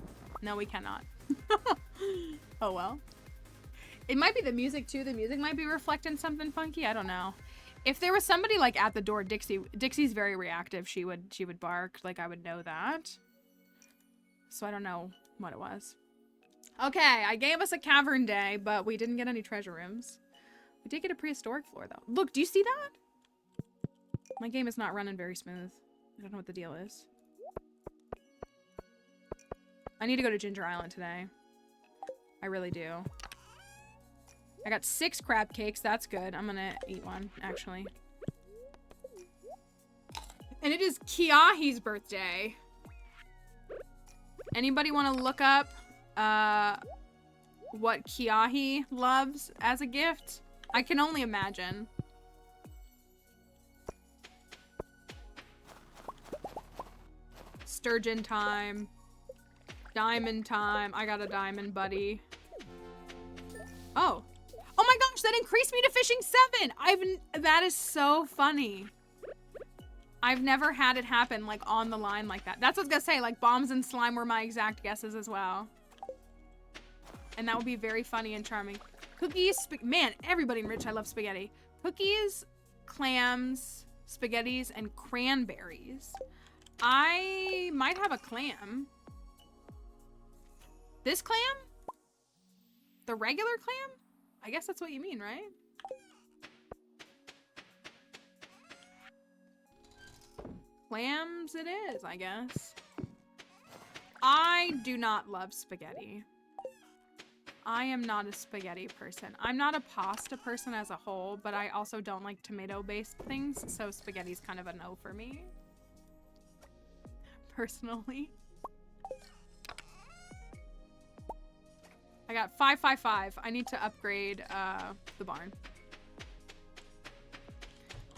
No, we cannot. Oh, well. It might be the music, too. The music might be reflecting something funky. I don't know. If there was somebody, like, at the door, Dixie's very reactive. She would bark. Like, I would know that. So I don't know what it was. Okay, I gave us a cavern day, but we didn't get any treasure rooms. We did get a prehistoric floor, though. Look, do you see that? My game is not running very smooth. I don't know what the deal is. I need to go to Ginger Island today. I really do. I got 6 crab cakes. That's good. I'm gonna eat one, actually. And it is Kiahi's birthday. Anybody want to look up what Kiahi loves as a gift? I can only imagine. Sturgeon time. Diamond time. I got a diamond, buddy. Oh. Oh my gosh, that increased me to fishing 7! That is so funny. I've never had it happen, like, on the line like that. That's what I was gonna say, like, bombs and slime were my exact guesses as well. And that would be very funny and charming. Cookies, man, everybody in Ridgeside loves spaghetti. Cookies clams, spaghettis, and cranberries. I might have a clam. This clam? The regular clam? I guess that's what you mean, right? Clams it is, I guess. I do not love spaghetti. I am not a spaghetti person. I'm not a pasta person as a whole, but I also don't like tomato-based things, so spaghetti's kind of a no for me. Personally. I got 555. I need to upgrade the barn.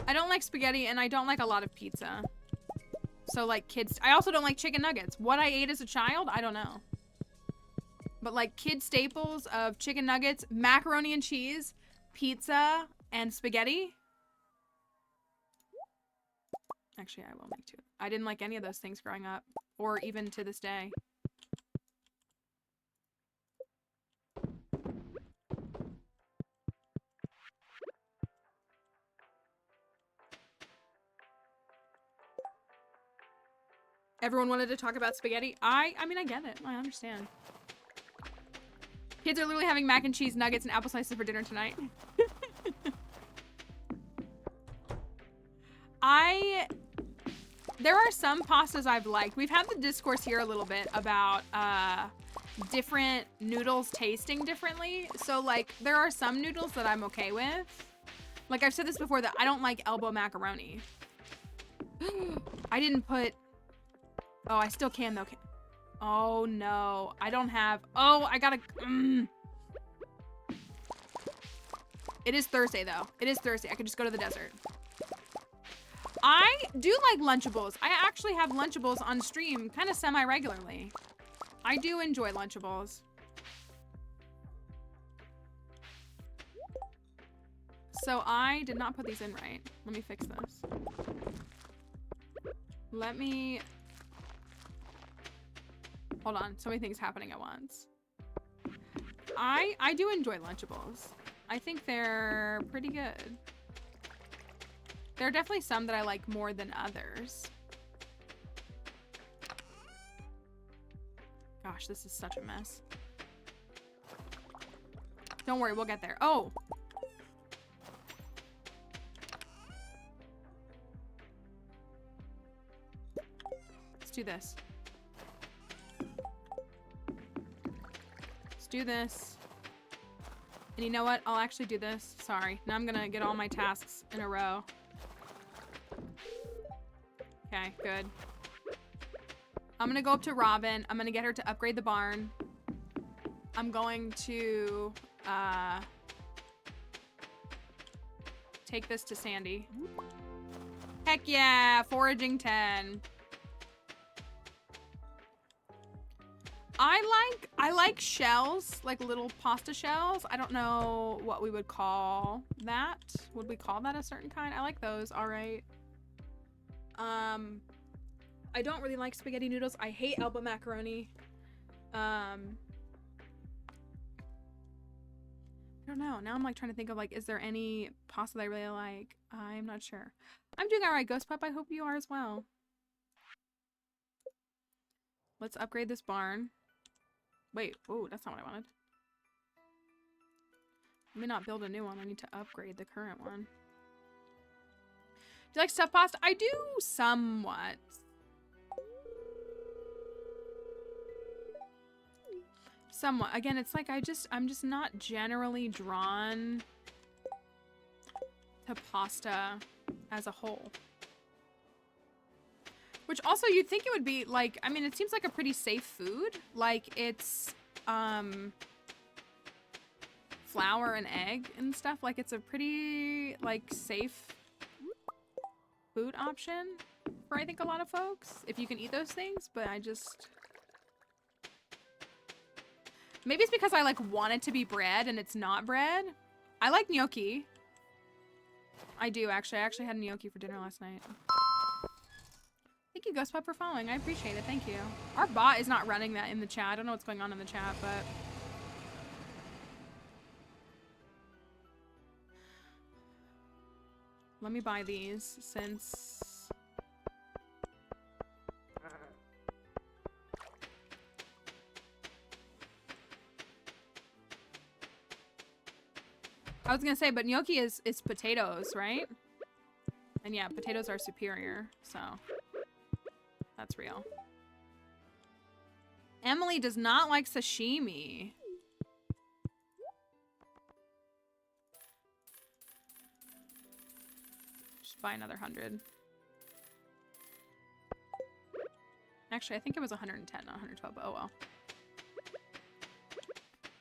I don't like spaghetti and I don't like a lot of pizza. So like kids, I also don't like chicken nuggets. What I ate as a child, I don't know. But like kid staples of chicken nuggets, macaroni and cheese, pizza, and spaghetti. Actually, I will make two. I didn't like any of those things growing up, or even to this day. Everyone wanted to talk about spaghetti. I mean, I get it. I understand. Kids are literally having mac and cheese, nuggets, and apple slices for dinner tonight. There are some pastas I've liked. We've had the discourse here a little bit about different noodles tasting differently. So like there are some noodles that I'm okay with. Like I've said this before that I don't like elbow macaroni. I didn't put... Oh, I still can though. Oh no, I don't have... Oh, I gotta... It is Thursday though. It is Thursday. I could just go to the desert. I do like Lunchables. I actually have Lunchables on stream kind of semi-regularly. I do enjoy Lunchables. So I did not put these in right. Let me fix this. Let me... Hold on. So many things happening at once. I do enjoy Lunchables. I think they're pretty good. There are definitely some that I like more than others. Gosh, this is such a mess. Don't worry, we'll get there. Oh! Let's do this. Let's do this. And you know what? I'll actually do this. Sorry. Now I'm gonna get all my tasks in a row. Okay, good. I'm gonna go up to Robin. I'm gonna get her to upgrade the barn. I'm going to take this to Sandy. Heck yeah, foraging 10. I like shells, like little pasta shells. I don't know what we would call that. Would we call that a certain kind? I like those, all right. I don't really like spaghetti noodles. I hate elbow macaroni. I don't know. Now I'm like trying to think of like, is there any pasta that I really like? I'm not sure. I'm doing all right, Ghost Pup. I hope you are as well. Let's upgrade this barn. Wait, oh, that's not what I wanted. Let me not build a new one. I need to upgrade the current one. Do you like stuffed pasta? I do somewhat. Somewhat. Again, it's like I'm just not generally drawn to pasta as a whole. Which also you'd think it would be like, I mean, it seems like a pretty safe food. Like it's flour and egg and stuff. Like it's a pretty like safe food option for I think a lot of folks. If you can eat those things, but I just... Maybe it's because I like want it to be bread and it's not bread. I like gnocchi. I do actually. I actually had gnocchi for dinner last night. Thank you, Ghost Pup, for following. I appreciate it. Thank you. Our bot is not running that in the chat. I don't know what's going on in the chat, but... Let me buy these since... I was gonna say, but gnocchi is potatoes, right? And yeah, potatoes are superior, so that's real. Emily does not like sashimi. Just buy another 100. Actually, I think it was 110, not 112, but oh well.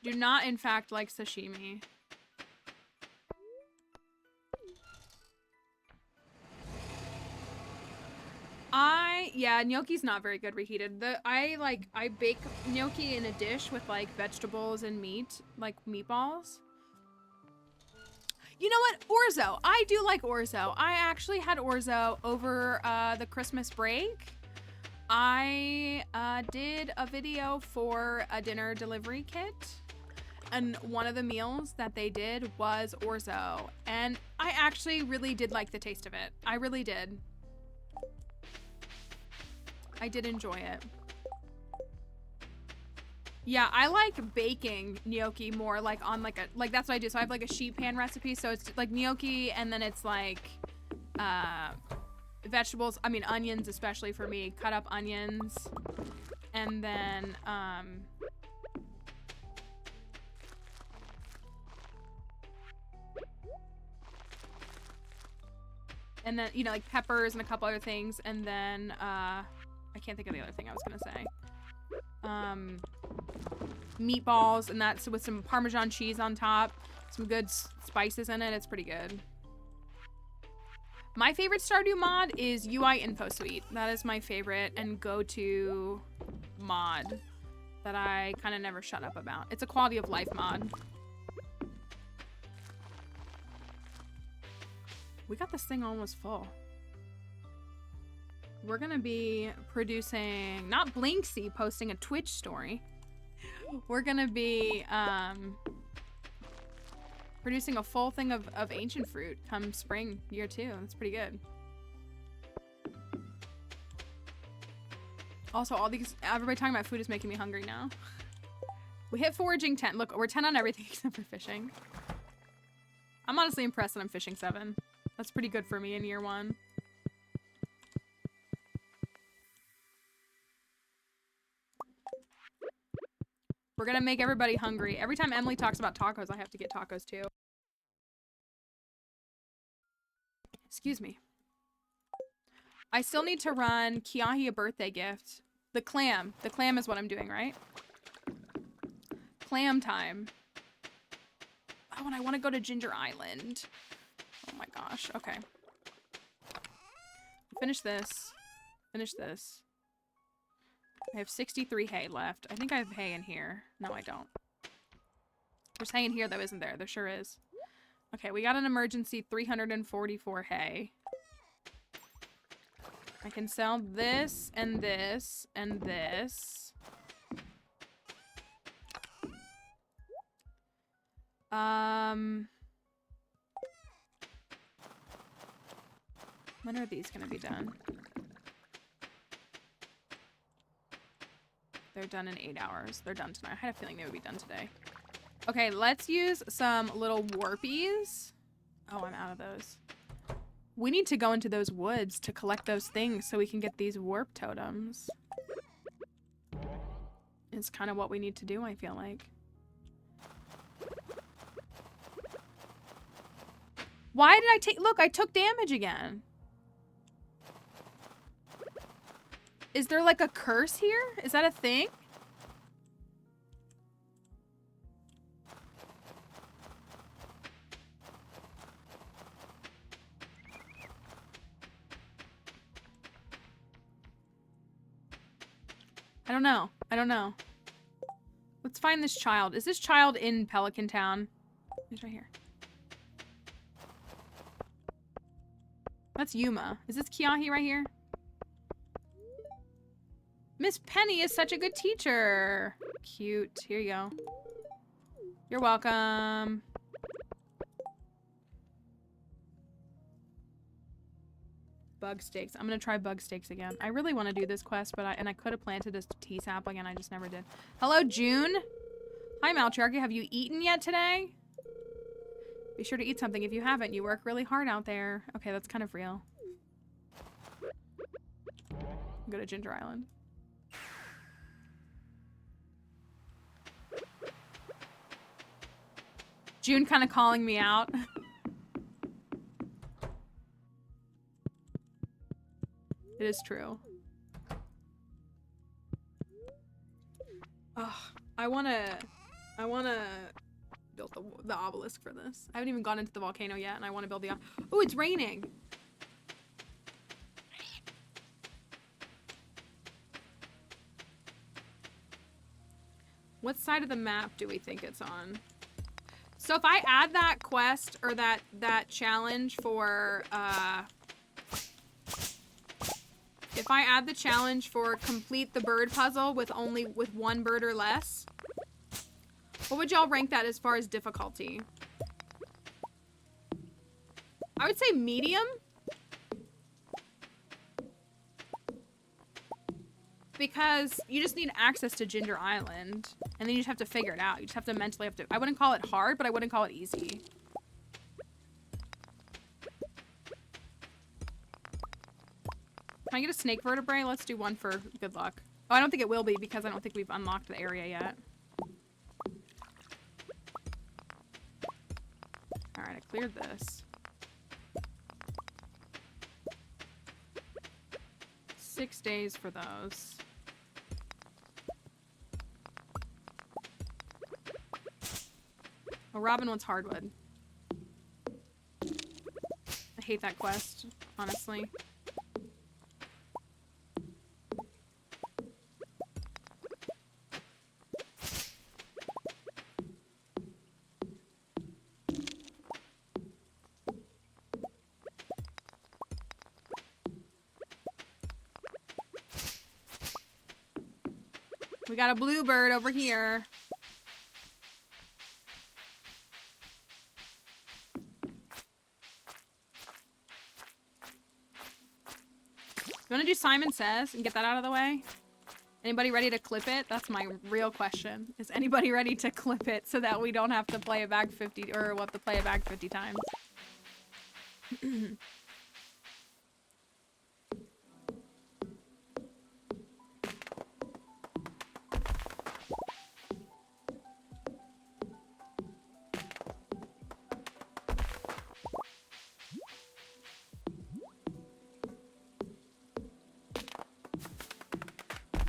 Do not, in fact, like sashimi. Yeah, gnocchi's not very good reheated. I bake gnocchi in a dish with like vegetables and meat, like meatballs. You know what? Orzo. I do like orzo. I actually had orzo over the Christmas break. I did a video for a dinner delivery kit, and one of the meals that they did was orzo, and I actually really did like the taste of it. I really did. I did enjoy it. Yeah, I like baking gnocchi more like on like that's what I do. So I have like a sheet pan recipe. So it's like gnocchi, and then it's like vegetables. I mean onions, especially for me. Cut up onions, and then you know, like peppers and a couple other things, and then I can't think of the other thing I was gonna say. Meatballs, and that's with some Parmesan cheese on top, some good spices in it. It's pretty good. My favorite Stardew mod is UI Info Suite. That is my favorite and go-to mod that I kind of never shut up about. It's a quality of life mod. We got this thing almost full. We're gonna be producing, not Blinksy posting a Twitch story. We're gonna be producing a full thing of ancient fruit come spring year 2. That's pretty good. Also, everybody talking about food is making me hungry now. We hit foraging 10. Look, we're 10 on everything except for fishing. I'm honestly impressed that I'm fishing 7. That's pretty good for me in year 1. We're gonna make everybody hungry. Every time Emily talks about tacos, I have to get tacos too. Excuse me. I still need to run Kiahi a birthday gift. The clam. The clam is what I'm doing, right? Clam time. Oh, and I want to go to Ginger Island. Oh my gosh. Okay. Finish this. Finish this. I have 63 hay left. I think I have hay in here. No, I don't. There's hay in here though, isn't there? There sure is. Okay, we got an emergency 344 hay. I can sell this and this and this. When are these gonna be done? They're done in 8 hours. They're done tonight. I had a feeling they would be done today. Okay, let's use some little warpies. Oh, I'm out of those. We need to go into those woods to collect those things so we can get these warp totems. It's kind of what we need to do, I feel like. Why did I take... Look, I took damage again. Is there like a curse here? Is that a thing? I don't know. I don't know. Let's find this child. Is this child in Pelican Town? He's right here. That's Yuma. Is this Kiahi right here? Miss Penny is such a good teacher. Cute. Here you go. You're welcome. Bug steaks. I'm gonna try bug steaks again. I really want to do this quest, but I could have planted this tea sapling and I just never did. Hello, June. Hi, Maltriarchy. Have you eaten yet today? Be sure to eat something if you haven't. You work really hard out there. Okay, that's kind of real. Go to Ginger Island. June kind of calling me out. It is true. Ugh, I wanna build the obelisk for this. I haven't even gone into the volcano yet, and I want to build the. Oh, it's raining. What side of the map do we think it's on? So if I add that quest or that challenge for if I add the challenge for complete the bird puzzle with one bird or less, what would y'all rank that as far as difficulty? I would say medium. Because you just need access to Ginger Island, and then you just have to figure it out. You just have to mentally I wouldn't call it hard, but I wouldn't call it easy. Can I get a snake vertebrae? Let's do one for good luck. Oh, I don't think it will be because I don't think we've unlocked the area yet. Alright, I cleared this. 6 days for those. Oh, Robin wants hardwood. I hate that quest, honestly. We got a bluebird over here. You want to do Simon Says and get that out of the way? Anybody ready to clip it? That's my real question. Is anybody ready to clip it so that we don't have to play it back 50 or we'll have to play it back 50 times?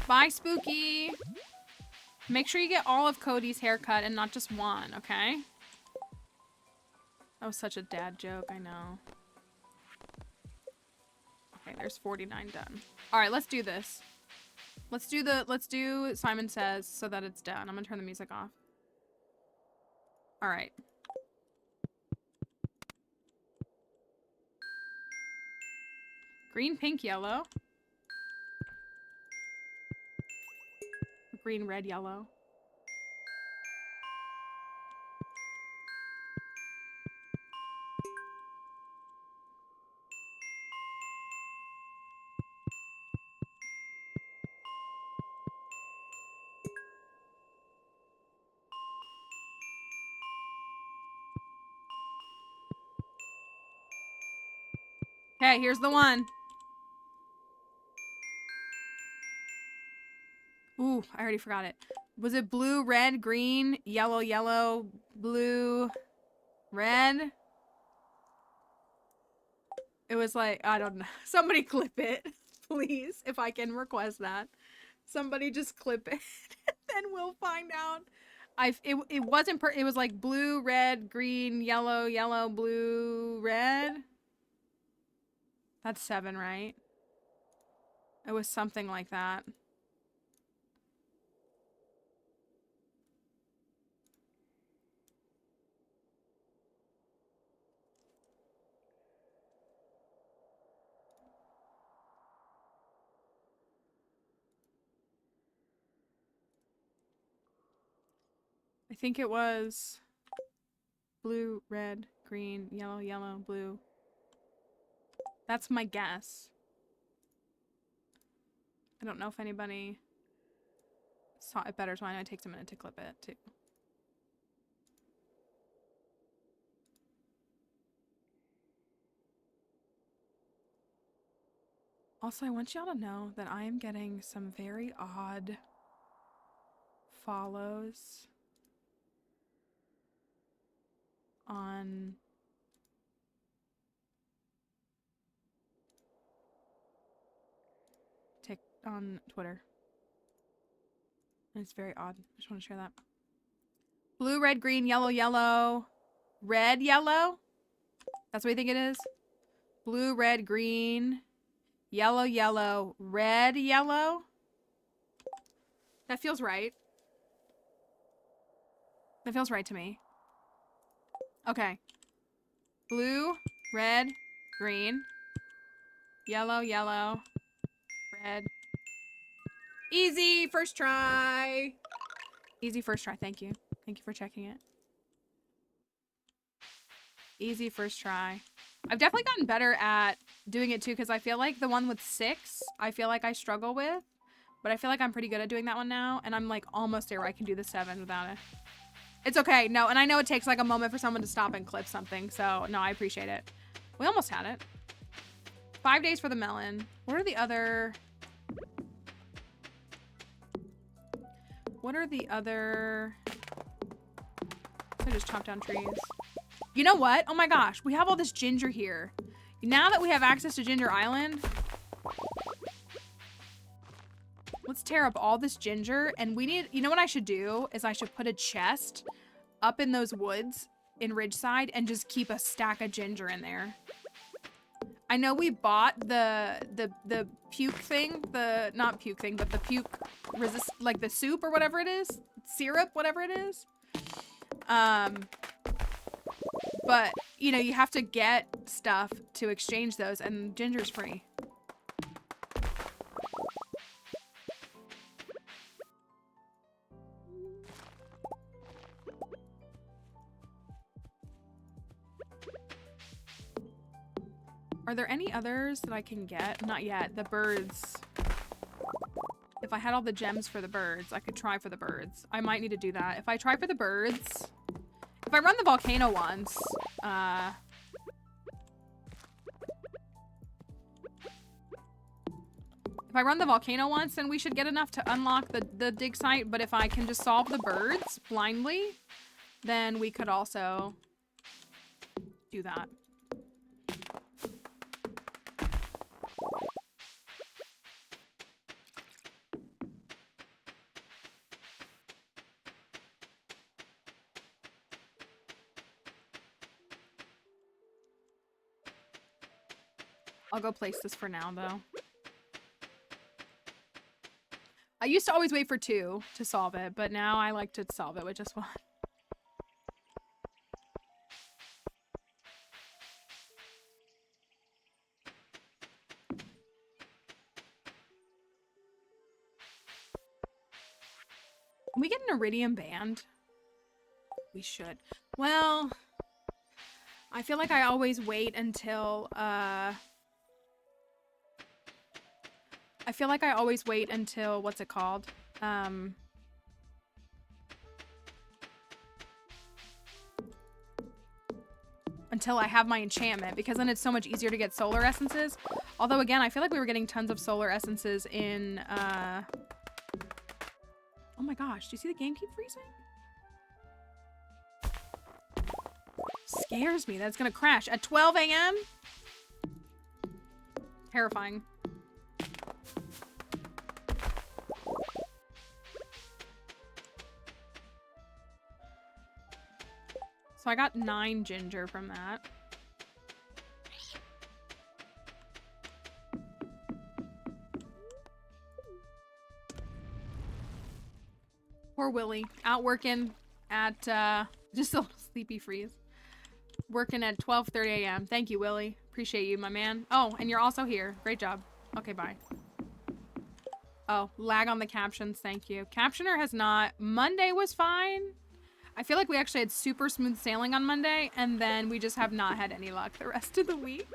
Bye, Spooky. Make sure you get all of Cody's haircut and not just one, okay? That was such a dad joke, I know. Okay, there's 49 done. All right, let's do this. Let's do Simon Says so that it's done. I'm gonna turn the music off. All right. Green, pink, yellow. Green, red, yellow. Okay, here's the one. Ooh, I already forgot it. Was it blue, red, green, yellow, yellow, blue, red? It was like, I don't know. Somebody clip it, please, if I can request that. Somebody just clip it, then we'll find out. It wasn't it was like blue, red, green, yellow, yellow, blue, red. That's 7, right? It was something like that. I think it was blue, red, green, yellow, yellow, blue. That's my guess. I don't know if anybody saw it better, so I know it takes a minute to clip it too. Also, I want y'all to know that I am getting some very odd follows on on Twitter. And it's very odd. I just want to share that. Blue, red, green, yellow, yellow. Red, yellow? That's what you think it is? Blue, red, green, yellow, yellow, red, yellow? That feels right. That feels right to me. Okay. Blue, red, green, yellow, yellow, red. Easy first try. Easy first try. Thank you. Thank you for checking it. Easy first try. I've definitely gotten better at doing it too, because I feel like the one with 6, I feel like I struggle with. But I feel like I'm pretty good at doing that one now. And I'm like almost there where I can do the 7 without it. It's okay. No, and I know it takes like a moment for someone to stop and clip something. So no, I appreciate it. We almost had it. 5 days for the melon. What are the other... What are the other... I just chop down trees. You know what? Oh my gosh. We have all this ginger here. Now that we have access to Ginger Island, let's tear up all this ginger. And we need... You know what I should do? Is I should put a chest up in those woods in Ridgeside and just keep a stack of ginger in there. I know we bought the puke thing, not puke thing, but the puke resist, like the soup or whatever it is, syrup, whatever it is. But you know, you have to get stuff to exchange those, and ginger's free. Are there any others that I can get? Not yet. The birds. If I had all the gems for the birds, I could try for the birds. I might need to do that. If I try for the birds, if I run the volcano once, then we should get enough to unlock the dig site. But if I can just solve the birds blindly, then we could also do that. I'll go place this for now, though. I used to always wait for 2 to solve it, but now I like to solve it with just 1. Can we get an iridium band? We should. Well, I feel like I always wait until, what's it called? Until I have my enchantment, because then it's so much easier to get solar essences. Although again, I feel like we were getting tons of solar essences in, oh my gosh, do you see the game keep freezing? Scares me that it's gonna crash at 12 a.m. Terrifying. So I got 9 ginger from that. Poor Willie, out working at, just a little sleepy freeze. Working at 12:30 a.m. Thank you, Willie. Appreciate you, my man. Oh, and you're also here. Great job. Okay, bye. Oh, lag on the captions. Thank you. Captioner has not. Monday was fine. I feel like we actually had super smooth sailing on Monday, and then we just have not had any luck the rest of the week.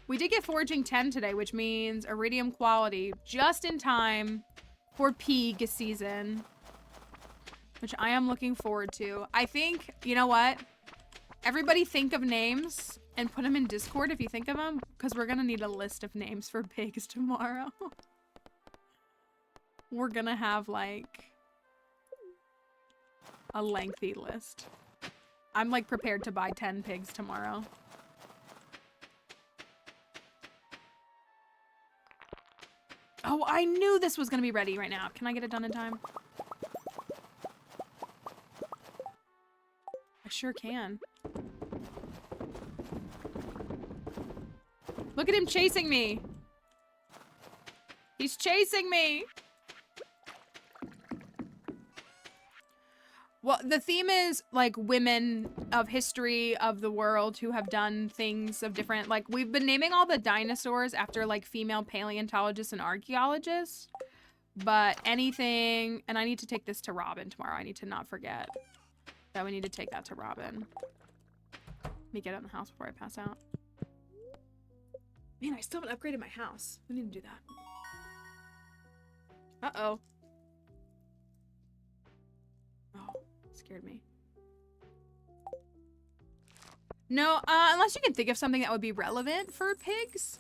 We did get foraging 10 today, which means iridium quality just in time for pig season, which I am looking forward to. I think, you know what? Everybody think of names and put them in Discord if you think of them, because we're going to need a list of names for pigs tomorrow. We're going to have, like, a lengthy list. I'm, like, prepared to buy 10 pigs tomorrow. Oh, I knew this was gonna be ready right now. Can I get it done in time? I sure can. Look at him chasing me. He's chasing me. Well, the theme is like women of history of the world who have done things of different, like we've been naming all the dinosaurs after like female paleontologists and archaeologists, but anything, and I need to take this to Robin tomorrow. I need to not forget that we need to take that to Robin. Let me get out of the house before I pass out. Man, I still haven't upgraded my house. We need to do that. Uh-oh. Oh, scared me. No, unless you can think of something that would be relevant for pigs.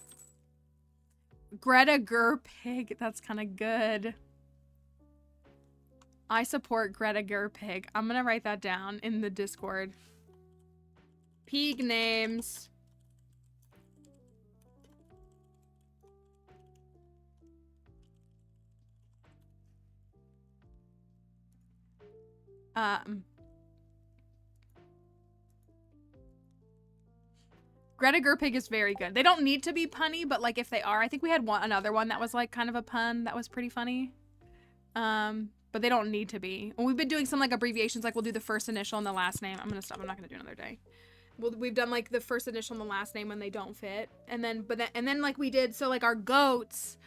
Greta Gerpig, that's kind of good. I support Greta Gerpig. I'm gonna write that down in the Discord. Pig names. Greta Gerpig is very good. They don't need to be punny, but like if they are, I think we had another one that was like kind of a pun that was pretty funny. But they don't need to be. And we've been doing some like abbreviations, like we'll do the first initial and the last name. I'm gonna stop. I'm not gonna do another day. We've done like the first initial and the last name when they don't fit, and then like we did, so like our goats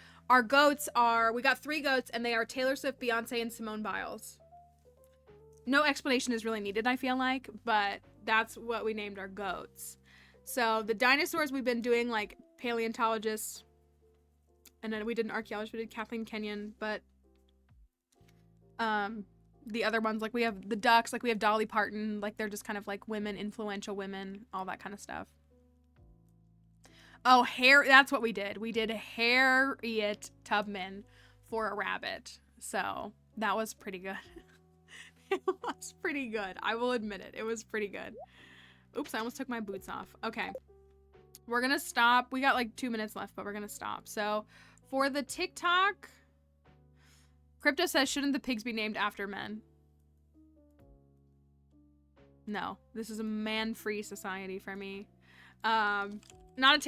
are, we got 3 goats and they are Taylor Swift, Beyonce, and Simone Biles. No explanation is really needed, I feel like, but that's what we named our goats. So the dinosaurs, we've been doing like paleontologists, and then we did an archaeologist, we did Kathleen Kenyon, but the other ones, like we have the ducks, like we have Dolly Parton, like they're just kind of like women, influential women, all that kind of stuff. Oh, that's what we did. We did Harriet Tubman for a rabbit. So that was pretty good. It was pretty good. I will admit it. It was pretty good. Oops, I almost took my boots off. Okay. We're gonna stop. We got like 2 minutes left, but we're gonna stop. So for the TikTok, Crypto says, shouldn't the pigs be named after men? No, this is a man-free society for me. Not a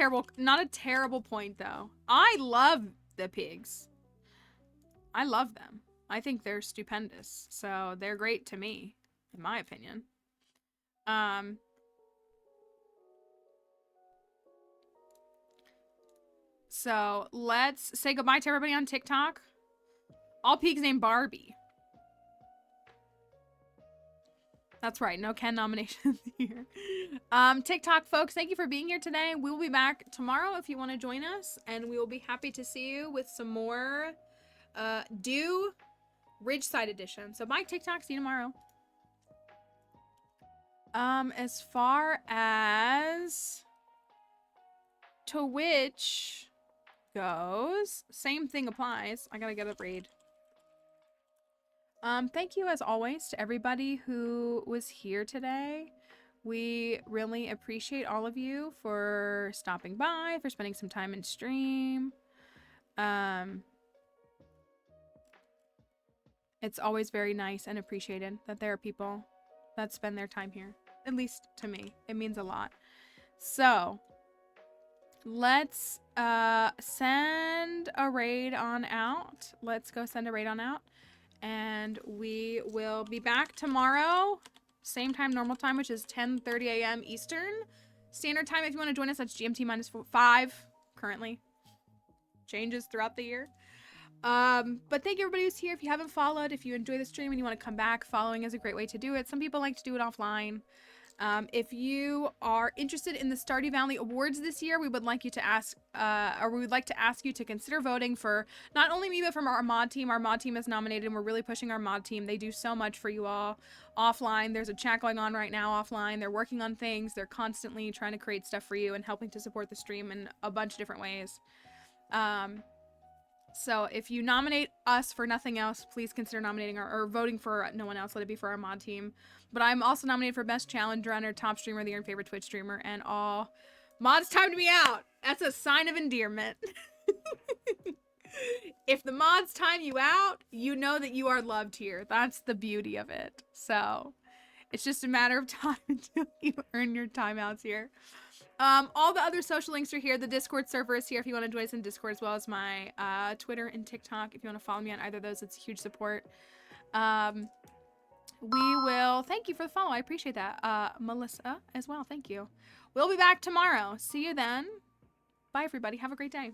terrible point though. I love the pigs. I love them. I think they're stupendous. So they're great to me, in my opinion. So let's say goodbye to everybody on TikTok. All pigs named Barbie. That's right. No Ken nominations here. TikTok folks, thank you for being here today. We will be back tomorrow if you want to join us, and we will be happy to see you with some more Stardew Ridgeside edition. So bye TikTok. See you tomorrow. As far as Twitch goes, same thing applies. I gotta get a raid. Thank you as always to everybody who was here today. We really appreciate all of you for stopping by, for spending some time in stream. It's always very nice and appreciated that there are people that spend their time here. At least to me, it means a lot. So let's send a raid on out. Let's go send a raid on out. And we will be back tomorrow, same time, normal time, which is 10:30 a.m. Eastern Standard Time. If you want to join us, that's GMT -5 currently. Changes throughout the year. But thank you everybody who's here. If you haven't followed, if you enjoy the stream and you want to come back, following is a great way to do it. Some people like to do it offline. If you are interested in the Stardew Valley Awards this year, we would like you to ask, we would like to ask you to consider voting for not only me, but from our mod team. Our mod team is nominated, and we're really pushing our mod team. They do so much for you all offline. There's a chat going on right now offline. They're working on things. They're constantly trying to create stuff for you and helping to support the stream in a bunch of different ways. So if you nominate us for nothing else, please consider nominating or voting for no one else. Let it be for our mod team. But I'm also nominated for Best Challenge Runner, Top Streamer, the Your Favorite Twitch Streamer, and all. Mods timed me out. That's a sign of endearment. If the mods time you out, you know that you are loved here. That's the beauty of it. So it's just a matter of time until you earn your timeouts here. All the other social links are here. The Discord server is here if you want to join us in Discord, as well as my Twitter and TikTok. If you want to follow me on either of those, it's a huge support. We will thank you for the follow. I appreciate that. Melissa as well. Thank you. We'll be back tomorrow. See you then. Bye, everybody. Have a great day.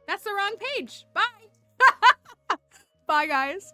That's the wrong page. Bye. Bye, guys.